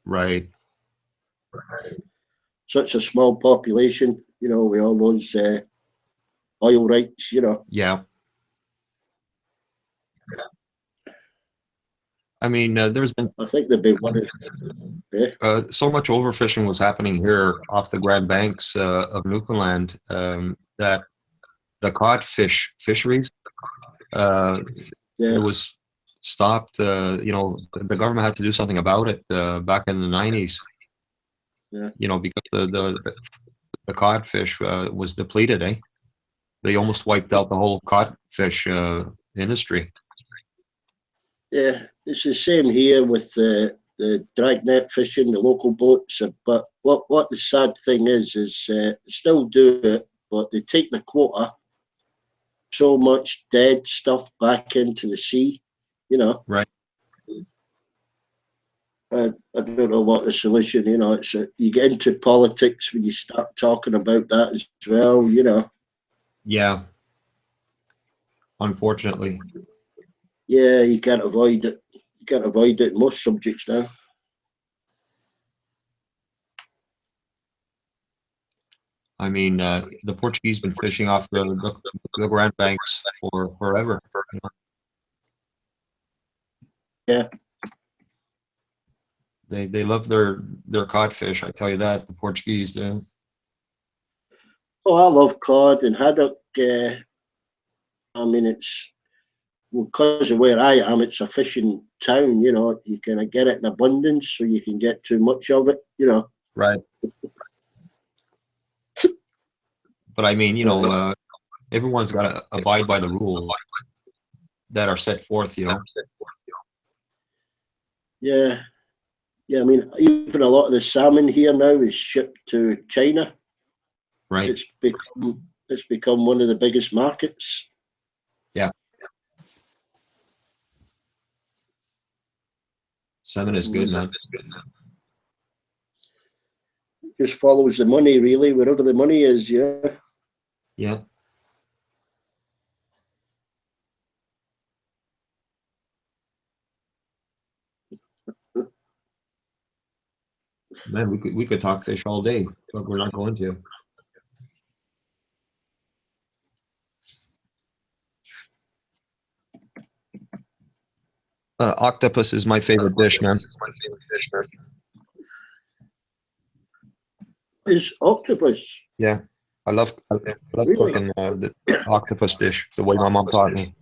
Right. Such a small population, you know, with all those oil rights, you know. Yeah. I mean, there's been I think they'd be one of, so much overfishing was happening here off the Grand Banks of Newfoundland that the cod fisheries it was stopped. You know, the government had to do something about it back in the 90s. Yeah. You know, because the codfish was depleted. They almost wiped out the whole codfish industry. Yeah, it's the same here with the dragnet fishing, the local boats. But what the sad thing is they still do it, but they take the quota, so much dead stuff back into the sea, you know. Right. I don't know what the solution, you know. It's you get into politics when you start talking about that as well, you know. Yeah. unfortunately. Yeah, you can't avoid it. You can't avoid it in most subjects now. I mean, the Portuguese been fishing off the Grand Banks for forever. You know? Yeah. They love their codfish. I tell you that, the Portuguese do. Oh, I love cod and haddock. I mean, it's because of where I am. It's a fishing town. You know, you can get it in abundance, so you can get too much of it. You know. Right. But I mean, you know, everyone's got to abide by the rules that are set forth. You know. Yeah. Yeah, I mean, even a lot of the salmon here now is shipped to China. Right. It's become one of the biggest markets. Yeah. Salmon is good, man. Just follows the money, really, wherever the money is. Yeah. Yeah. Man, we could talk fish all day, but we're not going to. Octopus is my favorite dish, man. Is octopus? Yeah, I love Really? cooking the octopus dish the way my mom taught me.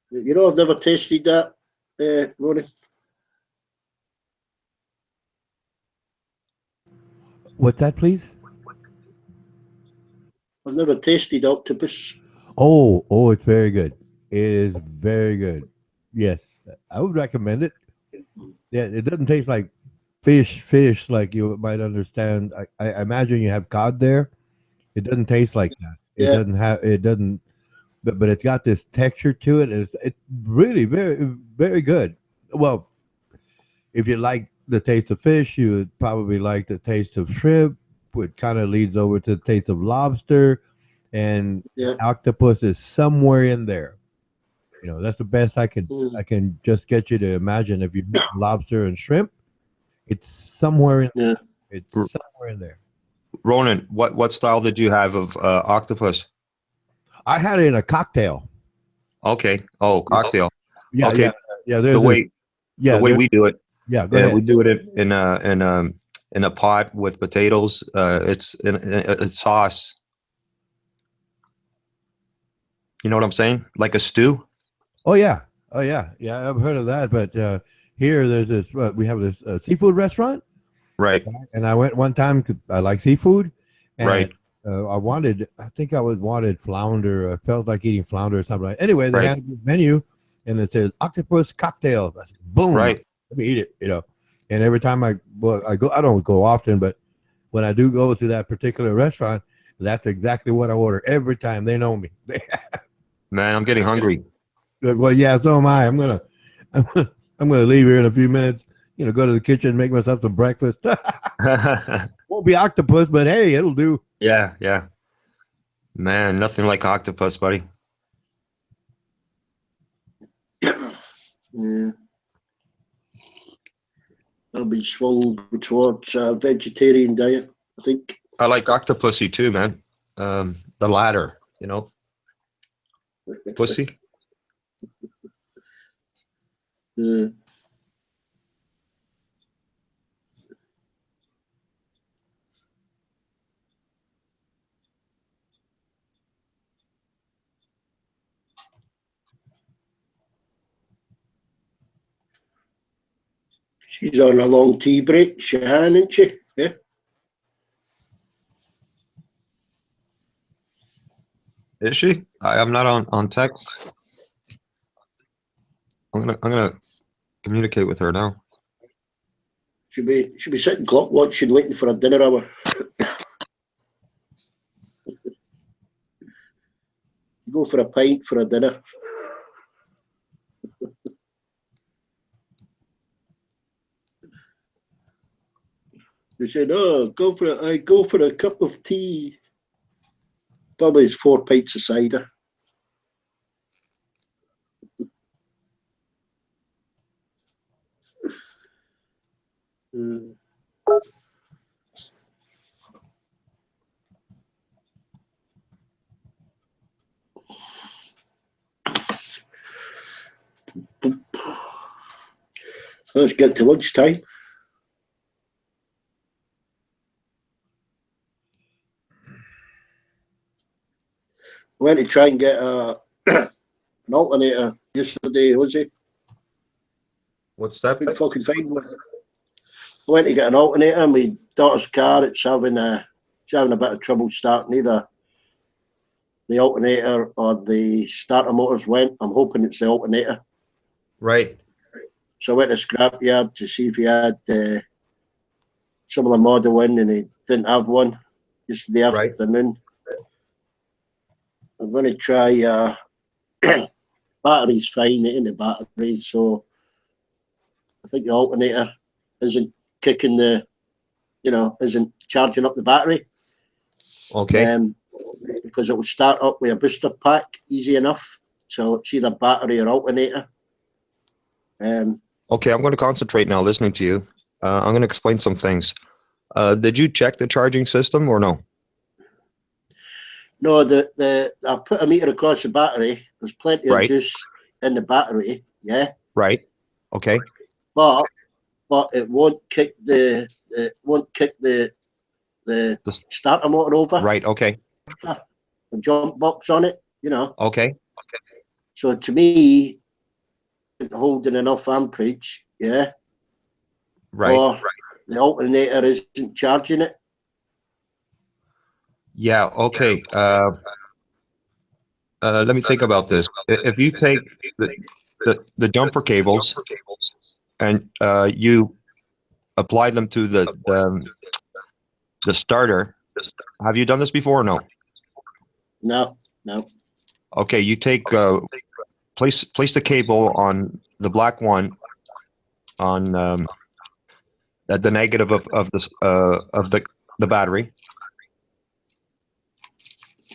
You know, I've never tasted that, Ronnie. What's that, please? I've never tasted octopus. Oh, it's very good. It is very good. Yes, I would recommend it. Yeah, it doesn't taste like fish like you might understand. I imagine you have cod there. It doesn't taste like that. Yeah. It doesn't, but it's got this texture to it. And it's really very good. Well, if you like the taste of fish, you would probably like the taste of shrimp, which kind of leads over to the taste of lobster, and Yeah. octopus is somewhere in there. You know, that's the best Mm. I can just get you to imagine. If you eat lobster and shrimp, it's somewhere in Yeah. it's somewhere in there. Ronan, what style did you have of octopus? I had it in a cocktail. Okay. Oh, cocktail. Yeah, Okay. yeah. The way we do it, yeah. Go ahead. we do it in a pot with potatoes. It's in sauce. You know what I'm saying? Like a stew. Oh yeah, yeah. I've heard of that, but here there's this. We have this seafood restaurant, Right. and I went one time 'cause I like seafood, and Right. I think I wanted flounder. I felt like eating flounder or something. Anyway, they Right. had a menu, and it says octopus cocktail. I said, boom! Right. Let me eat it. You know, and every time I go, I don't go often, but when I do go to that particular restaurant, that's exactly what I order every time. They know me. Man, I'm getting hungry. Well, yeah, so am I. I'm gonna leave here in a few minutes. You know, go to the kitchen, make myself some breakfast. Won't be octopus, but hey, it'll do. Yeah, yeah. Man, nothing like octopus, buddy. Yeah. I'll be swung towards a vegetarian diet, I think. I like octopusy too, man. The latter, you know, pussy. Yeah. She's on a long tea break, Shan, isn't she? Yeah. Is she? I'm not on tech. I'm gonna communicate with her now. She'll be sitting clock watching, waiting for a dinner hour. Go for a pint for a dinner. They said, "Oh, go for it. I go for a cup of tea." Probably it's 4 pints of cider. Mm. Let's get to lunchtime. I went to try and get an alternator yesterday, was it? What's that? Couldn't fucking find one. I went to get an alternator, and my daughter's car, it's having a bit of trouble starting. Either the alternator or the starter motors went. I'm hoping it's the alternator. Right. So I went to scrapyard to see if he had similar model in, and he didn't have one yesterday Right. afternoon. I'm going to try battery's fine, it ain't the battery, so I think the alternator isn't kicking isn't charging up the battery. Okay. Because it will start up with a booster pack easy enough. So it's either battery or alternator. Okay, I'm going to concentrate now listening to you. I'm going to explain some things. Did you check the charging system or no? No, I put a meter across the battery. There's plenty of Right. juice in the battery, yeah. Right. Okay. But it won't kick the starter motor over. Right. Okay. The jump box on it, Okay. So to me, holding enough amperage, yeah. Right. Or the alternator isn't charging it. Yeah. Okay. Let me think about this. If you take the jumper cables and you apply them to the starter, have you done this before or no? No. Okay. You take place the cable on the black one on the negative of the battery.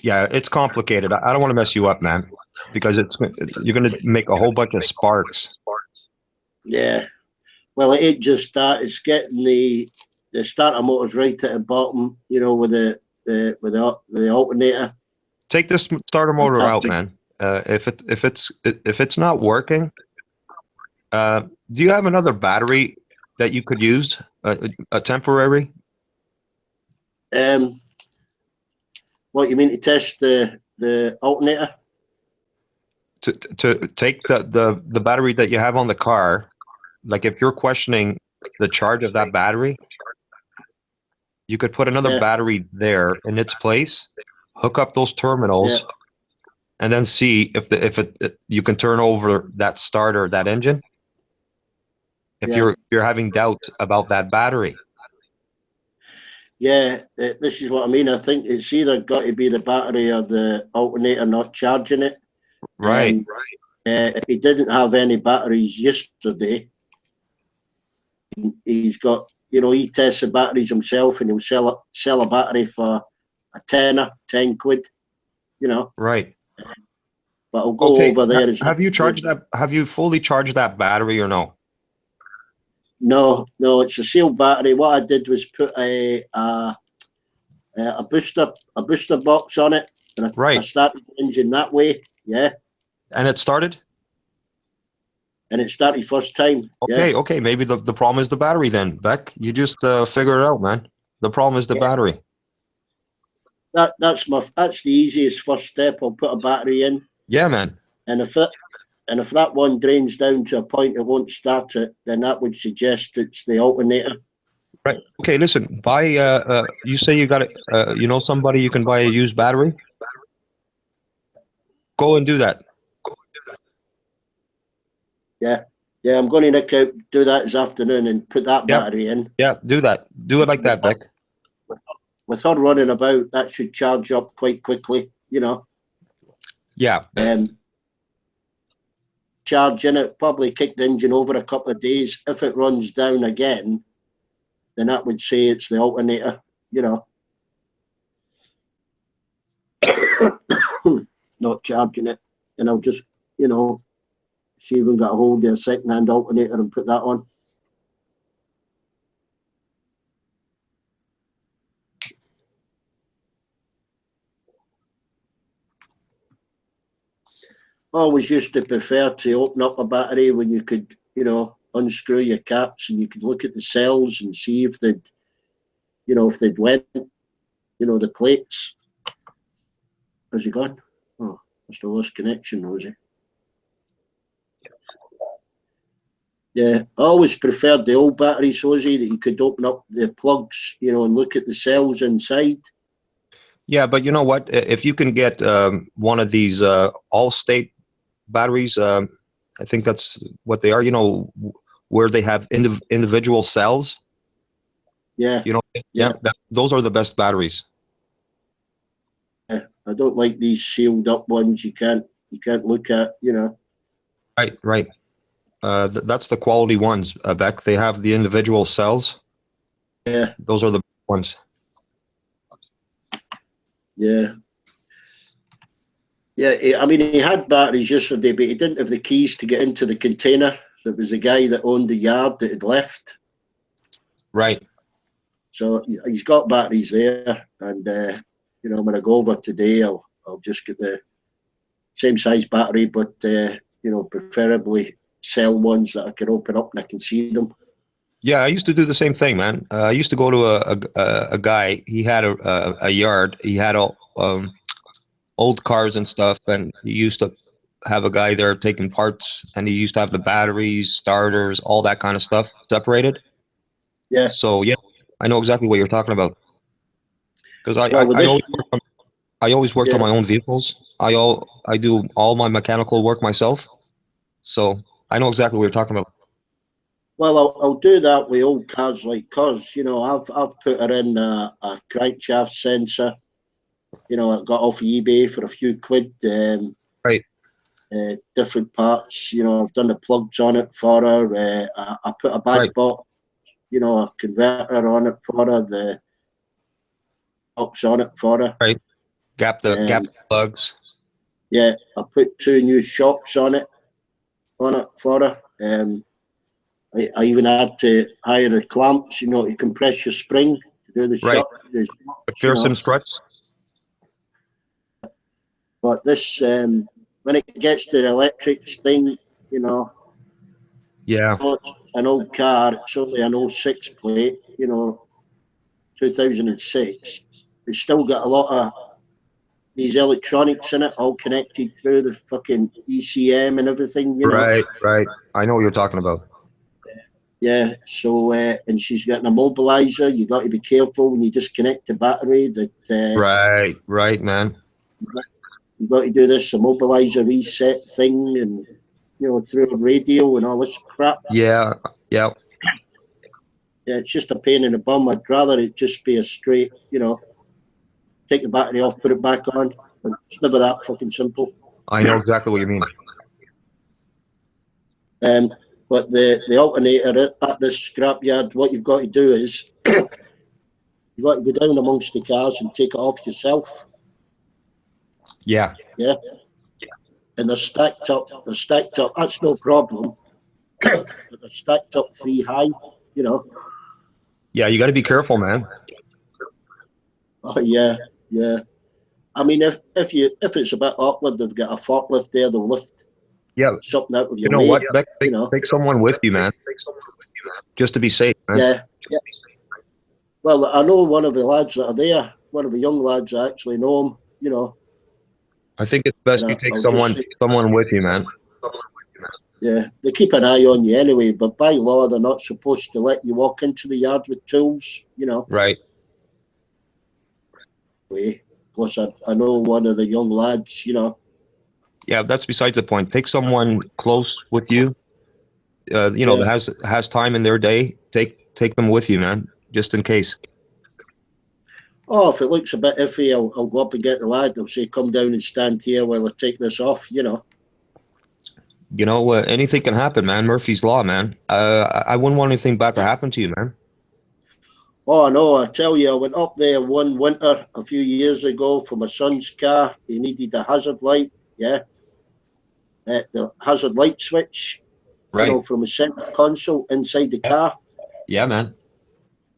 Yeah, it's complicated. I don't want to mess you up, man, because you're going to make a whole bunch of sparks. Yeah. Well, it ain't just that. It's getting the starter motors right at the bottom, with the alternator. Take this starter motor out, man. If it's not working, do you have another battery that you could use, a temporary? What you mean to test the alternator? To take the battery that you have on the car, like if you're questioning the charge of that battery, you could put another battery there in its place, hook up those terminals, and then see if you can turn over that starter, that engine. If you're having doubts about that battery. Yeah, this is what I mean. I think it's either got to be the battery or the alternator not charging it. Right. If he didn't have any batteries yesterday, he's got, he tests the batteries himself, and he'll sell a battery for a tenner, 10 quid, Right. But I'll go over there. Have you charged that? Have you fully charged that battery or no? No, it's a sealed battery. What I did was put a booster box on it, and I started the engine that way. Yeah. And it started? And it started first time. Okay. Maybe the problem is the battery then, Beck. You just figure it out, man. The problem is the battery. That's the easiest first step. I'll put a battery in. Yeah, man. And if that one drains down to a point it won't start it, then that would suggest it's the alternator. Right. Okay, listen, buy you say you got somebody you can buy a used battery? Go and do that. Yeah, I'm going to do that this afternoon and put that battery in. Yeah, do that. Do it like that, Beck. With her running about, that should charge up quite quickly, Yeah. Charging it, probably kick the engine over a couple of days. If it runs down again, then that would say it's the alternator, you know. Not charging it. And I'll just, you know, see if we can get a hold of a second-hand alternator and put that on. I always used to prefer to open up a battery when you could, you know, unscrew your caps and you could look at the cells and see if they'd, you know, if they'd went, you know, the plates. How's he gone? Oh, must have lost connection, was he? Yeah, I always preferred the old batteries, Hosey, that you could open up the plugs, you know, and look at the cells inside. Yeah, but you know what? If you can get one of these all-state batteries, I think that's what they are. You know, where they have individual cells. Yeah. You know, yeah, those are the best batteries. Yeah, I don't like these sealed up ones. You can't look at, you know. Right, right. That's the quality ones, Beck. They have the individual cells. Yeah. Those are the ones. Yeah. Yeah, I mean, he had batteries yesterday, but he didn't have the keys to get into the container. There was a guy that owned the yard that had left. Right. So he's got batteries there, and you know, when I go over today, I'll just get the same size battery, but you know, preferably cell ones that I can open up and I can see them. Yeah, I used to do the same thing, man. I used to go to a guy. He had a yard. He had all old cars and stuff, and he used to have a guy there taking parts, and he used to have the batteries, starters, all that kind of stuff separated. Yeah. So yeah, I know exactly what you're talking about. Because I always worked on my own vehicles. I do all my mechanical work myself. So I know exactly what you're talking about. Well, I'll do that with old cars, like, cause you know, I've put her in a crankshaft sensor. You know, I got off eBay for a few quid. Right. Different parts. You know, I've done the plugs on it for her. I put a bad box, you know, a converter on it for her. The box on it for her. Right. Gap the plugs. Yeah, I put 2 new shocks on it for her. I even had to hire the clamps, you know, to compress your spring to do the shock. The Pearson struts. But this, when it gets to the electrics thing, you know, yeah, it's an old car. It's only an 06 plate, you know, 2006. It's still got a lot of these electronics in it, all connected through the fucking ECM and everything, you know. Right, right. I know what you're talking about. Yeah, so, and she's got an immobilizer. You got to be careful when you disconnect the battery that. Right, man. You got to do this immobilizer reset thing and, you know, through a radio and all this crap. Yeah, yeah. Yeah, it's just a pain in the bum. I'd rather it just be a straight, you know, take the battery off, put it back on. It's never that fucking simple. I know exactly what you mean. But the alternator at this scrapyard, what you've got to do is you've got to go down amongst the cars and take it off yourself. Yeah. Yeah. And they're stacked up. That's no problem. But they're stacked up 3 high, you know. Yeah, you got to be careful, man. Oh yeah, yeah. I mean, if it's a bit awkward, they've got a forklift there. They'll lift. Yeah. Something out of your You know way. what? Take someone with you, man. Just to be safe, man. Yeah, yeah. Well, I know one of the lads that are there. One of the young lads, I actually know him. You know. I think it's best you take someone with you, man. Yeah, they keep an eye on you anyway, but by law, they're not supposed to let you walk into the yard with tools. You know. Right. Plus, I know one of the young lads. You know. Yeah, that's besides the point. Take someone close with you. You know, that has time in their day. Take them with you, man, just in case. Oh, if it looks a bit iffy, I'll go up and get the lad. I'll say, come down and stand here while I take this off, you know. You know, anything can happen, man. Murphy's Law, man. I wouldn't want anything bad to happen to you, man. Oh no, I tell you, I went up there one winter a few years ago for my son's car. He needed a hazard light, yeah, the hazard light switch, Right. from a center console inside the Yep. car. Yeah, man.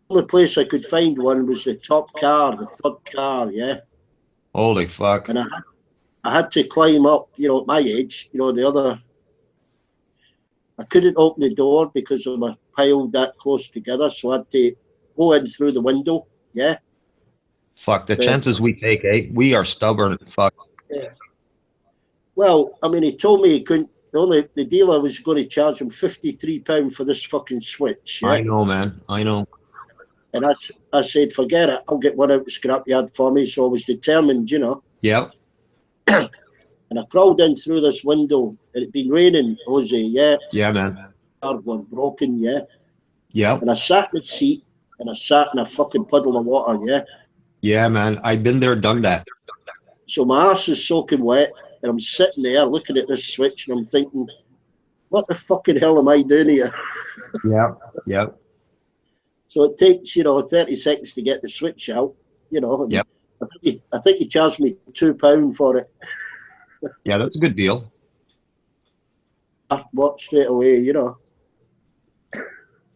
The only place I could find one was the top car, the third car, yeah. Holy fuck. And I had to climb up, at my age, the other. I couldn't open the door because of my piled that close together, so I had to go in through the window, yeah. Fuck. The The, chances we take, eh? We are stubborn. Fuck. yeah. Well, I mean, he told me he couldn't. The dealer was going to charge him £53 for this fucking switch, I yeah. know, man. I know. And I said, forget it. I'll get one out of the scrapyard for me. So I was determined, Yep. And I crawled in through this window. It had been raining, Jose, yeah. Yeah, man. Cars were broken, yeah. Yep. And I sat in the seat and I sat in a fucking puddle of water, yeah. Yeah, man. I've been there, done that. So my arse is soaking wet, and I'm sitting there looking at this switch, and I'm thinking, what the fucking hell am I doing here? Yep. Yep. So it takes, 30 seconds to get the switch out, and Yep. I think he charged me £2 for it. Yeah, that's a good deal. I bought straight away,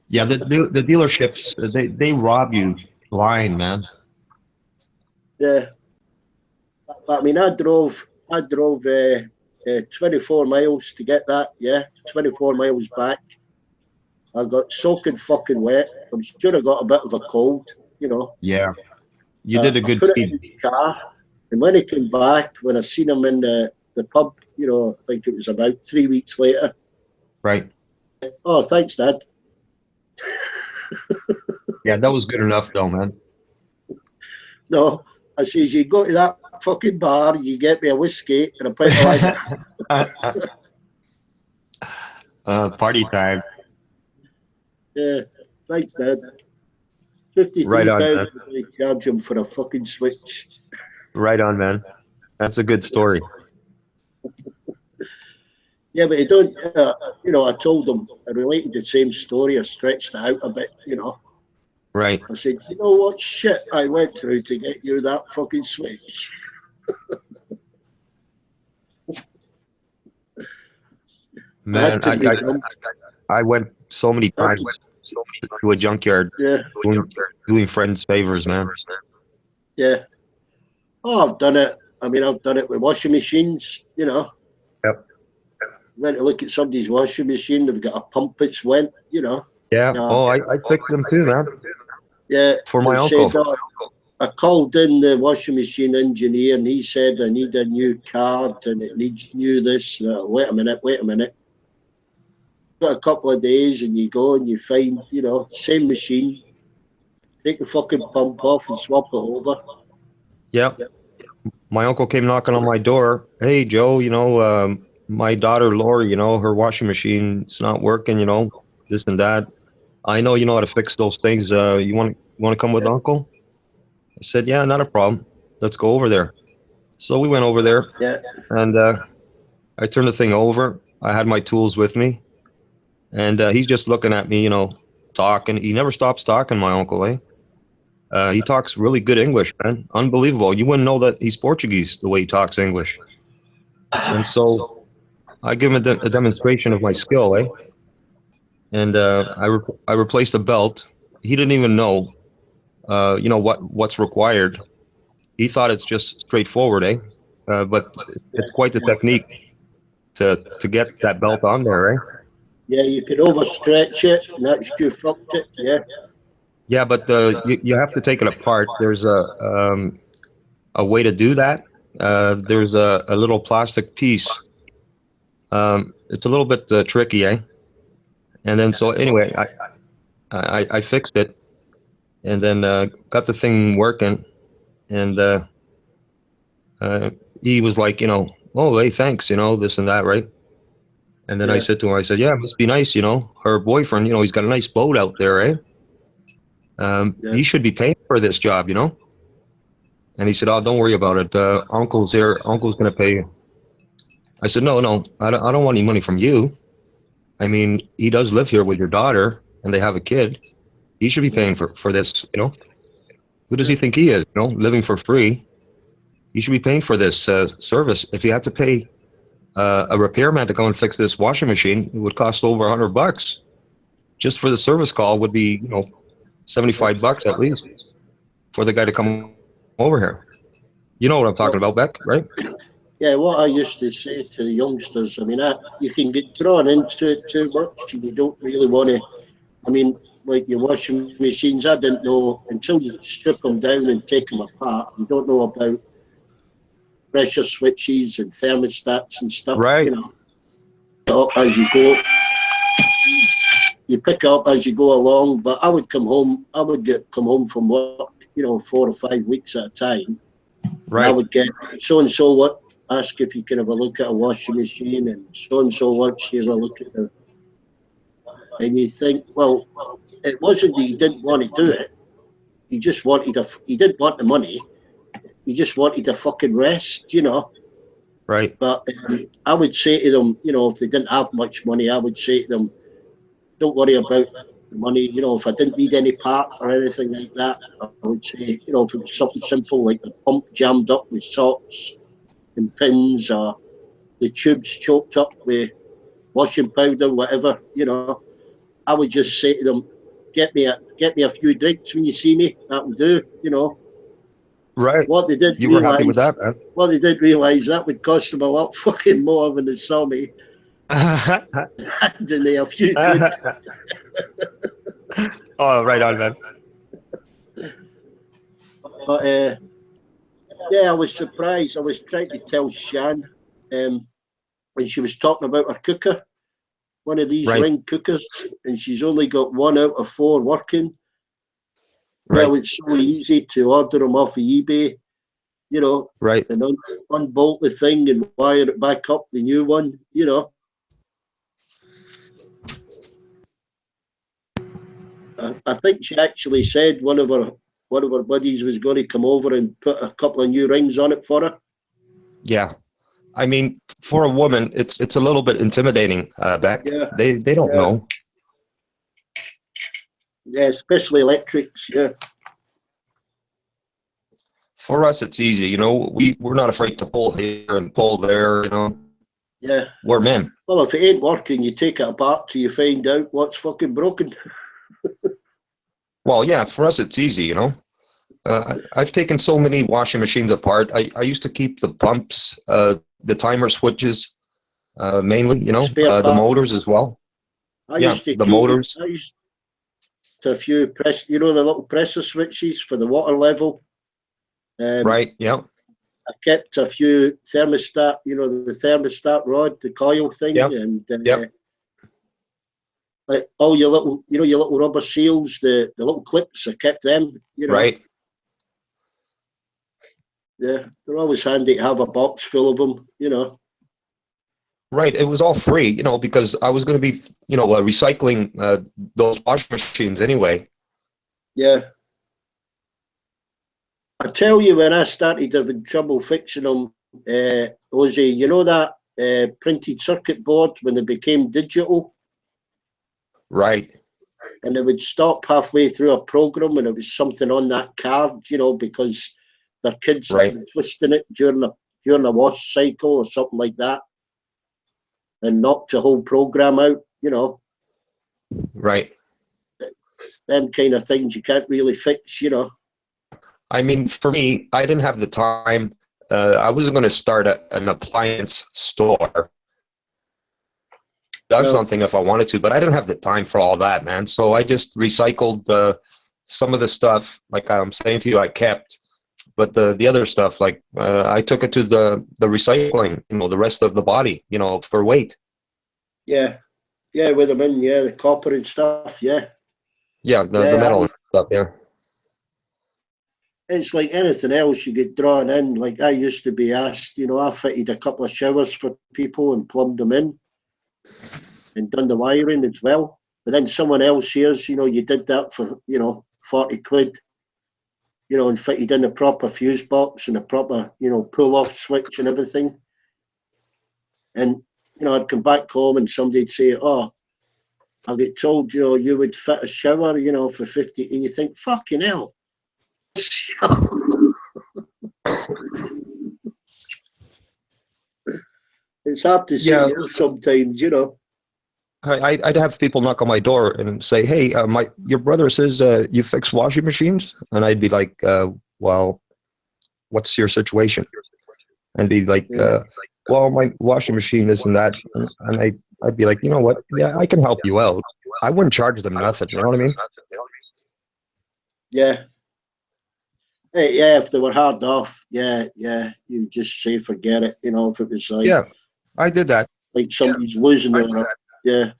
Yeah, the dealerships, they rob you blind, man. Yeah. But I mean, I drove 24 miles to get that, yeah, 24 miles back. I got soaking fucking wet. I'm sure I got a bit of a cold, Yeah. You did a I good put it in deed. the car, and when he came back, when I seen him in the pub, I think it was about 3 weeks later. Right. Oh, thanks, Dad. Yeah, that was good enough, though, man. No, I says, you go to that fucking bar, you get me a whiskey and a pint of lager. Party time. Yeah, thanks, Dad. 53 Right on, man. pounds they charge him for a fucking switch. Right on, man. That's a good story. Yeah, but he don't. I told him I related the same story. I stretched it out a bit. Right. I said, you know what shit I went through to get you that fucking switch. Man, I went so many times to a junkyard Yeah, doing friends favors, man. yeah. Oh, I've done it. I mean, I've done it with washing machines. Yep. Went to look at somebody's washing machine. They've got a pump that's went. Yeah. Oh, I fixed them too, man. Yeah. For my they uncle. said, I called in the washing machine engineer, and he said I need a new card and it needs new this. Wait a minute. Got a couple of days, and you go and you find, same machine. Take the fucking pump off and swap it over. Yep. My uncle came knocking on my door. Hey, Joe, my daughter Lori, her washing machine's not working, this and that. I know you know how to fix those things. You want to come with Uncle? I said, yeah, not a problem. Let's go over there. So we went over there. Yeah. And I turned the thing over. I had my tools with me. And he's just looking at me, talking. He never stops talking, my uncle, eh? He talks really good English, man. Unbelievable. You wouldn't know that he's Portuguese the way he talks English. And so I give him a demonstration of my skill, eh? And I replaced the belt. He didn't even know, what's required. He thought it's just straightforward, eh? But it's quite the technique to get that belt on there, eh? Yeah, you could overstretch it, and that's you fucked it. Yeah. Yeah, but you have to take it apart. There's a way to do that. There's a little plastic piece. It's a little bit tricky, eh? And then so anyway, I fixed it, and then got the thing working, and he was like, oh, hey, thanks, this and that, right? And then I said to him, I said, yeah, it must be nice, her boyfriend, he's got a nice boat out there, eh? He should be paying for this job, And he said, oh, don't worry about it. Uncle's here. Uncle's going to pay you. I said, no, I don't want any money from you. I mean, he does live here with your daughter, and they have a kid. He should be paying for this, you know. Who does he think he is, you know, living for free? He should be paying for this service. If you had to pay a repairman to come and fix this washing machine, it would cost over $100. Just for the service call would be, you know, $75 at least for the guy to come over here. You know what I'm talking about, Beck, right? Yeah, what I used to say to the youngsters, I mean, you can get drawn into it too much, and you don't really want to. I mean, like your washing machines, I didn't know until you strip them down and take them apart. You don't know about pressure switches and thermostats and stuff. Right. You know, as you go, you pick up as you go along. But I would come home. I would come home from work, 4 or 5 weeks at a time, and I Right. would get so and so what ask if you can have a look at a washing machine, and so wants you have a look at the. And you think, well, it wasn't that he didn't want to do it. He just wanted he didn't want the money. He just wanted a fucking rest. Right. But I would say to them, if they didn't have much money, I would say to them, don't worry about the money. If I didn't need any part or anything like that, I would say, if it was something simple like the pump jammed up with socks and pins, or the tubes choked up with washing powder, whatever, I would just say to them, get me a few drinks when you see me. That'll do. Right. What they didn't You were happy with realise, that, man. that would cost them a lot fucking more when they saw me than they a few good. Oh, right on, man. But yeah, I was surprised. I was trying to tell Shan when she was talking about her cooker, one of these Right. ring cookers, and she's only got 1 out of 4 working. Right. Well, it's so easy to order them off of eBay, Right. and unbolt the thing and wire it back up, the new one. I think she actually said one of her buddies was going to come over and put a couple of new rings on it for her. Yeah. I mean, for a woman, it's a little bit intimidating, Beck. Yeah. They don't Yeah. know. Yeah, especially electrics. Yeah. For us, it's easy. We're not afraid to pull here and pull there. Yeah. We're men. Well, if it ain't working, you take it apart till you find out what's fucking broken. Well, yeah, for us, it's easy. I've taken so many washing machines apart. I used to keep the pumps, the timer switches, mainly. Spare The parts. motors as well. I Yeah, used to the keep. motors. I used to a few the little pressure switches for the water level. Right. Yeah. I kept a few thermostat, the thermostat rod, the coil thing, Yep. and Yep. like all your little, your little rubber seals, the little clips. I kept them. Right. Yeah, they're always handy to have a box full of them. Right. It was all free, because I was going to be, recycling those washing machines anyway. Yeah. I tell you, when I started having trouble fixing them, Ozzy, that printed circuit board when they became digital, Right. and they would stop halfway through a program, and it was something on that card, because their kids Right. had been twisting it during a wash cycle or something like that, and knocked the whole program out. Right. Them kind of things you can't really fix. I mean, for me, I didn't have the time. I was going to start an appliance store. Done Well, something if I wanted to, but I didn't have the time for all that, man. So I just recycled some of the stuff, like I'm saying to you, I kept. But the other stuff, like I took it to the recycling, the rest of the body, for weight. yeah, with them in, the copper and stuff, yeah. Yeah, the metal and stuff, yeah. It's like anything else, you get drawn in. Like I used to be asked, I fitted a couple of showers for people and plumbed them in and done the wiring as well. But then someone else hears, you did that for, 40 quid, and fitted in a proper fuse box and a proper, pull-off switch and everything. And, I'd come back home and somebody'd say, oh, I get told, you would fit a shower, for 50, and you think, fucking hell. It's hard to say Yeah, no sometimes. I'd have people knock on my door and say, "Hey, your brother says you fix washing machines," and I'd be like, "Well, what's your situation?" And be like, Yeah. "Well, my washing machine, this and that," and I'd be like, "You know what? Yeah, I can help you out. I wouldn't charge them nothing. You know what I mean?" Yeah. Yeah, if they were hard off, yeah, you just say forget it. If it was Yeah, I did that. like somebody's losing their, yeah.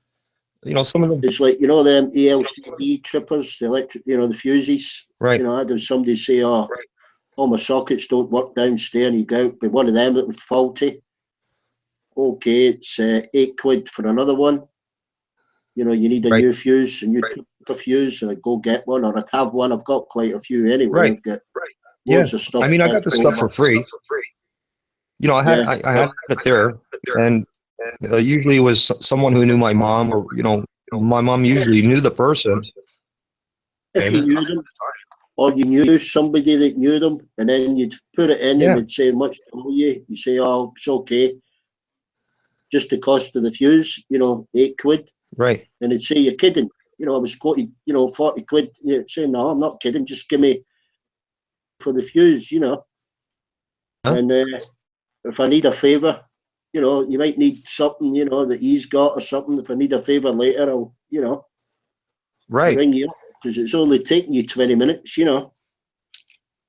Some of them, It's like, them ELCD trippers, the electric, the fuses. right? I had somebody say, oh, all my sockets don't work downstairs, and you go out, but one of them that was faulty. Okay, it's £8 for another one. You need a Right, new fuse, a new tripper fuse, and I go get one, or I'd have one. I've got quite a few anyway. right. I've got Yeah, loads of stuff I mean, I got left the stuff for over. free. I had Yeah, I had it there, and usually it was someone who knew my mom, or my mom usually knew the person. if you knew them, or you knew somebody that knew them, and then you'd put it in and Yeah, they'd say, much to know you. You say, oh, it's okay. Just the cost of the fuse, £8. right. And they'd say, you're kidding. I was quoted, £40. You'd say, no, I'm not kidding. Just give me for the fuse. Huh? And if I need a favour, you might need something, that he's got or something. If I need a favour later, I'll Right. ring you up because it's only taking you 20 minutes. I'm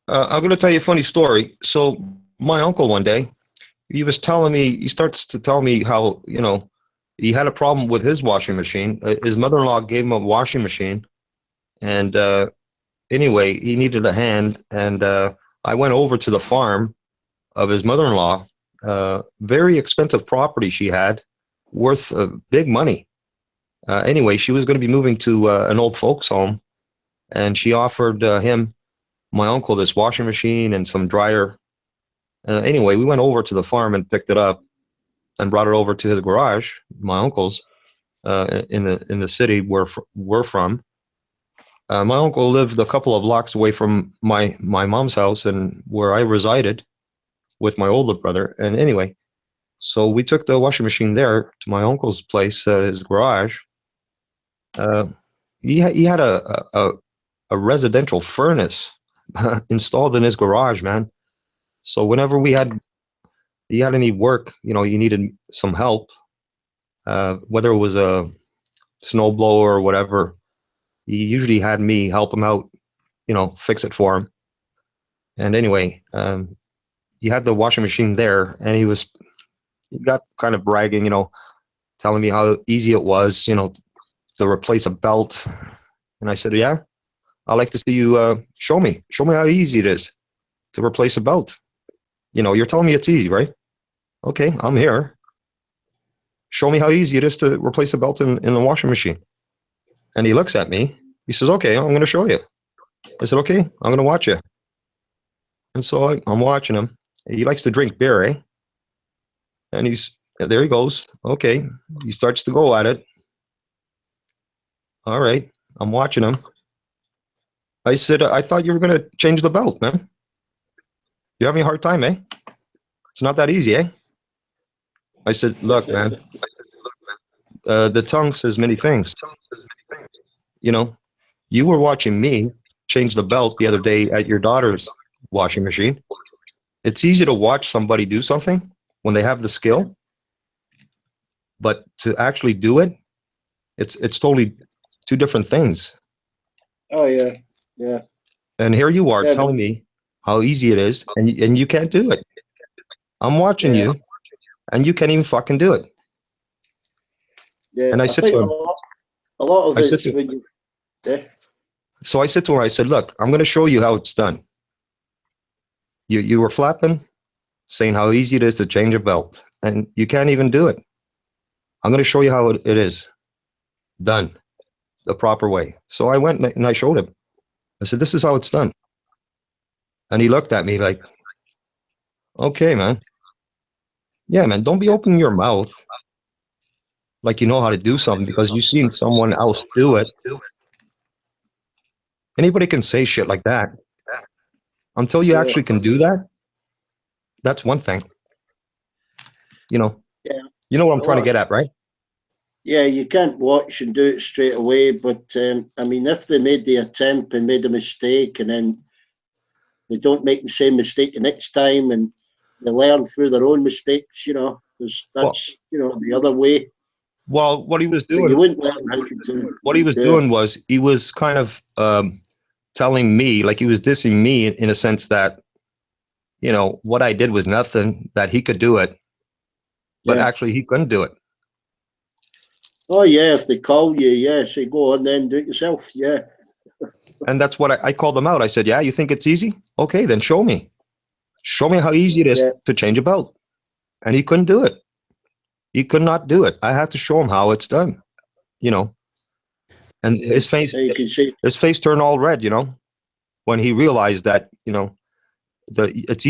going to tell you a funny story. So my uncle one day, he starts to tell me how, he had a problem with his washing machine. His mother-in-law gave him a washing machine, and anyway, he needed a hand, and I went over to the farm of his mother-in-law. Very expensive property she had, worth big money. Anyway, she was going to be moving to an old folks home, and she offered my uncle, this washing machine and some dryer. Anyway, we went over to the farm and picked it up and brought it over to his garage, my uncle's, in the city where we're from. My uncle lived a couple of blocks away from my mom's house and where I resided with my older brother. And anyway, so we took the washing machine there to my uncle's place, his garage. Uh, he had a residential furnace installed in his garage, man. So whenever he had any work, you needed some help, whether it was a snowblower or whatever, he usually had me help him out, fix it for him. And anyway, he had the washing machine there, and he got kind of bragging, telling me how easy it was, to replace a belt. And I said, yeah, I'd like to see you show me how easy it is to replace a belt. You're telling me it's easy, right? Okay, I'm here. Show me how easy it is to replace a belt in the washing machine. And he looks at me. He says, okay, I'm going to show you. I said, okay, I'm going to watch you. And so I'm watching him. He likes to drink beer, eh? And there he goes. Okay, he starts to go at it. All right, I'm watching him. I said, I thought you were going to change the belt, man. You're having a hard time, eh? It's not that easy, eh? I said, look, man, the tongue says many things. You were watching me change the belt the other day at your daughter's washing machine. It's easy to watch somebody do something when they have the skill, but to actually do it, it's totally two different things. Oh, yeah. Yeah. And here you are Yeah. telling me how easy it is, and you can't do it. I'm watching Yeah. you, and you can't even fucking do it. Yeah. And I I said think to a him, lot of I said it's to, when you. Yeah. so I said to him, I said, look, I'm going to show you how it's done. You were flapping, saying how easy it is to change a belt, and you can't even do it. I'm going to show you how it is done the proper way. So I went and I showed him. I said, this is how it's done. And he looked at me like, okay, man. Yeah, man, don't be opening your mouth. like you know how to do something because you've seen someone else do it. Anybody can say shit like that. Until you Yeah. actually can do that, that's one thing. You know, Yeah. you know what I'm trying to Well, get at, right? yeah, you can't watch and do it straight away, but I mean, if they made the attempt and made a mistake, and then they don't make the same mistake the next time, and they learn through their own mistakes, Well, that's the other way. well, But you wouldn't learn how to what he was do it. doing was he was kind of telling me, like he was dissing me in a sense that what I did was nothing, that he could do it, but Yeah. actually he couldn't do it. Oh yeah, if they call you, yeah, say go on then, do it yourself. Yeah. And that's what I called him out. I said, yeah, you think it's easy? Okay, then show me. Show me how easy it is Yeah. to change a belt. And he couldn't do it. He could not do it. I had to show him how it's done, you know. And his face And you can see. his face turned all red, when he realized that, it's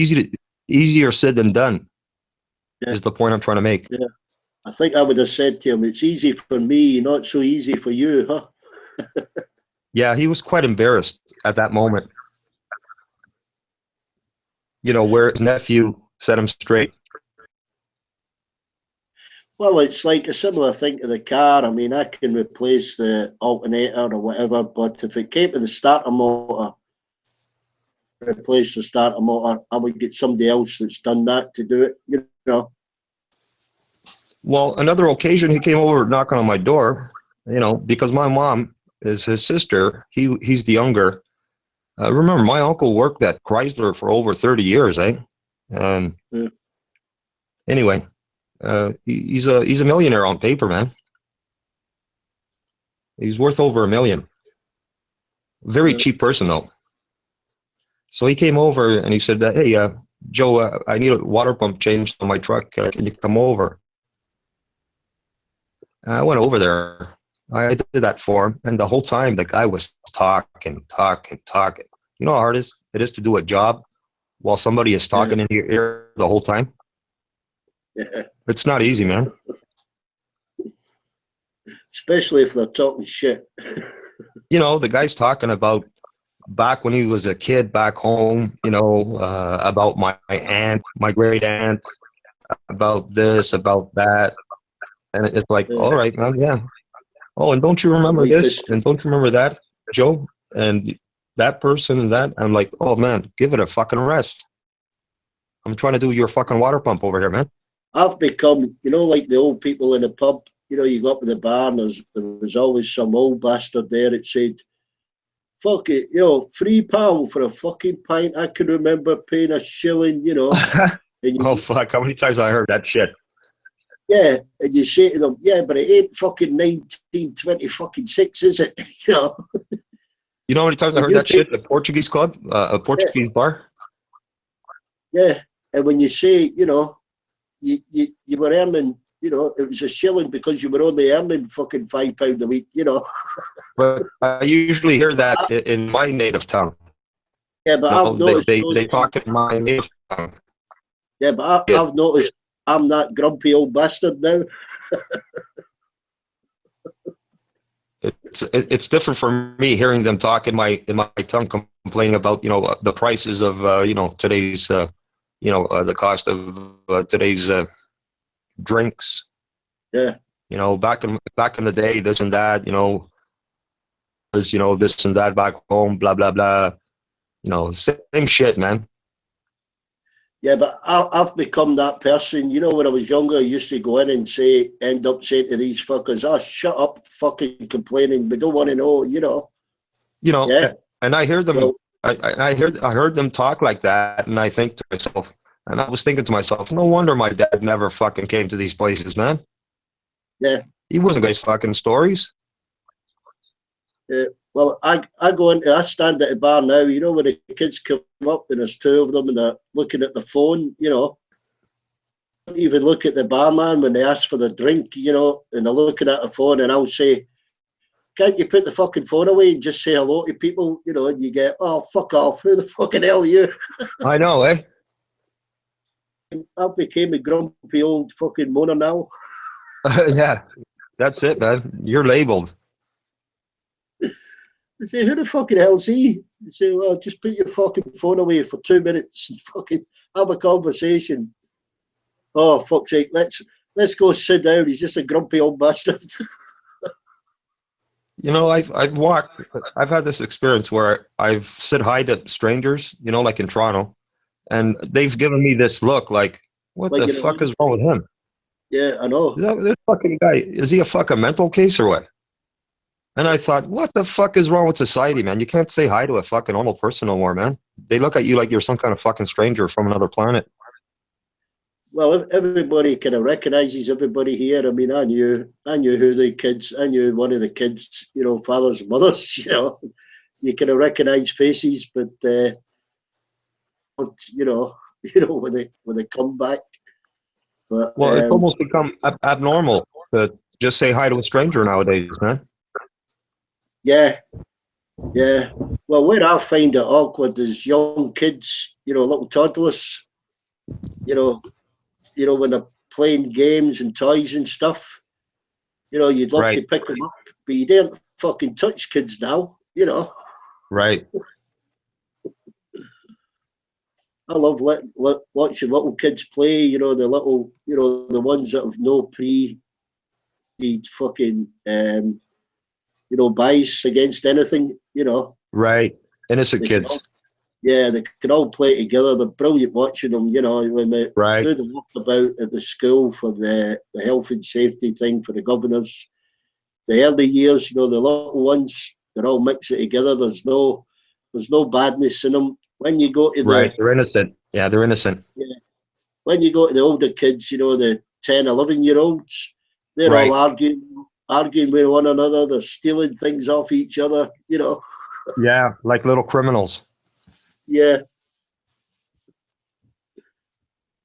easier said than done Yeah. is the point I'm trying to make. Yeah. I think I would have said to him, "It's easy for me, not so easy for you, huh?" Yeah, he was quite embarrassed at that moment, where his nephew set him straight. Well, it's like a similar thing to the car. I mean, I can replace the alternator or whatever, but if it came to the starter motor, replace the starter motor, I would get somebody else that's done that to do it. Well, another occasion he came over knocking on my door, because my mom is his sister. He's the younger. Remember, my uncle worked at Chrysler for over 30 years, eh? Yeah. Anyway, he's a millionaire on paper, man. He's worth over $1 million. Very Yeah. cheap person though. So he came over and he said, "Hey, Joe, I need a water pump changed on my truck. Can you come over?" I went over there. I did that for him, and the whole time the guy was talking. You know how hard it is to do a job while somebody is talking in your ear the whole time? Yeah. It's not easy, man. Especially if they're talking shit. The guy's talking about back when he was a kid back home, about my aunt, my great aunt, about this, about that. And it's like, Yeah. all right, man, yeah. Oh, and don't you The remember life this? is. And don't you remember that, Joe? And that person and that. I'm like, oh, man, give it a fucking rest. I'm trying to do your fucking water pump over here, man. I've become, like the old people in a pub. You go up to the bar and there was always some old bastard there that said, "Fuck it, £3 for a fucking pint. I can remember paying a shilling, And Oh, you, fuck. How many times I heard that shit? yeah, and you say to them, yeah, but it ain't fucking 1920 fucking six, is it? You know how many times I When heard you that pay, shit at a Portuguese club, a yeah, Portuguese bar? yeah, and when you say, you were earning, it was a shilling because you were only earning fucking £5 a week. But I usually hear that in my native tongue. Yeah, but No, I've noticed they talk in my native tongue. Yeah, but Yeah. I've noticed I'm that grumpy old bastard now. It's different for me hearing them talk in my tongue, complaining about the prices of today's the cost of today's drinks. Yeah, Back in the day, this and that, was this and that back home, blah blah blah. Same shit, man. yeah, but I've become that person. When I was younger, I used to go in and end up saying to these fuckers, "Oh, shut up, fucking complaining. We don't want to know." Yeah. And I hear them. Well, I heard them talk like that, and I think to myself, and I was thinking to myself, no wonder my dad never fucking came to these places, man. yeah. He wasn't these fucking stories. Well, I stand at a bar now. Where the kids come up and there's two of them and they're looking at the phone. Don't even look at the barman when they ask for the drink. And they're looking at the phone, and I'll say, "Can't you put the fucking phone away and just say hello to people?" And you get, "Oh, fuck off. Who the fucking hell are you?" I know, eh? I became a grumpy old fucking moaner now. Yeah. That's it, man. You're labeled. I say, who the fucking hell's he? I say, well, just put your fucking phone away for 2 minutes and fucking have a conversation. Oh, fuck's sake, let's go sit down. He's just a grumpy old bastard. You know, I've had this experience where I've said hi to strangers, you know, like in Toronto, and they've given me this look like, what Like, the you know, fuck is wrong with him? yeah, I know. This fucking guy, is he a fucking mental case or what? And I thought, what the fuck is wrong with society, man? You can't say hi to a fucking normal person no more, man. They look at you like you're some kind of fucking stranger from another planet. Well, everybody kind of recognises everybody here. I mean, I knew who the kids. I knew one of the kids. You know, fathers and mothers. You know, you kind of recognise faces, but you know, when they come back. But Well, it's almost become abnormal to just say hi to a stranger nowadays, man. yeah, yeah. Well, where I find it awkward is young kids. You know, little toddlers. You know, when they're playing games and toys and stuff. You know, you'd love Right. to pick them up, but you don't fucking touch kids now. You know. Right. I love watching little kids play. You know, the ones that have no fucking bias against anything. You know, Right. Innocent they can kids. they can all play together. They're brilliant watching them. You know, when they Right. do the walkabout at the school for the health and safety thing for the governors. The early years, you know, the little ones, they're all mixing together. There's no badness in them. When you go to Right. They're innocent. Yeah, they're innocent. when you go to the older kids, you know, the 10, 11-year-olds, they're Right. all arguing with one another. They're stealing things off each other, you know. Yeah, like little criminals. Yeah.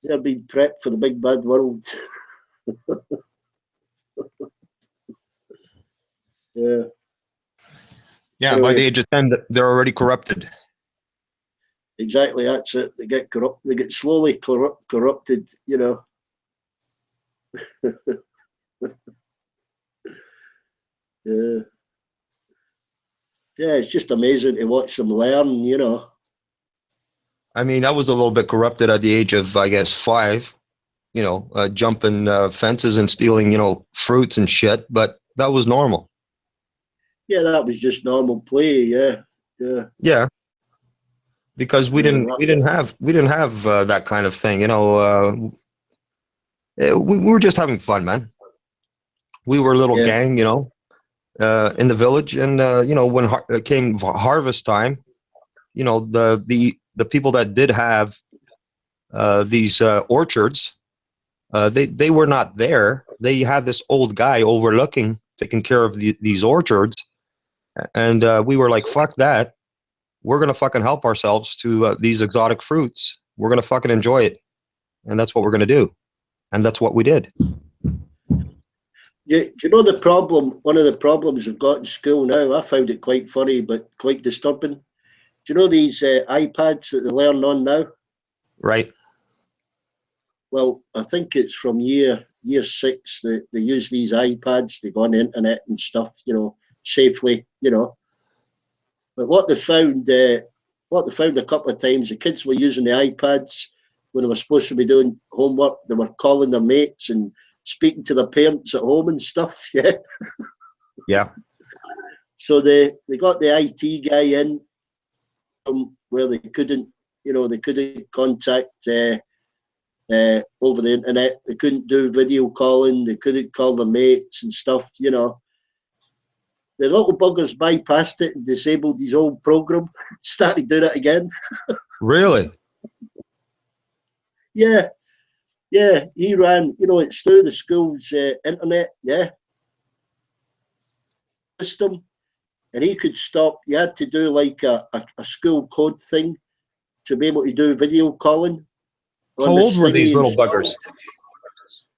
They're being prepped for the big bad world. Yeah. Yeah, by Anyway. the age of 10, they're already corrupted. Exactly, that's it. They get corrupt. They get slowly corrupted, you know. Yeah. Yeah, it's just amazing to watch them learn, you know. I mean, I was a little bit corrupted at the age of, I guess, 5, you know, jumping fences and stealing, you know, fruits and shit, but that was normal. Yeah, that was just normal play, yeah. Yeah. Yeah. Because we didn't have that kind of thing, you know. We were just having fun, man. We were a little Yeah. gang, you know, in the village, and you know, when came harvest time, you know, the people that did have these orchards, they were not there. They had this old guy overlooking, taking care of these orchards, and we were like, fuck that. We're gonna fucking help ourselves to these exotic fruits. We're gonna fucking enjoy it, and that's what we're gonna do, and that's what we did. Do you know the problem? One of the problems we've got in school now, I found it quite funny, but quite disturbing. Do you know these iPads that they learn on now? Right. Well, I think it's from year 6 that they use these iPads. They go on the internet and stuff, you know, safely, you know. But what they found a couple of times, the kids were using the iPads when they were supposed to be doing homework. They were calling their mates and speaking to their parents at home and stuff. Yeah. Yeah. So they got the IT guy in where they couldn't contact over the internet. They couldn't do video calling. They couldn't call their mates and stuff, you know. The little buggers bypassed it and disabled his old program. Started doing it again. Really? Yeah. Yeah, he ran, you know, it's through the school's internet, yeah, system. And he could stop. You had to do like a school code thing to be able to do video calling. How old were these little buggers?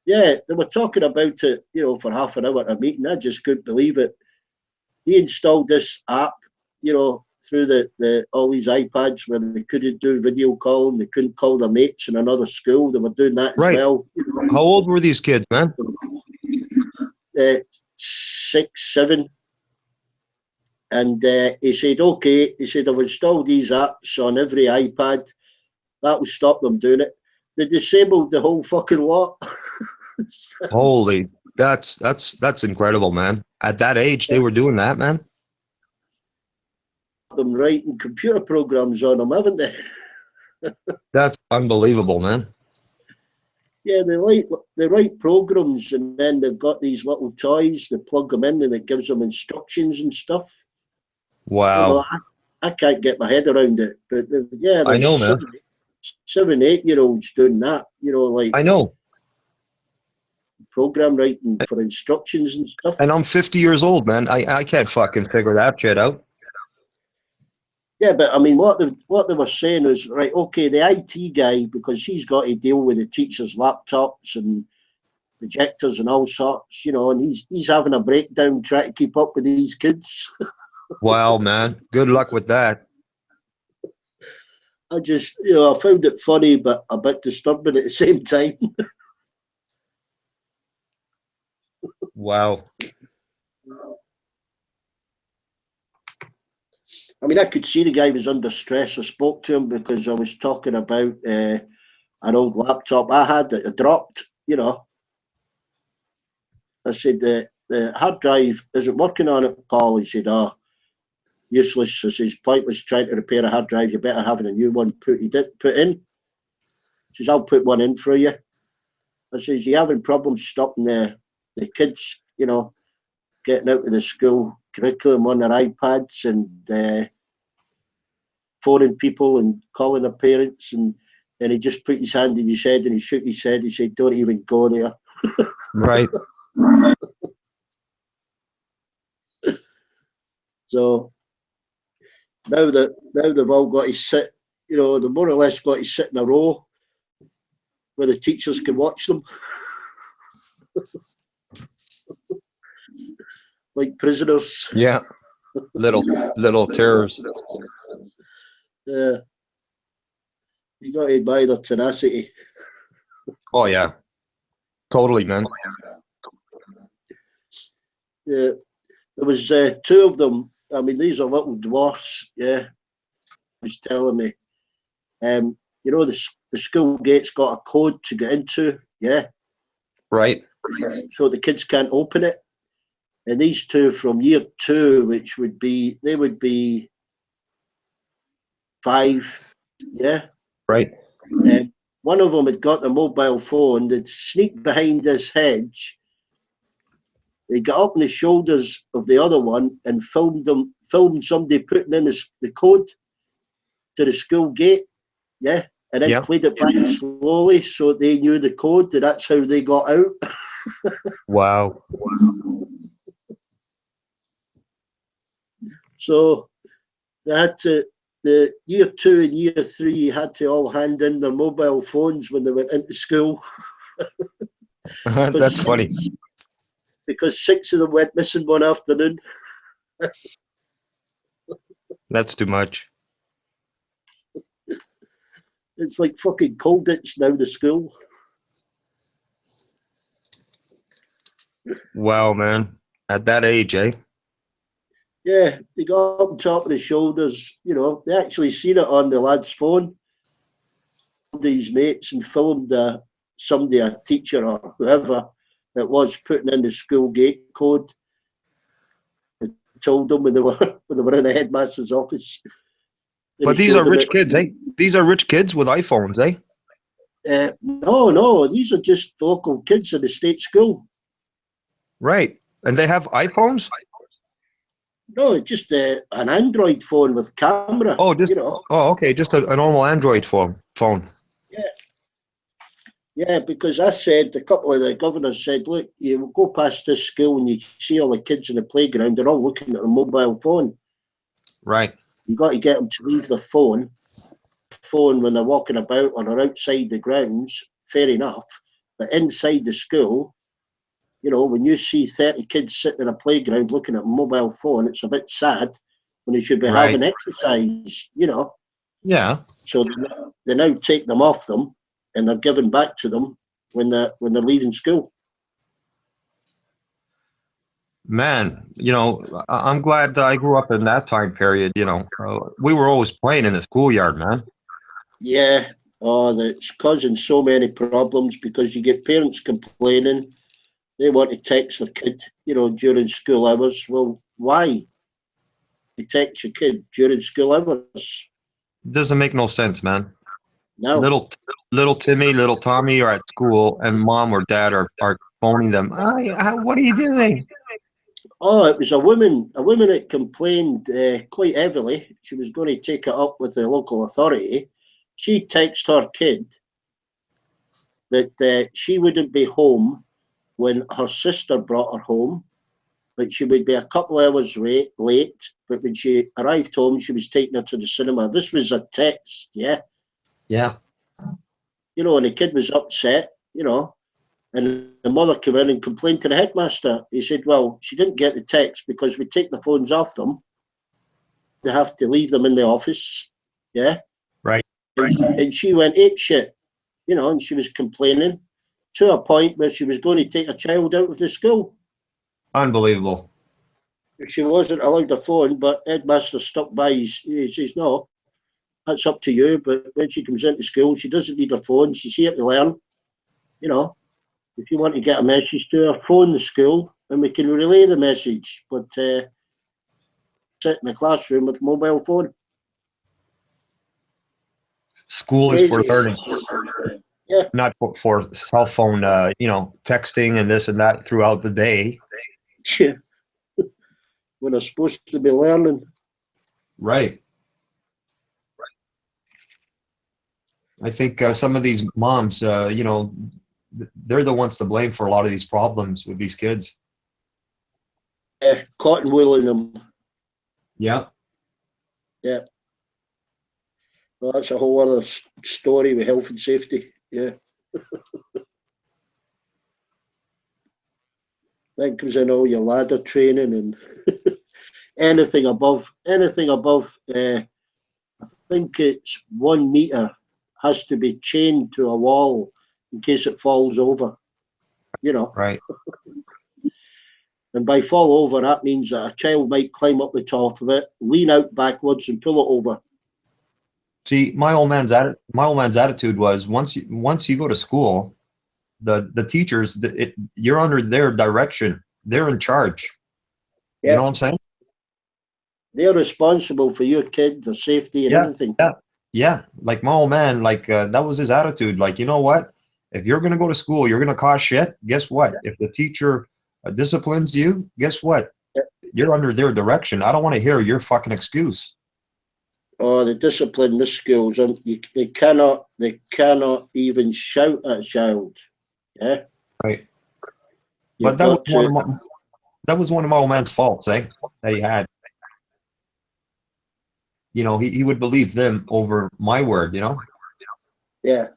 Yeah, they were talking about it, you know, for half an hour at a meeting. I just couldn't believe it. He installed this app, you know, through the all these iPads where they couldn't do video calling, they couldn't call their mates in another school. They were doing that as well. How old were these kids, man? 6, 7. And he said, okay, he said, I've installed these apps on every iPad. That will stop them doing it. They disabled the whole fucking lot. Holy, that's incredible, man. At that age, they were doing that, man. Them writing computer programs on them, haven't they? That's unbelievable, man. Yeah, they write programs, and then they've got these little toys. They plug them in, and it gives them instructions and stuff. Wow. You know, I can't get my head around it, but yeah, I there's know, man. 7, 8-year-olds doing that. You know, like I know. program writing for instructions and stuff. And I'm 50 years old, man. I can't fucking figure that shit out. Yeah, but I mean, what they were saying is, right, okay, the IT guy, because he's got to deal with the teachers' laptops and projectors and all sorts, you know, and he's having a breakdown trying to keep up with these kids. Wow, man. Good luck with that. I just, you know, I found it funny, but a bit disturbing at the same time. Wow. I mean, I could see the guy was under stress. I spoke to him because I was talking about an old laptop I had that had dropped, you know. I said, the hard drive isn't working on it, Paul. He said, oh, useless. I says, pointless trying to repair a hard drive. You better have a new one put in. He says, I'll put one in for you. I says, you're having problems stopping the kids, you know, getting out of the school curriculum on their iPads and phoning people and calling their parents, and he just put his hand in his head and he shook his head. He said, don't even go there. Right. So now they've all got to sit, you know, they've more or less got to sit in a row where the teachers can watch them. Like prisoners. Yeah. Little terrors. Yeah. You got to admire their tenacity. Oh, yeah. Totally, man. Yeah. There was 2 of them. I mean, these are little dwarfs. Yeah. He was telling me. You know, the school gate's got a code to get into. Yeah. Right. So the kids can't open it. And these 2 from year 2, which would be 5. Yeah. Right. One of them had got a mobile phone. They'd sneaked behind this hedge. They got up on the shoulders of the other one and filmed somebody putting in the code to the school gate. Yeah. And then played it back slowly so they knew the code, and that's how they got out. Wow. So they had to, the year 2 and year 3 had to all hand in their mobile phones when they went into school. That's funny. Because 6 of them went missing one afternoon. That's too much. It's like fucking Colditz now, the school. Wow, man. At that age, eh? Yeah, they got up on top of the shoulders, you know, they actually seen it on the lad's phone. Somebody's mates and filmed somebody, a teacher or whoever it was, putting in the school gate code. They told them when they were in the headmaster's office. But these are rich kids, eh? These are rich kids with iPhones, eh? No, these are just local kids in the state school. Right. And they have iPhones? No, it's just an Android phone with camera. Oh, just, you know. Oh, okay, just a normal Android phone. Yeah, because I said, a couple of the governors said, look, you go past this school and you see all the kids in the playground, they're all looking at a mobile phone. Right. You got to get them to leave the phone when they're walking about or are outside the grounds, fair enough. But inside the school, you know, when you see 30 kids sitting in a playground looking at a mobile phone, it's a bit sad when they should be having exercise, you know. Yeah. So they now take them off them and they're given back to them when they're leaving school. Man, you know, I'm glad that I grew up in that time period. You know, we were always playing in the schoolyard, man. Yeah. Oh, it's causing so many problems because you get parents complaining they want to text their kid, during school hours. Well, why? You text your kid during school hours? Doesn't make no sense, man. No. Little Timmy, little Tommy are at school, and mom or dad are phoning them. What are you doing? Oh, it was a woman that complained quite heavily. She was going to take it up with the local authority. She texted her kid that she wouldn't be home when her sister brought her home, but she would be a couple hours late. But when she arrived home, she was taking her to the cinema. This was a text, yeah. Yeah. And the kid was upset, and the mother came in and complained to the headmaster. He said, well, she didn't get the text because we take the phones off them. They have to leave them in the office, yeah. Right. And she went ape shit, and she was complaining to a point where she was going to take a child out of the school. Unbelievable. She wasn't allowed a phone, but headmaster stuck by. He says, no, that's up to you. But when she comes into school, she doesn't need a phone. She's here to learn. If you want to get a message to her, phone the school and we can relay the message. But sit in the classroom with a mobile phone. School is for Crazy. learning, Yeah. not for cell phone, texting and this and that throughout the day. Yeah. When they're supposed to be learning. Right. I think some of these moms, they're the ones to blame for a lot of these problems with these kids. Yeah, cotton wool in them. Yeah. Yeah. Well, that's a whole other story with health and safety. Yeah. That comes in all your ladder training and anything above. I think it's 1 meter has to be chained to a wall in case it falls over. Right. And by fall over, that means that a child might climb up the top of it, lean out backwards, and pull it over. See, my old man's attitude was once you go to school, the teachers, you're under their direction. They're in charge. Yeah. You know what I'm saying? They're responsible for your kid, their safety, and everything. Yeah. Like my old man, that was his attitude. Like, you know what? If you're gonna go to school, you're gonna cause shit. Guess what? If the teacher disciplines you, guess what? You're under their direction. I don't want to hear your fucking excuse. Oh, the discipline in the schools, and they cannot even shout at a child. Yeah. Right. You've But that was got to. that was one of my old man's faults, that he had. He would believe them over my word, Yeah.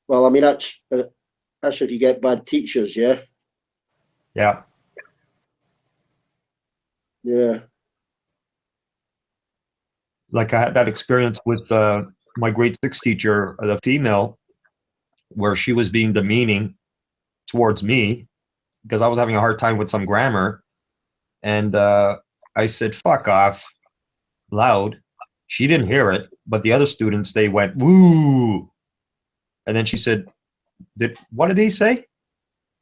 Well, I mean that's if you get bad teachers. Yeah. Yeah. Yeah. Like I had that experience with my grade 6 teacher, the female, where she was being demeaning towards me because I was having a hard time with some grammar. And I said, fuck off, loud. She didn't hear it, but the other students, they went, woo. And then she said, what did he say?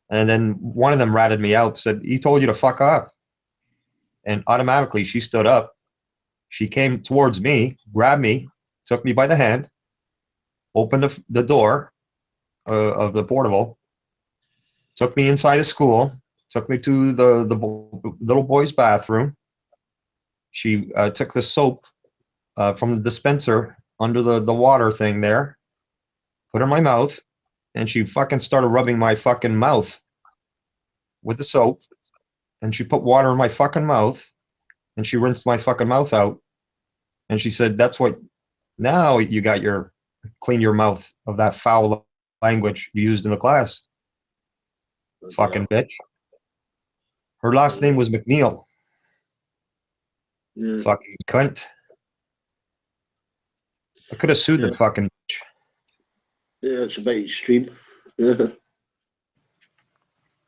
And then one of them ratted me out, said, he told you to fuck off. And automatically she stood up. She came towards me, grabbed me, took me by the hand, opened the door of the portable, took me inside of school, took me to the little boy's bathroom. She took the soap from the dispenser under the water thing there, put it in my mouth, and she fucking started rubbing my fucking mouth with the soap. And she put water in my fucking mouth, and she rinsed my fucking mouth out. And she said, that's what, now you got clean your mouth of that foul language you used in the class. Fucking bitch. Her last name was McNeil. Yeah. Fucking cunt. I could have sued the fucking. Yeah, it's a bit extreme. Yeah.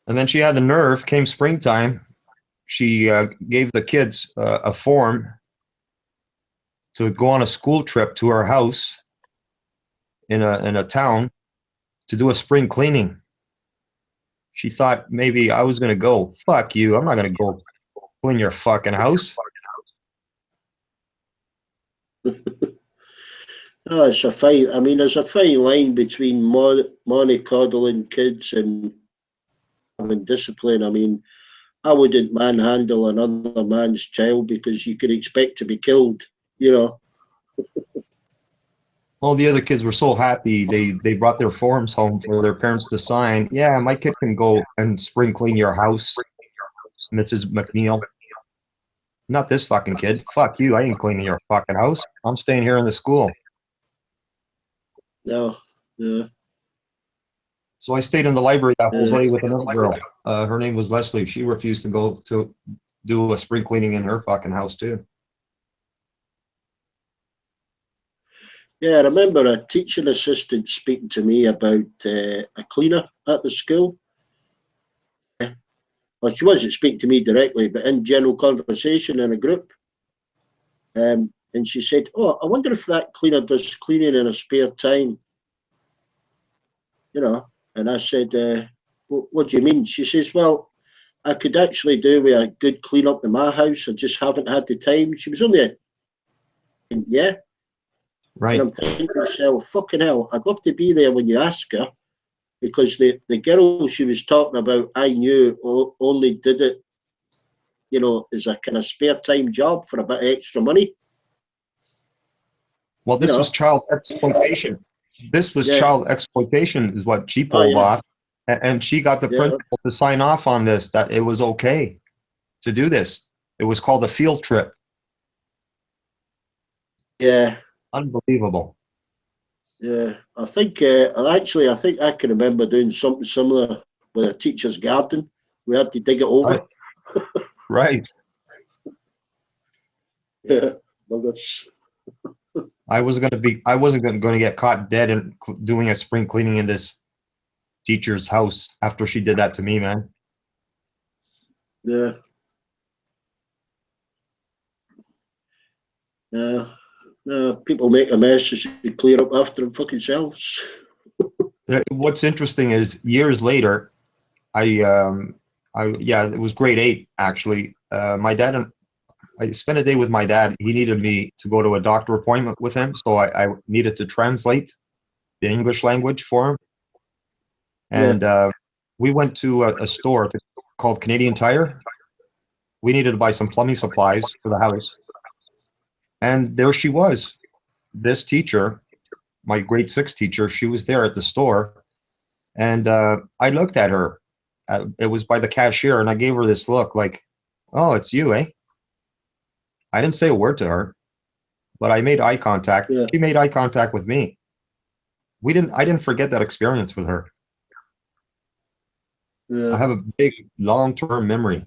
And then she had the nerve, came springtime, she gave the kids a form to go on a school trip to her house in a town to do a spring cleaning. She thought maybe I was going to go. Fuck you. I'm not going to go clean your fucking house. Oh, it's a fine. I mean, there's a fine line between mollycoddling kids and having discipline. I mean, I wouldn't manhandle another man's child because you could expect to be killed. You know. All the other kids were so happy. They brought their forms home for their parents to sign. Yeah, my kid can go and spring clean your house, Mrs. McNeil. Not this fucking kid. Fuck you. I ain't cleaning your fucking house. I'm staying here in the school. No. Yeah. So I stayed in the library that whole Yeah. day with another girl. Her name was Leslie. She refused to go to do a spring cleaning in her fucking house too. Yeah, I remember a teaching assistant speaking to me about a cleaner at the school. Well, she wasn't speaking to me directly, but in general conversation in a group. And she said, "Oh, I wonder if that cleaner does cleaning in her spare time." You know, and I said, "What do you mean?" She says, "Well, I could actually do with a good clean up in my house. I just haven't had the time." She was only yeah. Right. And I'm thinking to myself, fucking hell, I'd love to be there when you ask her, because the girl she was talking about, I knew only did it, you know, as a kind of spare time job for a bit of extra money. Well, this was child exploitation. This was child exploitation is what she pulled off. And she got the principal to sign off on this, that it was okay to do this. It was called a field trip. Yeah. Unbelievable. Yeah. I think, I think I can remember doing something similar with a teacher's garden. We had to dig it over. Right. Yeah. I wasn't going to get caught dead and doing a spring cleaning in this teacher's house after she did that to me, man. Yeah. Yeah. People make a mess, they should clear up after them fucking selves. What's interesting is years later, yeah, it was grade 8 actually. My dad and I spent a day with my dad. He needed me to go to a doctor appointment with him, so I needed to translate the English language for him. And we went to a store called Canadian Tire. We needed to buy some plumbing supplies for the house. And there she was, this teacher, my grade 6 teacher. She was there at the store, and I looked at her. It was by the cashier, and I gave her this look like, "Oh, it's you, eh?" I didn't say a word to her, but I made eye contact. She made eye contact with me. I didn't forget that experience with her. I have a big long-term memory.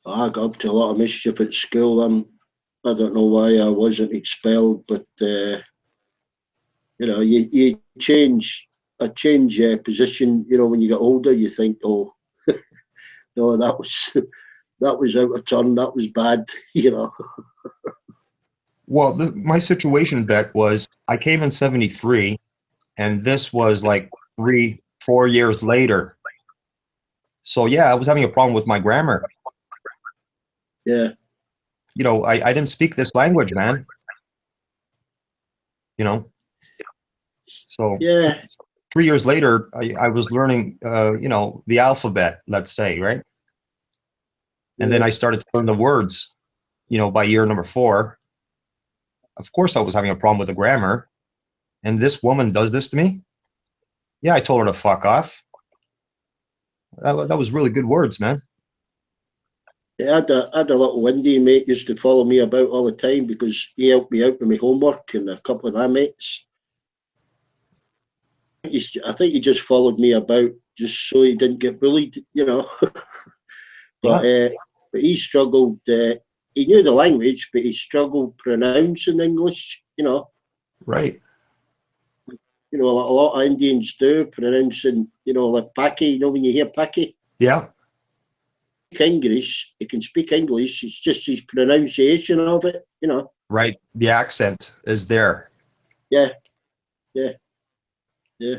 I got up to a lot of mischief at school. I don't know why I wasn't expelled, but you know, you change position. You know, when you get older, you think, oh, no, that was out of turn. That was bad. You know. Well, my situation, Beck, was I came in '73, and this was like 3-4 years later. So yeah, I was having a problem with my grammar. Yeah. You know, I didn't speak this language, man. You know. So yeah, 3 years later, I was learning, you know, the alphabet, let's say, right? And then I started to learn the words, you know, by year number 4. Of course, I was having a problem with the grammar. And this woman does this to me? Yeah, I told her to fuck off. That was really good words, man. I had a little Indian mate used to follow me about all the time because he helped me out with my homework and a couple of my mates. I think he just followed me about just so he didn't get bullied, you know. But he struggled. He knew the language, but he struggled pronouncing English, you know. Right. you know, like a lot of Indians do, pronouncing, you know, like Paki, you know, when you hear Paki. Yeah. English, he can speak English, it's just his pronunciation of it, you know. Right. The accent is there. Yeah, yeah, yeah.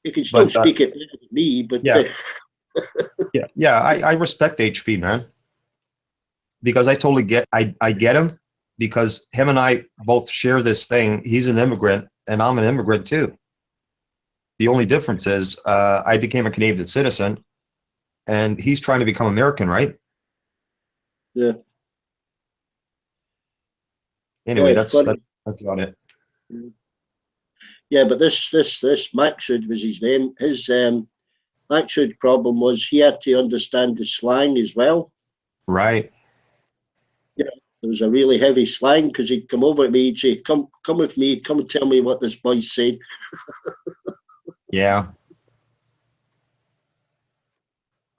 He can still But speak it better than me, but yeah, yeah. I respect HP, man, because I totally get. I get him because him and I both share this thing. He's an immigrant, and I'm an immigrant too. The only difference is I became a Canadian citizen, and he's trying to become American, right? yeah. Anyway, Yeah, it's funny. that's about it. Yeah, but this Maxud was his name. His Maxud problem was he had to understand the slang as well. Right. Yeah, there was a really heavy slang because he'd come over to me, he'd say, come with me, come and tell me what this boy's saying. Yeah.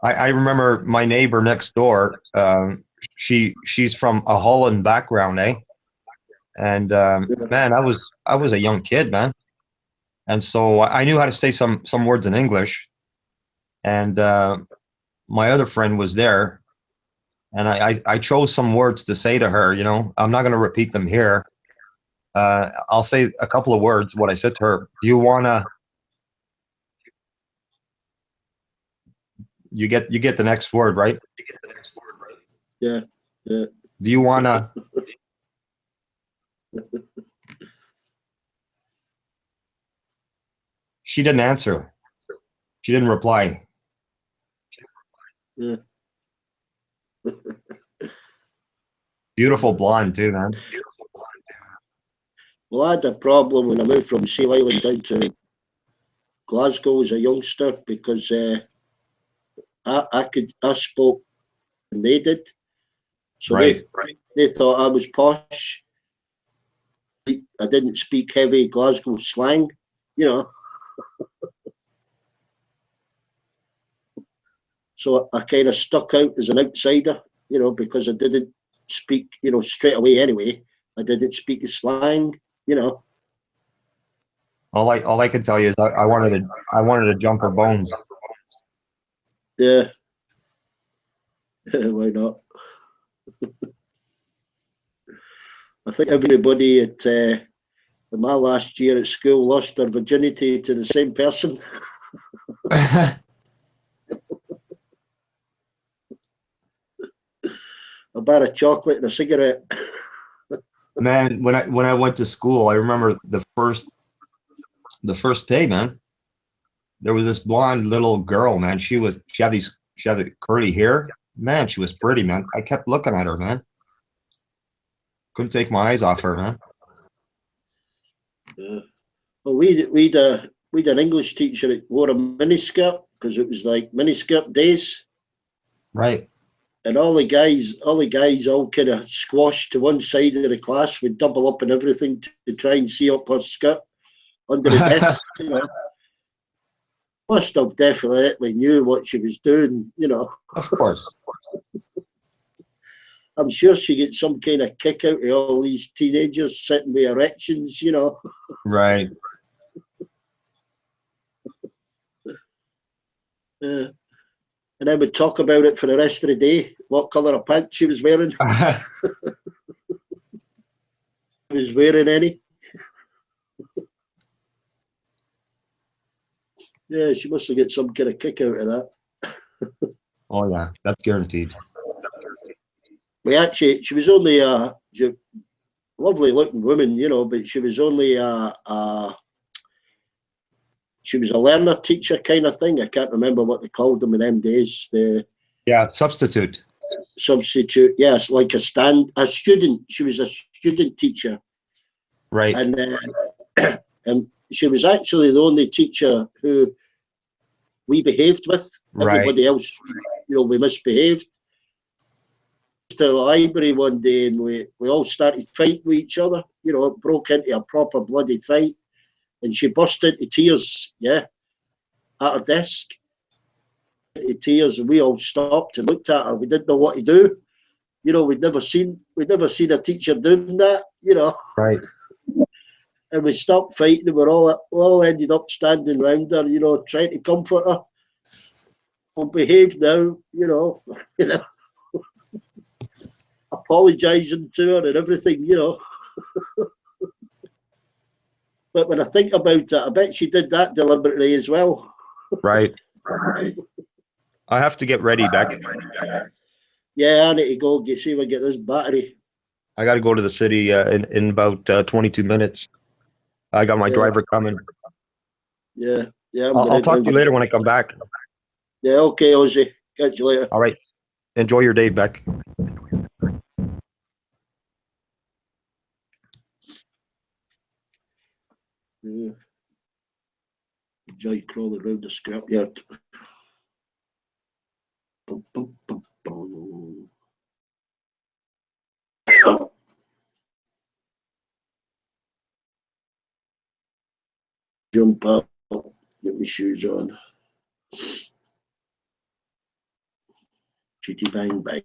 I remember my neighbor next door. She's from a Holland background, eh? And man, I was a young kid, man, and so I knew how to say some words in English. And my other friend was there, and I chose some words to say to her. You know, I'm not going to repeat them here. I'll say a couple of words. What I said to her: Do you wanna? You get the next word, right? Yeah, yeah. Do you wanna? She didn't answer. She didn't reply. Yeah. Beautiful blonde too, man. Well, I had a problem when I moved from Seal Island down to Glasgow as a youngster because I spoke and they did, so Right. they thought I was posh. I didn't speak heavy Glasgow slang, you know. So I kind of stuck out as an outsider, you know, because I didn't speak, you know, straight away anyway. I didn't speak the slang, you know. All I can tell you is I wanted to jump her bones. Yeah. Why not? I think everybody at in my last year at school lost their virginity to the same person. A bar of chocolate and a cigarette. Man, when I went to school, I remember the first day, man. There was this blonde little girl, man. She had the curly hair. Man, she was pretty, man. I kept looking at her, man. Couldn't take my eyes off her, man. Yeah. Well, we'd an English teacher that wore a miniskirt because it was like miniskirt days. Right. And all the guys all kind of squashed to one side of the class, would double up and everything to try and see up her skirt under the desk, you know. Must have definitely knew what she was doing, you know. Of course. I'm sure she gets some kind of kick out of all these teenagers sitting with erections, you know. Right. And I would talk about it for the rest of the day, what colour of pants she was wearing. Was wearing any. Yeah, she must have got some kind of kick out of that. Oh yeah, that's guaranteed. She was only a lovely looking woman, you know, but she was only she was a learner teacher kind of thing. I can't remember what they called them in them days. Yeah, substitute. Substitute, yes, like a student. She was a student teacher. Right. And she was actually the only teacher who we behaved with. Right. Everybody else, you know, we misbehaved. To the library one day and we all started fighting with each other. You know, it broke into a proper bloody fight. And she burst into tears, yeah, at her desk. Into tears, and we all stopped and looked at her. We didn't know what to do. You know, we'd never seen a teacher doing that, you know. Right. and we stopped fighting, and we all ended up standing round her, you know, trying to comfort her. Well, behave now, you know, apologising to her and everything, you know. But when I think about it, I bet she did that deliberately as well. Right. I have to get ready, Beck. Yeah, I need to go see if I get this battery. I got to go to the city in about 22 minutes. I got my Yeah. driver coming. Yeah, yeah. I'll talk to you later when I come back. Yeah, okay, Ozzy. Catch you later. All right. Enjoy your day, Beck. Yeah. Enjoy crawling around the scrapyard. Bum, bum, bum, bum. Jump up, get my shoes on. Chitty bang bang.